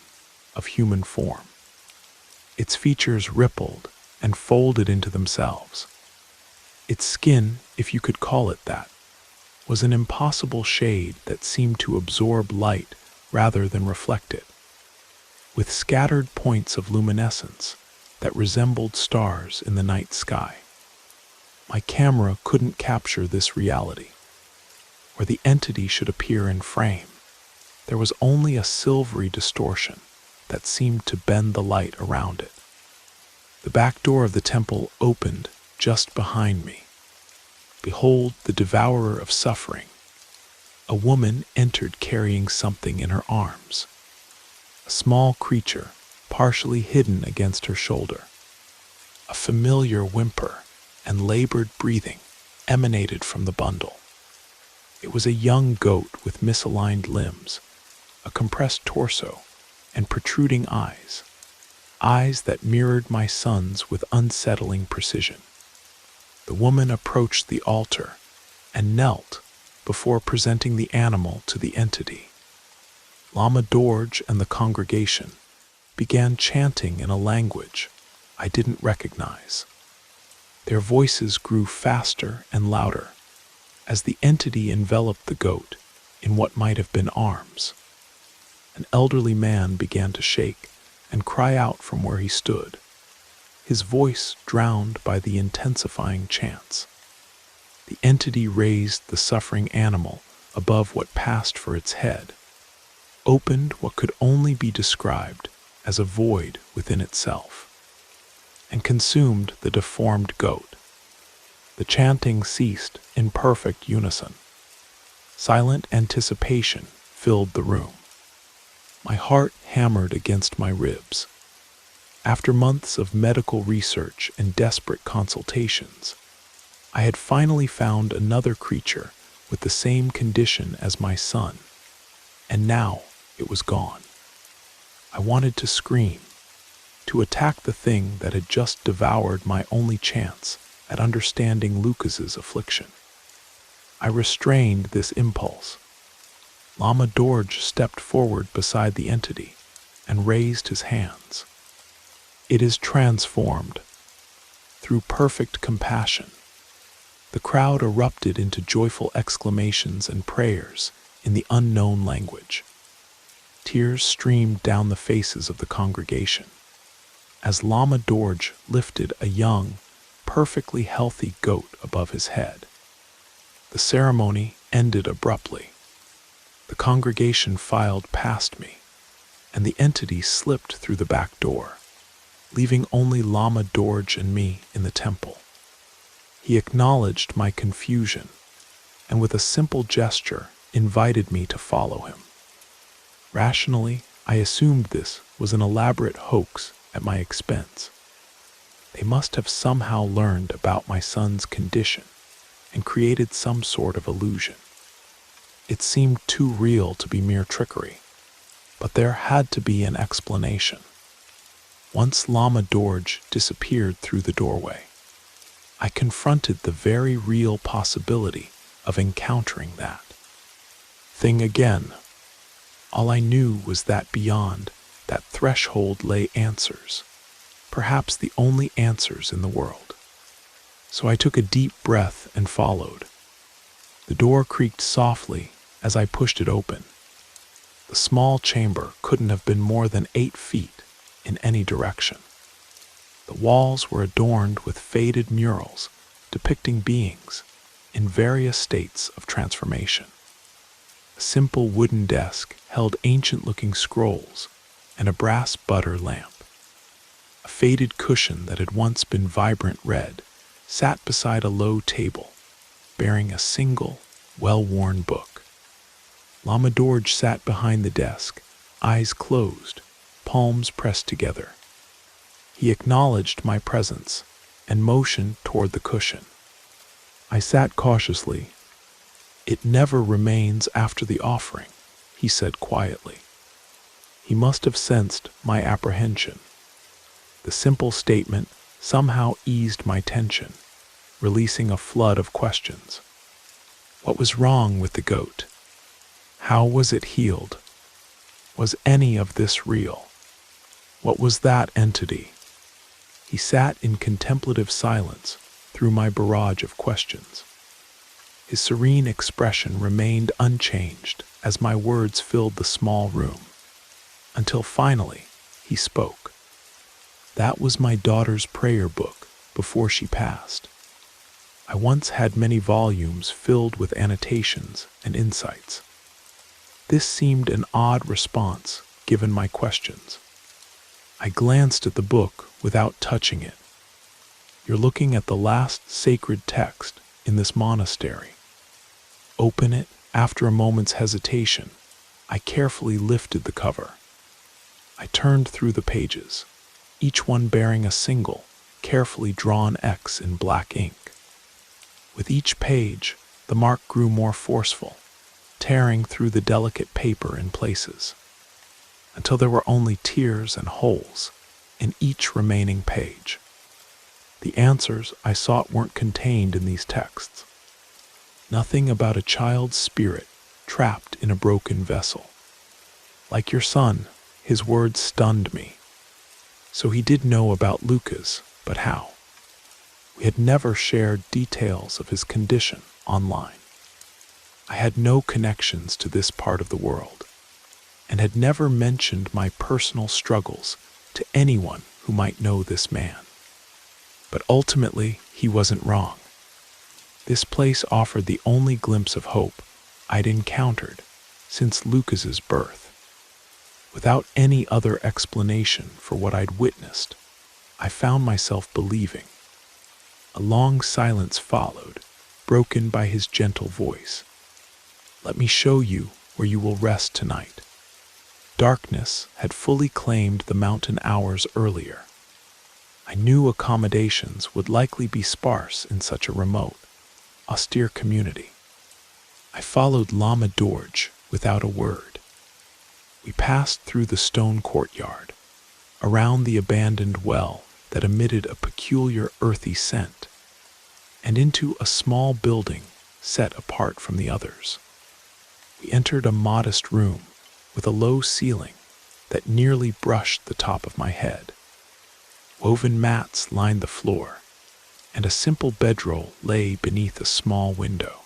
of human form. Its features rippled and folded into themselves. Its skin, if you could call it that, was an impossible shade that seemed to absorb light rather than reflect it, with scattered points of luminescence that resembled stars in the night sky. My camera couldn't capture this reality. Where the entity should appear in frame, there was only a silvery distortion that seemed to bend the light around it. The back door of the temple opened just behind me. Behold the devourer of suffering. A woman entered carrying something in her arms. A small creature, partially hidden against her shoulder. A familiar whimper and labored breathing emanated from the bundle. It was a young goat with misaligned limbs, a compressed torso, and protruding eyes that mirrored my son's with unsettling precision. The woman approached the altar and knelt before presenting the animal to the entity. Lama Dorje and the congregation began chanting in a language I didn't recognize. Their voices grew faster and louder as the entity enveloped the goat in what might have been arms. An elderly man began to shake and cry out from where he stood, his voice drowned by the intensifying chants. The entity raised the suffering animal above what passed for its head, opened what could only be described as a void within itself, and consumed the deformed goat. The chanting ceased in perfect unison. Silent anticipation filled the room. My heart hammered against my ribs. After months of medical research and desperate consultations, I had finally found another creature with the same condition as my son, and now it was gone. I wanted to scream, to attack the thing that had just devoured my only chance at understanding Lucas's affliction. I restrained this impulse. Lama Dorje stepped forward beside the entity and raised his hands. It is transformed. Through perfect compassion, the crowd erupted into joyful exclamations and prayers in the unknown language. Tears streamed down the faces of the congregation as Lama Dorje lifted a young, perfectly healthy goat above his head. The ceremony ended abruptly. The congregation filed past me, and the entity slipped through the back door, leaving only Lama Dorje and me in the temple. He acknowledged my confusion, and with a simple gesture invited me to follow him. Rationally, I assumed this was an elaborate hoax at my expense. They must have somehow learned about my son's condition and created some sort of illusion. It seemed too real to be mere trickery, but there had to be an explanation. Once Lama Dorje disappeared through the doorway, I confronted the very real possibility of encountering that thing again. All I knew was that beyond that threshold lay answers, perhaps the only answers in the world. So I took a deep breath and followed. The door creaked softly as I pushed it open. The small chamber couldn't have been more than 8 feet in any direction. The walls were adorned with faded murals depicting beings in various states of transformation. A simple wooden desk held ancient-looking scrolls and a brass butter lamp. A faded cushion that had once been vibrant red sat beside a low table, bearing a single, well-worn book. Lama Dorje sat behind the desk, eyes closed, palms pressed together. He acknowledged my presence and motioned toward the cushion. I sat cautiously. "It never remains after the offering," he said quietly. He must have sensed my apprehension. The simple statement somehow eased my tension, releasing a flood of questions. What was wrong with the goat? How was it healed? Was any of this real? What was that entity? He sat in contemplative silence through my barrage of questions. His serene expression remained unchanged as my words filled the small room, until finally he spoke. "That was my daughter's prayer book before she passed. I once had many volumes filled with annotations and insights." This seemed an odd response given my questions. I glanced at the book without touching it. "You're looking at the last sacred text in this monastery." Open it. After a moment's hesitation, I carefully lifted the cover. I turned through the pages, each one bearing a single, carefully drawn X in black ink. With each page, the mark grew more forceful, tearing through the delicate paper in places, until there were only tears and holes in each remaining page. The answers I sought weren't contained in these texts. Nothing about a child's spirit trapped in a broken vessel. "Like your son," his words stunned me. So he did know about Lucas, but how? We had never shared details of his condition online. I had no connections to this part of the world, and had never mentioned my personal struggles to anyone who might know this man. But ultimately, he wasn't wrong. This place offered the only glimpse of hope I'd encountered since Lucas's birth. Without any other explanation for what I'd witnessed, I found myself believing. A long silence followed, broken by his gentle voice. "Let me show you where you will rest tonight." Darkness had fully claimed the mountain hours earlier. I knew accommodations would likely be sparse in such a remote, austere community. I followed Lama Dorje without a word. We passed through the stone courtyard, around the abandoned well that emitted a peculiar earthy scent, and into a small building set apart from the others. We entered a modest room with a low ceiling that nearly brushed the top of my head. Woven mats lined the floor, and a simple bedroll lay beneath a small window.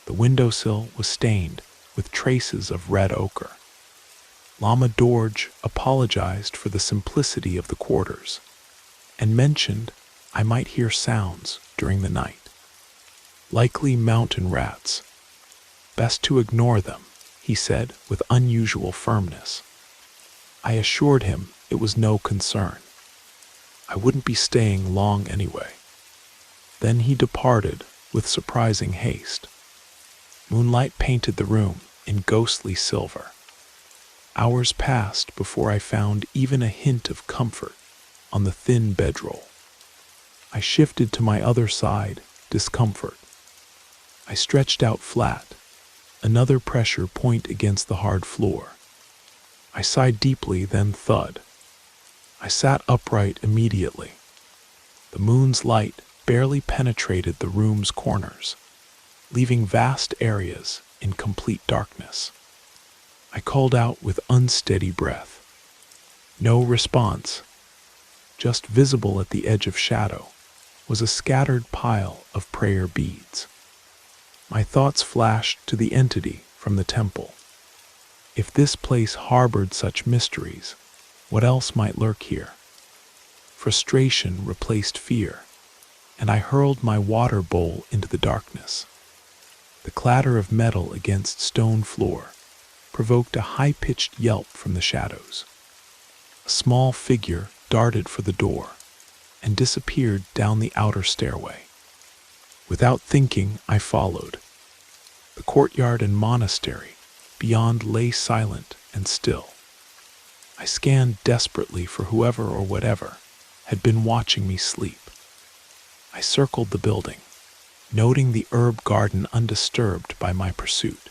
The windowsill was stained with traces of red ochre. Lama Dorje apologized for the simplicity of the quarters, and mentioned I might hear sounds during the night. Likely mountain rats. Best to ignore them, he said with unusual firmness. I assured him it was no concern. I wouldn't be staying long anyway. Then he departed with surprising haste. Moonlight painted the room in ghostly silver. Hours passed before I found even a hint of comfort on the thin bedroll. I shifted to my other side, discomfort. I stretched out flat, another pressure point against the hard floor. I sighed deeply, then thud. I sat upright immediately. The moon's light barely penetrated the room's corners, leaving vast areas in complete darkness. I called out with unsteady breath. No response. Just visible at the edge of shadow was a scattered pile of prayer beads. My thoughts flashed to the entity from the temple. If this place harbored such mysteries, what else might lurk here? Frustration replaced fear, and I hurled my water bowl into the darkness. The clatter of metal against stone floor provoked a high-pitched yelp from the shadows. A small figure darted for the door and disappeared down the outer stairway. Without thinking, I followed. The courtyard and monastery beyond lay silent and still. I scanned desperately for whoever or whatever had been watching me sleep. I circled the building, noting the herb garden undisturbed by my pursuit.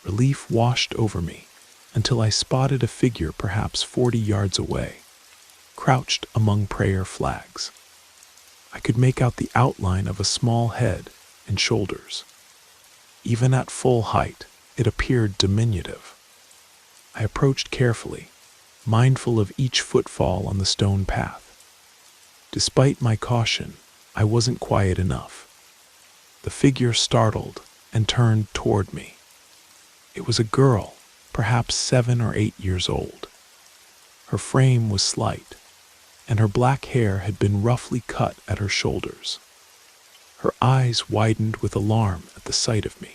Relief washed over me until I spotted a figure perhaps 40 yards away, crouched among prayer flags. I could make out the outline of a small head and shoulders. Even at full height, it appeared diminutive. I approached carefully, mindful of each footfall on the stone path. Despite my caution, I wasn't quiet enough. The figure startled and turned toward me. It was a girl, perhaps 7 or 8 years old. Her frame was slight, and her black hair had been roughly cut at her shoulders. Her eyes widened with alarm at the sight of me.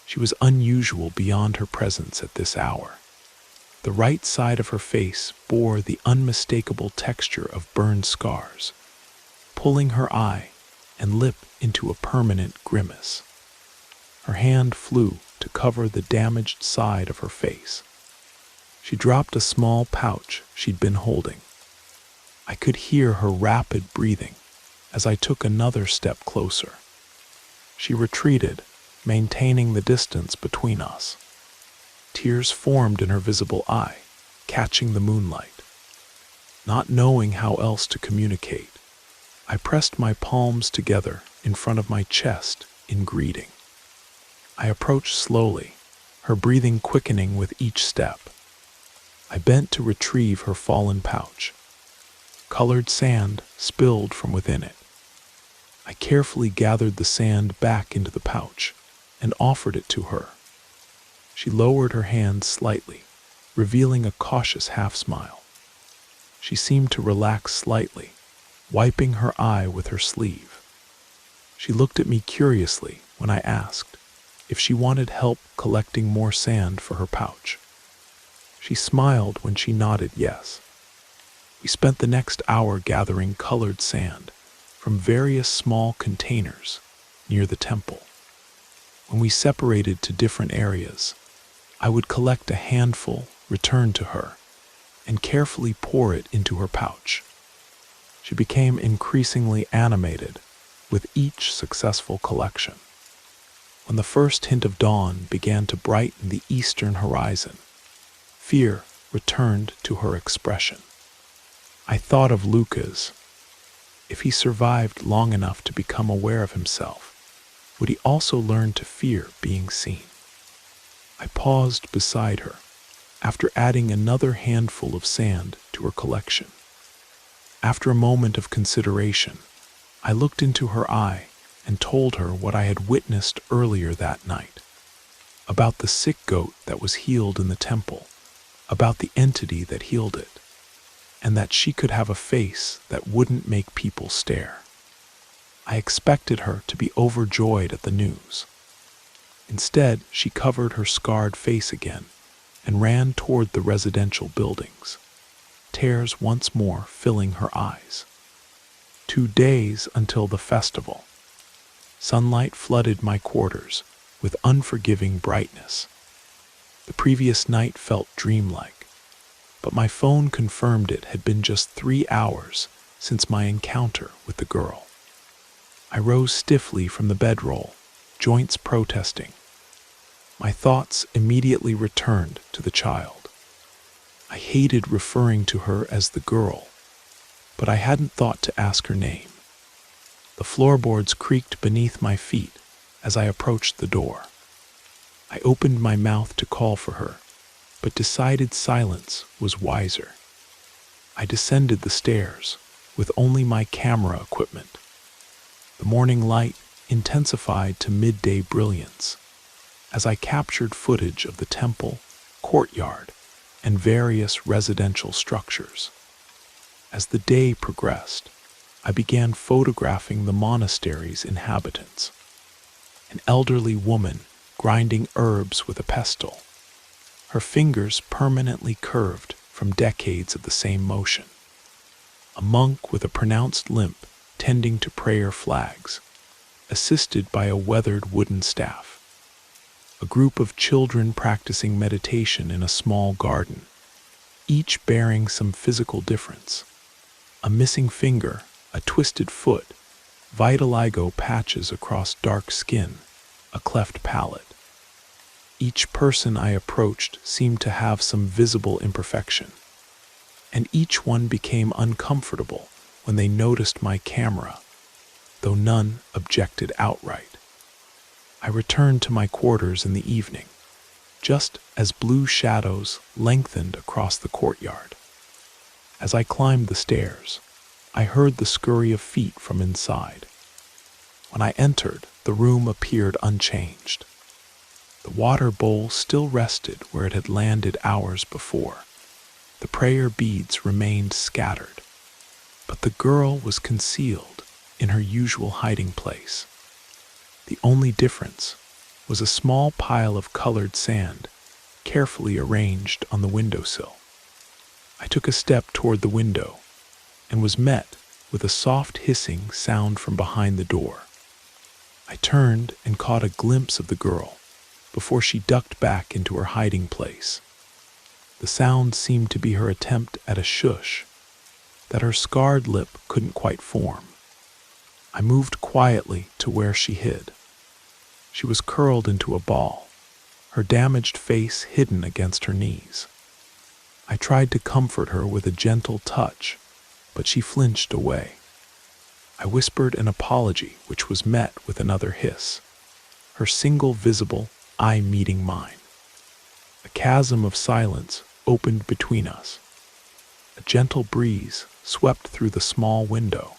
She was unusual beyond her presence at this hour. The right side of her face bore the unmistakable texture of burned scars, pulling her eye and lip into a permanent grimace. Her hand flew to cover the damaged side of her face. She dropped a small pouch she'd been holding. I could hear her rapid breathing as I took another step closer. She retreated, maintaining the distance between us. Tears formed in her visible eye, catching the moonlight. Not knowing how else to communicate, I pressed my palms together in front of my chest in greeting. I approached slowly, her breathing quickening with each step. I bent to retrieve her fallen pouch. Colored sand spilled from within it. I carefully gathered the sand back into the pouch and offered it to her. She lowered her hand slightly, revealing a cautious half-smile. She seemed to relax slightly, wiping her eye with her sleeve. She looked at me curiously when I asked if she wanted help collecting more sand for her pouch. She smiled when she nodded yes. We spent the next hour gathering colored sand from various small containers near the temple. When we separated to different areas, I would collect a handful, return to her, and carefully pour it into her pouch. She became increasingly animated with each successful collection. When the first hint of dawn began to brighten the eastern horizon, fear returned to her expression. I thought of Lucas. If he survived long enough to become aware of himself, would he also learn to fear being seen? I paused beside her, after adding another handful of sand to her collection. After a moment of consideration, I looked into her eye and told her what I had witnessed earlier that night, about the sick goat that was healed in the temple, about the entity that healed it, and that she could have a face that wouldn't make people stare. I expected her to be overjoyed at the news. Instead, she covered her scarred face again and ran toward the residential buildings, tears once more filling her eyes. 2 days until the festival. Sunlight flooded my quarters with unforgiving brightness. The previous night felt dreamlike, but my phone confirmed it had been just 3 hours since my encounter with the girl. I rose stiffly from the bedroll, joints protesting. My thoughts immediately returned to the child. I hated referring to her as the girl, but I hadn't thought to ask her name. The floorboards creaked beneath my feet as I approached the door. I opened my mouth to call for her, but decided silence was wiser. I descended the stairs with only my camera equipment. The morning light intensified to midday brilliance as I captured footage of the temple, courtyard, and various residential structures. As the day progressed, I began photographing the monastery's inhabitants. An elderly woman grinding herbs with a pestle, her fingers permanently curved from decades of the same motion. A monk with a pronounced limp tending to prayer flags, assisted by a weathered wooden staff. A group of children practicing meditation in a small garden, each bearing some physical difference. A missing finger, a twisted foot, vitiligo patches across dark skin, a cleft palate. Each person I approached seemed to have some visible imperfection, and each one became uncomfortable when they noticed my camera, though none objected outright. I returned to my quarters in the evening, just as blue shadows lengthened across the courtyard. As I climbed the stairs, I heard the scurry of feet from inside. When I entered, the room appeared unchanged. The water bowl still rested where it had landed hours before. The prayer beads remained scattered, but the girl was concealed in her usual hiding place. The only difference was a small pile of colored sand, carefully arranged on the windowsill. I took a step toward the window and was met with a soft hissing sound from behind the door. I turned and caught a glimpse of the girl before she ducked back into her hiding place. The sound seemed to be her attempt at a shush that her scarred lip couldn't quite form. I moved quietly to where she hid. She was curled into a ball, her damaged face hidden against her knees. I tried to comfort her with a gentle touch, but she flinched away. I whispered an apology, which was met with another hiss, her single visible eye meeting mine. A chasm of silence opened between us. A gentle breeze swept through the small window,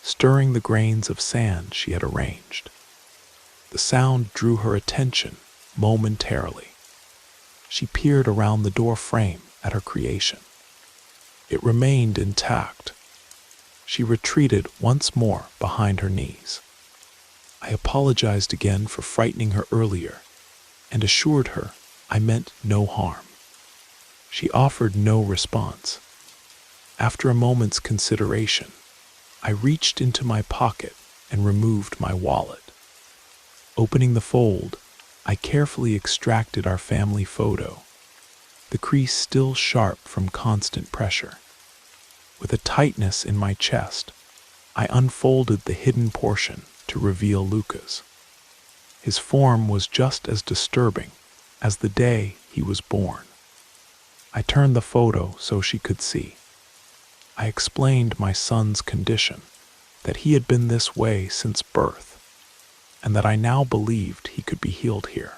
stirring the grains of sand she had arranged. The sound drew her attention momentarily. She peered around the door frame at her creation. It remained intact. She retreated once more behind her knees. I apologized again for frightening her earlier and assured her I meant no harm. She offered no response. After a moment's consideration, I reached into my pocket and removed my wallet. Opening the fold, I carefully extracted our family photo, the crease still sharp from constant pressure. With a tightness in my chest, I unfolded the hidden portion to reveal Lucas. His form was just as disturbing as the day he was born. I turned the photo so she could see. I explained my son's condition, that he had been this way since birth, and that I now believed he could be healed here.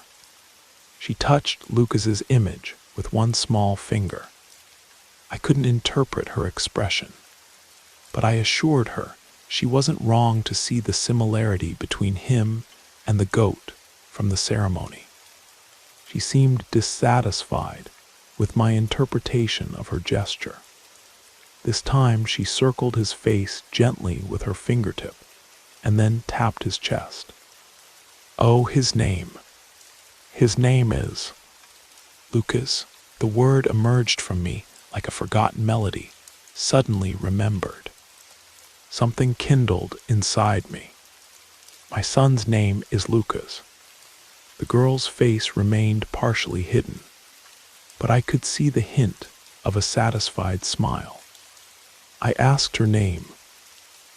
She touched Lucas's image with one small finger. I couldn't interpret her expression, but I assured her she wasn't wrong to see the similarity between him and the goat from the ceremony. She seemed dissatisfied with my interpretation of her gesture. This time she circled his face gently with her fingertip and then tapped his chest. Oh, his name. His name is Lucas. The word emerged from me like a forgotten melody, suddenly remembered. Something kindled inside me. My son's name is Lucas. The girl's face remained partially hidden, but I could see the hint of a satisfied smile. I asked her name.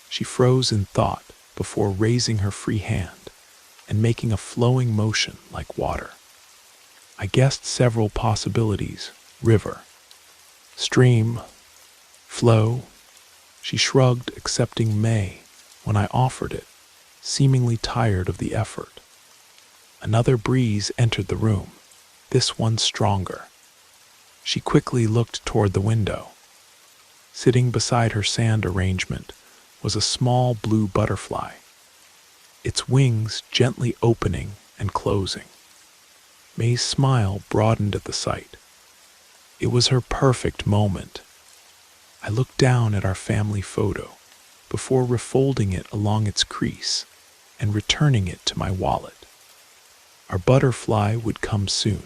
She froze in thought before raising her free hand and making a flowing motion like water. I guessed several possibilities: river, stream, flow. She shrugged, accepting May when I offered it, seemingly tired of the effort. Another breeze entered the room, this one stronger. She quickly looked toward the window. Sitting beside her sand arrangement was a small blue butterfly, its wings gently opening and closing. May's smile broadened at the sight. It was her perfect moment. I looked down at our family photo before refolding it along its crease and returning it to my wallet. Our butterfly would come soon.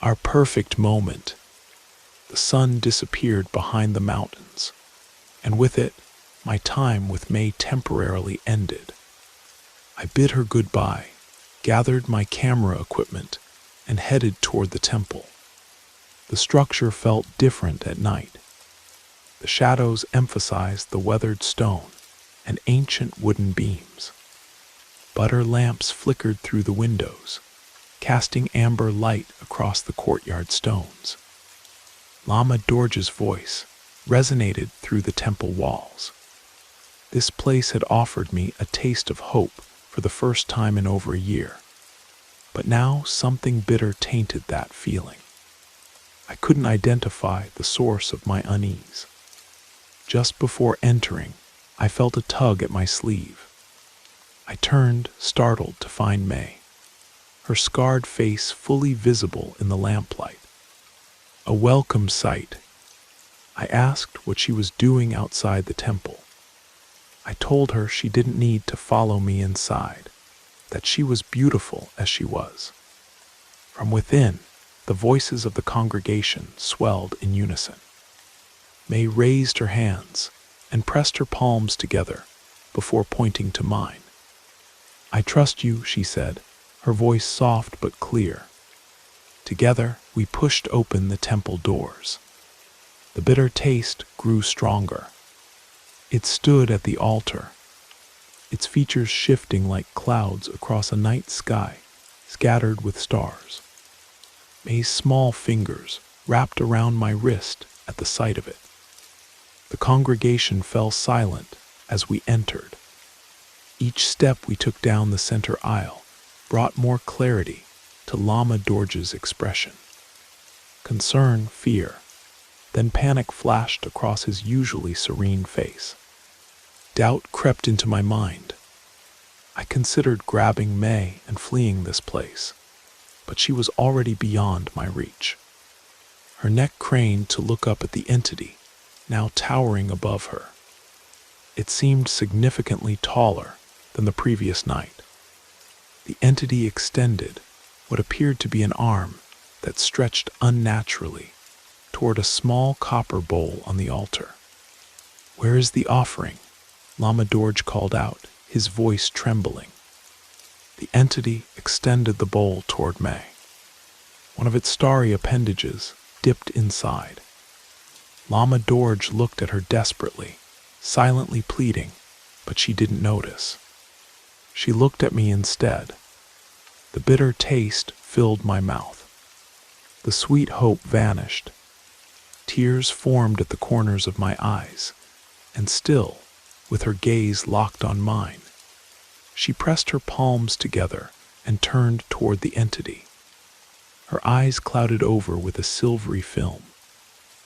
Our perfect moment. The sun disappeared behind the mountains, and with it, my time with May temporarily ended. I bid her goodbye, gathered my camera equipment, and headed toward the temple. The structure felt different at night. The shadows emphasized the weathered stone and ancient wooden beams. Butter lamps flickered through the windows, casting amber light across the courtyard stones. Lama Dorje's voice resonated through the temple walls. This place had offered me a taste of hope for the first time in over a year. But now something bitter tainted that feeling. I couldn't identify the source of my unease. Just before entering, I felt a tug at my sleeve. I turned, startled, to find May, her scarred face fully visible in the lamplight. A welcome sight. I asked what she was doing outside the temple. I told her she didn't need to follow me inside, that she was beautiful as she was. From within, the voices of the congregation swelled in unison. May raised her hands and pressed her palms together before pointing to mine. "I trust you," she said, her voice soft but clear. Together, we pushed open the temple doors. The bitter taste grew stronger. It stood at the altar, its features shifting like clouds across a night sky scattered with stars. May's small fingers wrapped around my wrist at the sight of it. The congregation fell silent as we entered. Each step we took down the center aisle brought more clarity to Lama Dorje's expression. Concern, fear, then panic flashed across his usually serene face. Doubt crept into my mind. I considered grabbing May and fleeing this place, but she was already beyond my reach. Her neck craned to look up at the entity, now towering above her. It seemed significantly taller than the previous night. The entity extended what appeared to be an arm that stretched unnaturally toward a small copper bowl on the altar. "Where is the offering?" Lama Dorje called out, his voice trembling. The entity extended the bowl toward May. One of its starry appendages dipped inside. Lama Dorje looked at her desperately, silently pleading, but she didn't notice. She looked at me instead. The bitter taste filled my mouth. The sweet hope vanished. Tears formed at the corners of my eyes, and still, with her gaze locked on mine, she pressed her palms together and turned toward the entity. Her eyes clouded over with a silvery film,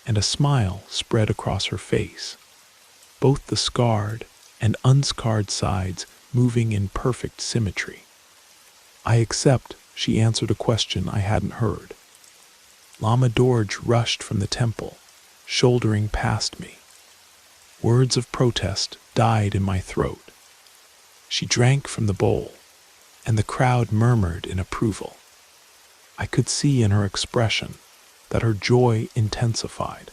and a smile spread across her face, both the scarred and unscarred sides moving in perfect symmetry. "I accept," she answered a question I hadn't heard. Lama Dorje rushed from the temple, shouldering past me. Words of protest died in my throat. She drank from the bowl, and the crowd murmured in approval. I could see in her expression that her joy intensified.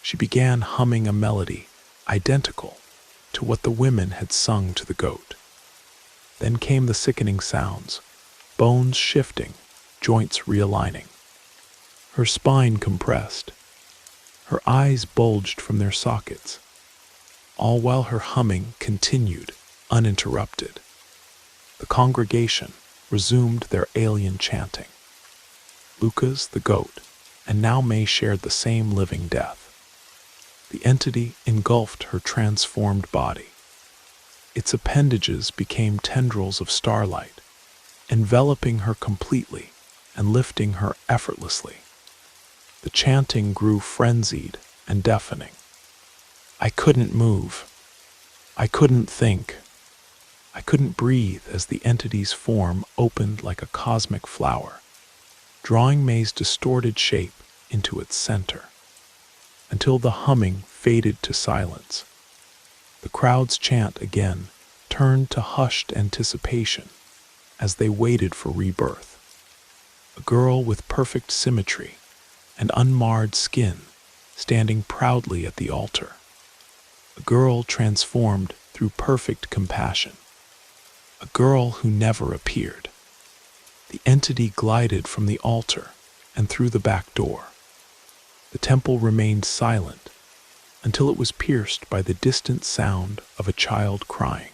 She began humming a melody identical to what the women had sung to the goat. Then came the sickening sounds, bones shifting, joints realigning. Her spine compressed. Her eyes bulged from their sockets, all while her humming continued uninterrupted. The congregation resumed their alien chanting. Lucas, the goat, and now May shared the same living death. The entity engulfed her transformed body. Its appendages became tendrils of starlight, enveloping her completely and lifting her effortlessly. The chanting grew frenzied and deafening. I couldn't move. I couldn't think. I couldn't breathe as the entity's form opened like a cosmic flower, drawing May's distorted shape into its center, until the humming faded to silence. The crowd's chant again turned to hushed anticipation as they waited for rebirth. A girl with perfect symmetry and unmarred skin standing proudly at the altar. A girl transformed through perfect compassion. A girl who never appeared. The entity glided from the altar and through the back door, The temple remained silent until it was pierced by the distant sound of a child crying.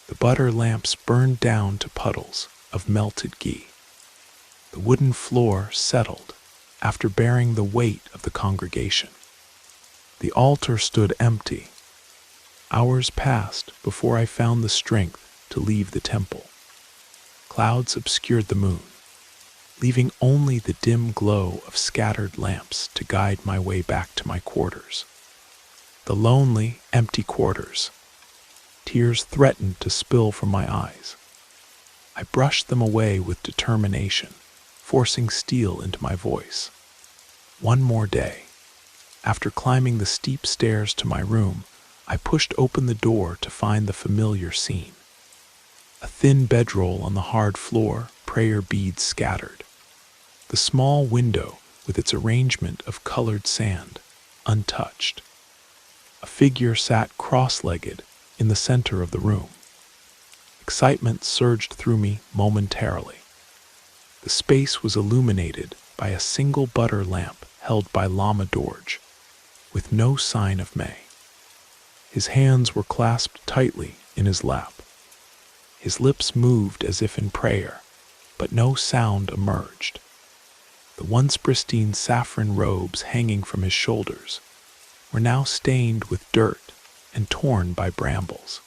The butter lamps burned down to puddles of melted ghee. The wooden floor settled after bearing the weight of the congregation. The altar stood empty. Hours passed before I found the strength to leave the temple. Clouds obscured the moon, leaving only the dim glow of scattered lamps to guide my way back to my quarters. The lonely, empty quarters. Tears threatened to spill from my eyes. I brushed them away with determination, forcing steel into my voice. One more day. After climbing the steep stairs to my room, I pushed open the door to find the familiar scene. A thin bedroll on the hard floor, prayer beads scattered. The small window with its arrangement of colored sand, untouched. A figure sat cross-legged in the center of the room. Excitement surged through me momentarily. The space was illuminated by a single butter lamp held by Lama Dorje, with no sign of May. His hands were clasped tightly in his lap. His lips moved as if in prayer, but no sound emerged. The once pristine saffron robes hanging from his shoulders were now stained with dirt and torn by brambles.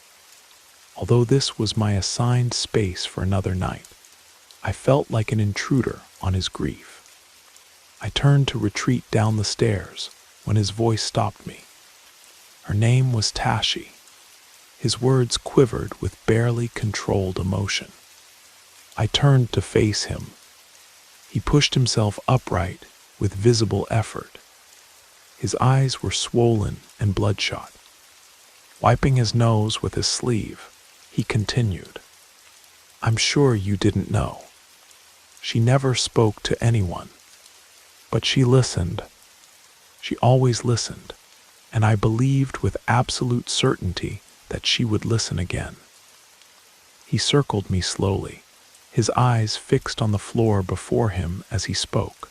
Although this was my assigned space for another night, I felt like an intruder on his grief. I turned to retreat down the stairs when his voice stopped me. Her name was Tashi. His words quivered with barely controlled emotion. I turned to face him. He pushed himself upright with visible effort. His eyes were swollen and bloodshot. Wiping his nose with his sleeve, he continued, "I'm sure you didn't know. She never spoke to anyone, but she listened. She always listened, and I believed with absolute certainty that she would listen again." He circled me slowly, his eyes fixed on the floor before him as he spoke.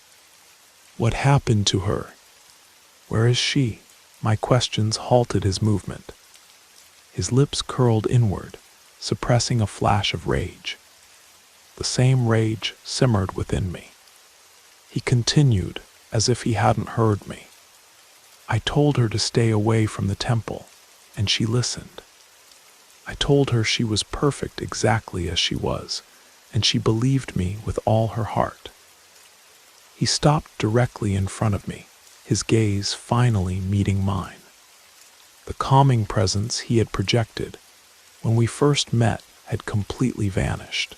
"What happened to her? Where is she?" My questions halted his movement. His lips curled inward, suppressing a flash of rage. The same rage simmered within me. He continued as if he hadn't heard me. "I told her to stay away from the temple, and she listened. I told her she was perfect exactly as she was, and she believed me with all her heart." He stopped directly in front of me, his gaze finally meeting mine. The calming presence he had projected when we first met had completely vanished.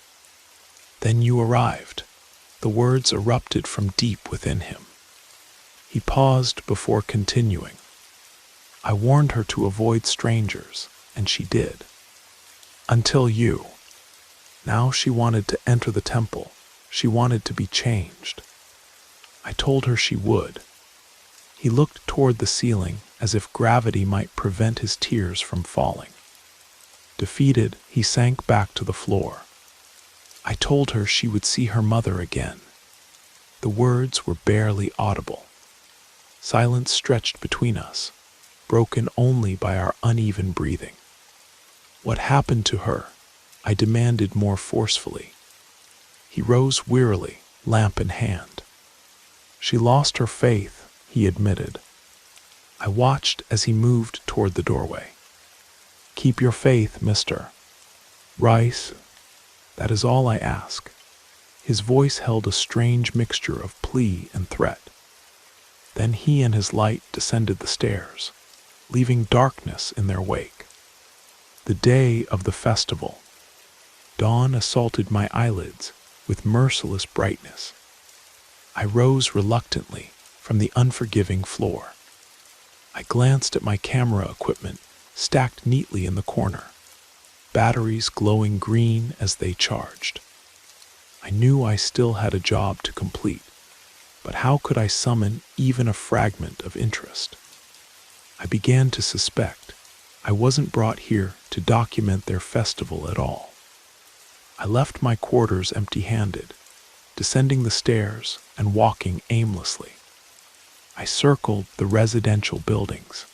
"Then you arrived." The words erupted from deep within him. He paused before continuing. "I warned her to avoid strangers, and she did. Until you. Now she wanted to enter the temple. She wanted to be changed. I told her she would." He looked toward the ceiling as if gravity might prevent his tears from falling. Defeated, he sank back to the floor. "I told her she would see her mother again." The words were barely audible. Silence stretched between us, broken only by our uneven breathing. "What happened to her?" I demanded more forcefully. He rose wearily, lamp in hand. "She lost her faith," he admitted. I watched as he moved toward the doorway. "Keep your faith, Mr. Rice. That is all I ask." His voice held a strange mixture of plea and threat. Then he and his light descended the stairs, leaving darkness in their wake. The day of the festival. Dawn assaulted my eyelids with merciless brightness. I rose reluctantly from the unforgiving floor. I glanced at my camera equipment stacked neatly in the corner, batteries glowing green as they charged. I knew I still had a job to complete, but how could I summon even a fragment of interest? I began to suspect I wasn't brought here to document their festival at all. I left my quarters empty-handed, descending the stairs and walking aimlessly. I circled the residential buildings.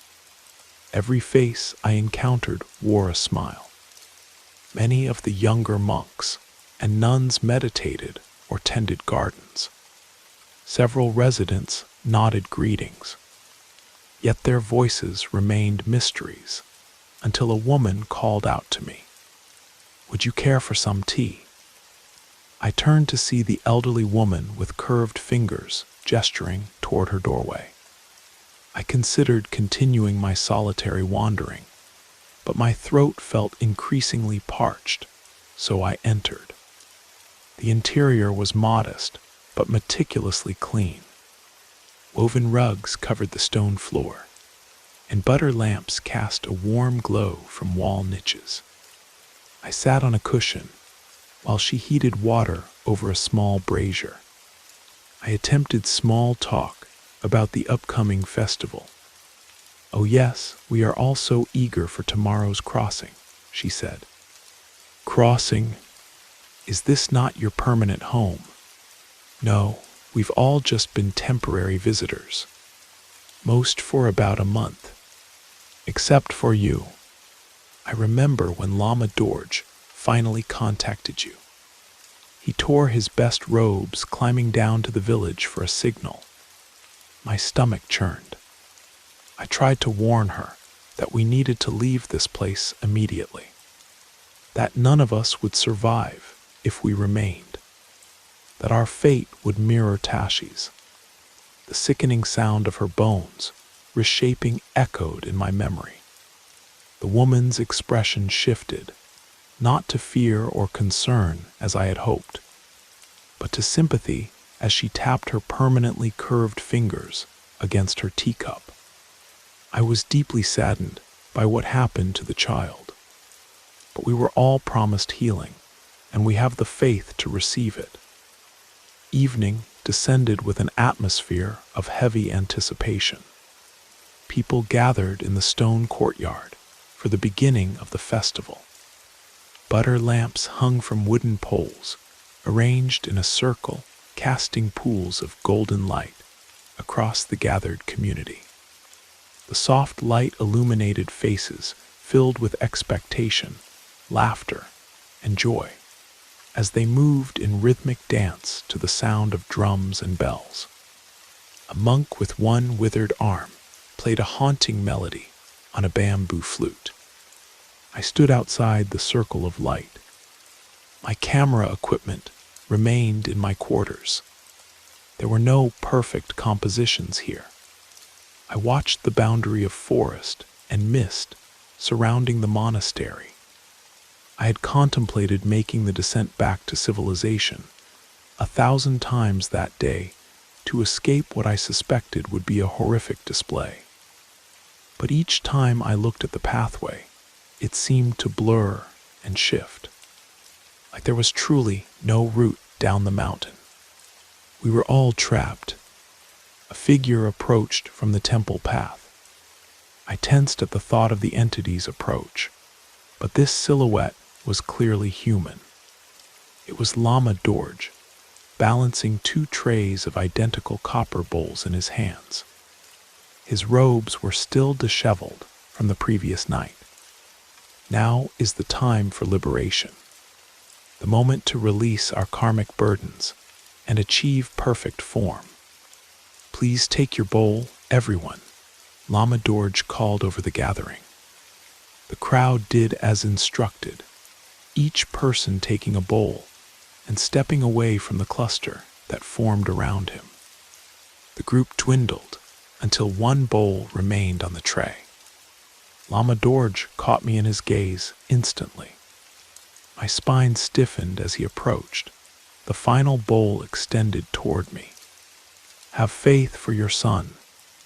Every face I encountered wore a smile. Many of the younger monks and nuns meditated or tended gardens. Several residents nodded greetings, yet their voices remained mysteries until a woman called out to me, "Would you care for some tea?" I turned to see the elderly woman with curved fingers gesturing toward her doorway. I considered continuing my solitary wandering, but my throat felt increasingly parched, so I entered. The interior was modest, but meticulously clean. Woven rugs covered the stone floor, and butter lamps cast a warm glow from wall niches. I sat on a cushion while she heated water over a small brazier. I attempted small talk about the upcoming festival. "Oh yes, we are all so eager for tomorrow's crossing," she said. "Crossing? Is this not your permanent home?" "No, we've all just been temporary visitors. Most for about a month. Except for you. I remember when Lama Dorje finally contacted you. He tore his best robes climbing down to the village for a signal. My stomach churned. I tried to warn her that we needed to leave this place immediately, that none of us would survive if we remained, that our fate would mirror Tashi's. The sickening sound of her bones, reshaping, echoed in my memory. The woman's expression shifted, not to fear or concern as I had hoped, but to sympathy as she tapped her permanently curved fingers against her teacup. I was deeply saddened by what happened to the child, but we were all promised healing, and we have the faith to receive it. Evening descended with an atmosphere of heavy anticipation. People gathered in the stone courtyard for the beginning of the festival. Butter lamps hung from wooden poles, arranged in a circle, casting pools of golden light across the gathered community. The soft light illuminated faces filled with expectation, laughter, and joy as they moved in rhythmic dance to the sound of drums and bells. A monk with one withered arm played a haunting melody on a bamboo flute. I stood outside the circle of light. My camera equipment remained in my quarters. There were no perfect compositions here. I watched the boundary of forest and mist surrounding the monastery. I had contemplated making the descent back to civilization 1,000 times that day to escape what I suspected would be a horrific display. But each time I looked at the pathway, it seemed to blur and shift, like there was truly no route down the mountain. We were all trapped. A figure approached from the temple path. I tensed at the thought of the entity's approach, but this silhouette was clearly human. It was Lama Dorje, balancing 2 trays of identical copper bowls in his hands. His robes were still disheveled from the previous night. Now is the time for liberation, the moment to release our karmic burdens and achieve perfect form. "Please take your bowl, everyone," Lama Dorje called over the gathering. The crowd did as instructed, each person taking a bowl and stepping away from the cluster that formed around him. The group dwindled until one bowl remained on the tray. Lama Dorje caught me in his gaze instantly. My spine stiffened as he approached. The final bowl extended toward me. "Have faith for your son,"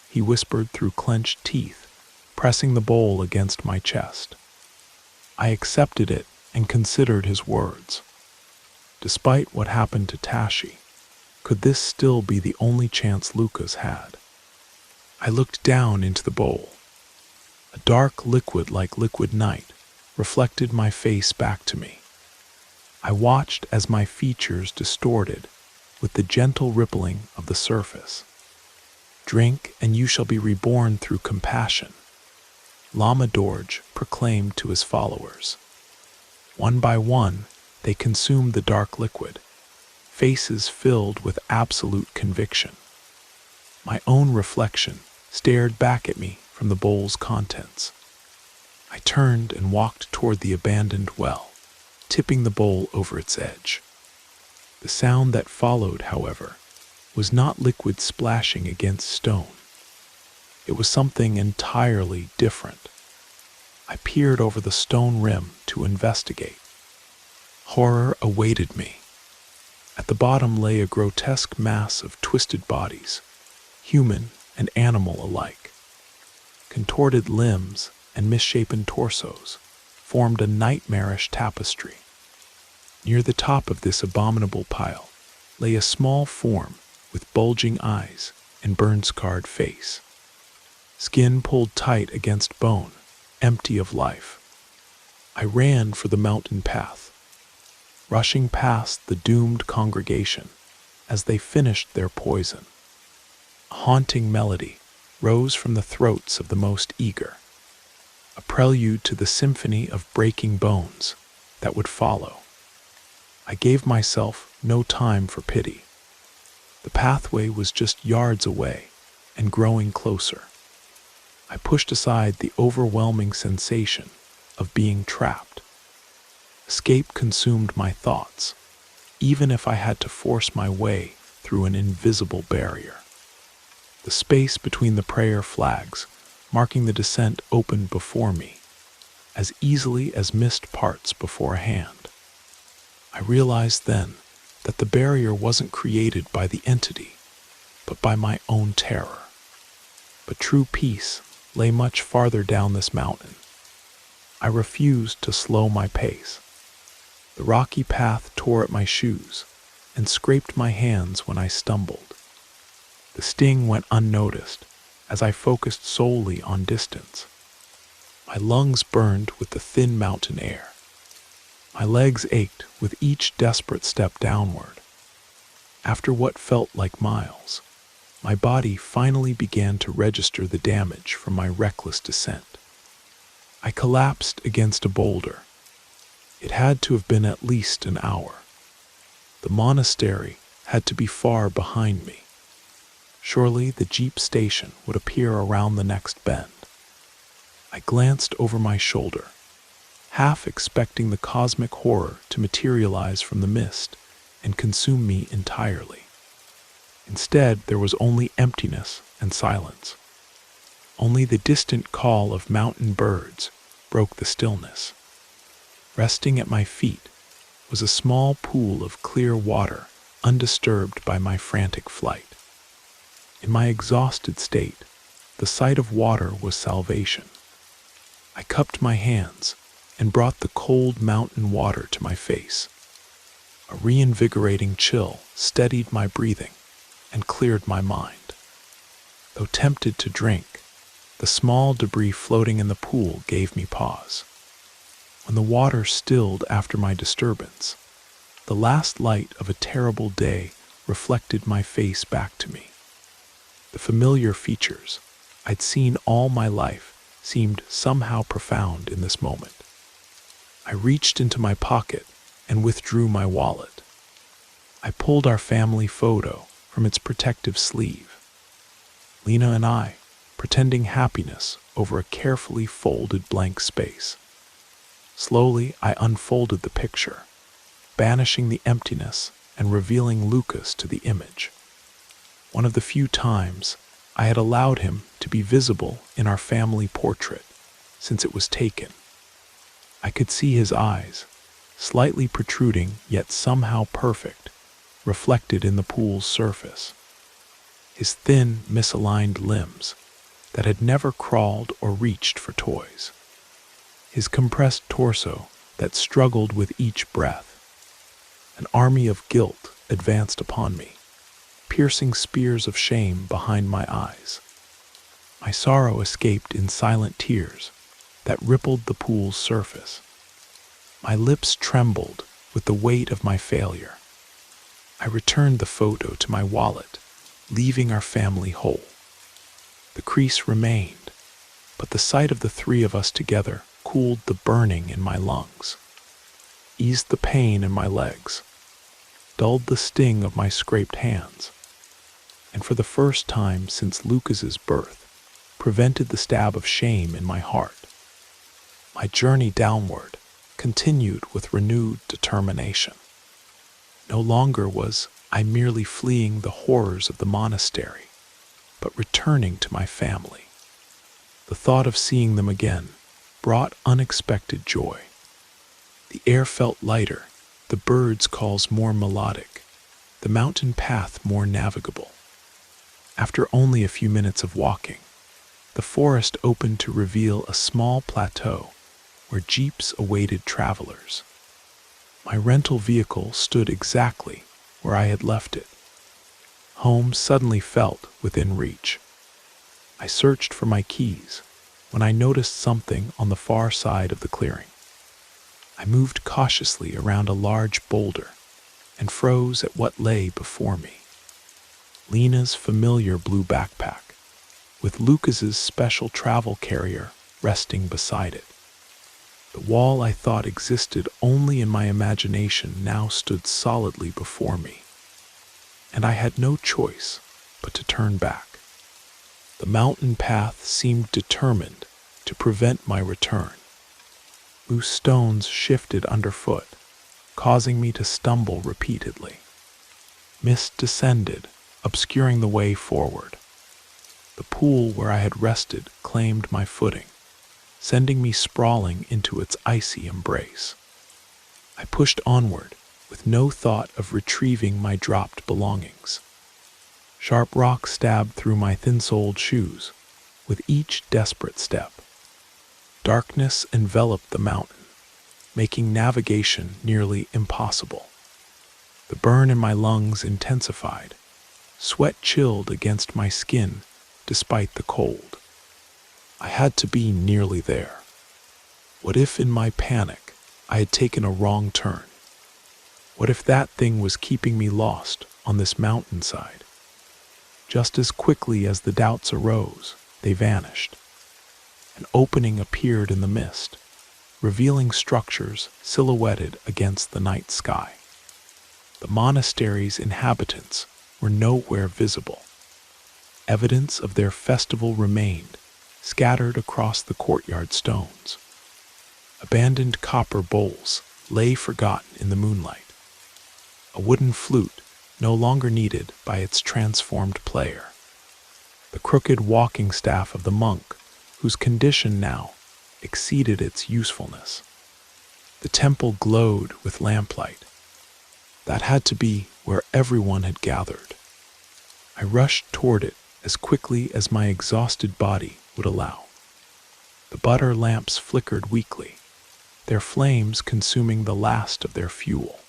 he whispered through clenched teeth, pressing the bowl against my chest. I accepted it and considered his words. Despite what happened to Tashi, could this still be the only chance Lucas had? I looked down into the bowl. A dark liquid like liquid night reflected my face back to me. I watched as my features distorted with the gentle rippling of the surface. Drink, and you shall be reborn through compassion, Lama Dorje proclaimed to his followers. One by one, they consumed the dark liquid, faces filled with absolute conviction. My own reflection stared back at me from the bowl's contents. I turned and walked toward the abandoned well, tipping the bowl over its edge. The sound that followed, however, was not liquid splashing against stone. It was something entirely different. I peered over the stone rim to investigate. Horror awaited me. At the bottom lay a grotesque mass of twisted bodies, human and animal alike. Contorted limbs and misshapen torsos formed a nightmarish tapestry. Near the top of this abominable pile lay a small form with bulging eyes and burn-scarred face. Skin pulled tight against bone, empty of life. I ran for the mountain path, rushing past the doomed congregation as they finished their poison. A haunting melody rose from the throats of the most eager, a prelude to the symphony of breaking bones that would follow. I gave myself no time for pity. The pathway was just yards away and growing closer. I pushed aside the overwhelming sensation of being trapped. Escape consumed my thoughts, even if I had to force my way through an invisible barrier. The space between the prayer flags, marking the descent, opened before me, as easily as missed parts before a hand. I realized then that the barrier wasn't created by the entity, but by my own terror. But true peace lay much farther down this mountain. I refused to slow my pace. The rocky path tore at my shoes and scraped my hands when I stumbled. The sting went unnoticed as I focused solely on distance. My lungs burned with the thin mountain air. My legs ached with each desperate step downward. After what felt like miles, my body finally began to register the damage from my reckless descent. I collapsed against a boulder. It had to have been at least an hour. The monastery had to be far behind me. Surely the jeep station would appear around the next bend. I glanced over my shoulder, half expecting the cosmic horror to materialize from the mist and consume me entirely. Instead, there was only emptiness and silence. Only the distant call of mountain birds broke the stillness. Resting at my feet was a small pool of clear water, undisturbed by my frantic flight. In my exhausted state, the sight of water was salvation. I cupped my hands and brought the cold mountain water to my face. A reinvigorating chill steadied my breathing and cleared my mind. Though tempted to drink, the small debris floating in the pool gave me pause. When the water stilled after my disturbance, the last light of a terrible day reflected my face back to me. The familiar features I'd seen all my life seemed somehow profound in this moment. I reached into my pocket and withdrew my wallet. I pulled our family photo from its protective sleeve. Lena and I, pretending happiness over a carefully folded blank space. Slowly, I unfolded the picture, banishing the emptiness and revealing Lucas to the image. One of the few times I had allowed him to be visible in our family portrait since it was taken. I could see his eyes, slightly protruding yet somehow perfect, reflected in the pool's surface. His thin, misaligned limbs that had never crawled or reached for toys. His compressed torso that struggled with each breath. An army of guilt advanced upon me, piercing spears of shame behind my eyes. My sorrow escaped in silent tears that rippled the pool's surface. My lips trembled with the weight of my failure. I returned the photo to my wallet, leaving our family whole. The crease remained, but the sight of the three of us together cooled the burning in my lungs, eased the pain in my legs, dulled the sting of my scraped hands, and for the first time since Lucas's birth, prevented the stab of shame in my heart. My journey downward continued with renewed determination. No longer was I merely fleeing the horrors of the monastery, but returning to my family. The thought of seeing them again brought unexpected joy. The air felt lighter, the birds' calls more melodic, the mountain path more navigable. After only a few minutes of walking, the forest opened to reveal a small plateau where jeeps awaited travelers. My rental vehicle stood exactly where I had left it. Home suddenly felt within reach. I searched for my keys when I noticed something on the far side of the clearing. I moved cautiously around a large boulder and froze at what lay before me. Lena's familiar blue backpack, with Lucas's special travel carrier resting beside it. The wall I thought existed only in my imagination now stood solidly before me, and I had no choice but to turn back. The mountain path seemed determined to prevent my return. Loose stones shifted underfoot, causing me to stumble repeatedly. Mist descended, obscuring the way forward. The pool where I had rested claimed my footing, sending me sprawling into its icy embrace. I pushed onward with no thought of retrieving my dropped belongings. Sharp rocks stabbed through my thin-soled shoes with each desperate step. Darkness enveloped the mountain, making navigation nearly impossible. The burn in my lungs intensified. Sweat chilled against my skin despite the cold. I had to be nearly there. What if in my panic I had taken a wrong turn? What if that thing was keeping me lost on this mountainside? Just as quickly as the doubts arose, they vanished. An opening appeared in the mist, revealing structures silhouetted against the night sky. The monastery's inhabitants were nowhere visible. Evidence of their festival remained, scattered across the courtyard stones. Abandoned copper bowls lay forgotten in the moonlight. A wooden flute no longer needed by its transformed player. The crooked walking staff of the monk, whose condition now exceeded its usefulness. The temple glowed with lamplight. That had to be where everyone had gathered. I rushed toward it as quickly as my exhausted body would allow. The butter lamps flickered weakly, their flames consuming the last of their fuel.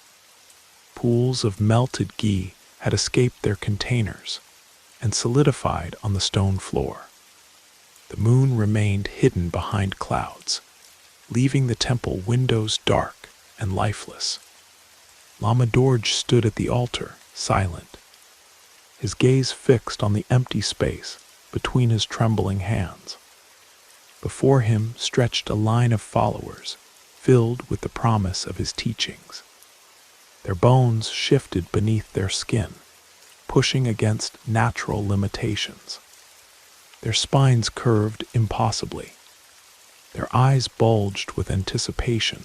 Pools of melted ghee had escaped their containers and solidified on the stone floor. The moon remained hidden behind clouds, leaving the temple windows dark and lifeless. Lama Dorje stood at the altar, silent, his gaze fixed on the empty space between his trembling hands. Before him stretched a line of followers, filled with the promise of his teachings. Their bones shifted beneath their skin, pushing against natural limitations. Their spines curved impossibly. Their eyes bulged with anticipation,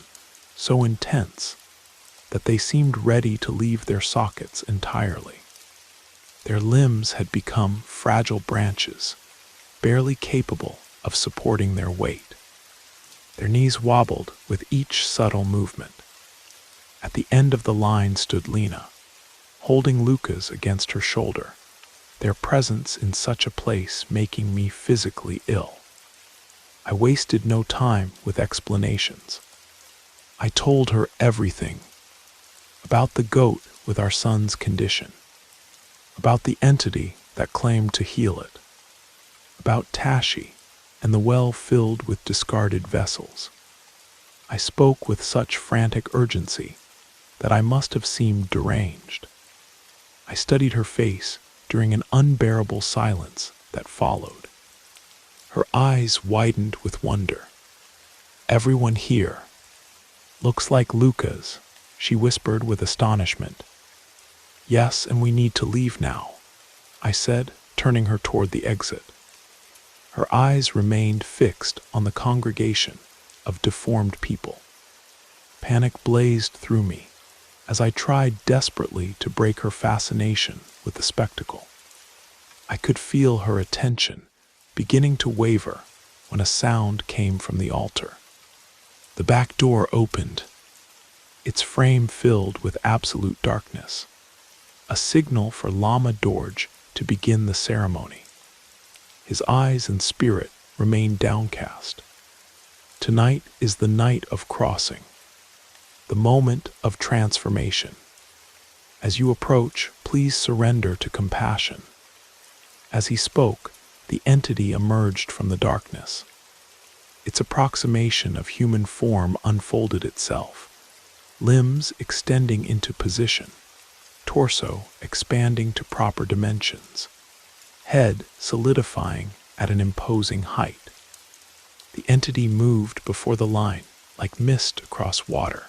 so intense that they seemed ready to leave their sockets entirely. Their limbs had become fragile branches, barely capable of supporting their weight. Their knees wobbled with each subtle movement. At the end of the line stood Lena, holding Lucas against her shoulder, their presence in such a place making me physically ill. I wasted no time with explanations. I told her everything about the goat with our son's condition, about the entity that claimed to heal it, about Tashi and the well filled with discarded vessels. I spoke with such frantic urgency that I must have seemed deranged. I studied her face during an unbearable silence that followed. Her eyes widened with wonder. "Everyone here looks like Lucas," she whispered with astonishment. "Yes, and we need to leave now," I said, turning her toward the exit. Her eyes remained fixed on the congregation of deformed people. Panic blazed through me as I tried desperately to break her fascination with the spectacle. I could feel her attention beginning to waver when a sound came from the altar. The back door opened, its frame filled with absolute darkness, a signal for Lama Dorje to begin the ceremony. His eyes and spirit remained downcast. Tonight is the night of crossing, the moment of transformation. As you approach, please surrender to compassion. As he spoke, the entity emerged from the darkness. Its approximation of human form unfolded itself, limbs extending into position, torso expanding to proper dimensions, head solidifying at an imposing height. The entity moved before the line like mist across water.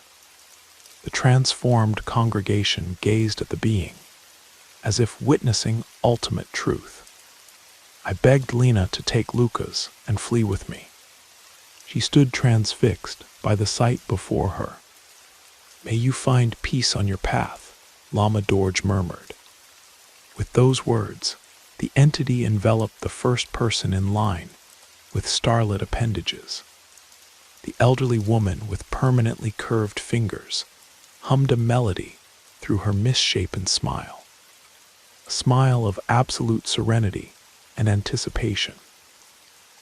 The transformed congregation gazed at the being, as if witnessing ultimate truth. I begged Lena to take Lucas and flee with me. She stood transfixed by the sight before her. "May you find peace on your path," Lama Dorje murmured. With those words, the entity enveloped the first person in line with starlit appendages. The elderly woman with permanently curved fingers hummed a melody through her misshapen smile, a smile of absolute serenity and anticipation.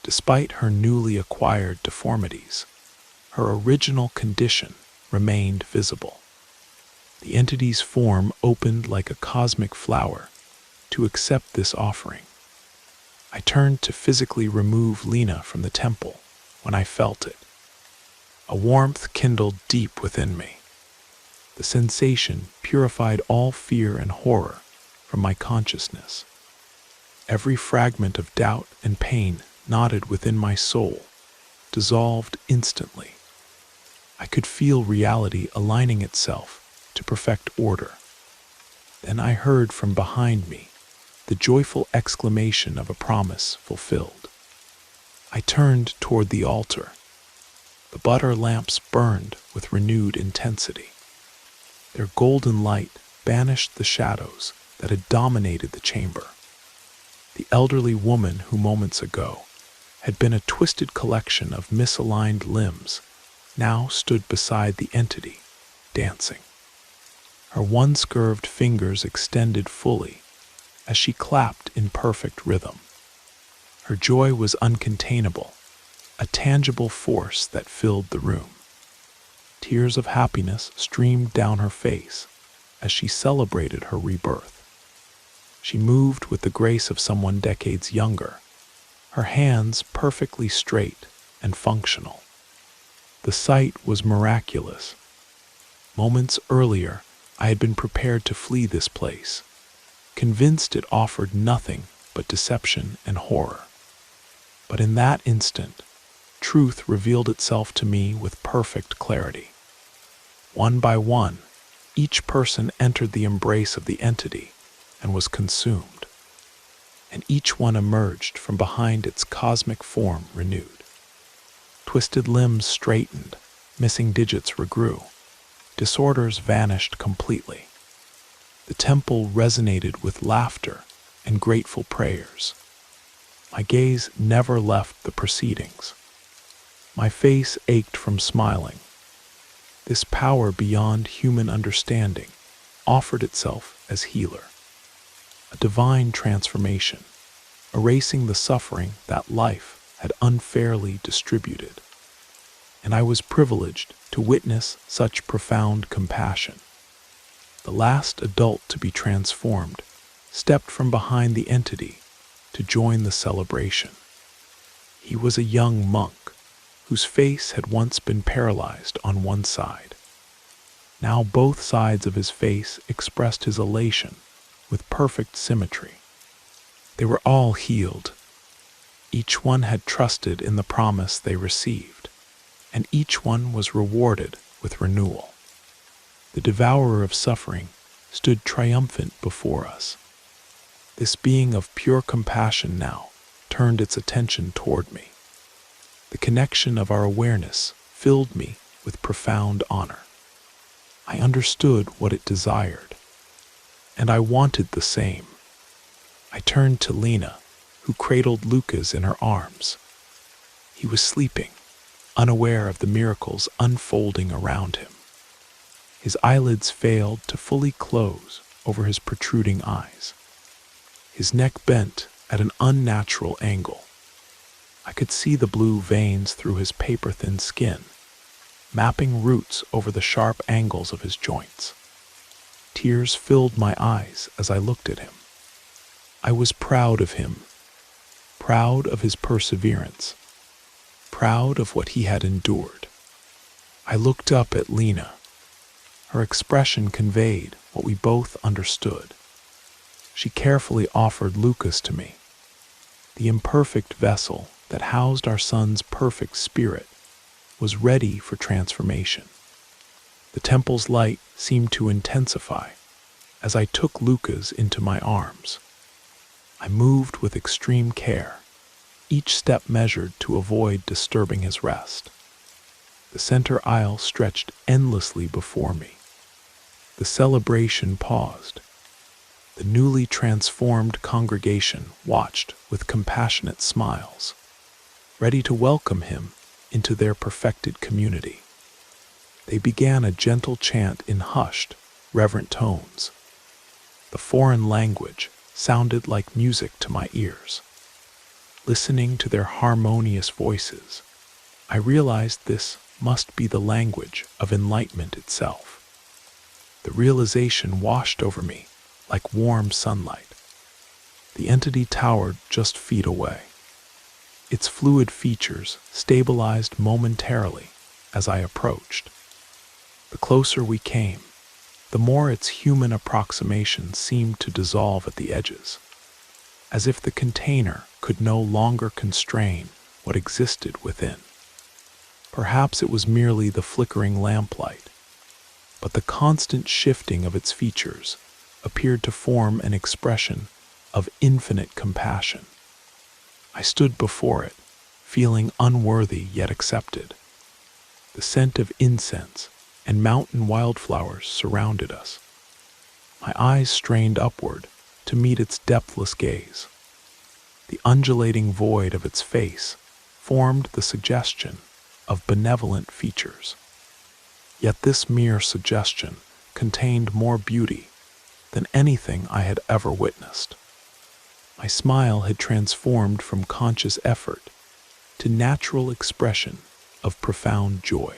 Despite her newly acquired deformities, her original condition remained visible. The entity's form opened like a cosmic flower to accept this offering. I turned to physically remove Lena from the temple when I felt it. A warmth kindled deep within me. The sensation purified all fear and horror from my consciousness. Every fragment of doubt and pain knotted within my soul dissolved instantly. I could feel reality aligning itself to perfect order. Then I heard from behind me the joyful exclamation of a promise fulfilled. I turned toward the altar. The butter lamps burned with renewed intensity. Their golden light banished the shadows that had dominated the chamber. The elderly woman who moments ago had been a twisted collection of misaligned limbs now stood beside the entity, dancing. Her once curved fingers extended fully as she clapped in perfect rhythm. Her joy was uncontainable, a tangible force that filled the room. Tears of happiness streamed down her face as she celebrated her rebirth. She moved with the grace of someone decades younger, her hands perfectly straight and functional. The sight was miraculous. Moments earlier, I had been prepared to flee this place, convinced it offered nothing but deception and horror. But in that instant, truth revealed itself to me with perfect clarity. One by one, each person entered the embrace of the entity and was consumed, and each one emerged from behind its cosmic form renewed. Twisted limbs straightened, missing digits regrew, disorders vanished completely. The temple resonated with laughter and grateful prayers. My gaze never left the proceedings. My face ached from smiling. This power beyond human understanding offered itself as healer, a divine transformation, erasing the suffering that life had unfairly distributed. And I was privileged to witness such profound compassion. The last adult to be transformed stepped from behind the entity to join the celebration. He was a young monk whose face had once been paralyzed on one side. Now both sides of his face expressed his elation with perfect symmetry. They were all healed, Each one had trusted in the promise they received, and each one was rewarded with renewal. The devourer of suffering stood triumphant before us. This being of pure compassion now turned its attention toward me. The connection of our awareness filled me with profound honor. I understood what it desired, and I wanted the same. I turned to Lena, who cradled Lucas in her arms. He was sleeping, unaware of the miracles unfolding around him. His eyelids failed to fully close over his protruding eyes. His neck bent at an unnatural angle. I could see the blue veins through his paper-thin skin, mapping roots over the sharp angles of his joints. Tears filled my eyes as I looked at him. I was proud of him, proud of his perseverance, proud of what he had endured. I looked up at Lena. Her expression conveyed what we both understood. She carefully offered Lucas to me. The imperfect vessel that housed our son's perfect spirit was ready for transformation. The temple's light seemed to intensify as I took Lucas into my arms. I moved with extreme care, each step measured to avoid disturbing his rest. The center aisle stretched endlessly before me. The celebration paused. The newly transformed congregation watched with compassionate smiles, ready to welcome him into their perfected community. They began a gentle chant in hushed, reverent tones. The foreign language sounded like music to my ears. Listening to their harmonious voices, I realized this must be the language of enlightenment itself. The realization washed over me like warm sunlight. The entity towered just feet away. Its fluid features stabilized momentarily as I approached. The closer we came, the more its human approximation seemed to dissolve at the edges, as if the container could no longer constrain what existed within. Perhaps it was merely the flickering lamplight, but the constant shifting of its features appeared to form an expression of infinite compassion. I stood before it, feeling unworthy yet accepted. The scent of incense and mountain wildflowers surrounded us. My eyes strained upward to meet its depthless gaze. The undulating void of its face formed the suggestion of benevolent features. Yet this mere suggestion contained more beauty than anything I had ever witnessed. My smile had transformed from conscious effort to natural expression of profound joy.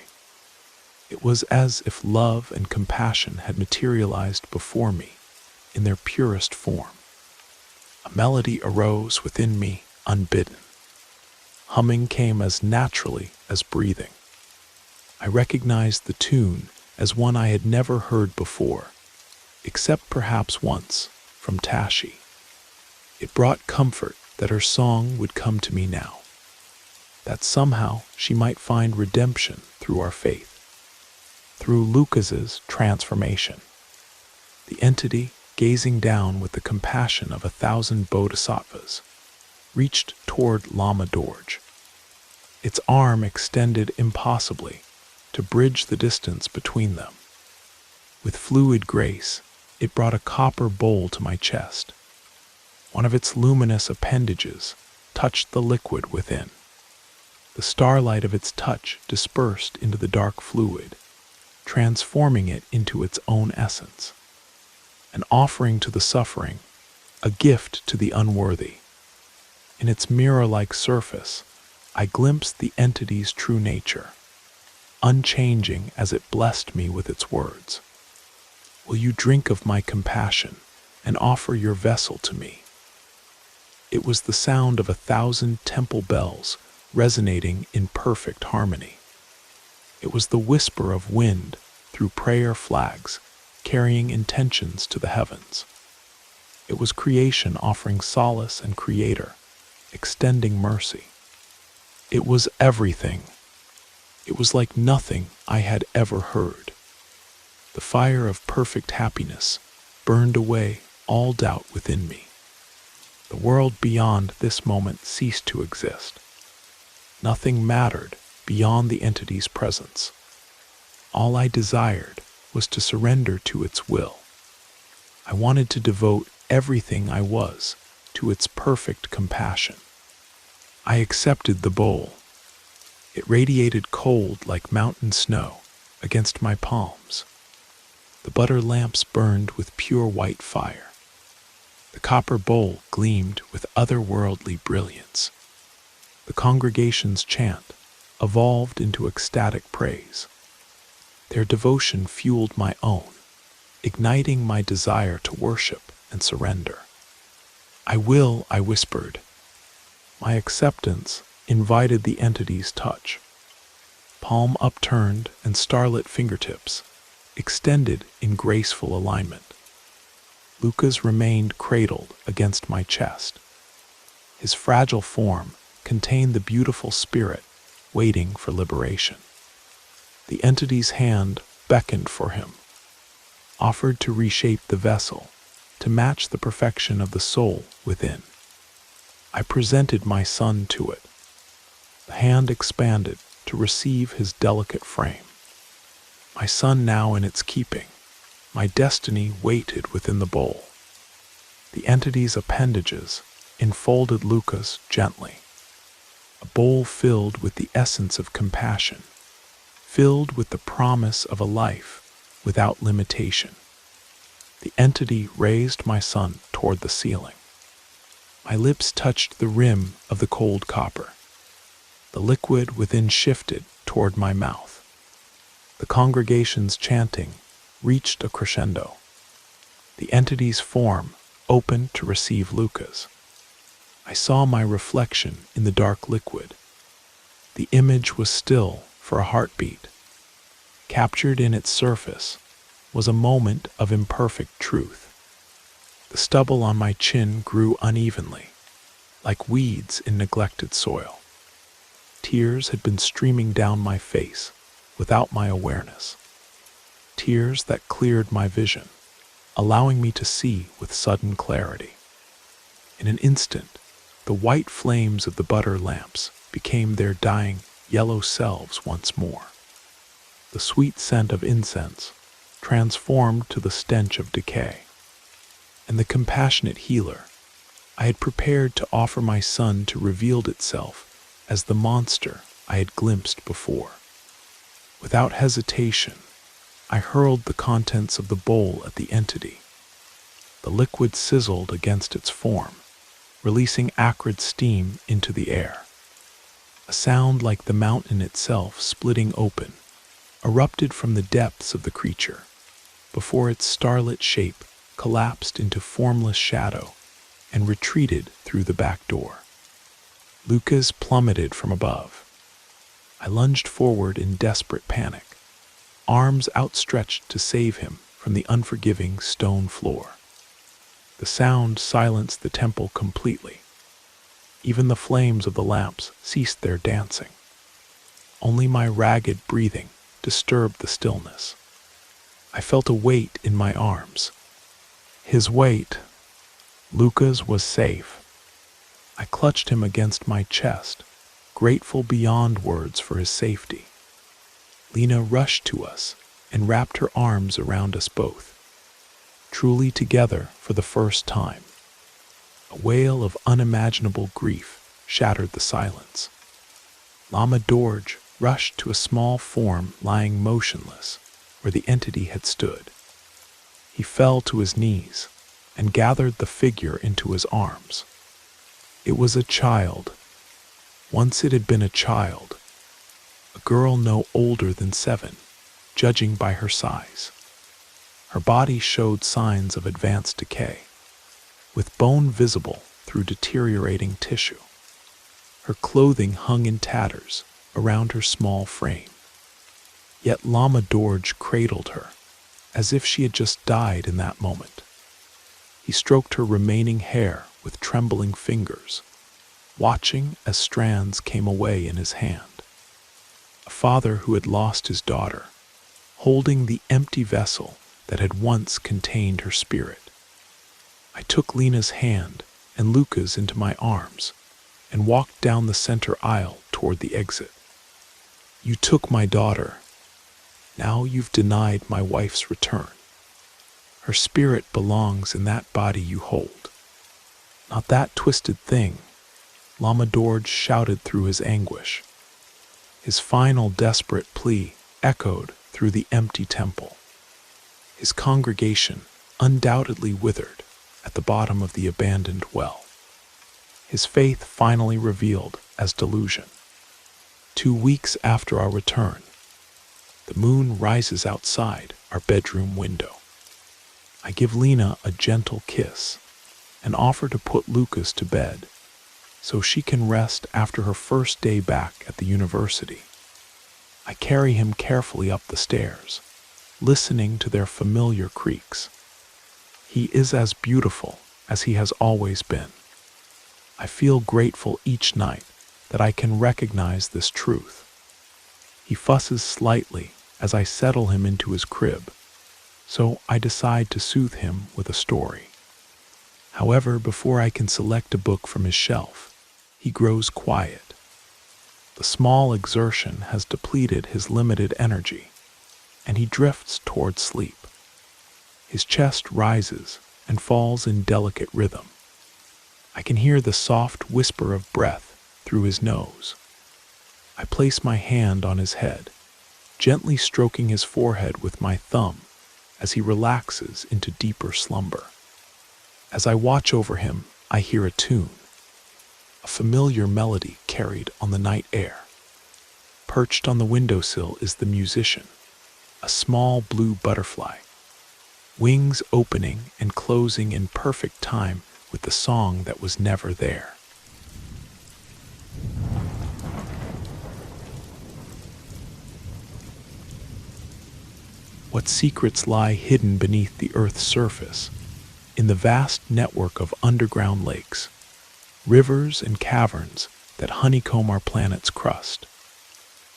It was as if love and compassion had materialized before me in their purest form. A melody arose within me unbidden. Humming came as naturally as breathing. I recognized the tune as one I had never heard before, except perhaps once from Tashi. It brought comfort that her song would come to me now, that somehow she might find redemption through our faith, through Lucas's transformation. The entity, gazing down with the compassion of 1,000 bodhisattvas, reached toward Lama Dorje. Its arm extended impossibly to bridge the distance between them. With fluid grace, it brought a copper bowl to my chest. One of its luminous appendages touched the liquid within. The starlight of its touch dispersed into the dark fluid, transforming it into its own essence. An offering to the suffering, a gift to the unworthy. In its mirror-like surface, I glimpsed the entity's true nature, unchanging as it blessed me with its words. Will you drink of my compassion and offer your vessel to me? It was the sound of 1,000 temple bells resonating in perfect harmony. It was the whisper of wind through prayer flags, carrying intentions to the heavens. It was creation offering solace and creator, extending mercy. It was everything. It was like nothing I had ever heard. The fire of perfect happiness burned away all doubt within me. The world beyond this moment ceased to exist. Nothing mattered beyond the entity's presence. All I desired was to surrender to its will. I wanted to devote everything I was to its perfect compassion. I accepted the bowl. It radiated cold like mountain snow against my palms. The butter lamps burned with pure white fire. The copper bowl gleamed with otherworldly brilliance. The congregation's chant evolved into ecstatic praise. Their devotion fueled my own, igniting my desire to worship and surrender. I will, I whispered. My acceptance invited the entity's touch. Palm upturned and starlit fingertips extended in graceful alignment. Lucas remained cradled against my chest. His fragile form contained the beautiful spirit waiting for liberation. The entity's hand beckoned for him, offered to reshape the vessel to match the perfection of the soul within. I presented my son to it. The hand expanded to receive his delicate frame. My son now in its keeping, my destiny waited within the bowl. The entity's appendages enfolded Lucas gently. A bowl filled with the essence of compassion, filled with the promise of a life without limitation. The entity raised my son toward the ceiling. My lips touched the rim of the cold copper. The liquid within shifted toward my mouth. The congregation's chanting reached a crescendo. The entity's form opened to receive Lucas. I saw my reflection in the dark liquid. The image was still for a heartbeat. Captured in its surface was a moment of imperfect truth. The stubble on my chin grew unevenly, like weeds in neglected soil. Tears had been streaming down my face without my awareness. Tears that cleared my vision, allowing me to see with sudden clarity. In an instant, the white flames of the butter lamps became their dying yellow selves once more. The sweet scent of incense transformed to the stench of decay. And the compassionate healer I had prepared to offer my son to revealed itself as the monster I had glimpsed before. Without hesitation, I hurled the contents of the bowl at the entity. The liquid sizzled against its form, releasing acrid steam into the air. A sound like the mountain itself splitting open erupted from the depths of the creature, before its starlit shape collapsed into formless shadow and retreated through the back door. Lucas plummeted from above. I lunged forward in desperate panic, arms outstretched to save him from the unforgiving stone floor. The sound silenced the temple completely. Even the flames of the lamps ceased their dancing. Only my ragged breathing disturbed the stillness. I felt a weight in my arms. His weight. Lucas was safe. I clutched him against my chest, grateful beyond words for his safety. Lena rushed to us and wrapped her arms around us both, truly together for the first time. A wail of unimaginable grief shattered the silence. Lama Dorje rushed to a small form lying motionless where the entity had stood. He fell to his knees and gathered the figure into his arms. It was a child. Once it had been a child, a girl no older than 7, judging by her size. Her body showed signs of advanced decay, with bone visible through deteriorating tissue. Her clothing hung in tatters around her small frame. Yet Lama Dorje cradled her, as if she had just died in that moment. He stroked her remaining hair with trembling fingers, watching as strands came away in his hand. A father who had lost his daughter, holding the empty vessel that had once contained her spirit. I took Lena's hand and Luca's into my arms and walked down the center aisle toward the exit. You took my daughter. Now you've denied my wife's return. Her spirit belongs in that body you hold. Not that twisted thing, Lama Dorje shouted through his anguish. His final desperate plea echoed through the empty temple. His congregation undoubtedly withered at the bottom of the abandoned well. His faith finally revealed as delusion. 2 weeks after our return, the moon rises outside our bedroom window. I give Lena a gentle kiss and offer to put Lucas to bed so she can rest after her first day back at the university. I carry him carefully up the stairs, listening to their familiar creaks. He is as beautiful as he has always been. I feel grateful each night that I can recognize this truth. He fusses slightly as I settle him into his crib, so I decide to soothe him with a story. However, before I can select a book from his shelf, he grows quiet. The small exertion has depleted his limited energy, and he drifts toward sleep. His chest rises and falls in delicate rhythm. I can hear the soft whisper of breath through his nose. I place my hand on his head, gently stroking his forehead with my thumb as he relaxes into deeper slumber. As I watch over him, I hear a tune, a familiar melody carried on the night air. Perched on the windowsill is the musician, a small blue butterfly, wings opening and closing in perfect time with the song that was never there. What secrets lie hidden beneath the Earth's surface, in the vast network of underground lakes, rivers and caverns that honeycomb our planet's crust?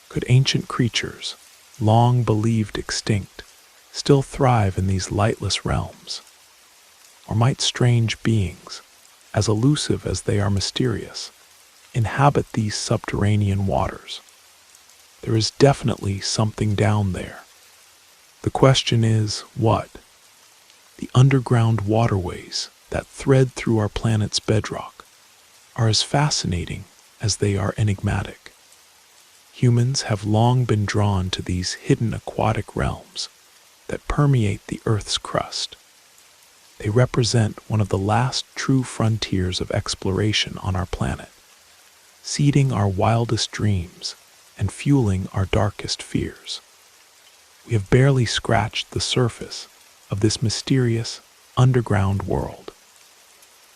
Could ancient creatures, long believed extinct, still thrive in these lightless realms? Or might strange beings, as elusive as they are mysterious, inhabit these subterranean waters? There is definitely something down there. The question is, what? The underground waterways that thread through our planet's bedrock are as fascinating as they are enigmatic. Humans have long been drawn to these hidden aquatic realms that permeate the Earth's crust. They represent one of the last true frontiers of exploration on our planet, seeding our wildest dreams and fueling our darkest fears. We have barely scratched the surface of this mysterious underground world.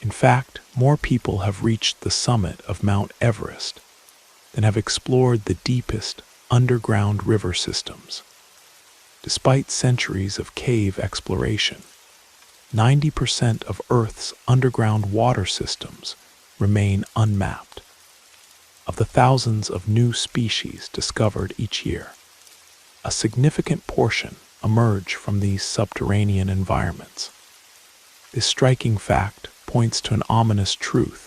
In fact, more people have reached the summit of Mount Everest than have explored the deepest underground river systems. Despite centuries of cave exploration, 90% of Earth's underground water systems remain unmapped. Of the thousands of new species discovered each year, a significant portion emerge from these subterranean environments. This striking fact points to an ominous truth.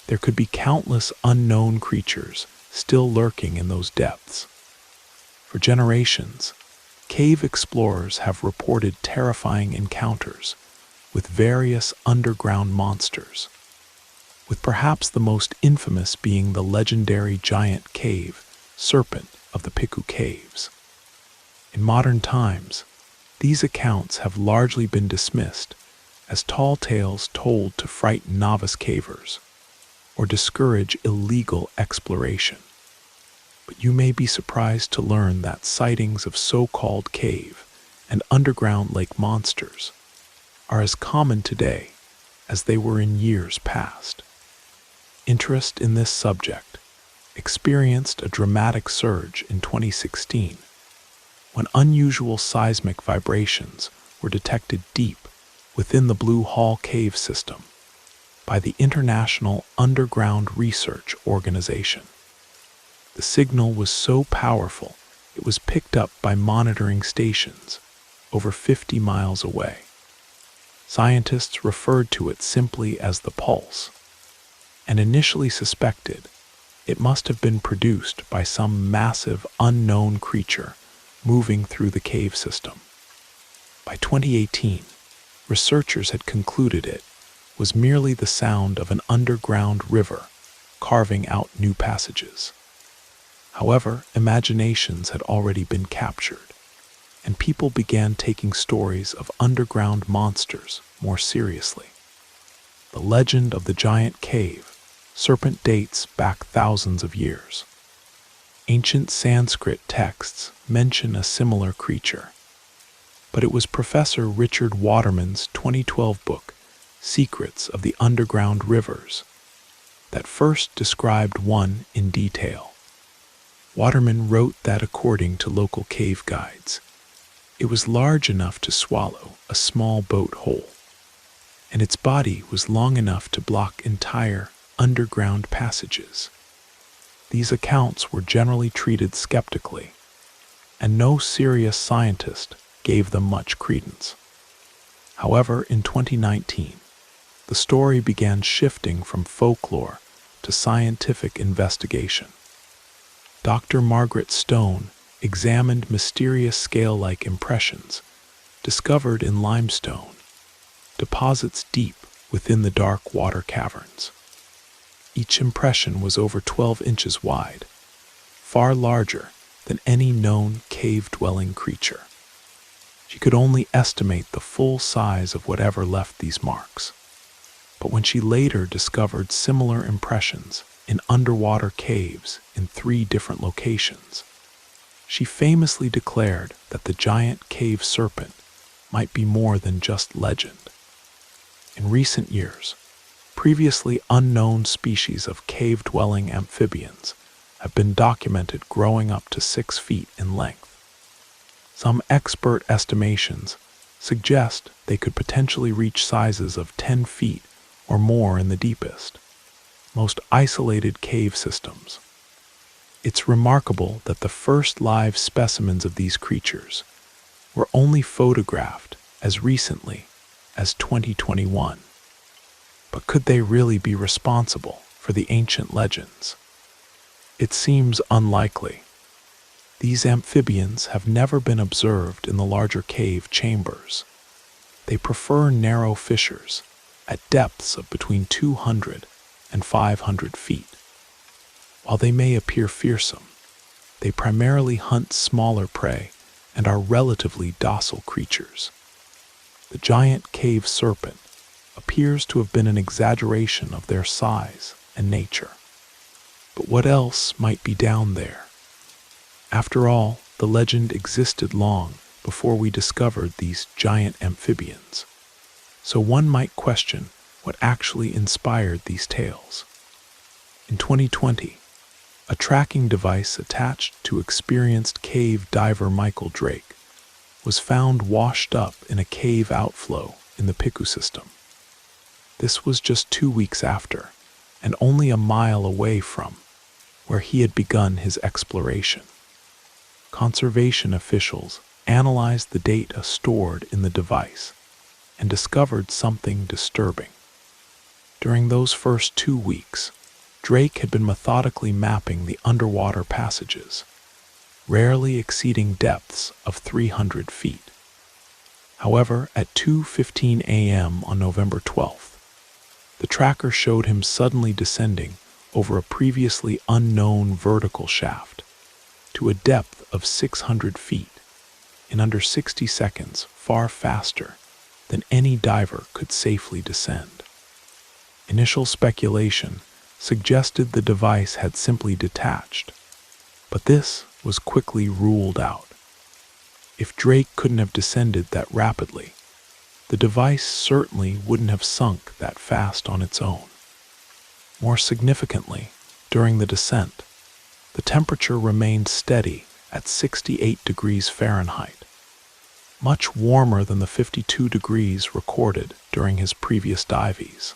There could be countless unknown creatures still lurking in those depths. For generations, cave explorers have reported terrifying encounters with various underground monsters, with perhaps the most infamous being the legendary giant cave serpent of the Piku Caves. In modern times, these accounts have largely been dismissed as tall tales told to frighten novice cavers or discourage illegal exploration. But you may be surprised to learn that sightings of so-called cave and underground lake monsters are as common today as they were in years past. Interest in this subject experienced a dramatic surge in 2016 when unusual seismic vibrations were detected deep within the Blue Hall cave system. by the International Underground Research Organization. The signal was so powerful, it was picked up by monitoring stations over 50 miles away. Scientists referred to it simply as the pulse, and initially suspected it must have been produced by some massive unknown creature moving through the cave system. By 2018, researchers had concluded it was merely the sound of an underground river carving out new passages. However, imaginations had already been captured, and people began taking stories of underground monsters more seriously. The legend of the giant cave serpent dates back thousands of years. Ancient Sanskrit texts mention a similar creature, but it was Professor Richard Waterman's 2012 book, Secrets of the Underground Rivers, that first described one in detail. Waterman wrote that according to local cave guides, it was large enough to swallow a small boat whole, and its body was long enough to block entire underground passages. These accounts were generally treated skeptically, and no serious scientist gave them much credence. However, in 2019, the story began shifting from folklore to scientific investigation. Dr. Margaret Stone examined mysterious scale-like impressions discovered in limestone deposits deep within the dark water caverns. Each impression was over 12 inches wide, far larger than any known cave-dwelling creature. She could only estimate the full size of whatever left these marks. But when she later discovered similar impressions in underwater caves in 3 different locations, she famously declared that the giant cave serpent might be more than just legend. In recent years, previously unknown species of cave-dwelling amphibians have been documented growing up to 6 feet in length. Some expert estimations suggest they could potentially reach sizes of 10 feet or more in the deepest, most isolated cave systems. It's remarkable that the first live specimens of these creatures were only photographed as recently as 2021. But could they really be responsible for the ancient legends? It seems unlikely. These amphibians have never been observed in the larger cave chambers. They prefer narrow fissures at depths of between 200 and 500 feet. While they may appear fearsome, they primarily hunt smaller prey and are relatively docile creatures. The giant cave serpent appears to have been an exaggeration of their size and nature. But what else might be down there? After all, the legend existed long before we discovered these giant amphibians. So one might question what actually inspired these tales. In 2020, a tracking device attached to experienced cave diver Michael Drake was found washed up in a cave outflow in the Piku system. This was just 2 weeks after, and only a mile away from where he had begun his exploration. Conservation officials analyzed the data stored in the device and discovered something disturbing. During those first 2 weeks, Drake had been methodically mapping the underwater passages, rarely exceeding depths of 300 feet. However, at 2:15 a.m. on November 12th, the tracker showed him suddenly descending over a previously unknown vertical shaft to a depth of 600 feet in under 60 seconds, far faster than any diver could safely descend. Initial speculation suggested the device had simply detached, but this was quickly ruled out. If Drake couldn't have descended that rapidly, the device certainly wouldn't have sunk that fast on its own. More significantly, during the descent, the temperature remained steady at 68 degrees Fahrenheit, much warmer than the 52 degrees recorded during his previous dives.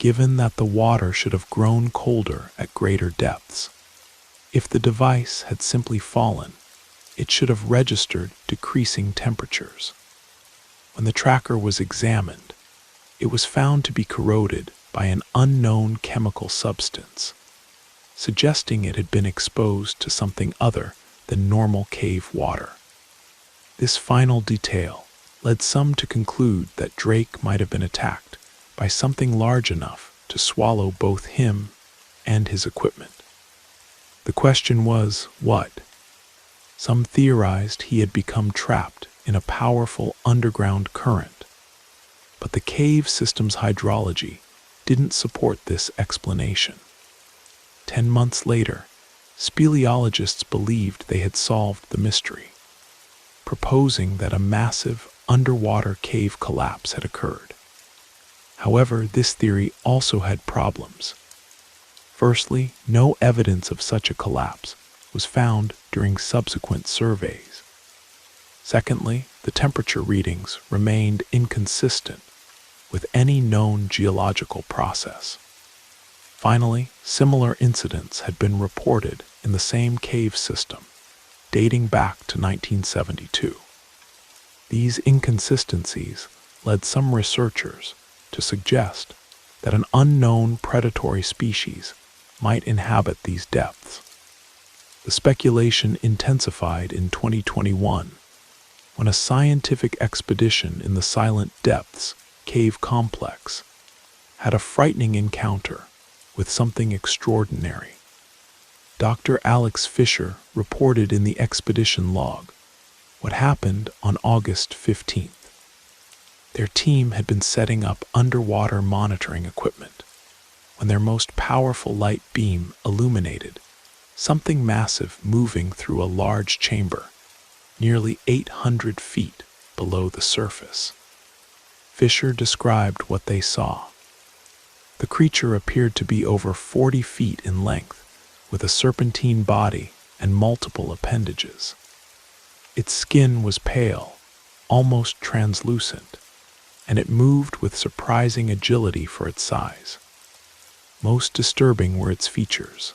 given that the water should have grown colder at greater depths. If the device had simply fallen, it should have registered decreasing temperatures. When the tracker was examined, it was found to be corroded by an unknown chemical substance, suggesting it had been exposed to something other than normal cave water. This final detail led some to conclude that Drake might have been attacked by something large enough to swallow both him and his equipment. The question was, what? Some theorized he had become trapped in a powerful underground current, but the cave system's hydrology didn't support this explanation. 10 months later, speleologists believed they had solved the mystery, proposing that a massive underwater cave collapse had occurred. However, this theory also had problems. Firstly, no evidence of such a collapse was found during subsequent surveys. Secondly, the temperature readings remained inconsistent with any known geological process. Finally, similar incidents had been reported in the same cave system, dating back to 1972. These inconsistencies led some researchers to suggest that an unknown predatory species might inhabit these depths. The speculation intensified in 2021 when a scientific expedition in the Silent Depths cave complex had a frightening encounter with something extraordinary. Dr. Alex Fisher reported in the expedition log what happened on August 15th. Their team had been setting up underwater monitoring equipment when their most powerful light beam illuminated something massive moving through a large chamber nearly 800 feet below the surface. Fisher described what they saw. The creature appeared to be over 40 feet in length, with a serpentine body and multiple appendages. Its skin was pale, almost translucent, and it moved with surprising agility for its size. Most disturbing were its features.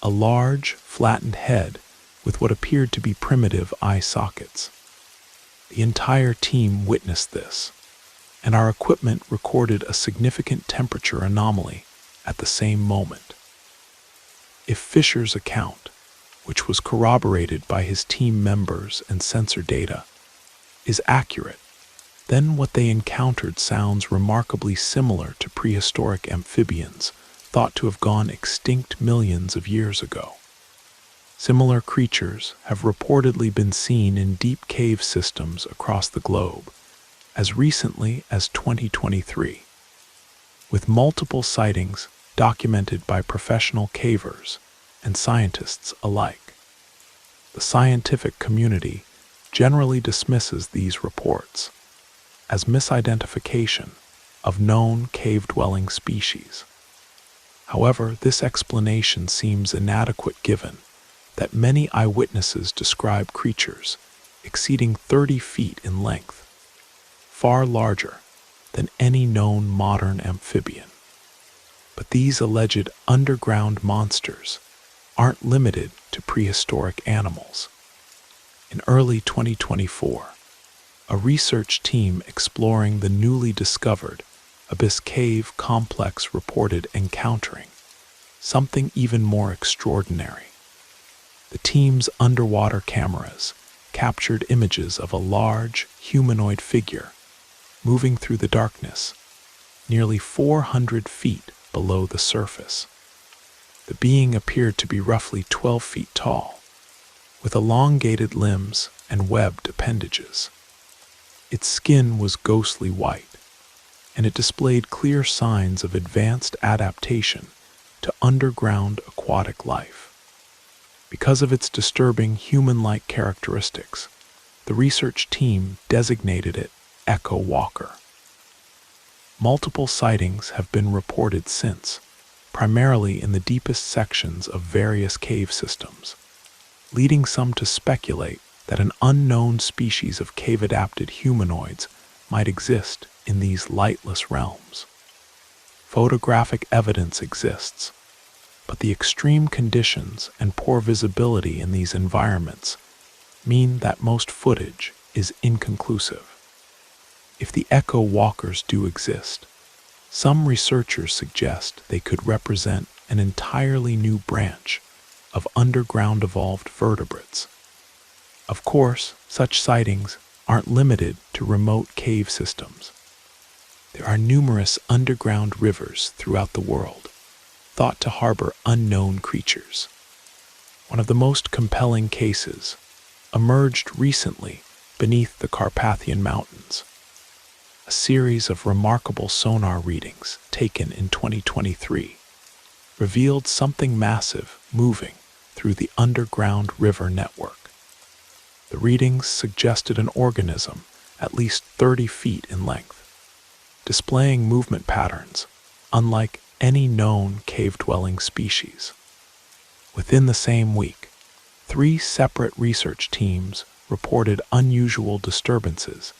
A large, flattened head with what appeared to be primitive eye sockets. The entire team witnessed this, and our equipment recorded a significant temperature anomaly at the same moment. If Fisher's account, which was corroborated by his team members and sensor data, is accurate, then what they encountered sounds remarkably similar to prehistoric amphibians thought to have gone extinct millions of years ago. Similar creatures have reportedly been seen in deep cave systems across the globe as recently as 2023, with multiple sightings documented by professional cavers and scientists alike. The scientific community generally dismisses these reports as misidentification of known cave-dwelling species. However, this explanation seems inadequate given that many eyewitnesses describe creatures exceeding 30 feet in length, far larger than any known modern amphibian. But these alleged underground monsters aren't limited to prehistoric animals. In early 2024, a research team exploring the newly discovered Abyss Cave complex reported encountering something even more extraordinary. The team's underwater cameras captured images of a large, humanoid figure moving through the darkness, nearly 400 feet below the surface. The being appeared to be roughly 12 feet tall, with elongated limbs and webbed appendages. Its skin was ghostly white, and it displayed clear signs of advanced adaptation to underground aquatic life. Because of its disturbing human-like characteristics, the research team designated it Echo Walker. Multiple sightings have been reported since, primarily in the deepest sections of various cave systems, leading some to speculate that an unknown species of cave-adapted humanoids might exist in these lightless realms. photographic evidence exists, but the extreme conditions and poor visibility in these environments mean that most footage is inconclusive. If the echo walkers do exist, some researchers suggest they could represent an entirely new branch of underground evolved vertebrates. Of course, such sightings aren't limited to remote cave systems. There are numerous underground rivers throughout the world, thought to harbor unknown creatures. One of the most compelling cases emerged recently beneath the Carpathian Mountains. A series of remarkable sonar readings taken in 2023 revealed something massive moving through the underground river network. The readings suggested an organism at least 30 feet in length, displaying movement patterns unlike any known cave-dwelling species. Within the same week, 3 separate research teams reported unusual disturbances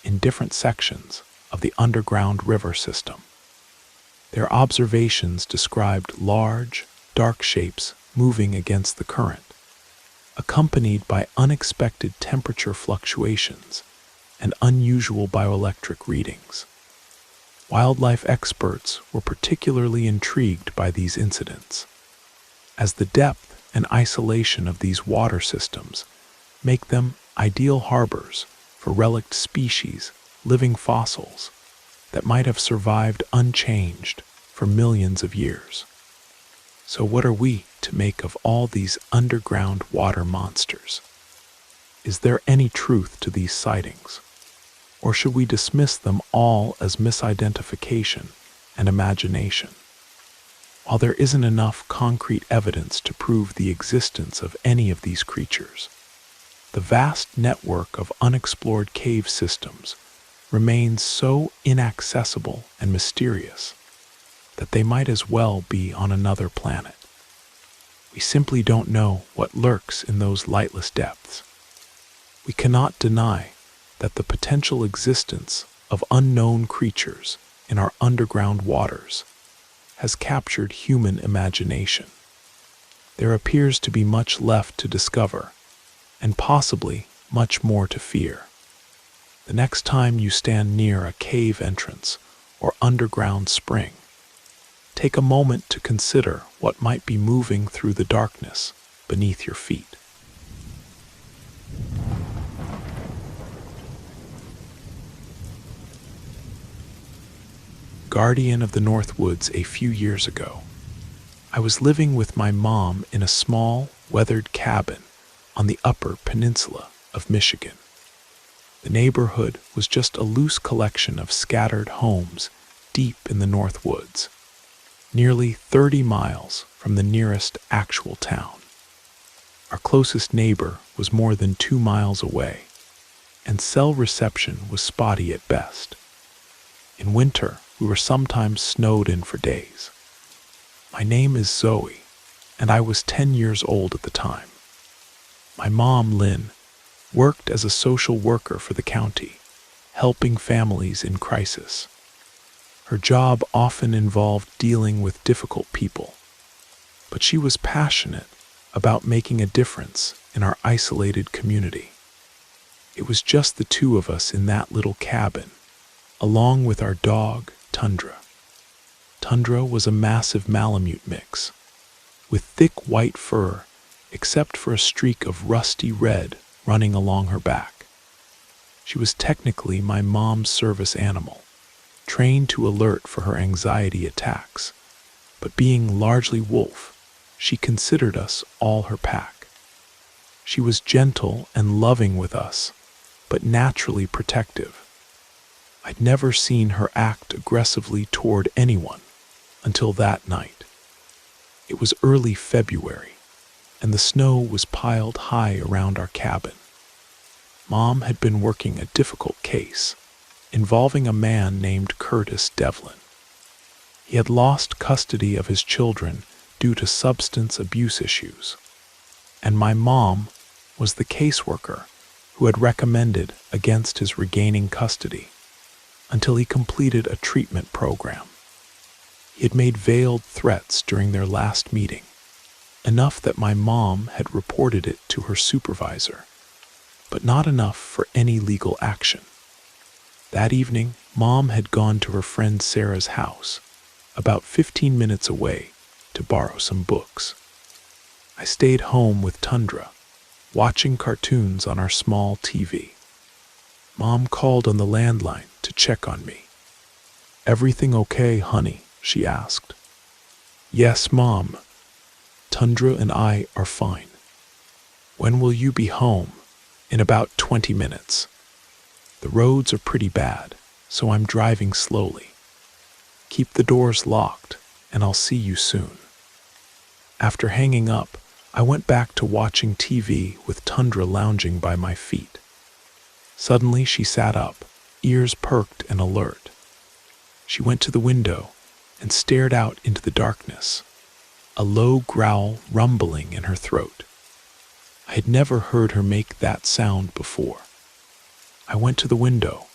in different sections of the underground river system. Their observations described large, dark shapes moving against the current, accompanied by unexpected temperature fluctuations and unusual bioelectric readings. Wildlife experts were particularly intrigued by these incidents, as the depth and isolation of these water systems make them ideal harbors for relict species, living fossils that might have survived unchanged for millions of years. So what are we to make of all these underground water monsters? Is there any truth to these sightings? Or should we dismiss them all as misidentification and imagination? While there isn't enough concrete evidence to prove the existence of any of these creatures, the vast network of unexplored cave systems remains so inaccessible and mysterious that they might as well be on another planet. We simply don't know what lurks in those lightless depths. We cannot deny that the potential existence of unknown creatures in our underground waters has captured human imagination. There appears to be much left to discover, and possibly much more to fear. The next time you stand near a cave entrance or underground spring, take a moment to consider what might be moving through the darkness beneath your feet. Guardian of the North Woods. A few years ago, I was living with my mom in a small, weathered cabin on the Upper Peninsula of Michigan. The neighborhood was just a loose collection of scattered homes deep in the North Woods, nearly 30 miles from the nearest actual town. Our closest neighbor was more than 2 miles away, and cell reception was spotty at best. In winter, we were sometimes snowed in for days. My name is Zoe, and I was 10 years old at the time. My mom, Lynn, worked as a social worker for the county, helping families in crisis. Her job often involved dealing with difficult people, but she was passionate about making a difference in our isolated community. It was just the 2 of us in that little cabin, along with our dog, Tundra. Tundra was a massive Malamute mix, with thick white fur except for a streak of rusty red running along her back. She was technically my mom's service animal, trained to alert for her anxiety attacks, but being largely wolf, she considered us all her pack. She was gentle and loving with us, but naturally protective. I'd never seen her act aggressively toward anyone until that night. It was early February, and the snow was piled high around our cabin. Mom had been working a difficult case involving a man named Curtis Devlin. He had lost custody of his children due to substance abuse issues, and my mom was the caseworker who had recommended against his regaining custody until he completed a treatment program. He had made veiled threats during their last meeting, enough that my mom had reported it to her supervisor, but not enough for any legal action. That evening, Mom had gone to her friend Sarah's house, about 15 minutes away, to borrow some books. I stayed home with Tundra, watching cartoons on our small TV. Mom called on the landline to check on me. "Everything okay, honey?" she asked. "Yes, Mom. Tundra and I are fine." "When will you be home?" "In about 20 minutes. The roads are pretty bad, so I'm driving slowly. Keep the doors locked, and I'll see you soon." After hanging up, I went back to watching TV with Tundra lounging by my feet. Suddenly she sat up, ears perked and alert. She went to the window and stared out into the darkness, a low growl rumbling in her throat. I had never heard her make that sound before. I went to the window,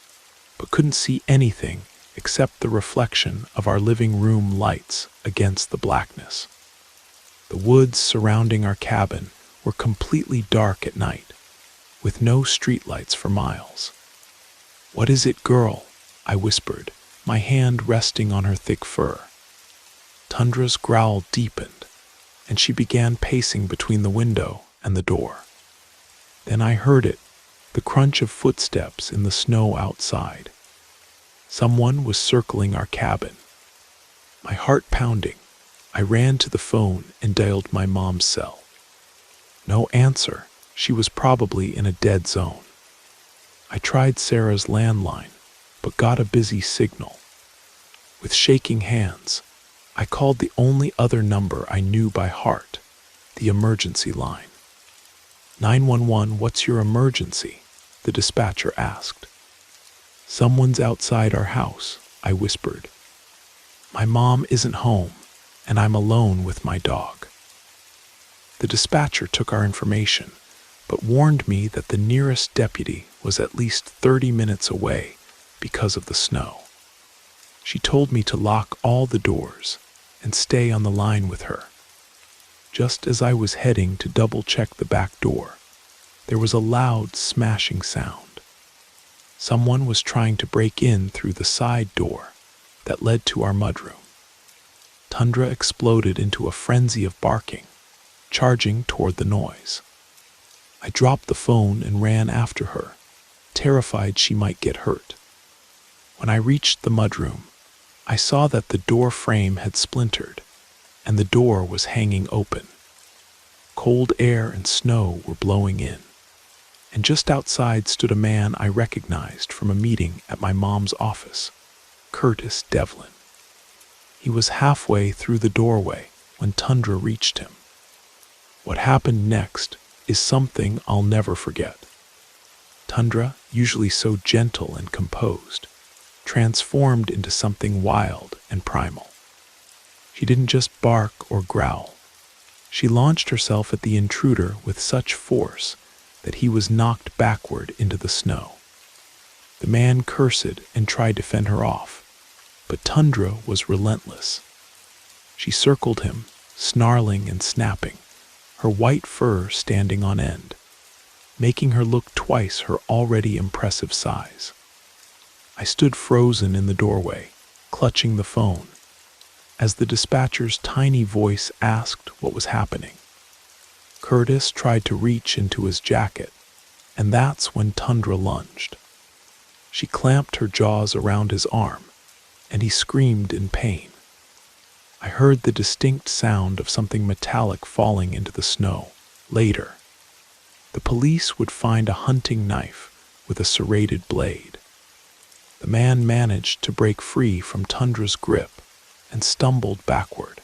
but couldn't see anything except the reflection of our living room lights against the blackness. The woods surrounding our cabin were completely dark at night, with no streetlights for miles. "What is it, girl?" I whispered, my hand resting on her thick fur. Tundra's growl deepened, and she began pacing between the window and the door. Then I heard it, the crunch of footsteps in the snow outside. Someone was circling our cabin. My heart pounding, I ran to the phone and dialed my mom's cell. No answer. She was probably in a dead zone. I tried Sarah's landline, but got a busy signal. With shaking hands, I called the only other number I knew by heart, the emergency line. 911, what's your emergency?" the dispatcher asked. "Someone's outside our house," I whispered. "My mom isn't home, and I'm alone with my dog." The dispatcher took our information, but warned me that the nearest deputy was at least 30 minutes away because of the snow. She told me to lock all the doors and stay on the line with her. Just as I was heading to double-check the back door, there was a loud smashing sound. Someone was trying to break in through the side door that led to our mudroom. Tundra exploded into a frenzy of barking, charging toward the noise. I dropped the phone and ran after her, terrified she might get hurt. When I reached the mudroom, I saw that the door frame had splintered, and the door was hanging open. Cold air and snow were blowing in, and just outside stood a man I recognized from a meeting at my mom's office, Curtis Devlin. He was halfway through the doorway when Tundra reached him. What happened next is something I'll never forget. Tundra, usually so gentle and composed, transformed into something wild and primal. She didn't just bark or growl. She launched herself at the intruder with such force that he was knocked backward into the snow. The man cursed and tried to fend her off, but Tundra was relentless. She circled him, snarling and snapping, her white fur standing on end, making her look twice her already impressive size. I stood frozen in the doorway, clutching the phone, as the dispatcher's tiny voice asked what was happening. Curtis tried to reach into his jacket, and that's when Tundra lunged. She clamped her jaws around his arm, and he screamed in pain. I heard the distinct sound of something metallic falling into the snow. Later, the police would find a hunting knife with a serrated blade. The man managed to break free from Tundra's grip and stumbled backward.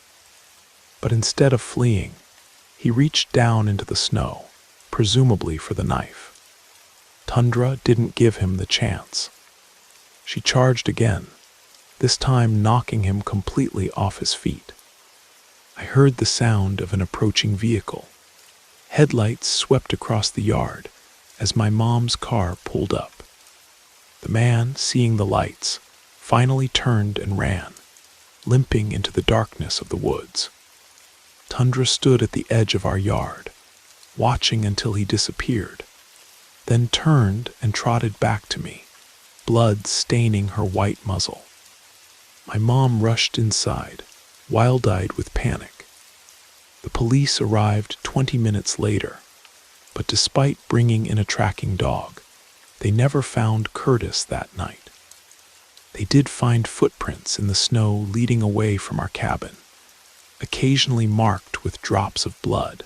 But instead of fleeing, he reached down into the snow, presumably for the knife. Tundra didn't give him the chance. She charged again, this time knocking him completely off his feet. I heard the sound of an approaching vehicle. Headlights swept across the yard as my mom's car pulled up. The man, seeing the lights, finally turned and ran. limping into the darkness of the woods. Tundra stood at the edge of our yard, watching until he disappeared, then turned and trotted back to me, blood staining her white muzzle. My mom rushed inside, wild-eyed with panic. The police arrived 20 minutes later, but despite bringing in a tracking dog, they never found Curtis that night. They did find footprints in the snow leading away from our cabin, occasionally marked with drops of blood.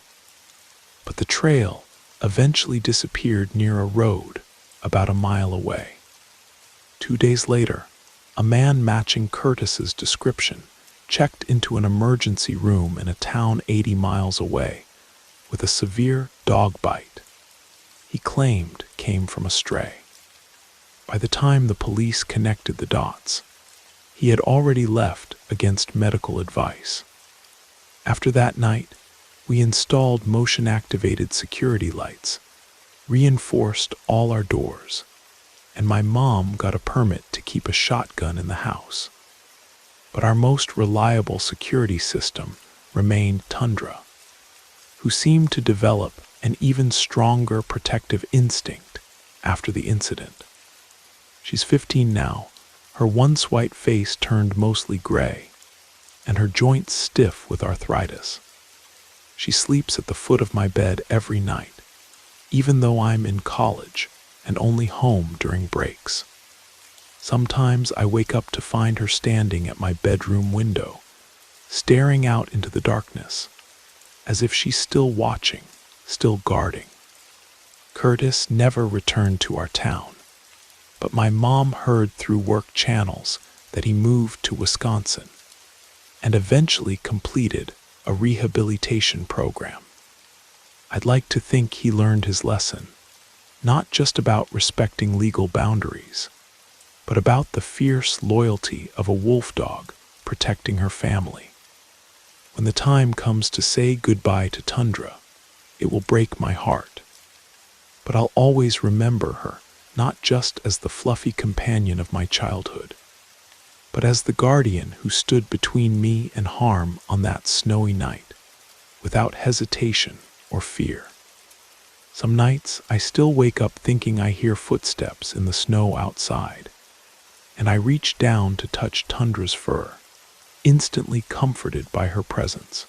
But the trail eventually disappeared near a road about a mile away. 2 days later, a man matching Curtis's description checked into an emergency room in a town 80 miles away with a severe dog bite he claimed came from a stray. By the time the police connected the dots, he had already left against medical advice. After that night, we installed motion-activated security lights, reinforced all our doors, and my mom got a permit to keep a shotgun in the house. But our most reliable security system remained Tundra, who seemed to develop an even stronger protective instinct after the incident. She's 15 now, her once white face turned mostly gray, and her joints stiff with arthritis. She sleeps at the foot of my bed every night, even though I'm in college and only home during breaks. Sometimes I wake up to find her standing at my bedroom window, staring out into the darkness, as if she's still watching, still guarding. Curtis never returned to our town, but my mom heard through work channels that he moved to Wisconsin and eventually completed a rehabilitation program. I'd like to think he learned his lesson, not just about respecting legal boundaries, but about the fierce loyalty of a wolf dog protecting her family. When the time comes to say goodbye to Tundra, it will break my heart. But I'll always remember her, not just as the fluffy companion of my childhood, but as the guardian who stood between me and harm on that snowy night, without hesitation or fear. Some nights I still wake up thinking I hear footsteps in the snow outside, and I reach down to touch Tundra's fur, instantly comforted by her presence.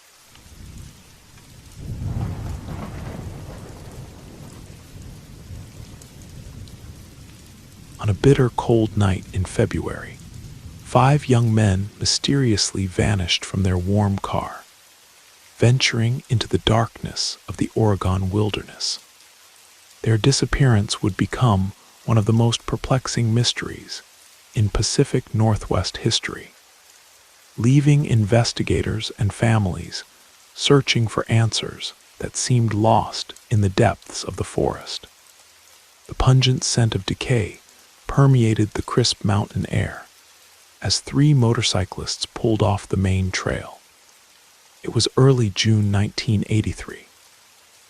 On a bitter cold night in February, 5 young men mysteriously vanished from their warm car, venturing into the darkness of the Oregon wilderness. Their disappearance would become one of the most perplexing mysteries in Pacific Northwest history, leaving investigators and families searching for answers that seemed lost in the depths of the forest. The pungent scent of decay permeated the crisp mountain air as 3 motorcyclists pulled off the main trail. It was early June 1983,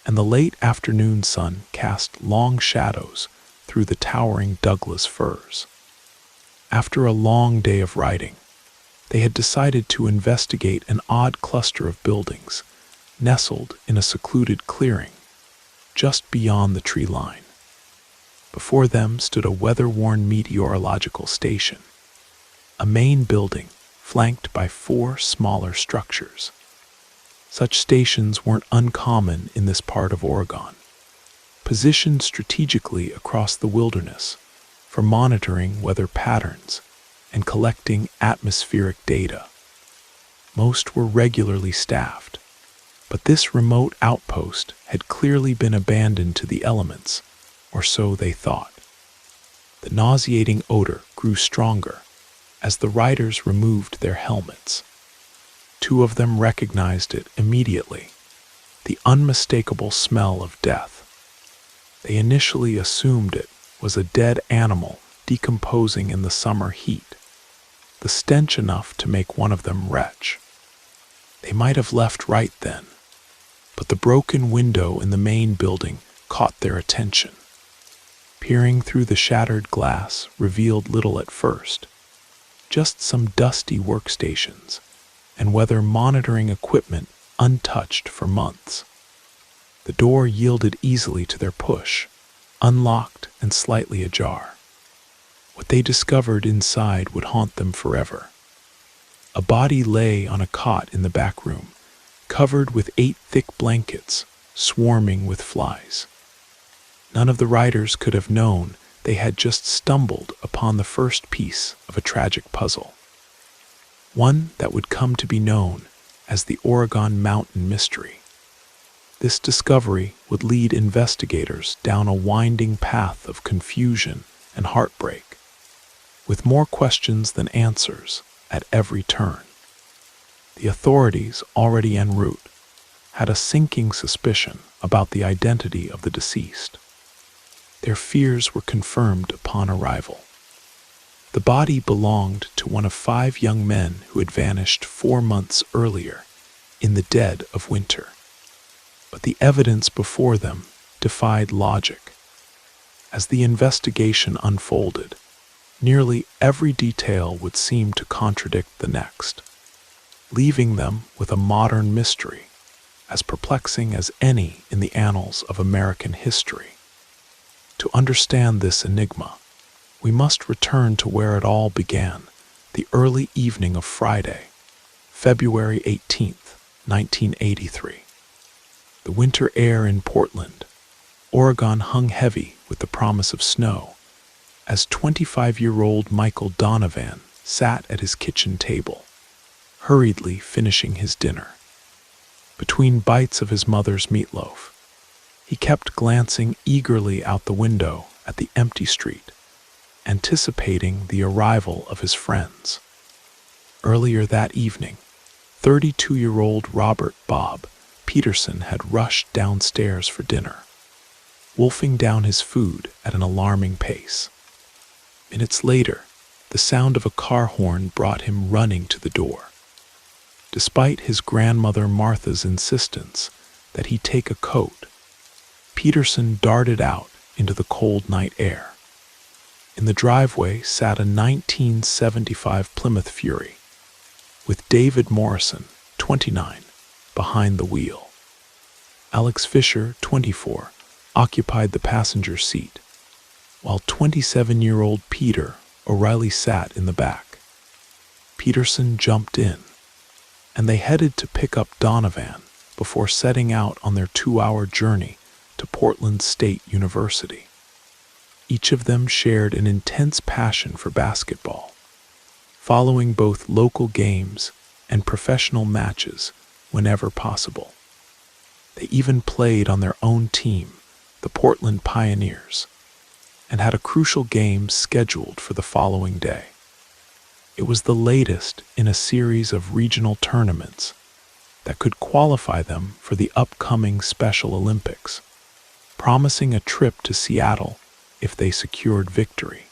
and the late afternoon sun cast long shadows through the towering Douglas firs. After a long day of riding, they had decided to investigate an odd cluster of buildings nestled in a secluded clearing just beyond the tree line. Before them stood a weather-worn meteorological station, a main building flanked by 4 smaller structures. Such stations weren't uncommon in this part of Oregon, positioned strategically across the wilderness for monitoring weather patterns and collecting atmospheric data. Most were regularly staffed, but this remote outpost had clearly been abandoned to the elements, or so they thought. The nauseating odor grew stronger as the riders removed their helmets. 2 of them recognized it immediately, the unmistakable smell of death. They initially assumed it was a dead animal decomposing in the summer heat, the stench enough to make one of them retch. They might have left right then, but the broken window in the main building caught their attention. Peering through the shattered glass revealed little at first, just some dusty workstations and weather monitoring equipment untouched for months. The door yielded easily to their push, unlocked and slightly ajar. What they discovered inside would haunt them forever. A body lay on a cot in the back room, covered with 8 thick blankets, swarming with flies. None of the riders could have known they had just stumbled upon the first piece of a tragic puzzle, one that would come to be known as the Oregon Mountain Mystery. This discovery would lead investigators down a winding path of confusion and heartbreak, with more questions than answers at every turn. The authorities, already en route, had a sinking suspicion about the identity of the deceased. Their fears were confirmed upon arrival. The body belonged to one of 5 young men who had vanished 4 months earlier, in the dead of winter. But the evidence before them defied logic. As the investigation unfolded, nearly every detail would seem to contradict the next, leaving them with a modern mystery as perplexing as any in the annals of American history. To understand this enigma, we must return to where it all began, the early evening of Friday, February 18th, 1983. The winter air in Portland, Oregon hung heavy with the promise of snow as 25-year-old Michael Donovan sat at his kitchen table, hurriedly finishing his dinner. Between bites of his mother's meatloaf, he kept glancing eagerly out the window at the empty street, anticipating the arrival of his friends. Earlier that evening, 32-year-old Robert Bob Peterson had rushed downstairs for dinner, wolfing down his food at an alarming pace. Minutes later, the sound of a car horn brought him running to the door. Despite his grandmother Martha's insistence that he take a coat, Peterson darted out into the cold night air. In the driveway sat a 1975 Plymouth Fury, with David Morrison, 29, behind the wheel. Alex Fisher, 24, occupied the passenger seat, while 27-year-old Peter O'Reilly sat in the back. Peterson jumped in, and they headed to pick up Donovan before setting out on their 2-hour journey to Portland State University. Each of them shared an intense passion for basketball, following both local games and professional matches whenever possible. They even played on their own team, the Portland Pioneers, and had a crucial game scheduled for the following day. It was the latest in a series of regional tournaments that could qualify them for the upcoming Special Olympics, promising a trip to Seattle if they secured victory.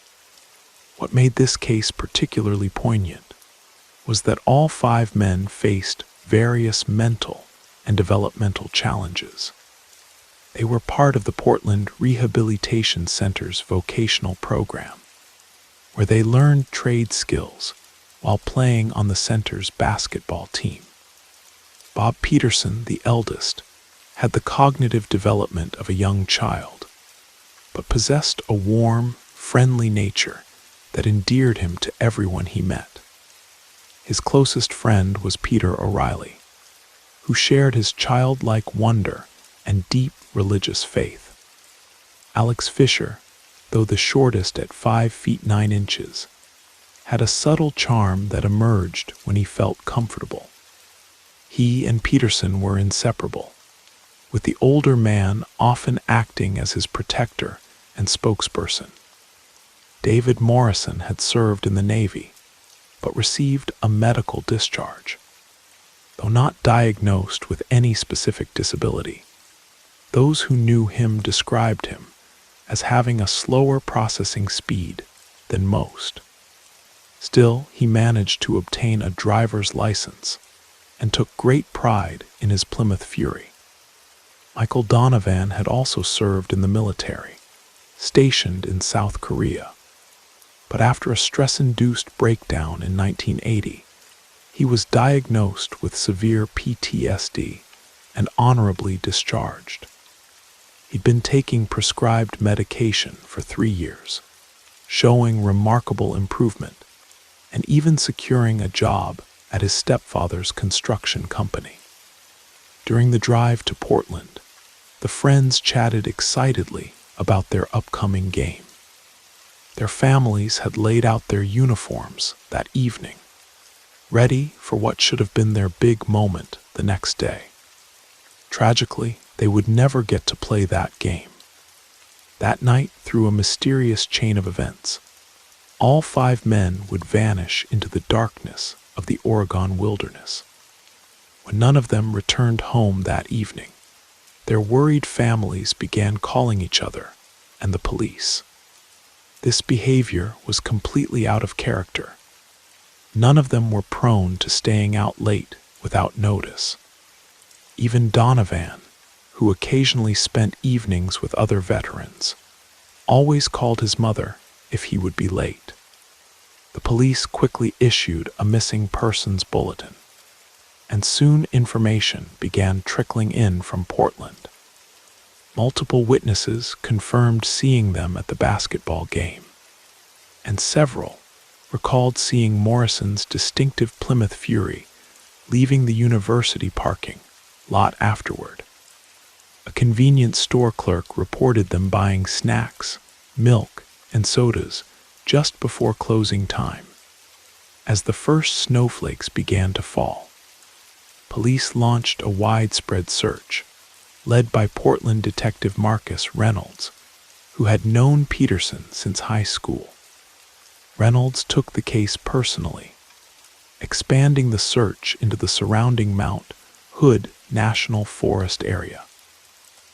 What made this case particularly poignant was that all 5 men faced various mental and developmental challenges. They were part of the Portland Rehabilitation Center's vocational program, where they learned trade skills while playing on the center's basketball team. Bob Peterson, the eldest, had the cognitive development of a young child, but possessed a warm, friendly nature that endeared him to everyone he met. His closest friend was Peter O'Reilly, who shared his childlike wonder and deep religious faith. Alex Fisher, though the shortest at 5 feet 9 inches, had a subtle charm that emerged when he felt comfortable. He and Peterson were inseparable, with the older man often acting as his protector and spokesperson. David Morrison had served in the Navy, but received a medical discharge. Though not diagnosed with any specific disability, those who knew him described him as having a slower processing speed than most. Still, he managed to obtain a driver's license and took great pride in his Plymouth Fury. Michael Donovan had also served in the military, stationed in South Korea. but after a stress-induced breakdown in 1980, he was diagnosed with severe PTSD and honorably discharged. He'd been taking prescribed medication for 3 years, showing remarkable improvement, and even securing a job at his stepfather's construction company. During the drive to Portland, the friends chatted excitedly about their upcoming game. Their families had laid out their uniforms that evening, ready for what should have been their big moment the next day. Tragically, they would never get to play that game. That night, through a mysterious chain of events, all 5 men would vanish into the darkness of the Oregon wilderness. When none of them returned home that evening, their worried families began calling each other and the police. This behavior was completely out of character. None of them were prone to staying out late without notice. Even Donovan, who occasionally spent evenings with other veterans, always called his mother if he would be late. The police quickly issued a missing persons bulletin, and soon information began trickling in from Portland. Multiple witnesses confirmed seeing them at the basketball game, and several recalled seeing Morrison's distinctive Plymouth Fury leaving the university parking lot afterward. A convenience store clerk reported them buying snacks, milk, and sodas just before closing time. As the first snowflakes began to fall, police launched a widespread search, led by Portland Detective Marcus Reynolds, who had known Peterson since high school. Reynolds took the case personally, expanding the search into the surrounding Mount Hood National Forest area.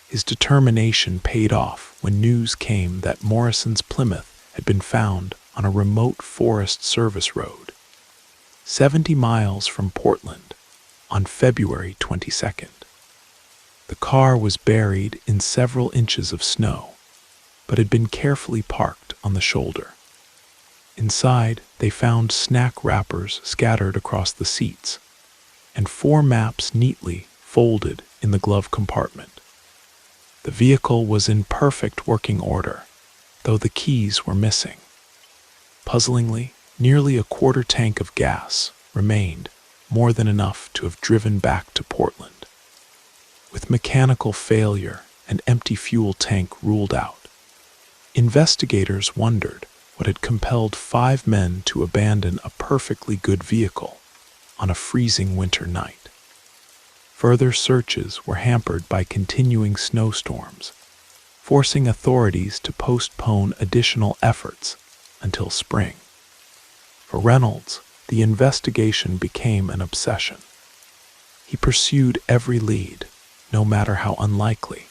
His determination paid off when news came that Morrison's Plymouth had been found on a remote Forest Service road, 70 miles from Portland, on February 22nd. The car was buried in several inches of snow, but had been carefully parked on the shoulder. Inside, they found snack wrappers scattered across the seats, and 4 maps neatly folded in the glove compartment. The vehicle was in perfect working order, though the keys were missing. Puzzlingly, nearly a quarter tank of gas remained, more than enough to have driven back to Portland. With mechanical failure and empty fuel tank ruled out, investigators wondered what had compelled 5 men to abandon a perfectly good vehicle on a freezing winter night. Further searches were hampered by continuing snowstorms, forcing authorities to postpone additional efforts until spring. For Reynolds, the investigation became an obsession. He pursued every lead, no matter how unlikely,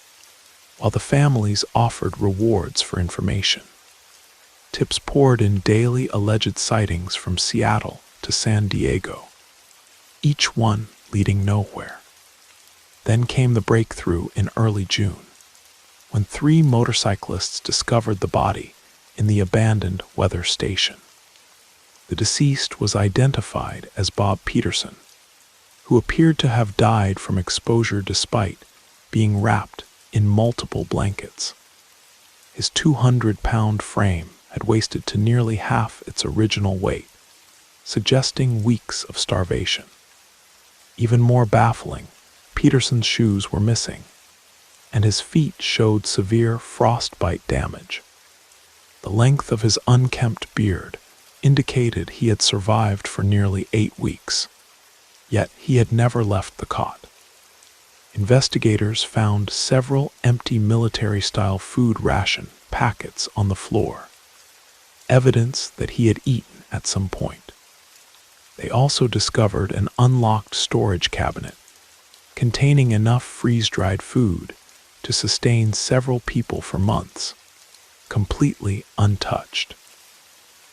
while the families offered rewards for information. Tips poured in daily alleged sightings from Seattle to San Diego, each one leading nowhere. Then came the breakthrough in early June, when 3 motorcyclists discovered the body in the abandoned weather station. The deceased was identified as Bob Peterson, who appeared to have died from exposure despite being wrapped in multiple blankets. His 200-pound frame had wasted to nearly half its original weight, suggesting weeks of starvation. Even more baffling, Peterson's shoes were missing, and his feet showed severe frostbite damage. The length of his unkempt beard indicated he had survived for nearly 8 weeks, yet he had never left the cot. Investigators found several empty military-style food ration packets on the floor, evidence that he had eaten at some point. They also discovered an unlocked storage cabinet containing enough freeze-dried food to sustain several people for months, completely untouched.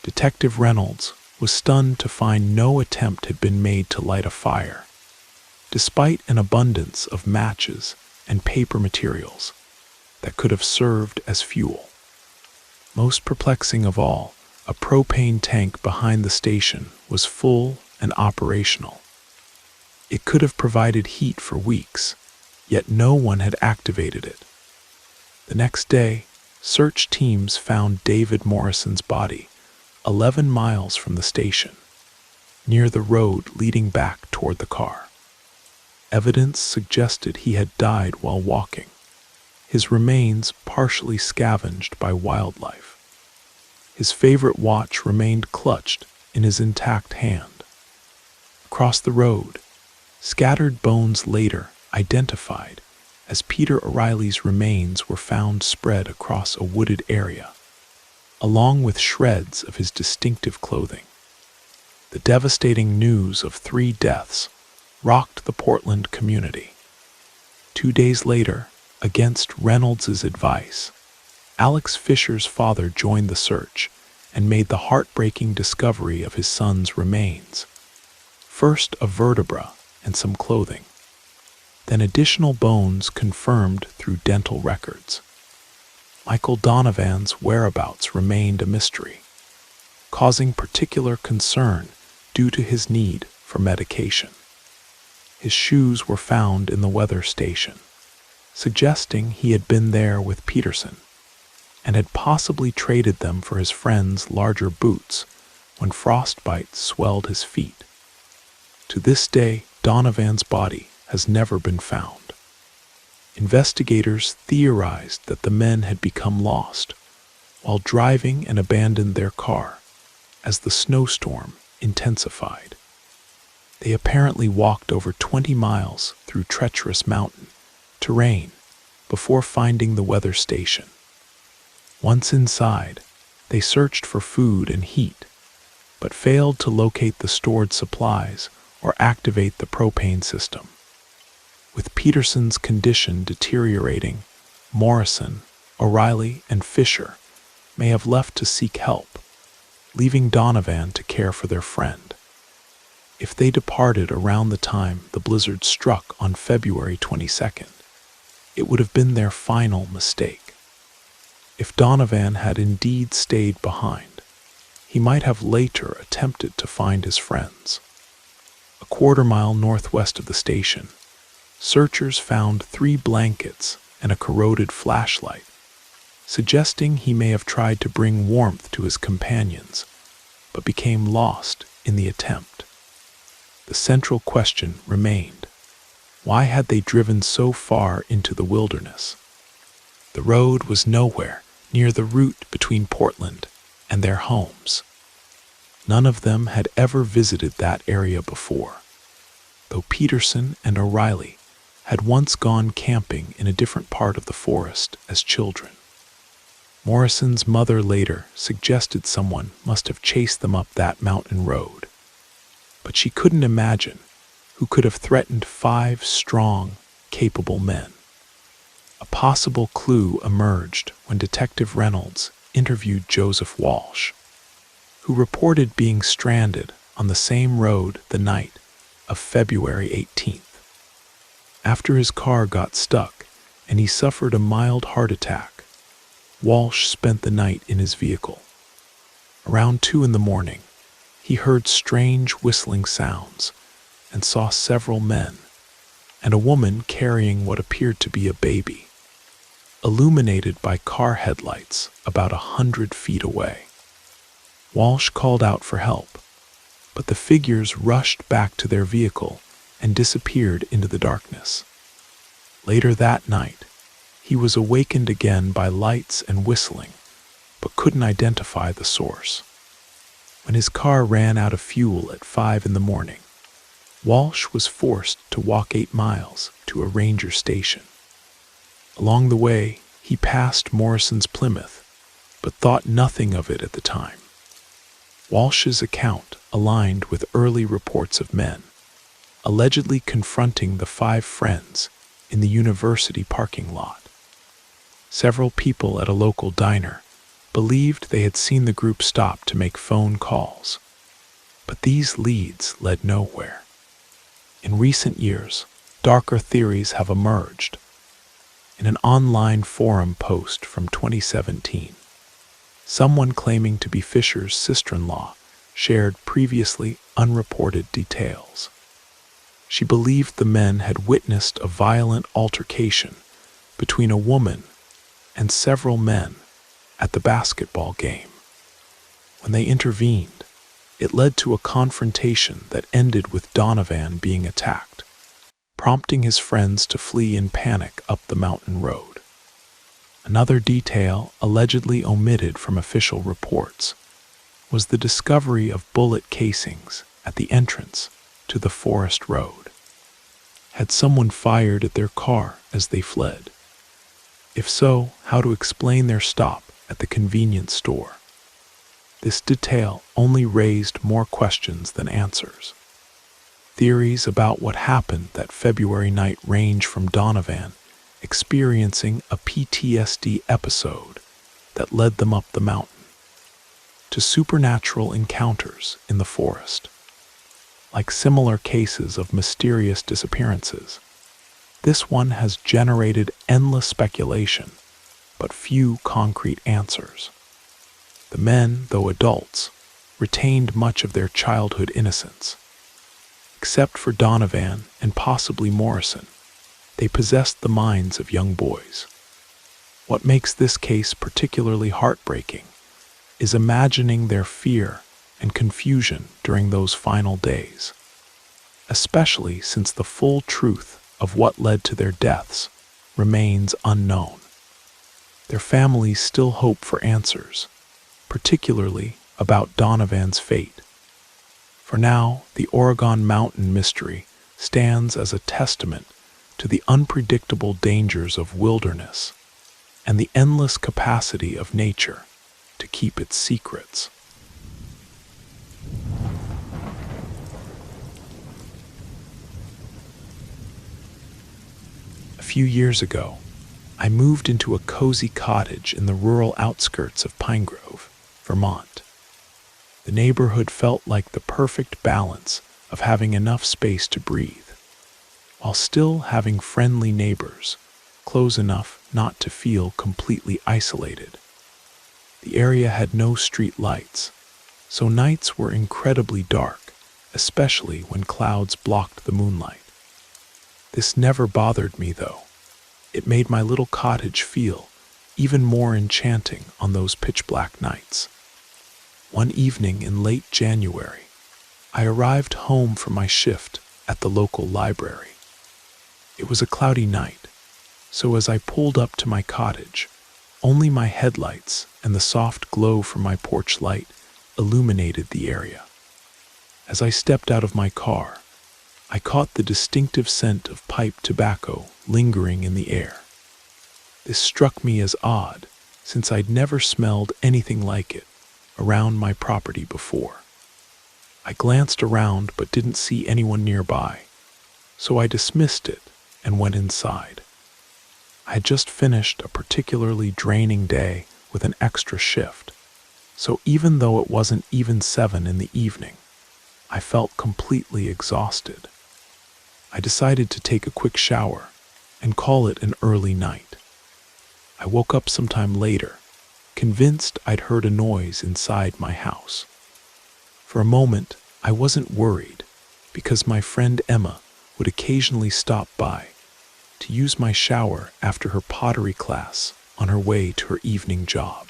Detective Reynolds was stunned to find no attempt had been made to light a fire, despite an abundance of matches and paper materials that could have served as fuel. Most perplexing of all A propane tank behind the station was full and operational. It could have provided heat for weeks, yet no one had activated it. The next day, search teams found David Morrison's body 11 miles from the station, near the road leading back toward the car. Evidence suggested he had died while walking, his remains partially scavenged by wildlife. His favorite watch remained clutched in his intact hand. Across the road, scattered bones later identified as Peter O'Reilly's remains were found spread across a wooded area, along with shreds of his distinctive clothing. The devastating news of 3 deaths rocked the Portland community. 2 days later, against Reynolds's advice, Alex Fisher's father joined the search and made the heartbreaking discovery of his son's remains. First a vertebra and some clothing, then additional bones confirmed through dental records. Michael Donovan's whereabouts remained a mystery, causing particular concern due to his need for medication. His shoes were found in the weather station, suggesting he had been there with Peterson and had possibly traded them for his friend's larger boots when frostbite swelled his feet. To this day, Donovan's body has never been found. Investigators theorized that the men had become lost while driving and abandoned their car as the snowstorm intensified. They apparently walked over 20 miles through treacherous mountain terrain before finding the weather station. Once inside, they searched for food and heat, but failed to locate the stored supplies or activate the propane system. With Peterson's condition deteriorating, Morrison, O'Reilly, and Fisher may have left to seek help, leaving Donovan to care for their friend. If they departed around the time the blizzard struck on February 22nd, it would have been their final mistake. If Donovan had indeed stayed behind, he might have later attempted to find his friends. A quarter-mile northwest of the station, searchers found 3 blankets and a corroded flashlight, suggesting he may have tried to bring warmth to his companions, but became lost in the attempt. The central question remained: why had they driven so far into the wilderness? The road was nowhere near the route between Portland and their homes. None of them had ever visited that area before, though Peterson and O'Reilly had once gone camping in a different part of the forest as children. Morrison's mother later suggested someone must have chased them up that mountain road, but she couldn't imagine who could have threatened 5 strong, capable men. A possible clue emerged when Detective Reynolds interviewed Joseph Walsh, who reported being stranded on the same road the night of February 18th. After his car got stuck and he suffered a mild heart attack, Walsh spent the night in his vehicle. Around 2 a.m, he heard strange whistling sounds and saw several men and a woman carrying what appeared to be a baby, illuminated by car headlights about 100 feet away. Walsh called out for help, but the figures rushed back to their vehicle and disappeared into the darkness. Later that night, he was awakened again by lights and whistling, but couldn't identify the source. When his car ran out of fuel at 5 a.m, Walsh was forced to walk 8 miles to a ranger station. Along the way, he passed Morrison's Plymouth, but thought nothing of it at the time. Walsh's account aligned with early reports of men allegedly confronting the 5 friends in the university parking lot. Several people at a local diner believed they had seen the group stop to make phone calls, but these leads led nowhere. In recent years, darker theories have emerged. In an online forum post from 2017, Someone claiming to be Fisher's sister-in-law shared previously unreported details. She believed the men had witnessed a violent altercation between a woman and several men at the basketball game. When they intervened, it led to a confrontation that ended with Donovan being attacked, prompting his friends to flee in panic up the mountain road. Another detail allegedly omitted from official reports was the discovery of bullet casings at the entrance to the forest road. Had someone fired at their car as they fled? If so, how to explain their stop at the convenience store? This detail only raised more questions than answers. Theories about what happened that February night range from Donovan experiencing a PTSD episode that led them up the mountain, to supernatural encounters in the forest. Like similar cases of mysterious disappearances, this one has generated endless speculation, but few concrete answers. The men, though adults, retained much of their childhood innocence. Except for Donovan and possibly Morrison, they possessed the minds of young boys. What makes this case particularly heartbreaking is imagining their fear and confusion during those final days, especially since the full truth of what led to their deaths remains unknown. Their families still hope for answers, particularly about Donovan's fate. For now, the Oregon Mountain mystery stands as a testament to the unpredictable dangers of wilderness and the endless capacity of nature to keep its secrets. A few years ago, I moved into a cozy cottage in the rural outskirts of Pine Grove, Vermont. The neighborhood felt like the perfect balance of having enough space to breathe, while still having friendly neighbors, close enough not to feel completely isolated. The area had no street lights, so nights were incredibly dark, especially when clouds blocked the moonlight. This never bothered me, though. It made my little cottage feel even more enchanting on those pitch-black nights. One evening in late January, I arrived home from my shift at the local library. It was a cloudy night, so as I pulled up to my cottage, only my headlights and the soft glow from my porch light illuminated the area. As I stepped out of my car, I caught the distinctive scent of pipe tobacco lingering in the air. This struck me as odd, since I'd never smelled anything like it around my property before. I glanced around but didn't see anyone nearby, so I dismissed it and went inside. I had just finished a particularly draining day with an extra shift, so even though it wasn't even 7 in the evening, I felt completely exhausted. I decided to take a quick shower and call it an early night. I woke up sometime later, convinced I'd heard a noise inside my house. For a moment, I wasn't worried, because my friend Emma would occasionally stop by to use my shower after her pottery class on her way to her evening job.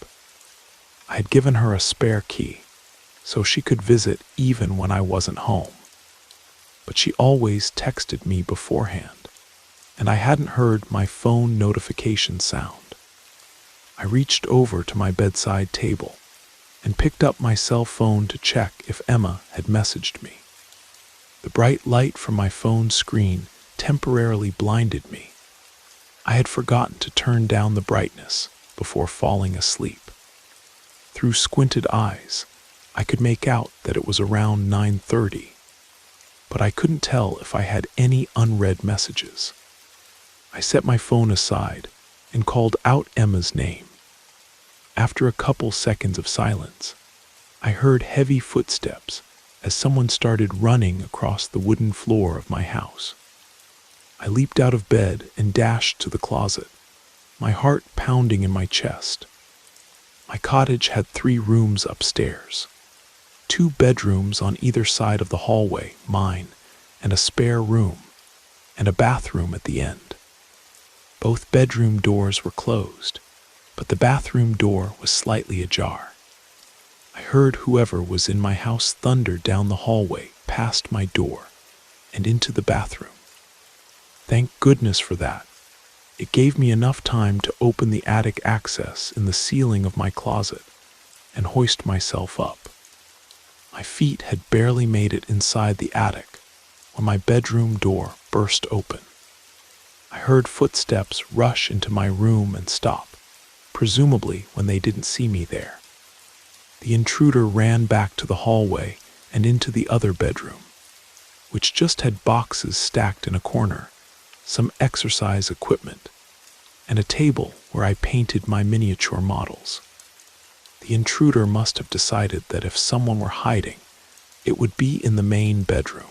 I had given her a spare key, so she could visit even when I wasn't home. But she always texted me beforehand, and I hadn't heard my phone notification sound. I reached over to my bedside table and picked up my cell phone to check if Emma had messaged me. The bright light from my phone screen temporarily blinded me. I had forgotten to turn down the brightness before falling asleep. Through squinted eyes, I could make out that it was around 9:30, but I couldn't tell if I had any unread messages. I set my phone aside and called out Emma's name. After a couple seconds of silence, I heard heavy footsteps as someone started running across the wooden floor of my house. I leaped out of bed and dashed to the closet, my heart pounding in my chest. My cottage had 3 rooms upstairs, 2 bedrooms on either side of the hallway, mine, and a spare room, and a bathroom at the end. Both bedroom doors were closed, but the bathroom door was slightly ajar. I heard whoever was in my house thunder down the hallway past my door and into the bathroom. Thank goodness for that. It gave me enough time to open the attic access in the ceiling of my closet and hoist myself up. My feet had barely made it inside the attic when my bedroom door burst open. I heard footsteps rush into my room and stop, presumably when they didn't see me there. The intruder ran back to the hallway and into the other bedroom, which just had boxes stacked in a corner, some exercise equipment, and a table where I painted my miniature models. The intruder must have decided that if someone were hiding, it would be in the main bedroom,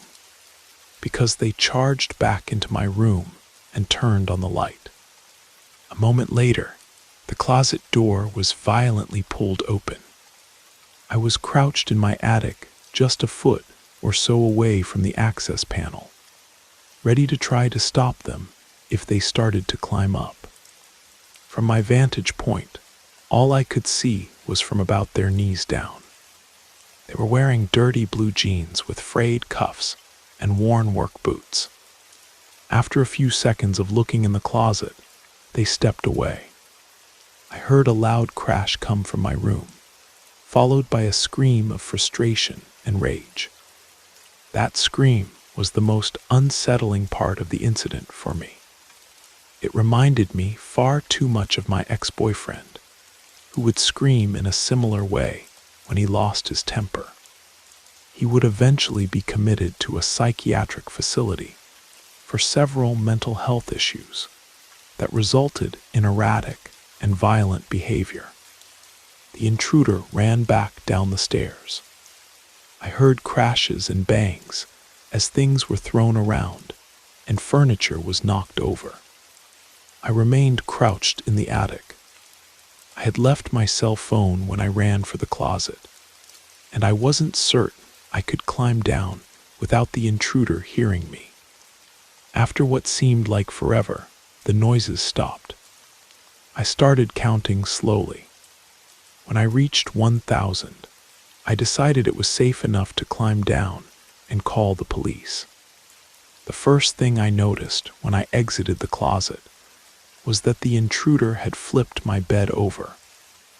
because they charged back into my room and turned on the light. A moment later, the closet door was violently pulled open. I was crouched in my attic, just a foot or so away from the access panel, ready to try to stop them if they started to climb up. From my vantage point, all I could see was from about their knees down. They were wearing dirty blue jeans with frayed cuffs and worn work boots. After a few seconds of looking in the closet, they stepped away. I heard a loud crash come from my room, followed by a scream of frustration and rage. That scream was the most unsettling part of the incident for me. It reminded me far too much of my ex-boyfriend, who would scream in a similar way when he lost his temper. He would eventually be committed to a psychiatric facility for several mental health issues that resulted in erratic and violent behavior. The intruder ran back down the stairs. I heard crashes and bangs as things were thrown around and furniture was knocked over. I remained crouched in the attic. I had left my cell phone when I ran for the closet, and I wasn't certain I could climb down without the intruder hearing me. After what seemed like forever, the noises stopped. I started counting slowly. When I reached 1,000, I decided it was safe enough to climb down and call the police. The first thing I noticed when I exited the closet was that the intruder had flipped my bed over,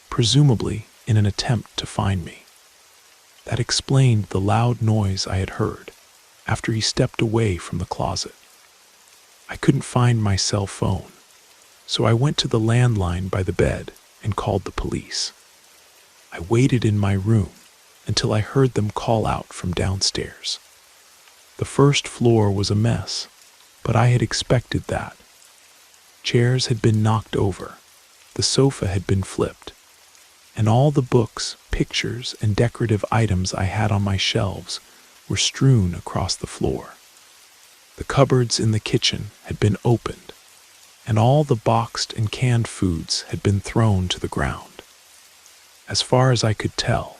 presumably in an attempt to find me. That explained the loud noise I had heard after he stepped away from the closet. I couldn't find my cell phone, so I went to the landline by the bed and called the police. I waited in my room until I heard them call out from downstairs. The first floor was a mess, but I had expected that. Chairs had been knocked over, the sofa had been flipped, and all the books, pictures, and decorative items I had on my shelves were strewn across the floor. The cupboards in the kitchen had been opened, and all the boxed and canned foods had been thrown to the ground. As far as I could tell,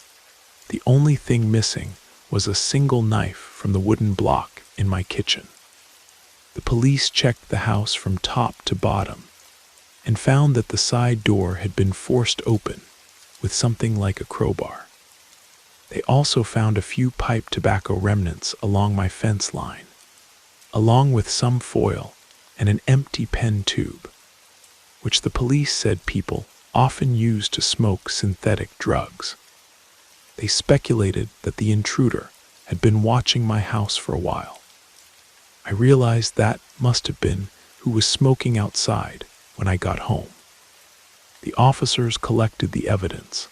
the only thing missing was a single knife from the wooden block in my kitchen. The police checked the house from top to bottom and found that the side door had been forced open with something like a crowbar. They also found a few pipe tobacco remnants along my fence line, along with some foil and an empty pen tube, which the police said people often use to smoke synthetic drugs. They speculated that the intruder had been watching my house for a while. I realized that must have been who was smoking outside when I got home. The officers collected the evidence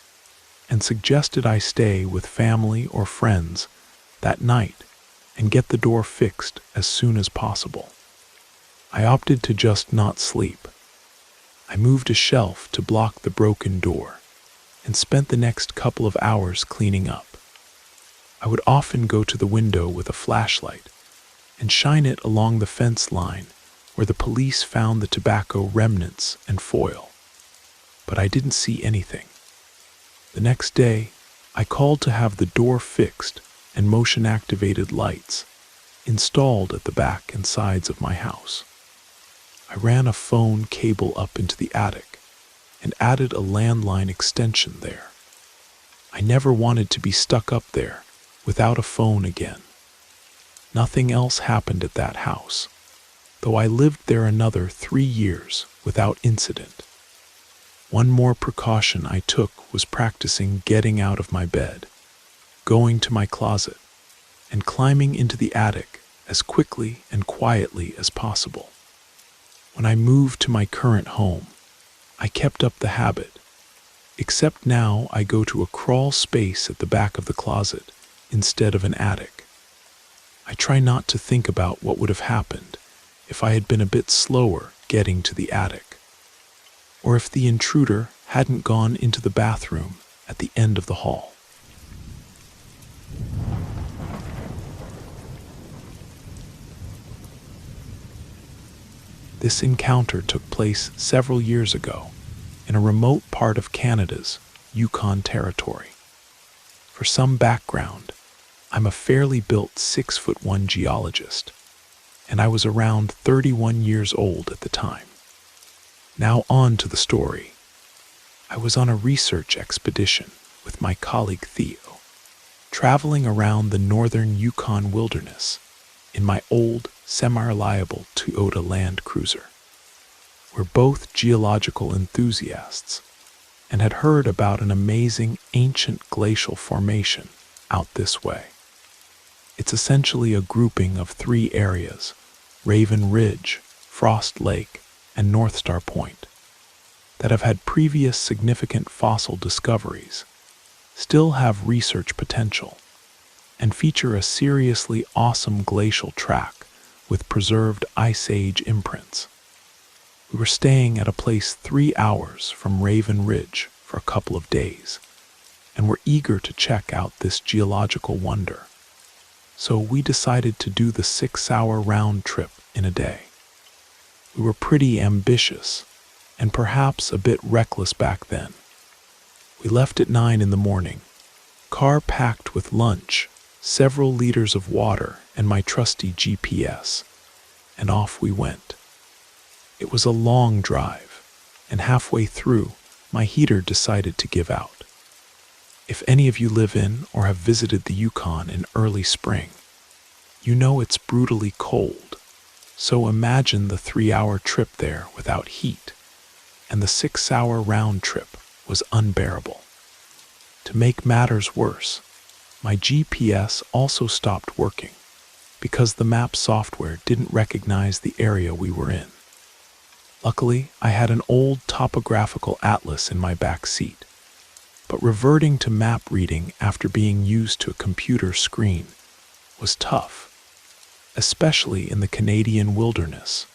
and suggested I stay with family or friends that night and get the door fixed as soon as possible. I opted to just not sleep. I moved a shelf to block the broken door and spent the next couple of hours cleaning up. I would often go to the window with a flashlight and shine it along the fence line where the police found the tobacco remnants and foil. But I didn't see anything. The next day, I called to have the door fixed and motion-activated lights installed at the back and sides of my house. I ran a phone cable up into the attic and added a landline extension there. I never wanted to be stuck up there without a phone again. Nothing else happened at that house, though I lived there another 3 years without incident. One more precaution I took was practicing getting out of my bed, going to my closet, and climbing into the attic as quickly and quietly as possible. When I moved to my current home, I kept up the habit, except now I go to a crawl space at the back of the closet instead of an attic. I try not to think about what would have happened if I had been a bit slower getting to the attic, or if the intruder hadn't gone into the bathroom at the end of the hall. This encounter took place several years ago in a remote part of Canada's Yukon Territory. For some background, I'm a fairly built 6'1" geologist, and I was around 31 years old at the time. Now on to the story. I was on a research expedition with my colleague Theo, traveling around the northern Yukon wilderness in my old, semi-reliable Toyota Land Cruiser. We're both geological enthusiasts and had heard about an amazing ancient glacial formation out this way. It's essentially a grouping of 3 areas, Raven Ridge, Frost Lake, and North Star Point, that have had previous significant fossil discoveries, still have research potential, and feature a seriously awesome glacial track with preserved Ice Age imprints. We were staying at a place 3 hours from Raven Ridge for a couple of days, and were eager to check out this geological wonder. So we decided to do the 6-hour round trip in a day. We were pretty ambitious, and perhaps a bit reckless back then. We left at 9 in the morning, car packed with lunch, several liters of water, and my trusty GPS, and off we went. It was a long drive, and halfway through, my heater decided to give out. If any of you live in or have visited the Yukon in early spring, you know it's brutally cold, so imagine the 3-hour trip there without heat, and the 6-hour round trip was unbearable. To make matters worse, my GPS also stopped working because the map software didn't recognize the area we were in. Luckily, I had an old topographical atlas in my back seat, but reverting to map reading after being used to a computer screen was tough, especially in the Canadian wilderness,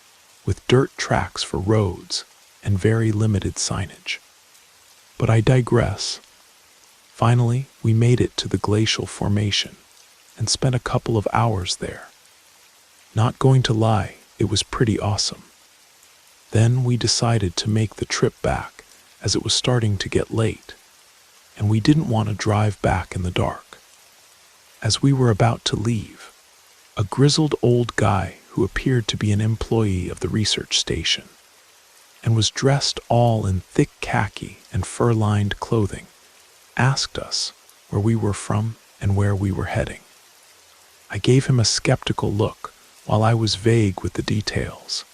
with dirt tracks for roads and very limited signage. But I digress. Finally, we made it to the glacial formation and spent a couple of hours there. Not going to lie, it was pretty awesome. Then we decided to make the trip back as it was starting to get late, and we didn't want to drive back in the dark. As we were about to leave, a grizzled old guy who appeared to be an employee of the research station and was dressed all in thick khaki and fur-lined clothing asked us where we were from and where we were heading. I gave him a skeptical look while I was vague with the details,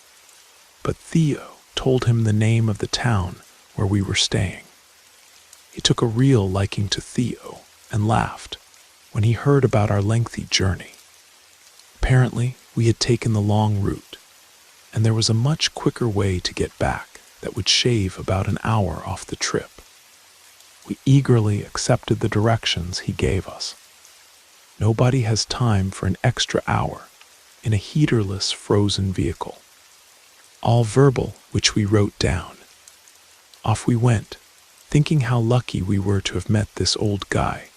but Theo told him the name of the town where we were staying. He took a real liking to Theo and laughed when he heard about our lengthy journey. Apparently, we had taken the long route, and there was a much quicker way to get back that would shave about an hour off the trip. We eagerly accepted the directions he gave us. Nobody has time for an extra hour in a heaterless frozen vehicle. All verbal, which we wrote down. Off we went, thinking how lucky we were to have met this old guy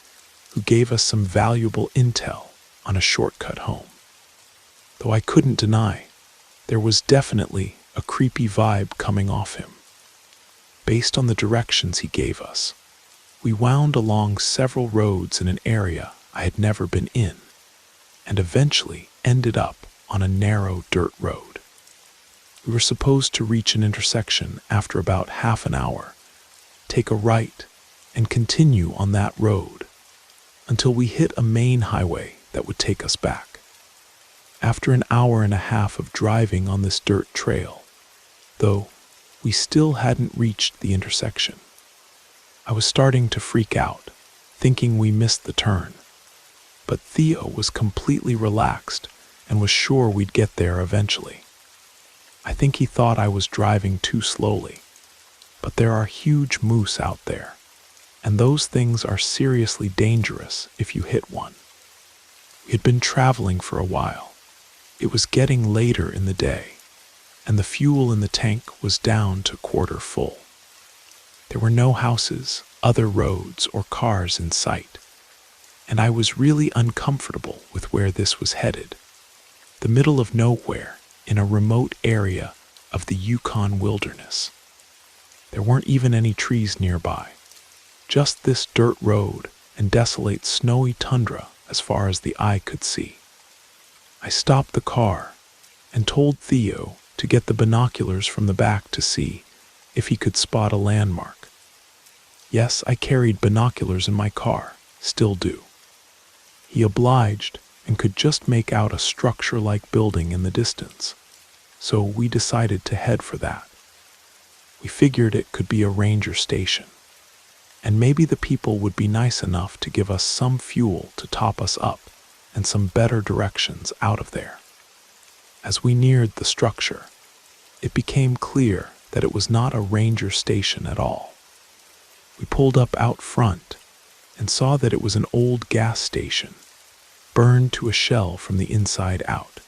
who gave us some valuable intel on a shortcut home. Though I couldn't deny, there was definitely a creepy vibe coming off him. Based on the directions he gave us, We wound along several roads in an area I had never been in, and eventually ended up on a narrow dirt road. We were supposed to reach an intersection after about half an hour, take a right, and continue on that road until we hit a main highway that would take us back. After an hour and a half of driving on this dirt trail, though, we still hadn't reached the intersection. I was starting to freak out, thinking we missed the turn, but Theo was completely relaxed and was sure we'd get there eventually. I think he thought I was driving too slowly, but there are huge moose out there, and those things are seriously dangerous if you hit one. We had been traveling for a while. It was getting later in the day, and the fuel in the tank was down to quarter full. There were no houses, other roads, or cars in sight, and I was really uncomfortable with where this was headed. The middle of nowhere, in a remote area of the Yukon wilderness. There weren't even any trees nearby, just this dirt road and desolate snowy tundra as far as the eye could see. I stopped the car and told Theo to get the binoculars from the back to see if he could spot a landmark. Yes, I carried binoculars in my car, still do. He obliged and could just make out a structure-like building in the distance, so we decided to head for that. We figured it could be a ranger station, and maybe the people would be nice enough to give us some fuel to top us up and some better directions out of there. As we neared the structure, it became clear that it was not a ranger station at all. We pulled up out front and saw that it was an old gas station, burned to a shell from the inside out.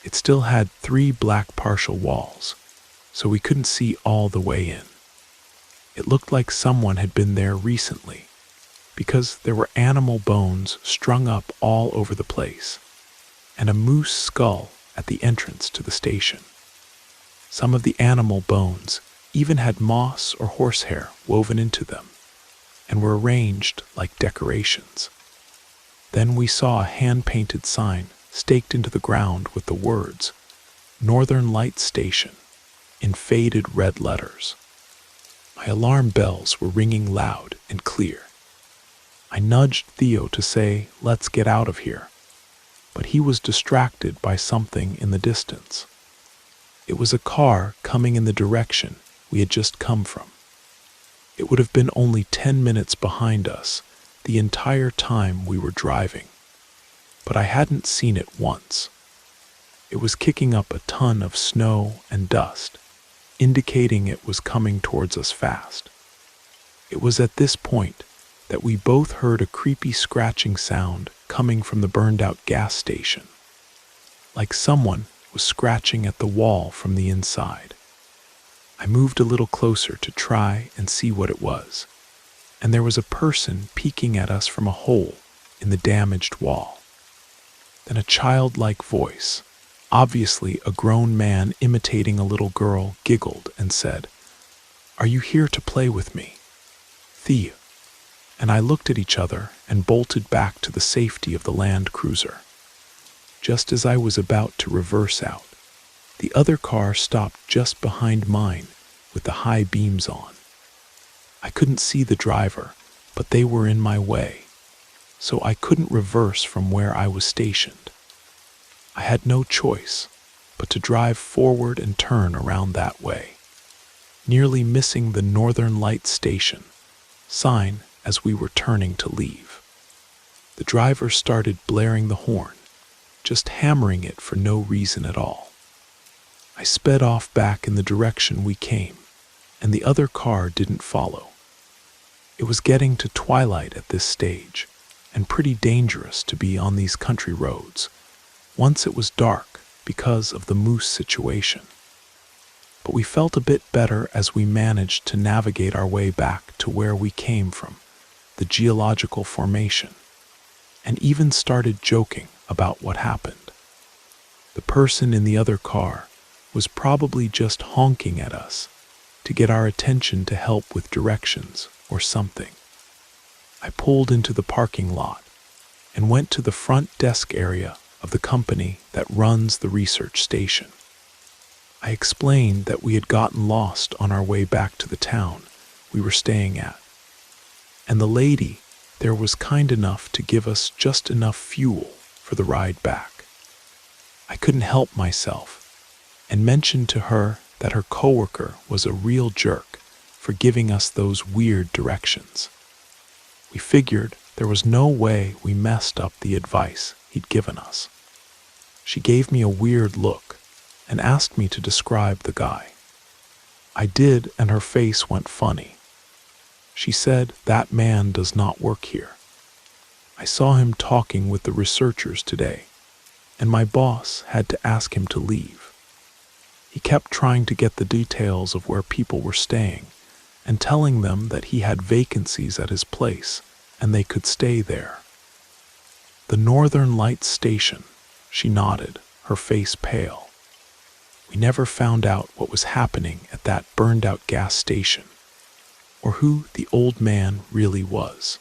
It still had 3 black partial walls, so we couldn't see all the way in. It looked like someone had been there recently, because there were animal bones strung up all over the place, and a moose skull at the entrance to the station. Some of the animal bones even had moss or horsehair woven into them, and were arranged like decorations. Then we saw a hand-painted sign staked into the ground with the words, "Northern Light Station," in faded red letters. My alarm bells were ringing loud and clear. I nudged Theo to say, "Let's get out of here," but he was distracted by something in the distance. It was a car coming in the direction we had just come from. It would have been only 10 minutes behind us the entire time we were driving, but I hadn't seen it once. It was kicking up a ton of snow and dust, indicating it was coming towards us fast. It was at this point that we both heard a creepy scratching sound coming from the burned-out gas station, like someone was scratching at the wall from the inside. I moved a little closer to try and see what it was, and there was a person peeking at us from a hole in the damaged wall. Then a childlike voice, obviously a grown man imitating a little girl, giggled and said, "Are you here to play with me, Theo?" And I looked at each other and bolted back to the safety of the Land Cruiser. Just as I was about to reverse out, the other car stopped just behind mine with the high beams on. I couldn't see the driver, but they were in my way, so I couldn't reverse from where I was stationed. I had no choice but to drive forward and turn around that way, nearly missing the Northern Light Station sign as we were turning to leave. The driver started blaring the horn, just hammering it for no reason at all. I sped off back in the direction we came, and the other car didn't follow. It was getting to twilight at this stage, and pretty dangerous to be on these country roads once it was dark because of the moose situation. But we felt a bit better as we managed to navigate our way back to where we came from, the geological formation, and even started joking about what happened. The person in the other car was probably just honking at us to get our attention to help with directions or something. I pulled into the parking lot and went to the front desk area of the company that runs the research station. I explained that we had gotten lost on our way back to the town we were staying at, and the lady there was kind enough to give us just enough fuel for the ride back. I couldn't help myself and mentioned to her that her coworker was a real jerk for giving us those weird directions. We figured there was no way we messed up the advice he'd given us. She gave me a weird look and asked me to describe the guy. I did, and her face went funny. She said, "That man does not work here. I saw him talking with the researchers today, and my boss had to ask him to leave. He kept trying to get the details of where people were staying and telling them that he had vacancies at his place and they could stay there." "The Northern Lights station," she nodded, her face pale. We never found out what was happening at that burned-out gas station, or who the old man really was.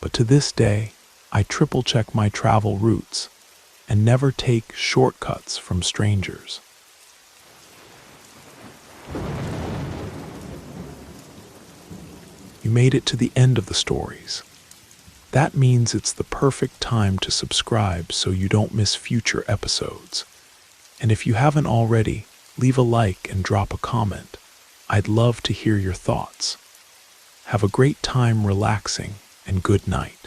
But to this day, I triple-check my travel routes and never take shortcuts from strangers. You made it to the end of the stories. That means it's the perfect time to subscribe so you don't miss future episodes. And if you haven't already, leave a like and drop a comment. I'd love to hear your thoughts. Have a great time relaxing, and good night.